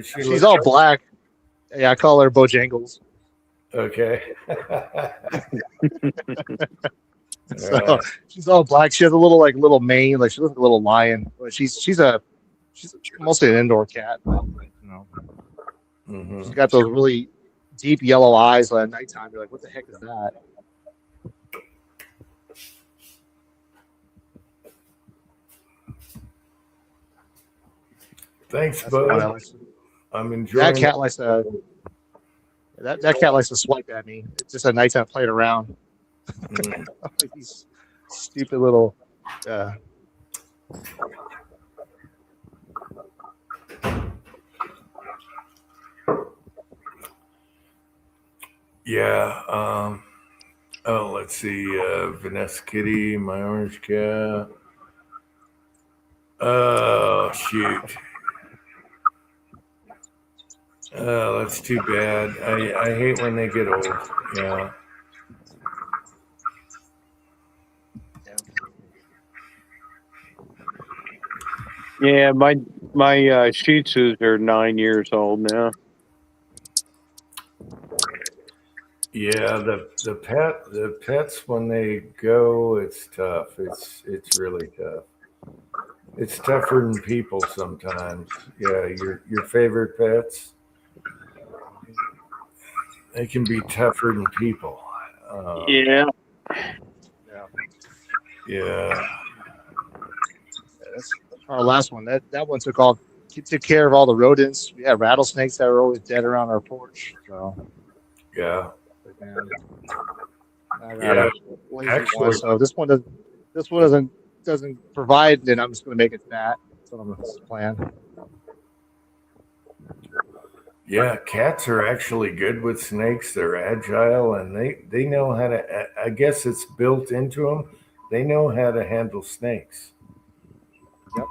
She's all black. Yeah, I call her Bojangles. Okay. So she's all black. She has a little mane, like she looks like a little lion. But she's mostly an indoor cat. But, she's got those really deep yellow eyes at nighttime. You're like, what the heck is that? Thanks, bud. I'm enjoying that cat. Likes to that cat likes to swipe at me. It's just a nighttime playing around. Like these stupid little. Yeah. Let's see. Vanessa Kitty, my orange cat. Oh, shoot. Oh, that's too bad. I hate when they get old. Yeah. Yeah, my Shih Tzus are 9 years old now. Yeah, the pets when they go, it's tough. It's really tough. It's tougher than people sometimes. Yeah, your favorite pets, they can be tougher than people. Yeah. Yeah. That's our last one. That one took care of all the rodents. We had rattlesnakes that were always dead around our porch. So Yeah. man, I got Yeah. a lazy Actually- one. So this one doesn't provide. Then I'm just going to make it fat. That's what I'm going to plan. Yeah, cats are actually good with snakes. They're agile and they know how to, I guess it's built into them. They know how to handle snakes. Yep.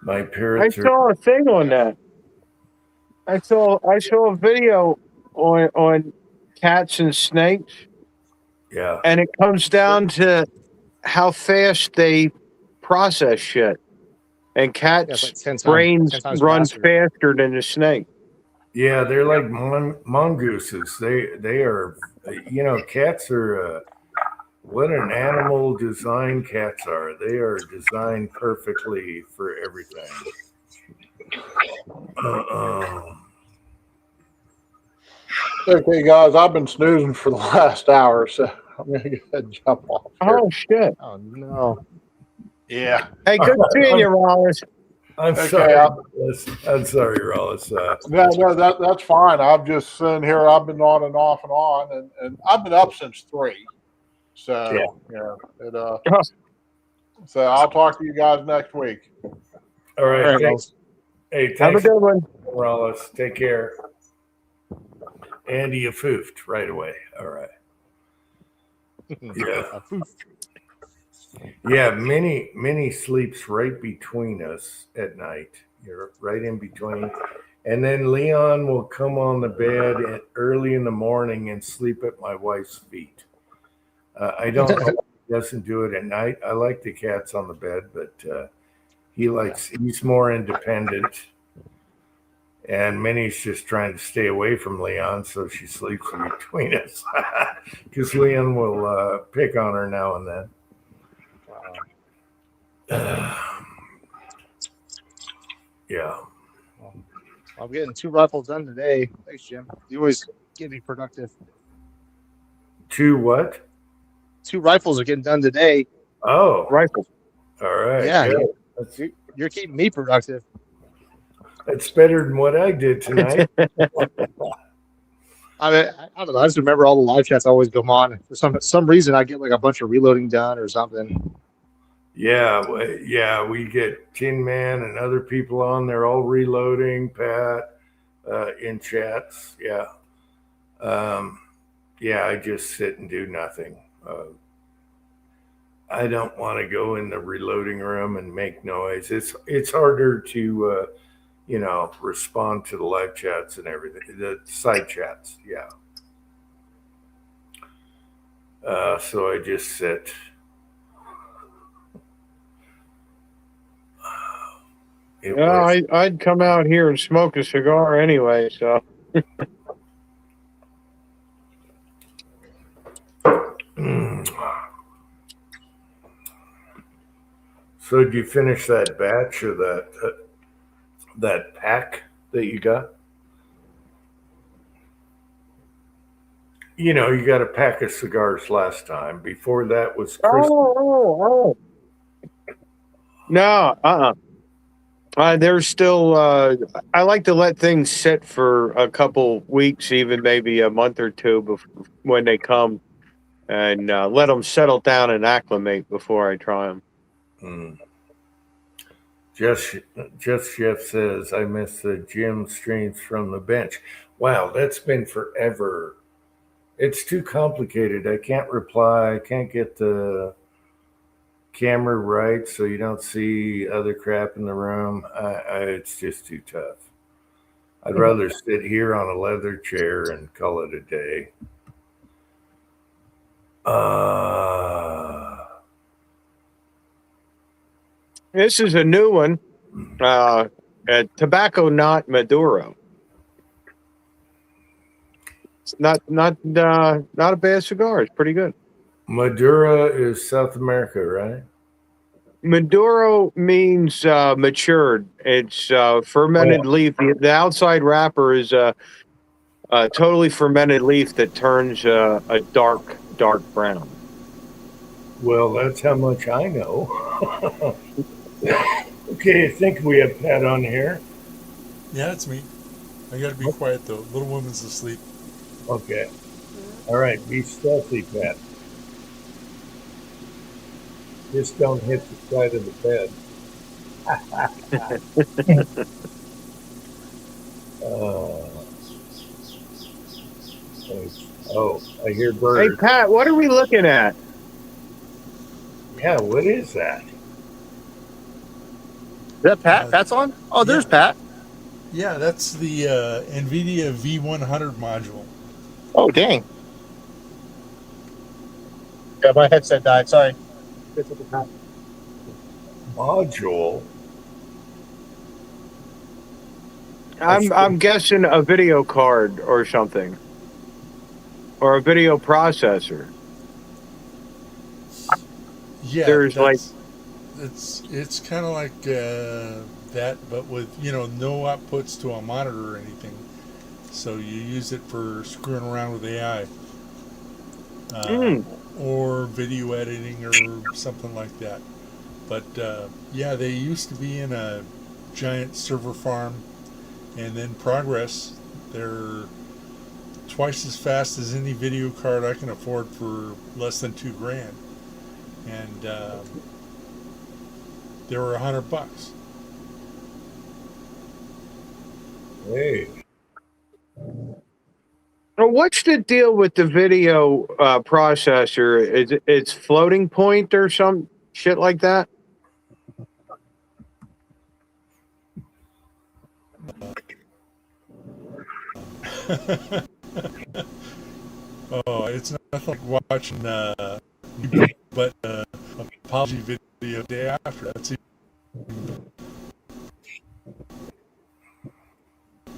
My I parrots are, saw a thing on that. I saw a video on cats and snakes, yeah. and it comes down to how fast they process shit. And Yeah, it's cats' like 10 times, brains 10 times run faster. faster than the snake. Yeah, they're like mongooses. They are, cats are, what an animal design cats are. They are designed perfectly for everything. Okay, guys, I've been snoozing for the last hour, so I'm gonna go ahead and jump off. Here. Oh shit! Oh no! Yeah. Hey, good seeing you, Wallace. I'm Okay, sorry. I'm sorry, Rollis. No, that's fine. I'm just sitting here. I've been on and off and on, and I've been up since 3. So so I'll talk to you guys next week. All right. All right, Thanks. Hey, Have a thanks, good one. Rollis. Take care. Andy, you foofed right away. All right. Yeah. Yeah, Minnie sleeps right between us at night. You're right in between. And then Leon will come on the bed early in the morning and sleep at my wife's feet. I don't know if he doesn't do it at night. I like the cats on the bed, but he's more independent. And Minnie's just trying to stay away from Leon, so she sleeps in between us. Because Leon will pick on her now and then. Yeah. I'm getting 2 rifles done today. Thanks, Jim. You always get me productive. 2 what? 2 rifles are getting done today. Oh, Rifle. all right. Yeah, good. You're keeping me productive. That's better than what I did tonight. I mean, I don't know. I just remember all the live chats I always go on. For some reason, I get like a bunch of reloading done or something. Yeah, we get Tin Man and other people on. They're all reloading, Pat, in chats. Yeah. I just sit and do nothing. I don't want to go in the reloading room and make noise. It's harder to, respond to the live chats and everything, the side chats. Yeah. So I just sit. I'd come out here and smoke a cigar anyway. So So did you finish that batch or that pack that you got? You got a pack of cigars last time. Before that was Christmas. Oh. No, there's still. I like to let things sit for a couple weeks, even maybe a month or two when they come, and let them settle down and acclimate before I try them. Just Chef says, I miss the gym streams from the bench. Wow, that's been forever. It's too complicated. I can't reply. I can't get the camera right so you don't see other crap in the room. It's just too tough. I'd rather sit here on a leather chair and call it a day. This is a new one. Tobacco Knot Maduro. It's not a bad cigar. It's pretty good. Madura is South America, right? Maduro means matured. It's fermented leaf. The outside wrapper is a totally fermented leaf that turns a dark brown. Well, that's how much I know. Okay, I think we have Pat on here. Yeah, it's me. I gotta be quiet though. Little woman's asleep. Okay. All right, be stealthy, Pat. Just don't hit the side of the bed. Thanks. Oh, I hear Hey, birds. Pat, what are we looking at? Yeah, what is that? Is that Pat? Uh, Pat's on? Oh, there's yeah. Pat. Yeah, that's the NVIDIA V100 module. Oh, dang. Yeah, my headset died. Sorry. Module? I'm guessing a video card or something, or a video processor. Yeah, There's it's kind of like that, but with no outputs to a monitor or anything. So you use it for screwing around with AI, or video editing or something like that. But yeah, they used to be in a giant server farm, and then Progress. They're twice as fast as any video card I can afford for less than $2,000, and they were $100. Hey. Well, what's the deal with the video processor? It's floating point or some shit like that? Oh, it's nothing like watching but apology video day after. That's even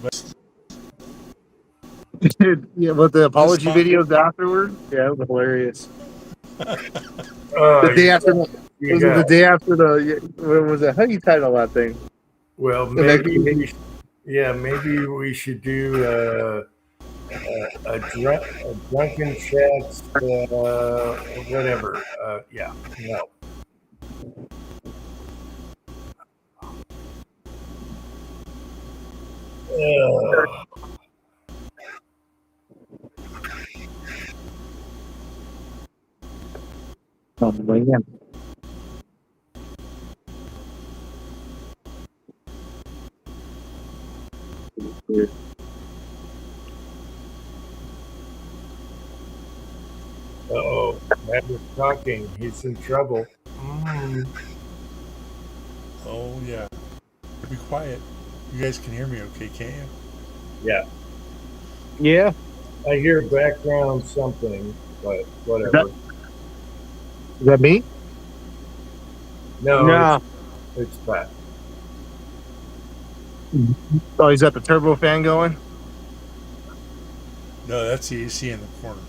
but Yeah, but the apology This mo- videos afterward, yeah, it was hilarious. Uh, The day after, you was it the got- day after the? What was it? How do you title that thing? Well, The next maybe meeting? maybe we should do a drunken chats, whatever. Yeah, no. Uh-oh, Matt is talking. He's in trouble. oh yeah, be quiet. You guys can hear me, okay? Can't you? Yeah, Yeah. I hear background something, but whatever. Is that me? No, No. it's Pat. Oh, he's got the turbo fan going. No, that's the AC in the corner.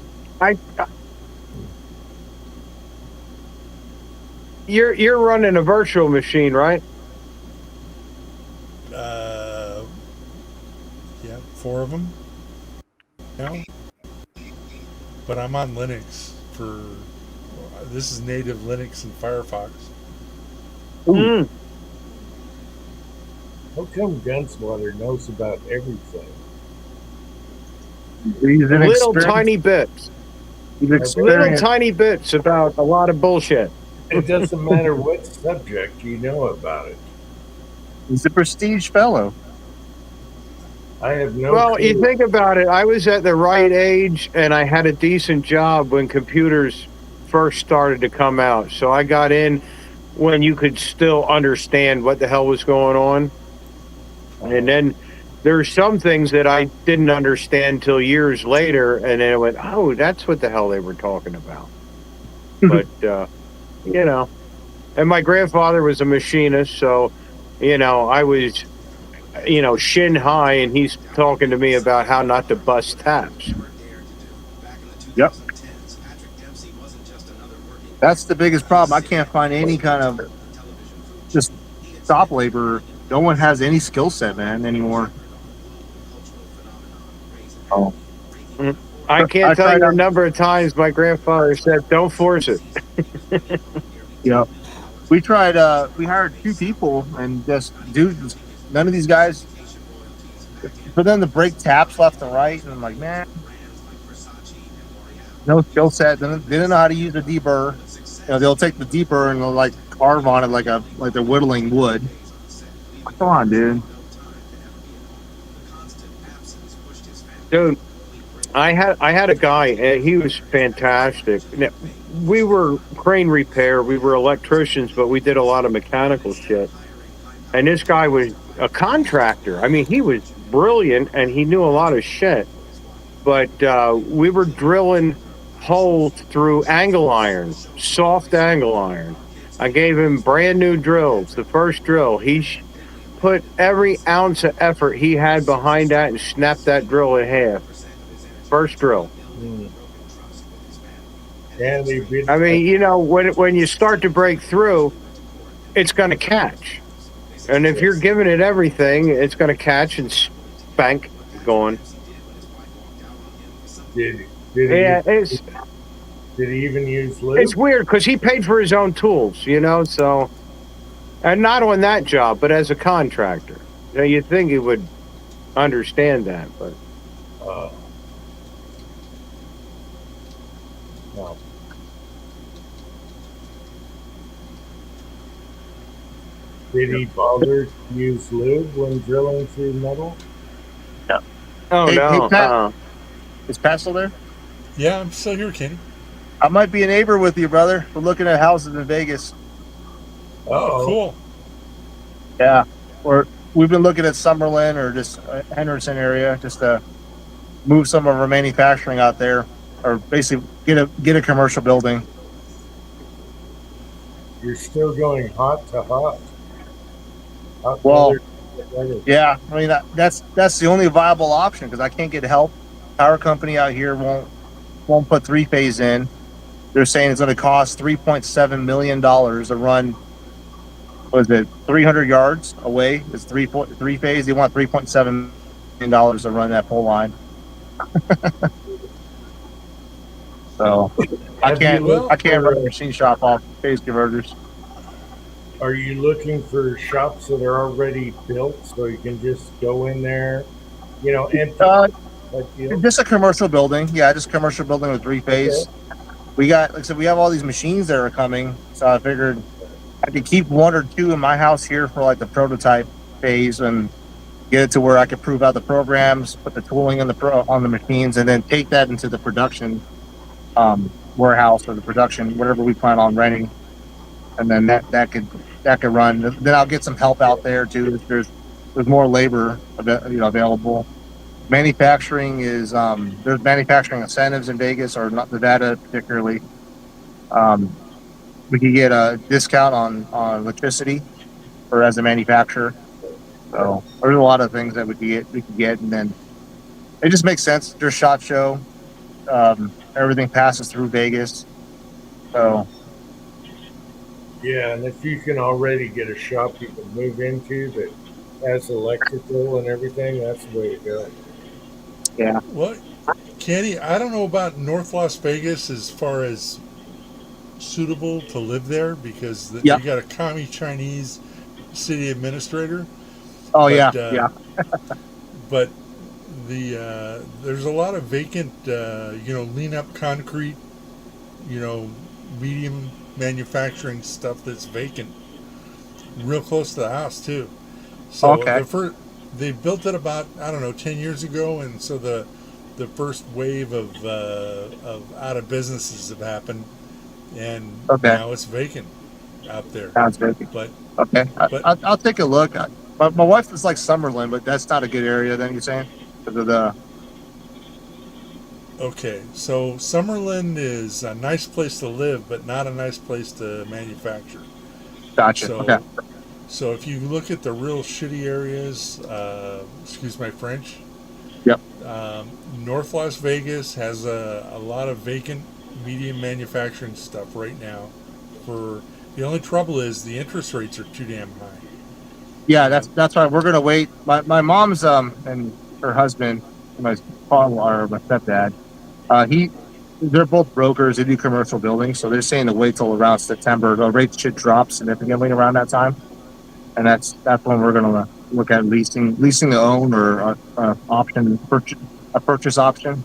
You're running a virtual machine, right? Yeah, 4 of them now. But I'm on Linux for. This is native Linux and Firefox. Mm. How come Gunswatter knows about everything? He's an Little experiment. tiny bits. He's Little experienced. tiny bits about a lot of bullshit. It doesn't matter what subject you know about it. He's a prestige fellow. I have no Well, clue. you think about it. I was at the right age, and I had a decent job when computers first started to come out. So I got in when you could still understand what the hell was going on. And then there's some things that I didn't understand till years later, and then I went, "Oh, that's what the hell they were talking about." But and my grandfather was a machinist, so I was shin high, and he's talking to me about how not to bust taps. Yep. That's the biggest problem. I can't find any kind of just stop labor. No one has any skill set, man, anymore. Oh. I can't I tell tried you the out- number of times my grandfather said, "Don't force it." Yeah. We tried. We hired 2 people, and just dude, none of these guys. For them to break taps left and right, and I'm like, man, no skill set. They didn't know how to use a deburr. They'll take the deburr and they'll like carve on it like they're whittling wood. Come on, dude. Dude, I had a guy. He was fantastic. Now, we were crane repair. We were electricians, but we did a lot of mechanical shit. And this guy was a contractor. I mean, he was brilliant and he knew a lot of shit. But we were drilling holes through angle iron, soft angle iron. I gave him brand new drills. The first drill, put every ounce of effort he had behind that and snapped that drill in half. First drill. And they did. I mean, when you start to break through, it's going to catch. And if you're giving it everything, it's going to catch and spank going. Did Yeah, he even use lube? it's weird because he paid for his own tools, so, and not on that job, but as a contractor. You'd think he would understand that, but No. Did he bother to use lube when drilling through metal? oh Hey, no. Pat. Is Pat still there? Yeah, I'm still here, Kenny. I might be a neighbor with you, brother. We're looking at houses in Vegas. Oh, cool. Yeah, we've been looking at Summerlin or just Henderson area, just to move some of our manufacturing out there, or basically get a commercial building. You're still going hot to hot. Hot Well, weather to weather. Yeah, I mean that's the only viable option because I can't get help. Power company out here won't put 3-phase in. They're saying it's going to cost $3.7 million to run. Was it 300 yards away? It's 3-phase. They want $3.7 million to run that pole line. So I can't run a machine shop off phase converters. Are you looking for shops that are already built so you can just go in there, empty? Like Just a commercial building. Yeah, just a commercial building with 3-phase. Okay. We got, like I said, we have all these machines that are coming. So I figured I could keep 1 or 2 in my house here for like the prototype phase and get it to where I could prove out the programs, put the tooling on the machines, and then take that into the production warehouse or the production, whatever we plan on renting. And then that could run. Then I'll get some help out there too. If there's more labor available. Manufacturing is there's manufacturing incentives in Vegas or not Nevada particularly. We could get a discount on electricity or as a manufacturer. So there's a lot of things that we could get, and then it just makes sense. There's SHOT Show. Everything passes through Vegas. So Yeah, and if you can already get a shop you can move into that has electrical and everything, that's the way to go. yeah. Well, Kenny, I don't know about North Las Vegas as far as suitable to live there because you got a commie Chinese city administrator. Oh, But, yeah. But there's a lot of vacant, lean up concrete, medium manufacturing stuff that's vacant, real close to the house too. So they built it about 10 years ago, and so the first wave of out of businesses have happened, and now it's vacant out there. Sounds good. But okay, I'll take a look. My wife is like Summerlin, but that's not a good area. Then you're saying because of the. Okay, so Summerlin is a nice place to live, but not a nice place to manufacture. Gotcha. So, so if you look at the real shitty areas, excuse my French. Yep. North Las Vegas has a lot of vacant medium manufacturing stuff right now. The only trouble is the interest rates are too damn high. Yeah, that's why we're gonna wait. My mom's and her husband, my father or my stepdad, They're both brokers. They do commercial buildings, so they're saying to wait till around September. The rates should drop significantly around that time, and that's when we're going to look at leasing to own or option purchase a purchase option.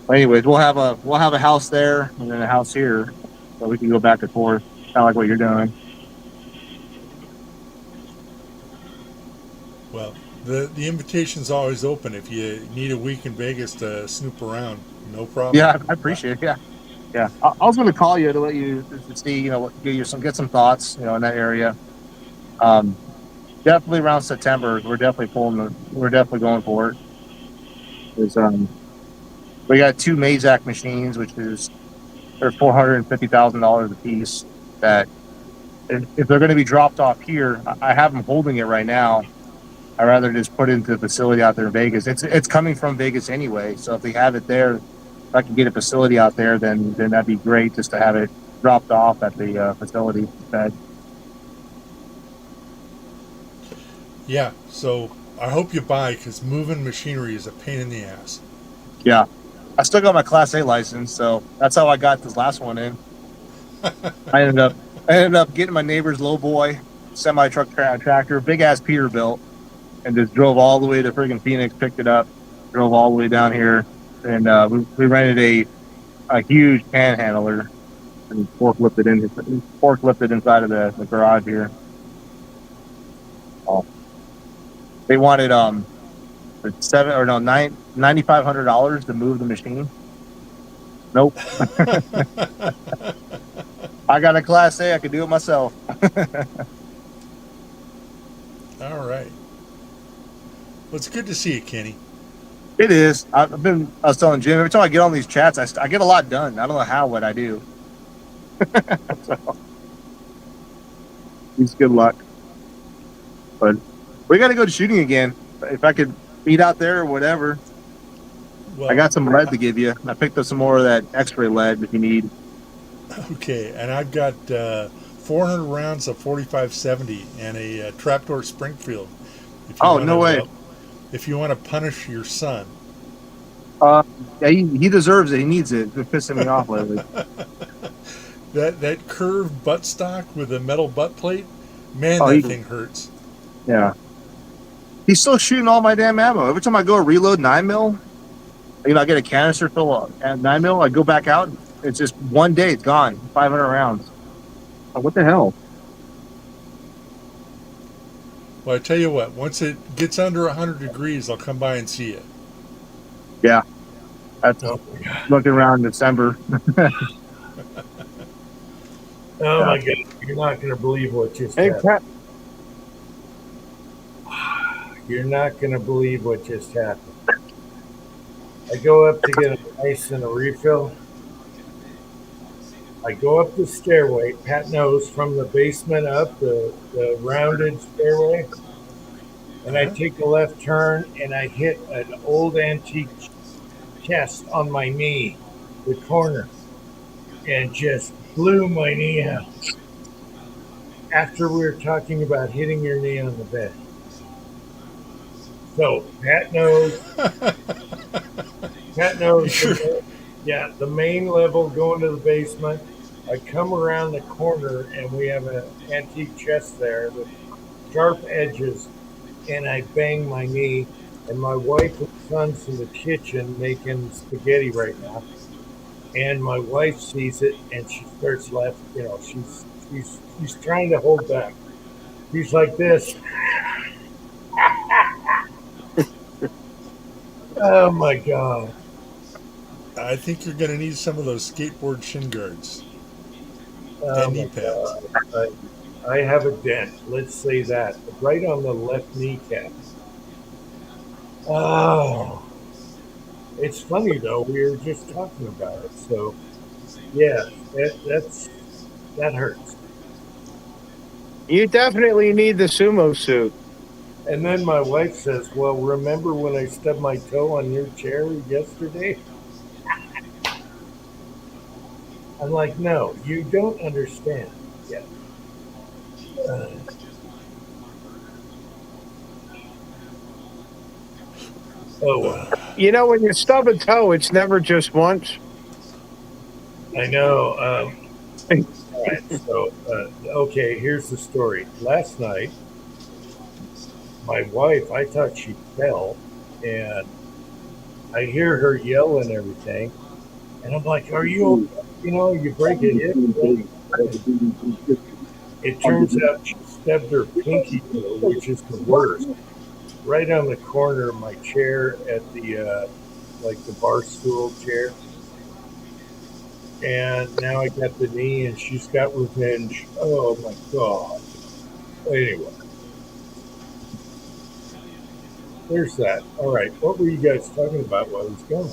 Anyways, we'll have a house there and then a house here, so we can go back and forth, kind of like what you're doing. Well, the invitation's always open. If you need a week in Vegas to snoop around, no problem. Yeah, I appreciate it. Yeah. I was going to call you to let you to see, get some thoughts, in that area. Definitely around September, we're definitely going for it. We got 2 Mazak machines, which they're $450,000 a piece. That if they're going to be dropped off here, I have them holding it right now. I'd rather just put it into the facility out there in Vegas. It's coming from Vegas anyway, so if they have it there, if I can get a facility out there, then that'd be great just to have it dropped off at the facility instead. Yeah, so I hope you buy, because moving machinery is a pain in the ass. Yeah. I still got my Class A license, so that's how I got this last one in. I ended up getting my neighbor's lowboy semi-truck tractor, big-ass Peterbilt, and just drove all the way to friggin' Phoenix, picked it up, drove all the way down here, and we rented a huge panhandler and forklifted inside of the garage here. Oh. They wanted $9,500 to move the machine. Nope. I got a Class A. I could do it myself. All right. Well, it's good to see you, Kenny. It is. I was telling Jim, every time I get on these chats, I get a lot done. I don't know what I do. So, it's good luck. But we got to go to shooting again. If I could meet out there or whatever. Well, I got some lead to give you. I picked up some more of that X-ray lead if you need. Okay, and I've got 400 rounds of 45-70 and a trapdoor Springfield. No way. If you want to punish your son. Yeah, he deserves it. He needs it. It's been pissing me off lately. That curved buttstock with a metal butt plate, man, thing hurts. Yeah. He's still shooting all my damn ammo. Every time I go reload 9mm, I get a canister full at 9mm, I go back out, it's just one day, it's gone. 500 rounds. What the hell? Well, I tell you what, once it gets under 100 degrees, I'll come by and see you. Yeah. That's looking around December. Oh my God. You're not going to believe what just happened. Pat, You're not going to believe what just happened. I go up to get a ice and a refill. I go up the stairway. Pat knows from the basement up, the rounded stairway. And I take a left turn and I hit an old antique chest on my knee, the corner, and just blew my knee out. After we were talking about hitting your knee on the bed. So Pat knows. Pat knows. Yeah, the main level going to the basement. I come around the corner and we have an antique chest there with sharp edges, and I bang my knee. And my wife and son's in the kitchen making spaghetti right now. And my wife sees it and she starts laughing. She's trying to hold back. She's like this. Oh my God. I think you're going to need some of those skateboard shin guards Oh and knee my pads. God. I have a dent. Let's say that. Right on the left kneecap. Oh. It's funny though. We were just talking about it. So yeah, that hurts. you definitely need the sumo suit. And then my wife says, "Well, remember when I stubbed my toe on your chair yesterday?" I'm like, "No, you don't understand yet." Oh, You know, when you stub a toe, it's never just once. I know. All right. So, okay, here's the story. Last night, my wife, I thought she fell, and I hear her yell and everything, and I'm like, "Are you okay? You know, you break a hip?" It turns out she stubbed her pinky toe, which is the worst, right on the corner of my chair at the like the bar stool chair. And now I got the knee, and she's got revenge. Oh my god! Anyway, there's that. All right, what were you guys talking about while I was gone?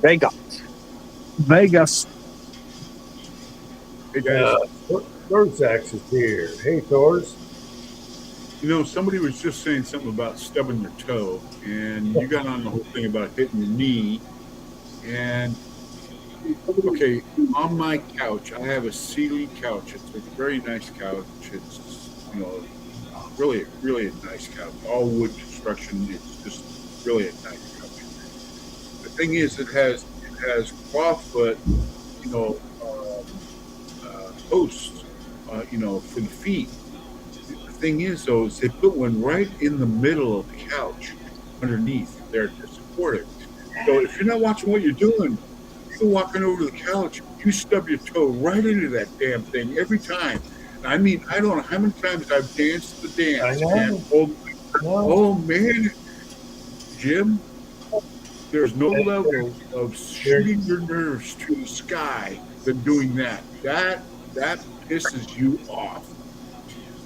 Vegas. Vegas. Hey guys, Thorzax is here. Hey, Thors. you know, somebody was just saying something about stubbing your toe, and you got on the whole thing about hitting your knee. And okay, on my couch, I have a Sealy couch. It's a very nice couch. It's, you know, really, really a nice couch. All wood construction. It's just really a nice couch. The thing is, it has clawfoot, you know, posts, you know, for the feet. The thing is, though, is they put one right in the middle of the couch, underneath there to support it. So if you're not watching what you're doing, you're walking over to the couch, you stub your toe right into that damn thing every time. I mean, I don't know how many times I've danced the dance. I know. And oh man, Jim, there's no level of shooting your nerves to the sky than doing that. That pisses you off.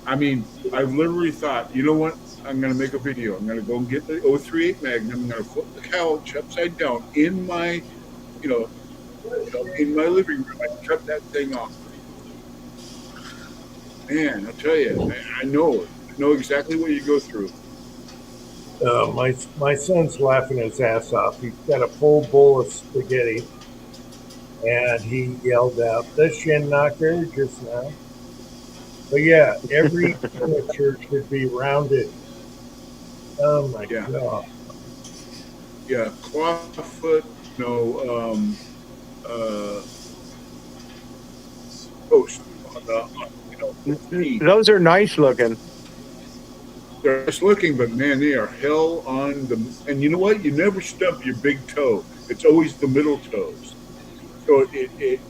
I mean, I literally thought, you know what? I'm going to make a video. I'm going to go and get the 038 Magnum. I'm going to flip the couch upside down in my, you know, in my living room. I cut that thing off. Man, I'll tell you, man, I know exactly what you go through. My son's laughing his ass off. He's got a full bowl of spaghetti, and he yelled out, "The shin knocker!" just now. But yeah, every furniture should be rounded. Oh my Yeah. god! Yeah, clawfoot, you know, post on the, you know, feet. Those are nice looking. They're nice looking, but man, they are hell on the. And you know what? You never stub your big toe. It's always the middle toes. So it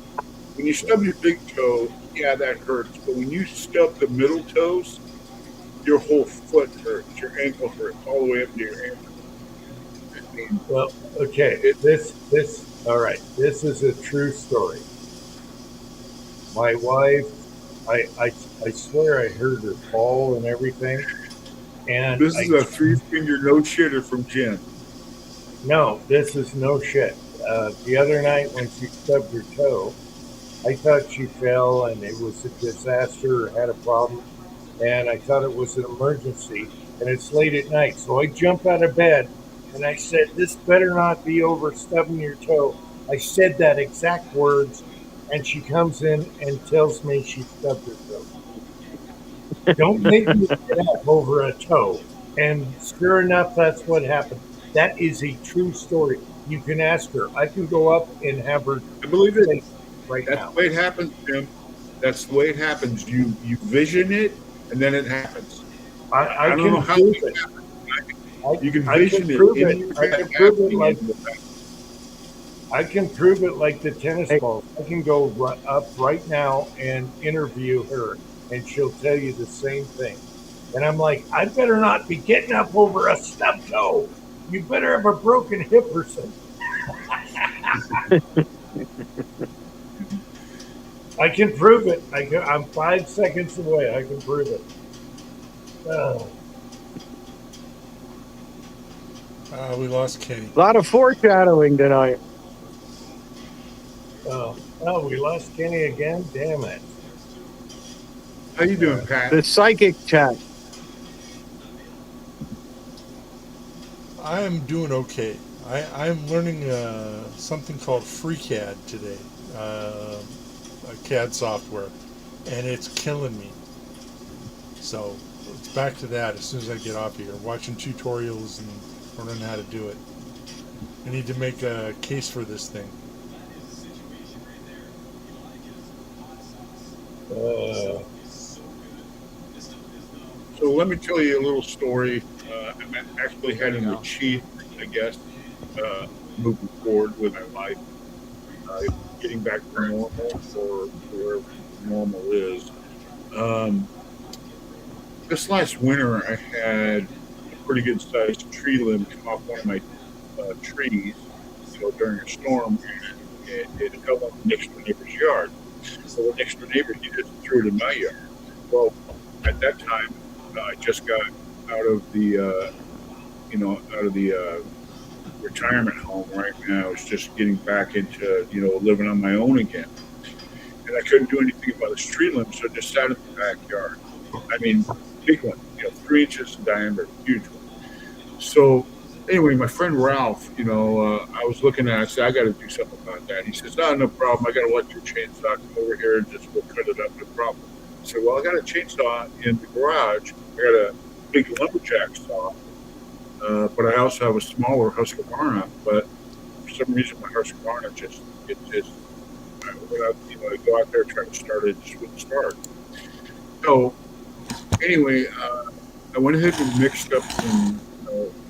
when you stub your big toe, yeah, that hurts. But when you stub the middle toes, your whole foot hurts. Your ankle hurts all the way up to your ankle. I mean, Well, okay, all right. This is a true story. My wife, I swear I heard her fall and everything. And this is a 3-finger no shitter from Jen. No, this is no shit. The other night when she stubbed her toe, I thought she fell and it was a disaster or had a problem. And I thought it was an emergency. And it's late at night. So I jump out of bed and I said, "This better not be over stubbing your toe." I said that exact words. And she comes in and tells me she stubbed her toe. Don't make me get up over a toe. And sure enough, that's what happened. That is a true story. You can ask her. I can go up and have her. I believe it. Right That's now. the way it happens, Jim. That's the way it happens. You vision it, and then it happens. I don't can know how prove it it. happens. You can I vision can it. prove in it. your I can head prove it happening. like I can prove it like the tennis balls. I can go up right now and interview her, and she'll tell you the same thing. And I'm like, I better not be getting up over a stub toe. You better have a broken hip or something. I can prove it. I'm 5 seconds away. I can prove it. We lost Kenny. A lot of foreshadowing tonight. Oh, we lost Kenny again? Damn it. How you doing, Pat? The psychic chat. I am doing okay. I'm learning something called FreeCAD today, a CAD software, and it's killing me. So it's back to that as soon as I get off here, watching tutorials and learning how to do it. I need to make a case for this thing. So let me tell you a little story. I'm actually heading to Chief, I guess, moving forward with my life, getting back to normal or where normal is. This last winter, I had a pretty good sized tree limb come off one of my trees, during a storm, and it fell on the next door neighbor's yard. So the next door neighbor, he just threw it in my yard. Well, at that time, I just got out of the, retirement home right now. I was just getting back into, living on my own again. And I couldn't do anything about this tree limb, so I just sat in the backyard. I mean, big one, 3 inches in diameter, huge one. So anyway, my friend Ralph, I was looking at it, I said, I got to do something about that. He says, no problem. I got an electric chainsaw. Come over here and just we'll cut it up, no problem. I said, well, I got a chainsaw in the garage. I got a big lumberjack saw, but I also have a smaller Husqvarna. But for some reason, my Husqvarna I go out there trying to start it, just wouldn't start. So anyway, I went ahead and mixed up some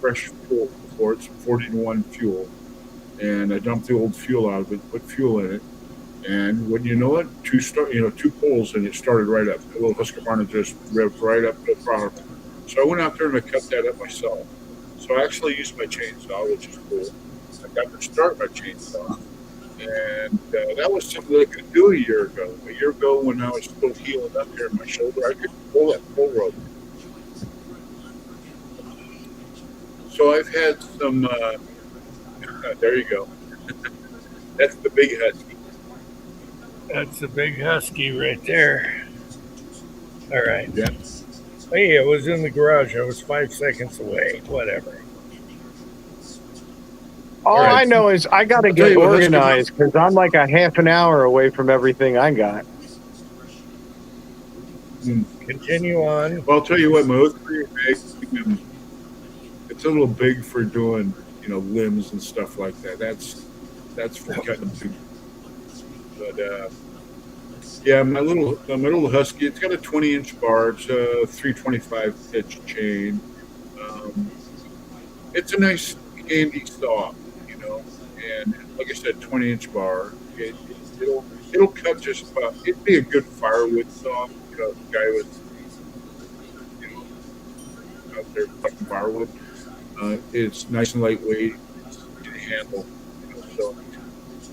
fresh fuel before it's 40-to-1 fuel, and I dumped the old fuel out of it, put fuel in it, and when you know it, two poles, and it started right up. The little Husqvarna just revved right up to the throttle. So I went out there and I cut that up myself. So I actually used my chainsaw, which is cool. I got to start my chainsaw, and that was something I could do a year ago. A year ago, when I was still healing up here in my shoulder, I couldn't pull that pull rope. So I've had some, there you go. That's the big husky. That's a big husky right there. All right. Yeah. Hey, I was in the garage. I was 5 seconds away. Whatever. All right. I know is I got to I'll tell get you what, let's organized because I'm like a half an hour away from everything I got. Continue on. Well, I'll tell you what, my O3 bag, it's a little big for doing, limbs and stuff like that. That's for cutting big. But yeah, my little husky, it's got a 20-inch bar. It's a 325 pitch chain. It's a nice handy saw, and like I said, 20-inch bar. It'll cut just about. It'd be a good firewood saw. The guy with out there cutting firewood. It's nice and lightweight. It's easy to handle. So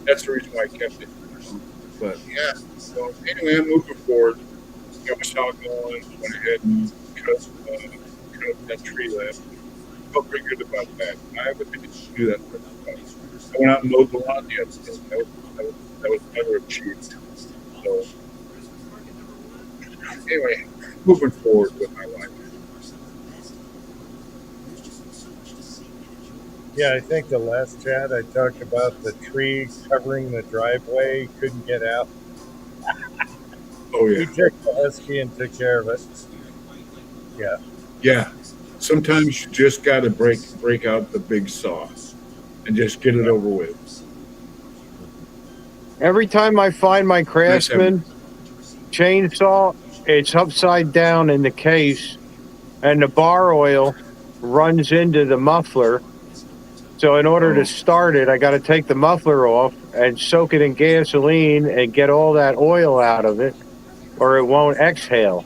that's the reason why I kept it. But yeah. So anyway, I'm moving forward. Got my saw going. Went ahead and cut up that tree limb. Felt pretty good about that. I haven't been able to do that for a while. I went out and mowed the lawn the other day. That was never achieved. So anyway, moving forward with my life. Yeah, I think the last chat I talked about the tree covering the driveway, couldn't get out. Oh We yeah. took the husky and took care of it. Yeah. Yeah. Sometimes you just got to break out the big saw and just get it over with. Every time I find my Craftsman chainsaw, it's upside down in the case, and the bar oil runs into the muffler. So in order to start it, I got to take the muffler off and soak it in gasoline and get all that oil out of it, or it won't exhale.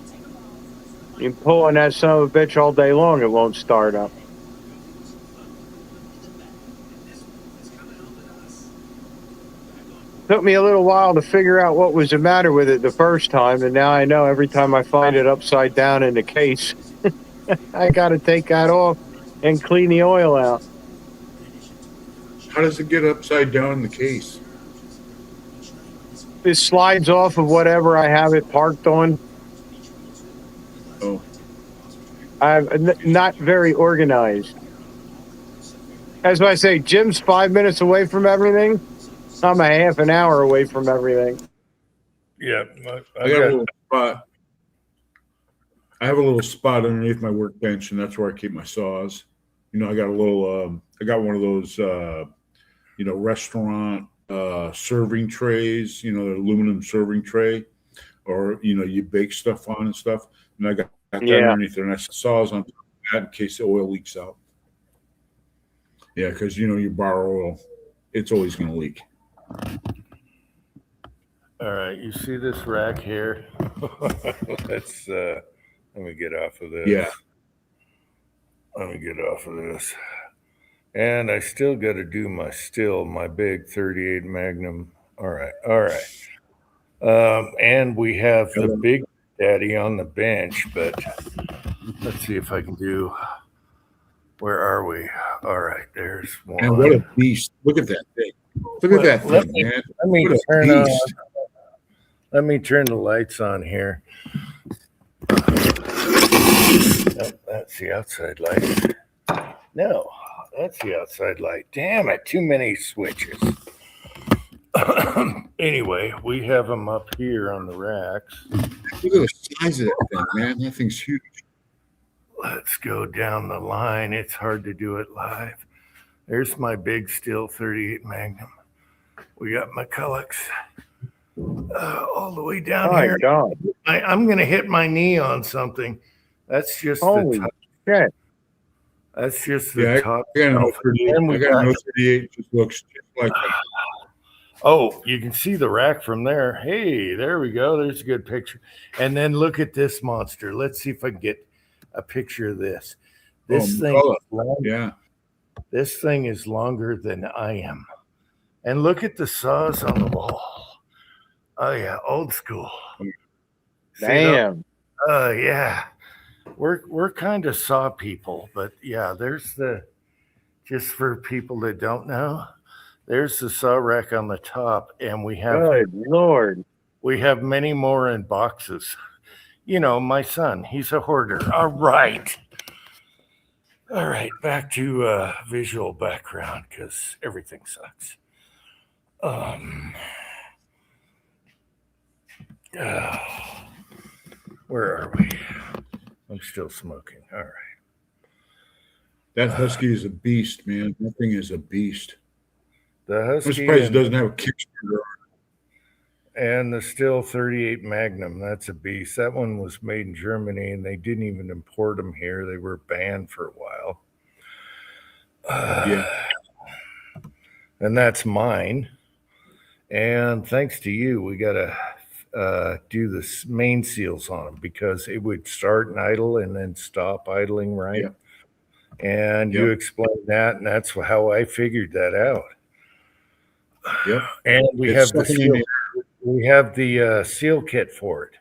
You can pull on that son of a bitch all day long, it won't start up. Took me a little while to figure out what was the matter with it the first time, and now I know every time I find it upside down in the case, I got to take that off and clean the oil out. How does it get upside down in the case? It slides off of whatever I have it parked on. Oh, I'm not very organized. As I say, Jim's 5 minutes away from everything. I'm a half an hour away from everything. Yeah. I got a little spot. I have a little spot underneath my workbench, and that's where I keep my saws. You know, I got a little. I got one of those. Restaurant serving trays. You know, the aluminum serving tray, or you bake stuff on and stuff. And I got that Yeah. underneath there, and I saws on top of that in case the oil leaks out. Yeah, because you borrow oil, it's always going to leak. All right, you see this rack here? Let's let me get off of this. Yeah. Let me get off of this. And I still got to do my big 38 Magnum. All right. And we have the Big Daddy on the bench, but let's see if I can do. Where are we? All right, there's one. And what a beast! Look at that thing. Look at that Let thing, me- man. Let me What a turn on. beast. Let me turn the lights on here. That's the outside light. No, that's the outside light. Damn it, too many switches. Anyway, we have them up here on the racks. Look at the size of that thing, man. That thing's huge. Let's go down the line. It's hard to do it live. There's my big Steel 38 Magnum. We got McCulloch's all the way down My here. God. I'm going to hit my knee on something. That's just Holy the top. shit. That's just the Yeah, top. I got an 038. And we I got an got- 038. Just looks just like that. Oh, you can see the rack from there. Hey, there we go. There's a good picture. And then look at this monster. Let's see if I can get a picture of this. This thing, McCulloch. is long- Yeah. this thing is longer than I am. And look at the saws on the wall. Oh yeah, old school. See that? Damn. Yeah. We're kind of saw people, but yeah, there's just for people that don't know, there's the saw rack on the top, and we have Good Lord. many more in boxes. My son, he's a hoarder. All right, back to visual background because everything sucks. Where are we? I'm still smoking. All right. That Husky is a beast, man. That thing is a beast. The I'm Husky surprised it and, doesn't have a Kickstarter. and the Still 38 Magnum. That's a beast. That one was made in Germany, and they didn't even import them here. They were banned for a while. Yeah. And that's mine. And thanks to you, we got to do the main seals on them because it would start and idle and then stop idling, right? Yeah. And you explained that, and that's how I figured that out. Yep. And we It's have the sucking in seal, we have the seal kit for it.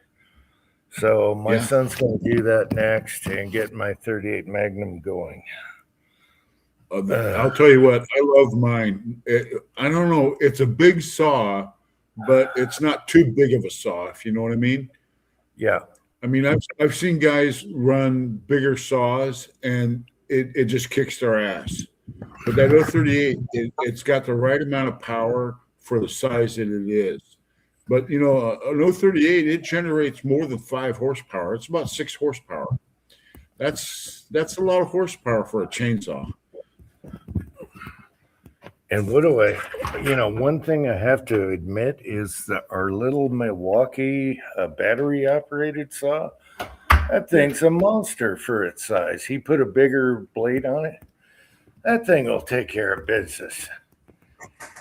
So my Yeah. son's going to do that next and get my 38 Magnum going. I'll tell you what, I love mine. I don't know, it's a big saw, but it's not too big of a saw, if you know what I mean. Yeah. I mean, I've seen guys run bigger saws, and it just kicks their ass. But that 038, it's got the right amount of power for the size that it is. But an 038, it generates more than 5 horsepower. It's about 6 horsepower. That's a lot of horsepower for a chainsaw. And what do one thing I have to admit is that our little Milwaukee battery operated saw, that thing's a monster for its size. He put a bigger blade on it. That thing will take care of business.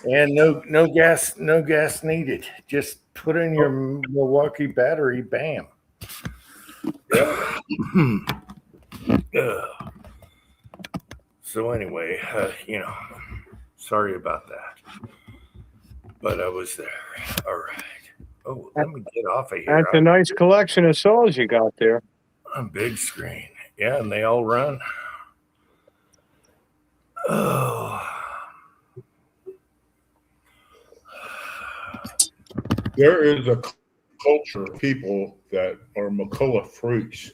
And no gas needed. Just put in your Milwaukee battery, bam. So anyway, sorry about that. But I was there. All right. Oh, let me get off of here. That's a nice collection of saws you got there. On big screen. Yeah, and they all run. Oh. There is a culture of people that are McCulloch freaks,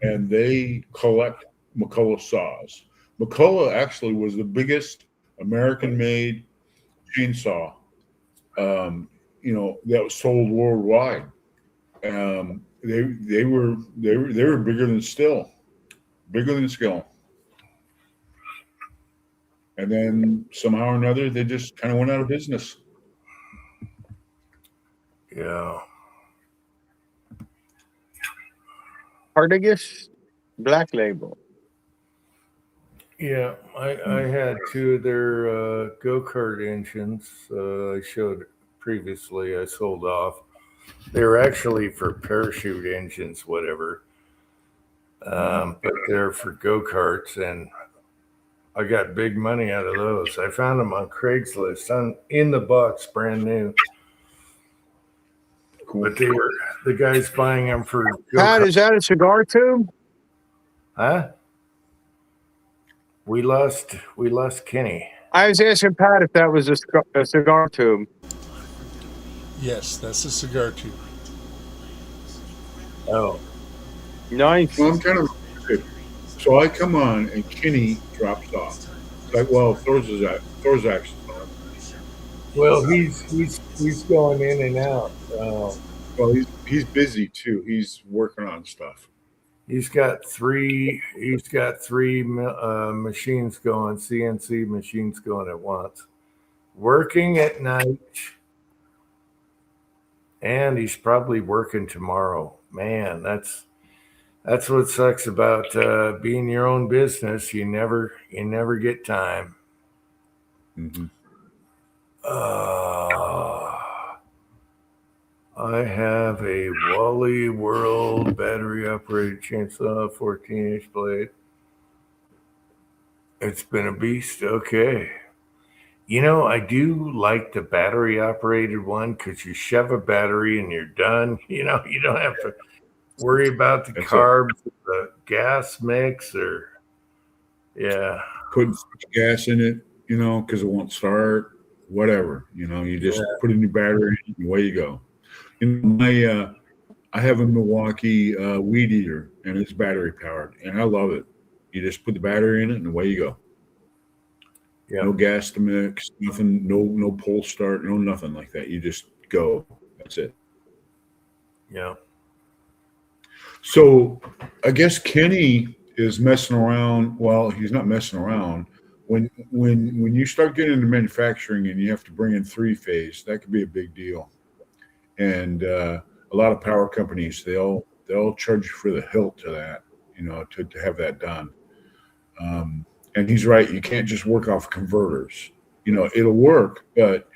and they collect McCulloch saws. McCulloch actually was the biggest American-made chainsaw, that was sold worldwide. they were bigger than Still, bigger than Skill. And then somehow or another, they just kind of went out of business. Yeah. Hardigus Black Label. Yeah, I had two of their go-kart engines I showed previously. I sold off. They were actually for parachute engines, whatever. But they're for go-karts, and I got big money out of those. I found them on Craigslist, in the box, brand new. Cool. But they were the guys buying them for Pat, go-karts. is that a cigar tube? Huh? We lost Kenny. I was asking Pat if that was a cigar tube. Yes, that's a cigar tube. Oh, Nice. Well, I'm kind of so I come on and Kenny drops off. It's like, well, Thorzak's on. well, he's going in and out. Well, he's busy too. He's working on stuff. He's got three machines going, CNC machines going at once, working at night, and he's probably working tomorrow. Man, that's what sucks about being your own business. You never get time. Mm-hmm. I have a Wally World battery operated chainsaw, 14-inch blade. It's been a beast. Okay. You know, I do like the battery operated one because you shove a battery and you're done. You know, you don't have to worry about the That's carbs, the gas mix, or yeah. Putting gas in it, you know, because it won't start. Whatever, you know, you just put a new battery in, and away you go. In my, I have a Milwaukee weed eater, and it's battery powered, and I love it. You just put the battery in it, and away you go. Yeah. No gas to mix, nothing, no pull start, no nothing like that. You just go. That's it. Yeah. So I guess Kenny is messing around. Well, he's not messing around. When you start getting into manufacturing and you have to bring in three-phase, that could be a big deal. And a lot of power companies, they'll charge you for the hilt to that, you know, to have that done. And he's right. You can't just work off converters. You know, it'll work, but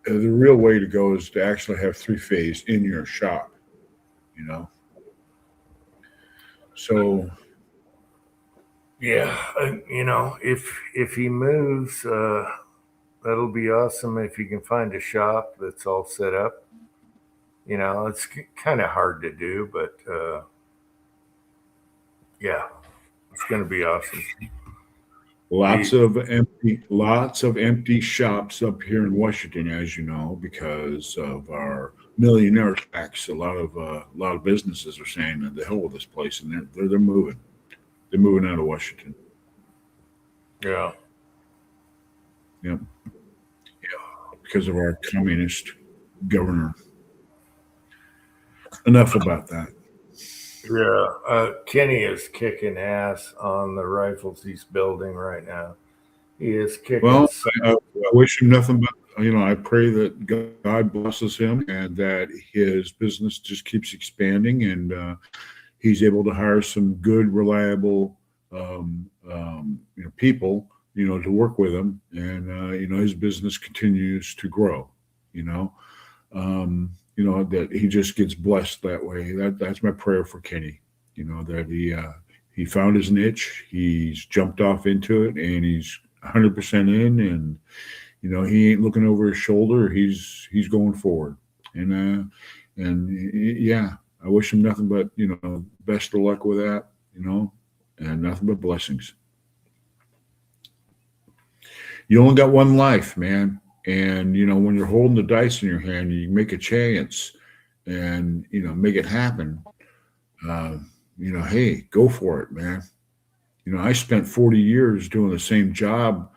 the real way to go is to actually have three-phase in your shop, you know. So, Yeah, you know, if he moves, that'll be awesome. If you can find a shop that's all set up, you know, it's kind of hard to do, but yeah, it's going to be awesome. lots of empty shops up here in Washington, as you know, because of our millionaire tax. A lot of businesses are saying that the hell with this place, and they're moving. They're moving out of Washington. Yeah. Yep. Yeah, because of our communist governor. Enough about that. Yeah. Kenny is kicking ass on the rifles he's building right now. He is kicking. Well, I wish him nothing but, you know, I pray that God blesses him and that his business just keeps expanding and he's able to hire some good, reliable, you know, people, you know, to work with him, and you know, his business continues to grow. You know, that he just gets blessed that way. That's my prayer for Kenny. You know, that he found his niche, he's jumped off into it, and he's 100% in, and you know, he ain't looking over his shoulder. He's going forward, and yeah. I wish him nothing but, you know, best of luck with that, you know, and nothing but blessings. You only got one life, man. And, you know, when you're holding the dice in your hand, you make a chance and, you know, make it happen. You know, hey, go for it, man. You know, I spent 40 years doing the same job,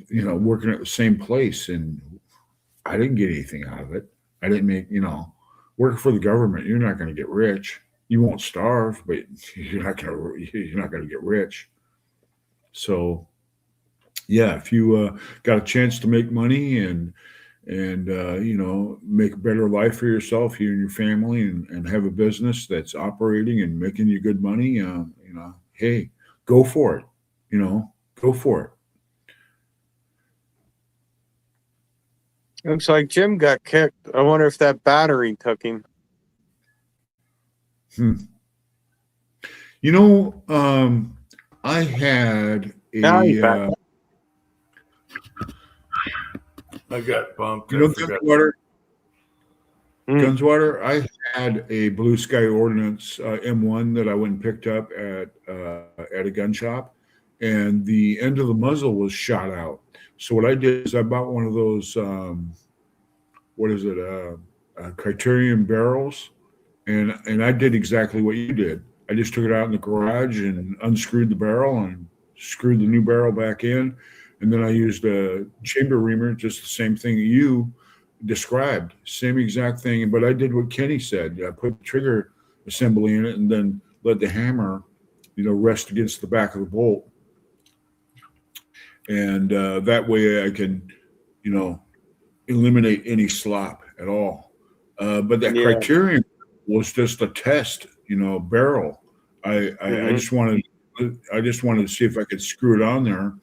you know, working at the same place, and I didn't get anything out of it. I didn't make, you know, work for the government, you're not going to get rich. You won't starve, but you're not going to get rich. So, yeah, if you got a chance to make money and make a better life for yourself, you and your family, and have a business that's operating and making you good money, hey, go for it. Go for it. Looks like Jim got kicked. I wonder if that battery took him. I had Now he's back. I got bumped. Gunswater. Gunswater. I had a Blue Sky Ordnance M1 that I went and picked up at a gun shop, and the end of the muzzle was shot out. So what I did is I bought one of those Criterion barrels, and I did exactly what you did. I just took it out in the garage and unscrewed the barrel and screwed the new barrel back in, and then I used a chamber reamer, just the same thing you described, same exact thing. But I did what Kenny said. I put the trigger assembly in it and then let the hammer, rest against the back of the bolt, and that way I can, eliminate any slop at all. But that Criterion was just a test, barrel. I just wanted to see if I could screw it on there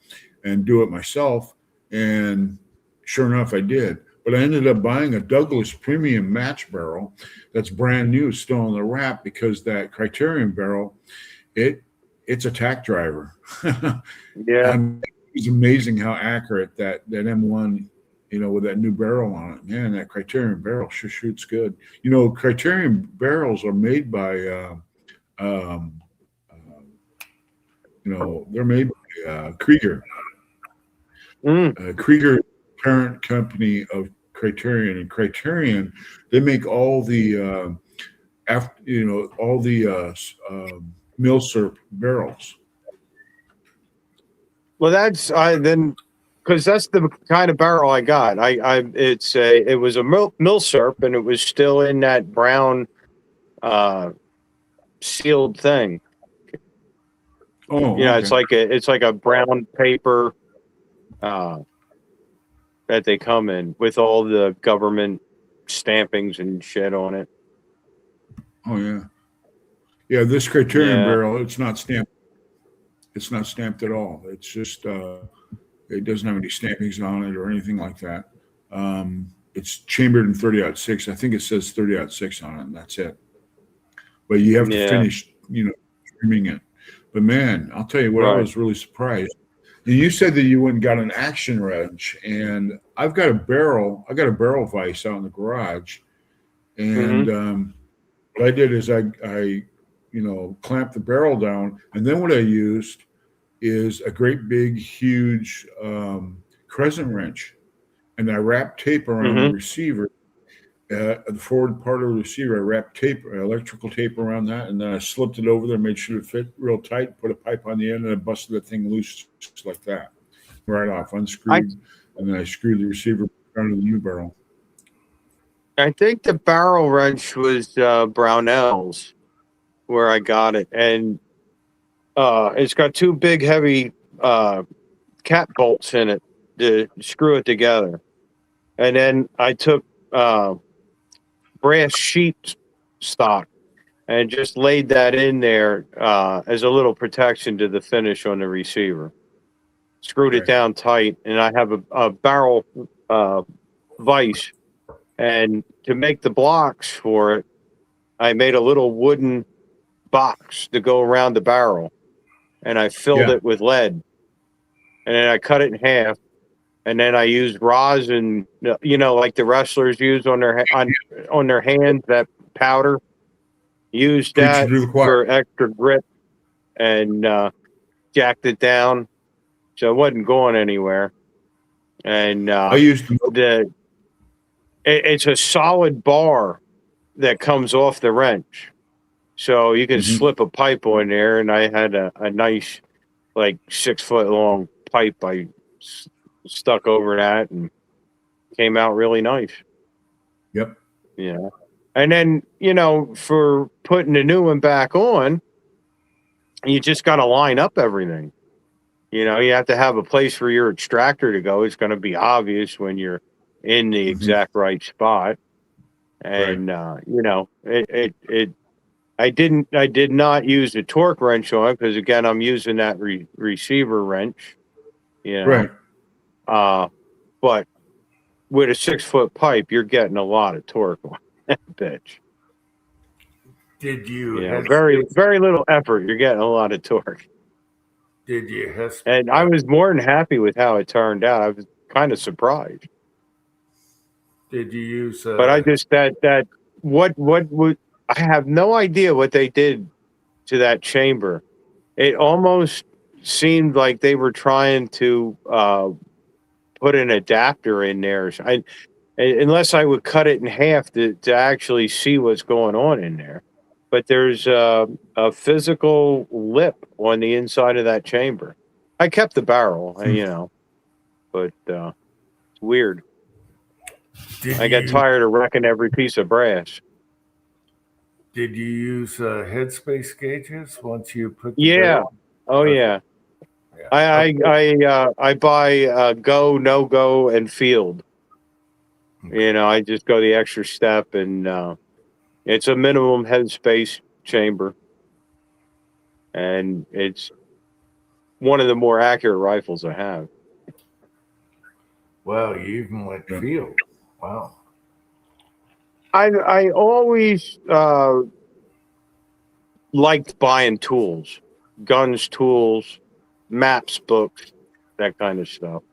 and do it myself, and sure enough, I did. But I ended up buying a Douglas Premium Match barrel that's brand new, still on the wrap, because that Criterion barrel, it's a tack driver. Yeah, it's amazing how accurate that M1, with that new barrel on it. Man, that Criterion barrel sure shoots good. Criterion barrels are made by, they're made by Krieger. Krieger, parent company of Criterion, and Criterion, they make all the Milsurp barrels. well, because that's the kind of barrel I got. It was a Milsurp, and it was still in that brown sealed thing. Oh, it's like a brown paper that they come in with all the government stampings and shit on it. Oh yeah. This Criterion barrel, it's not stamped. It's not stamped at all. It's just it doesn't have any stampings on it or anything like that. It's chambered in 30-06. I think it says 30-06 on it, and that's it. But you have to finish, trimming it. But man, I'll tell you what, I was really surprised. And you said that you went and got an action wrench, and I've got a barrel. I got a barrel vise out in the garage, and what I did is I clamped the barrel down, and then what I used is a great big huge crescent wrench, and I wrapped tape around the receiver. The forward part of the receiver, I wrapped electrical tape around that, and then I slipped it over there, made sure it fit real tight, put a pipe on the end, and I busted that thing loose just like that, right off, unscrewed, and then I screwed the receiver onto the new barrel. I think the barrel wrench was Brownell's where I got it, and it's got two big heavy cat bolts in it to screw it together, and then I took brass sheet stock and just laid that in there as a little protection to the finish on the receiver. Screwed it down tight, and I have a barrel vise. And to make the blocks for it, I made a little wooden box to go around the barrel, and I filled it with lead. And then I cut it in half, and then I used rosin, like the wrestlers use on their hands, that powder. Used that for extra grip, and jacked it down, so it wasn't going anywhere. And I used it's a solid bar that comes off the wrench, so you can slip a pipe on there. And I had a nice, 6 foot long pipe I stuck over that, and came out really nice. Yep. Yeah. And then, you know, for putting the new one back on, you just got to line up everything. You know, you have to have a place for your extractor to go. It's going to be obvious when you're in the exact right spot. And, you know, I did not use the torque wrench on it because, again, I'm using that receiver wrench, you know. Right. But with a 6-foot pipe, you're getting a lot of torque on that bitch. Did you? Yeah, very little effort. You're getting a lot of torque. Did you? And I was more than happy with how it turned out. I was kind of surprised. Did you use? But I just what would I have no idea what they did to that chamber. It almost seemed like they were trying to put an adapter in there. Unless I would cut it in half to actually see what's going on in there. But there's a physical lip on the inside of that chamber. I kept the barrel, you know, but it's weird. I got tired of wrecking every piece of brass. Did you use headspace gauges once you put? The Yeah. barrel? Oh yeah. I buy go, no go, and field. Okay. You know, I just go the extra step, and it's a minimum headspace chamber, and it's one of the more accurate rifles I have. Wow, you even went field. Wow. I always liked buying tools, guns, tools, maps, books, that kind of stuff.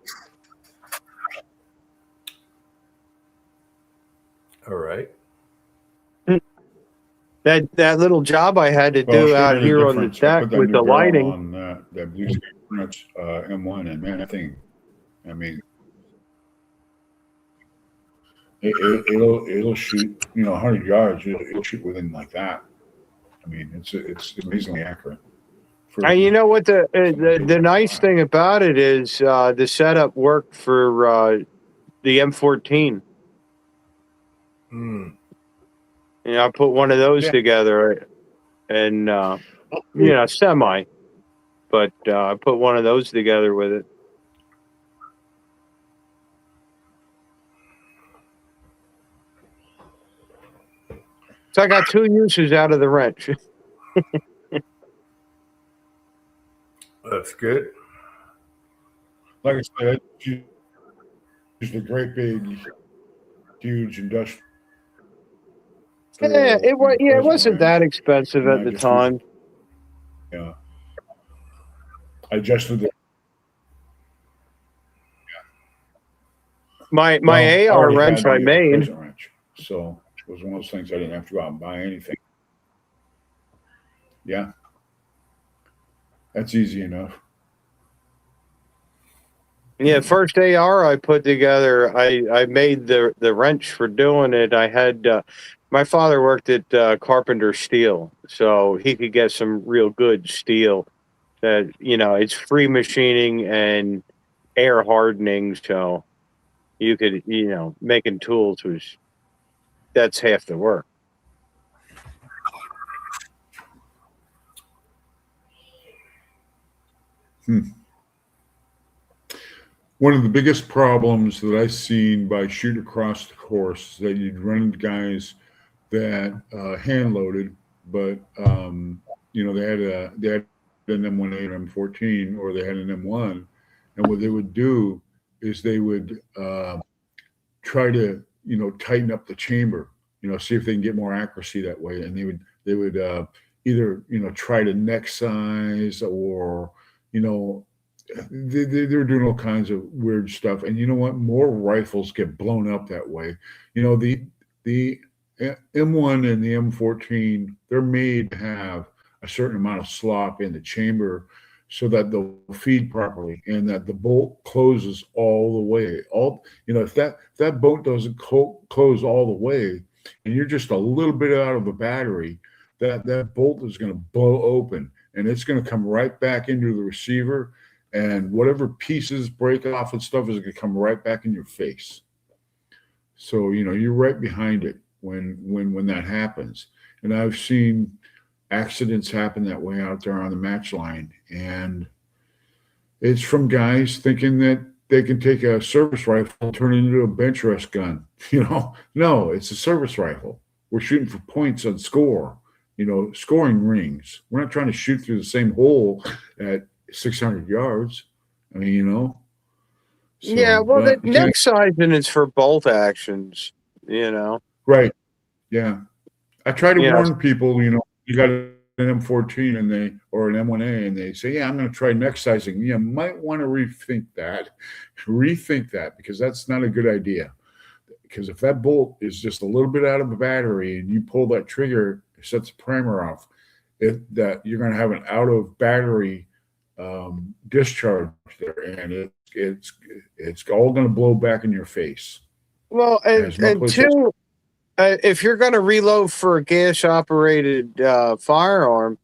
All right. That little job I had to do out here on the deck with the lighting. On that Blue Sky Ranch M1, and man, that thing, I mean, it'll shoot, you know, 100 yards. It'll shoot within like that. I mean, it's amazingly accurate. And you know what the nice thing about it is, the setup worked for the M14. You know, I put one of those together, and you know, semi, but I put one of those together with it. So I got 2 uses out of the wrench. That's good. Like I said, it's a great big, huge industrial. Yeah, it wasn't that expensive at the time. Yeah, I adjusted it. My AR wrench I made. Wrench, so it was one of those things I didn't have to go out and buy anything. Yeah, that's easy enough. Yeah, first AR I put together, I made the wrench for doing it. I had my father worked at Carpenter Steel, so he could get some real good steel that, you know, it's free machining and air hardening, so you could, you know, making tools that's half the work. One of the biggest problems that I've seen by shooting across the course is that you'd run into guys that hand loaded, but you know, they had an M18 or M14, or they had an M1, and what they would do is they would try to, you know, tighten up the chamber, you know, see if they can get more accuracy that way, and they would either, you know, try to neck size, or, you know, they're doing all kinds of weird stuff. And you know what? More rifles get blown up that way. You know, the M1 and the M14, they're made to have a certain amount of slop in the chamber so that they'll feed properly and that the bolt closes all the way. You know, if that bolt doesn't close all the way, and you're just a little bit out of the battery, that bolt is going to blow open, and it's going to come right back into the receiver, and whatever pieces break off and stuff is going to come right back in your face. So, you know, you're right behind it. when that happens. And I've seen accidents happen that way out there on the match line, and it's from guys thinking that they can take a service rifle and turn it into a bench rest gun. No, it's a service rifle. We're shooting for points on score, scoring rings. We're not trying to shoot through the same hole at 600 yards. I mean. So, yeah, well, the but you neck can't- sizing is for both actions, Right. Yeah. I try to Yeah. warn people, you got an M14 or an M1A and they say, yeah, I'm going to try neck sizing. You might want to rethink that. Because that's not a good idea. Because if that bolt is just a little bit out of the battery and you pull that trigger, it sets the primer off, that you're going to have an out of battery discharge there, and it's all going to blow back in your face. Well, There's no and place two, if you're going to reload for a gas operated firearm,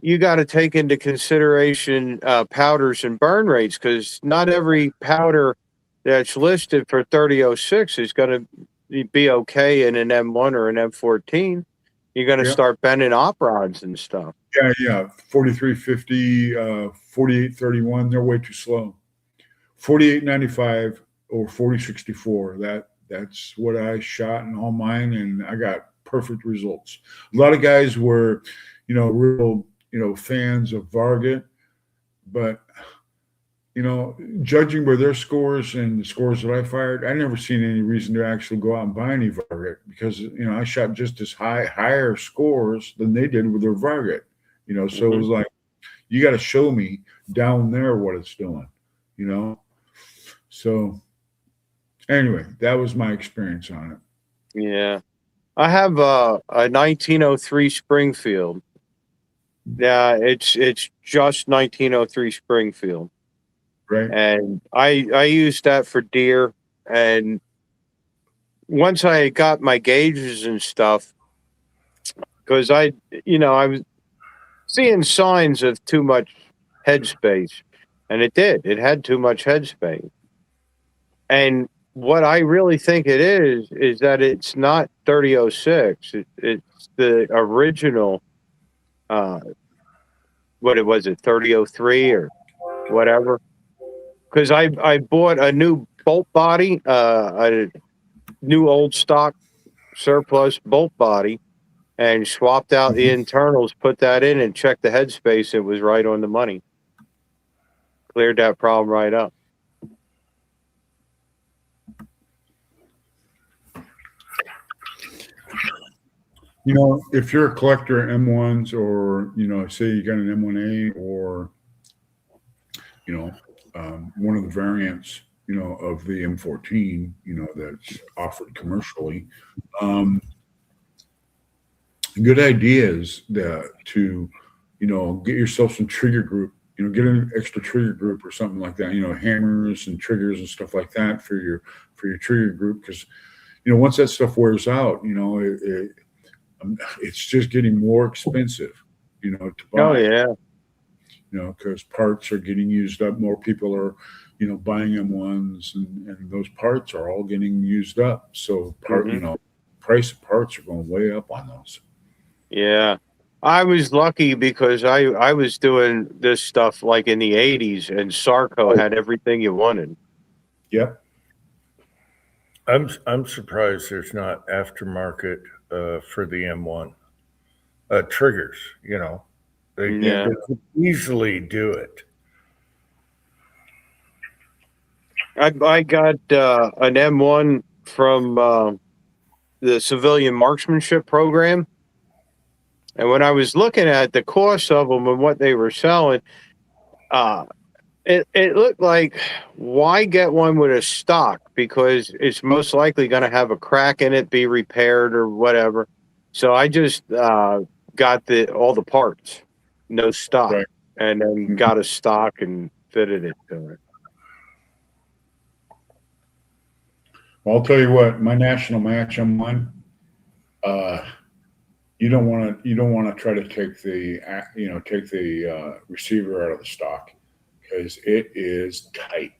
you got to take into consideration powders and burn rates, because not every powder that's listed for 3006 is going to be okay in an M1 or an M14. You're going to Yeah. start bending op rods and stuff. Yeah. 4350, 4831, they're way too slow. 4895 or 4064, that's what I shot in all mine, and I got perfect results. A lot of guys were, real, fans of Varget, but judging by their scores and the scores that I fired, I never seen any reason to actually go out and buy any Varget, because I shot just as higher scores than they did with their Varget. So it was like, you got to show me down there what it's doing. So anyway, that was my experience on it. Yeah. I have a 1903 Springfield. Yeah, it's just 1903 Springfield. Right. And I used that for deer. And once I got my gauges and stuff, because I was seeing signs of too much headspace, and it had too much headspace. And what I really think it is that it's not 3006. It's the original, what was it, 3003 or whatever. Because I bought a new bolt body, a new old stock surplus bolt body, and swapped out the internals, put that in, and checked the headspace. It was right on the money. Cleared that problem right up. If you're a collector of M1s, or say you got an M1A, or one of the variants of the M14 that's offered commercially, good idea is to get yourself some trigger group, get an extra trigger group or something like that, hammers and triggers and stuff like that for your trigger group, because once that stuff wears out, it's just getting more expensive, to buy. Oh yeah. Because parts are getting used up. More people are, buying M1s, and those parts are all getting used up. So price of parts are going way up on those. Yeah. I was lucky because I was doing this stuff like in the 80s, and Sarco had everything you wanted. Yep. I'm surprised there's not aftermarket for the M1 triggers. They could easily do it. I got an M1 from the civilian marksmanship program, and when I was looking at the cost of them and what they were selling, it looked like, why get one with a stock? Because it's most likely going to have a crack in it, be repaired or whatever. So I just got all the parts, no stock, Right. and then got a stock and fitted it to it. Well, I'll tell you what, my national match M1, you don't want to try to take the receiver out of the stock, because it is tight.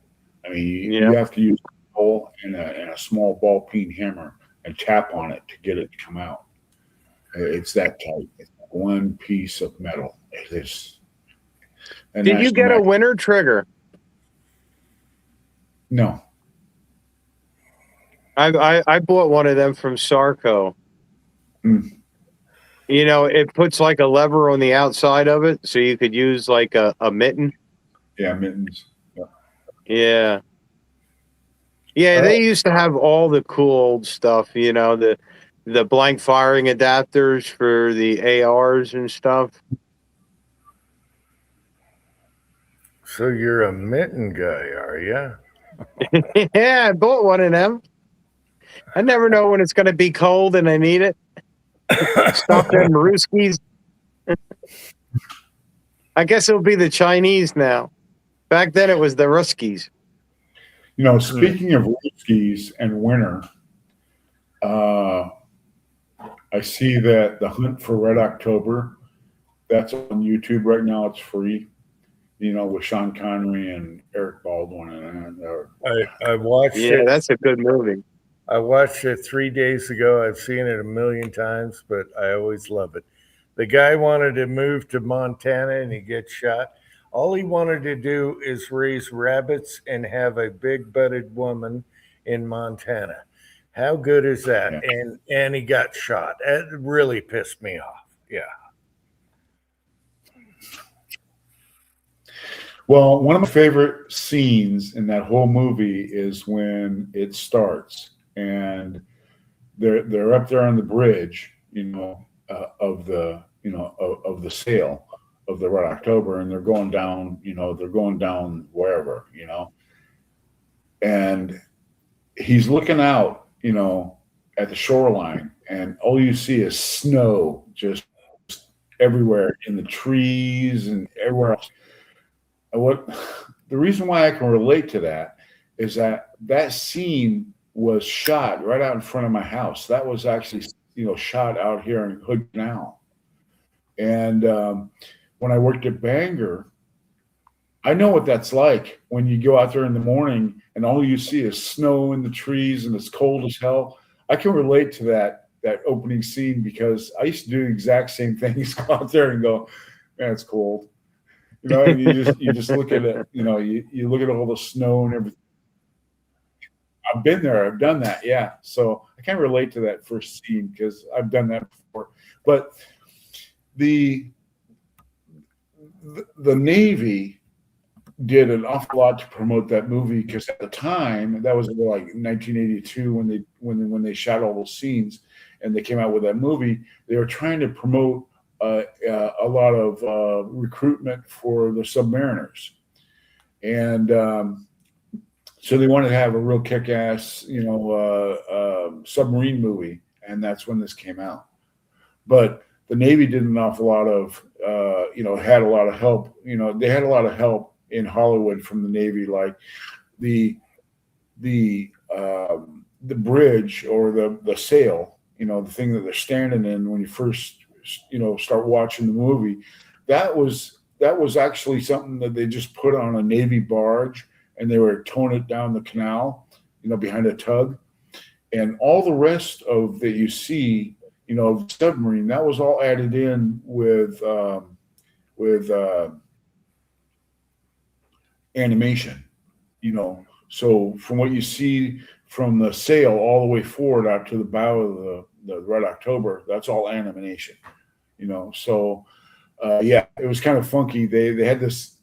I mean, you have to use a hole and a small ball peen hammer and tap on it to get it to come out. It's that tight. It's one piece of metal. It is. And Did you that's get a magic. winter trigger? No. I bought one of them from Sarco. Mm. You know, it puts like a lever on the outside of it, so you could use like a mitten. Yeah, mittens. Yeah. Yeah. Yeah, they used to have all the cool old stuff, you know, the blank firing adapters for the ARs and stuff. So you're a mitten guy, are you? Yeah, I bought one of them. I never know when it's going to be cold and I need it. Stop them Ruskies. I guess it'll be the Chinese now. Back then it was the Ruskies. You know, speaking of Ruskies and winter, I see that the Hunt for Red October, that's on YouTube right now. It's free. You know, with Sean Connery and Eric Baldwin, I watched Yeah, it. that's a good movie. I watched it 3 days ago. I've seen it a million times, but I always love it. The guy wanted to move to Montana and he gets shot. All he wanted to do is raise rabbits and have a big butted woman in Montana. How good is that? Yeah. And he got shot. It really pissed me off. Yeah. Well, one of my favorite scenes in that whole movie is when it starts and they're up there on the bridge, you know, of the of the sail of the Red October, and they're going down, you know, they're going down wherever, you know, and he's looking out, you know, at the shoreline, and all you see is snow just everywhere in the trees and everywhere else. What the reason why I can relate to that is that scene was shot right out in front of my house. That was actually, you know, shot out here in Hood Canal. And when I worked at Bangor, I know what that's like when you go out there in the morning and all you see is snow in the trees and it's cold as hell. I can relate to that opening scene because I used to do the exact same things. Go out there and go, man, it's cold. You know, and you just look at it, you know, you look at all the snow and everything. I've been there, I've done that, yeah. So I can't relate to that first scene because I've done that before. But the Navy did an awful lot to promote that movie because at the time, that was like 1982 when they shot all those scenes and they came out with that movie. They were trying to promote a lot of recruitment for the submariners, and so they wanted to have a real kick-ass, you know, submarine movie, and that's when this came out. But the Navy did an awful lot of, you know, had a lot of help. You know, they had a lot of help in Hollywood from the Navy, like the bridge or the sail, you know, the thing that they're standing in when you first, you know, start watching the movie. That was actually something that they just put on a Navy barge and they were towing it down the canal, you know, behind a tug. And all the rest of that you see, you know, the submarine, that was all added in with animation, you know. So from what you see from the sail all the way forward out to the bow of the Red October, that's all animation, you know. So yeah, it was kind of funky. They had this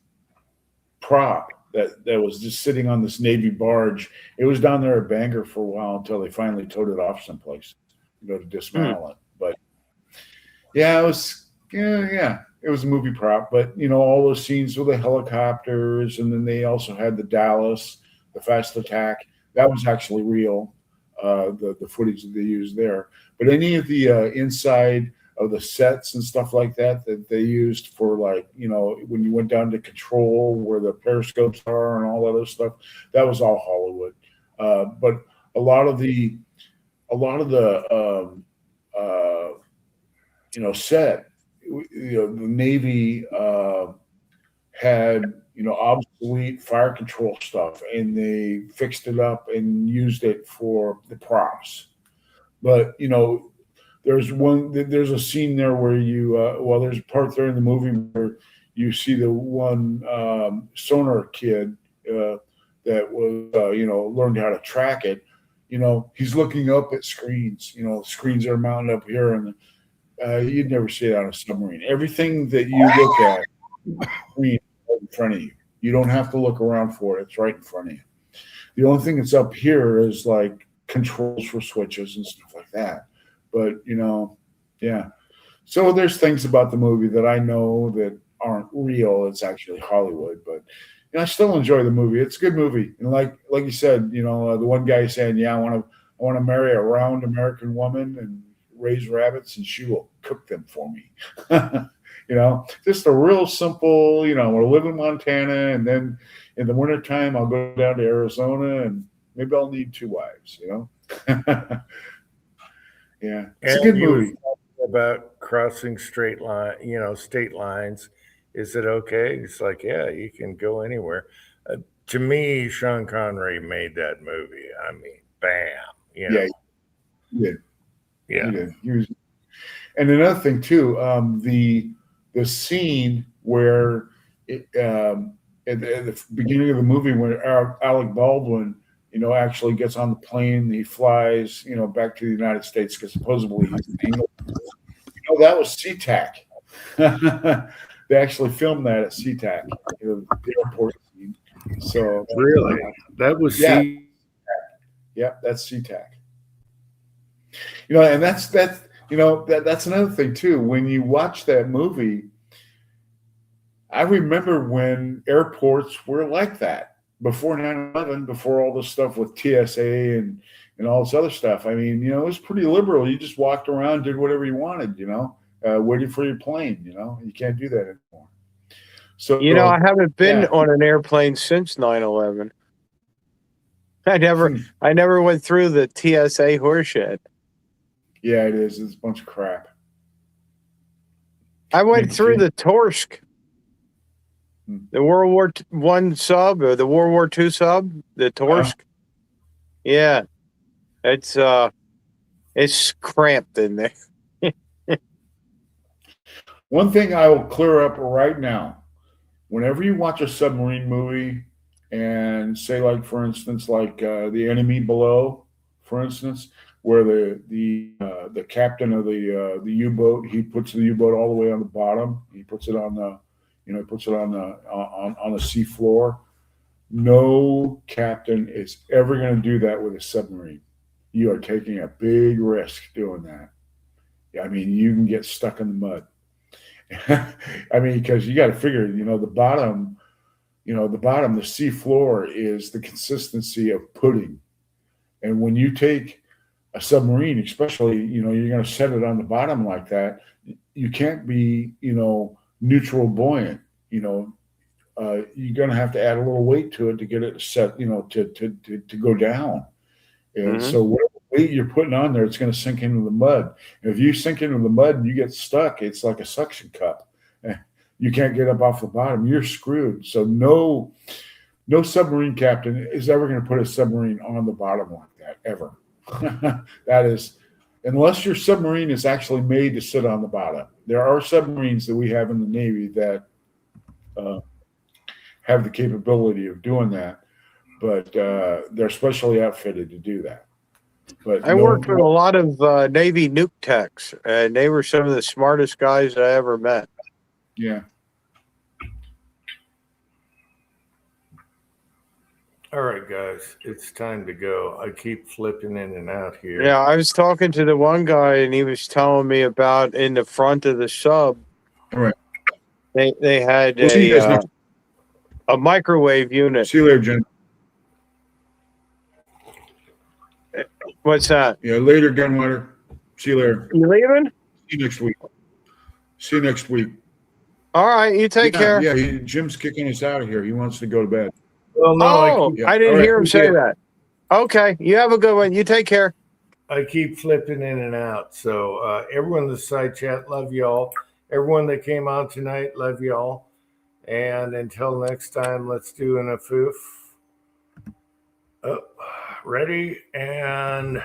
prop that was just sitting on this Navy barge. It was down there at Bangor for a while until they finally towed it off someplace, you know, to dismantle it. But yeah, it was it was a movie prop. But you know, all those scenes with the helicopters, and then they also had the Dallas, the Fast Attack. That was actually real. The footage that they used there. But any of the inside of the sets and stuff like that they used for, like, you know, when you went down to control where the periscopes are and all that other stuff, that was all Hollywood. But a lot of the you know, set, you know, the Navy had, you know, obsolete fire control stuff, and they fixed it up and used it for the props. But there's a scene there where there's a part there in the movie where you see the one sonar kid that was learned how to track it. He's looking up at screens. Screens that are mounted up here, and you'd never see it on a submarine. Everything that you look at is in front of you. You don't have to look around for it. It's right in front of you. The only thing that's up here is like controls for switches and stuff like that. But, yeah. So there's things about the movie that I know that aren't real. It's actually Hollywood. But I still enjoy the movie. It's a good movie. And like you said, the one guy saying, yeah, I want to marry a round American woman and raise rabbits, and she will cook them for me. Just a real simple, we'll live in Montana, and then in the wintertime, I'll go down to Arizona, and maybe I'll need 2 wives, Yeah, it's a good movie. About crossing state lines. Is it okay? It's like, yeah, you can go anywhere. To me, Sean Connery made that movie. I mean, bam. Yeah, he did. Yeah. He did. And another thing too, the scene where at the beginning of the movie when Alec Baldwin, actually gets on the plane, he flies, back to the United States because supposedly he's in England. That was SeaTac. They actually filmed that at SeaTac, the airport scene. So really, that was SeaTac. Yeah, that's SeaTac. And that's another thing too. When you watch that movie, I remember when airports were like that before 9/11, before all this stuff with TSA and all this other stuff. I mean, it was pretty liberal. You just walked around, did whatever you wanted, waiting for your plane. You can't do that anymore. So I haven't been on an airplane since 9/11. I never went through the TSA horseshit. Yeah, it is. It's a bunch of crap. I went through the Torsk, the World War I sub or the World War II sub, the Torsk. Yeah, it's cramped in there. One thing I will clear up right now: whenever you watch a submarine movie, and say, like for instance, The Enemy Below, for instance, where the captain of the U-boat, he puts the U-boat all the way on the bottom. He puts it on the on the sea floor. No captain is ever going to do that with a submarine. You are taking a big risk doing that. I mean, you can get stuck in the mud. I mean, because you got to figure, the bottom, the sea floor is the consistency of pudding. And when you take a submarine, especially, you're going to set it on the bottom like that, you can't be, neutral buoyant. You're going to have to add a little weight to it to get it set, to go down. And so whatever weight you're putting on there, it's going to sink into the mud. And if you sink into the mud and you get stuck, it's like a suction cup. You can't get up off the bottom. You're screwed. So no submarine captain is ever going to put a submarine on the bottom like that, ever. That is, unless your submarine is actually made to sit on the bottom. There are submarines that we have in the Navy that have the capability of doing that, but they're specially outfitted to do that. But I worked with a lot of Navy nuke techs, and they were some of the smartest guys I ever met. Yeah. All right, guys, it's time to go. I keep flipping in and out here. Yeah, I was talking to the one guy, and he was telling me about in the front of the sub. All right. They had a microwave unit. See you later, Jen. What's that? Yeah, later, Gunwater. See you later. You leaving? See you next week. See you next week. All right, you take care. Yeah, Jim's kicking us out of here. He wants to go to bed. Well, no, I didn't hear him say that. Okay, you have a good one. You take care. I keep flipping in and out. So everyone in the side chat, love y'all. Everyone that came on tonight, love y'all. And until next time, let's do an afoof. Oh, ready and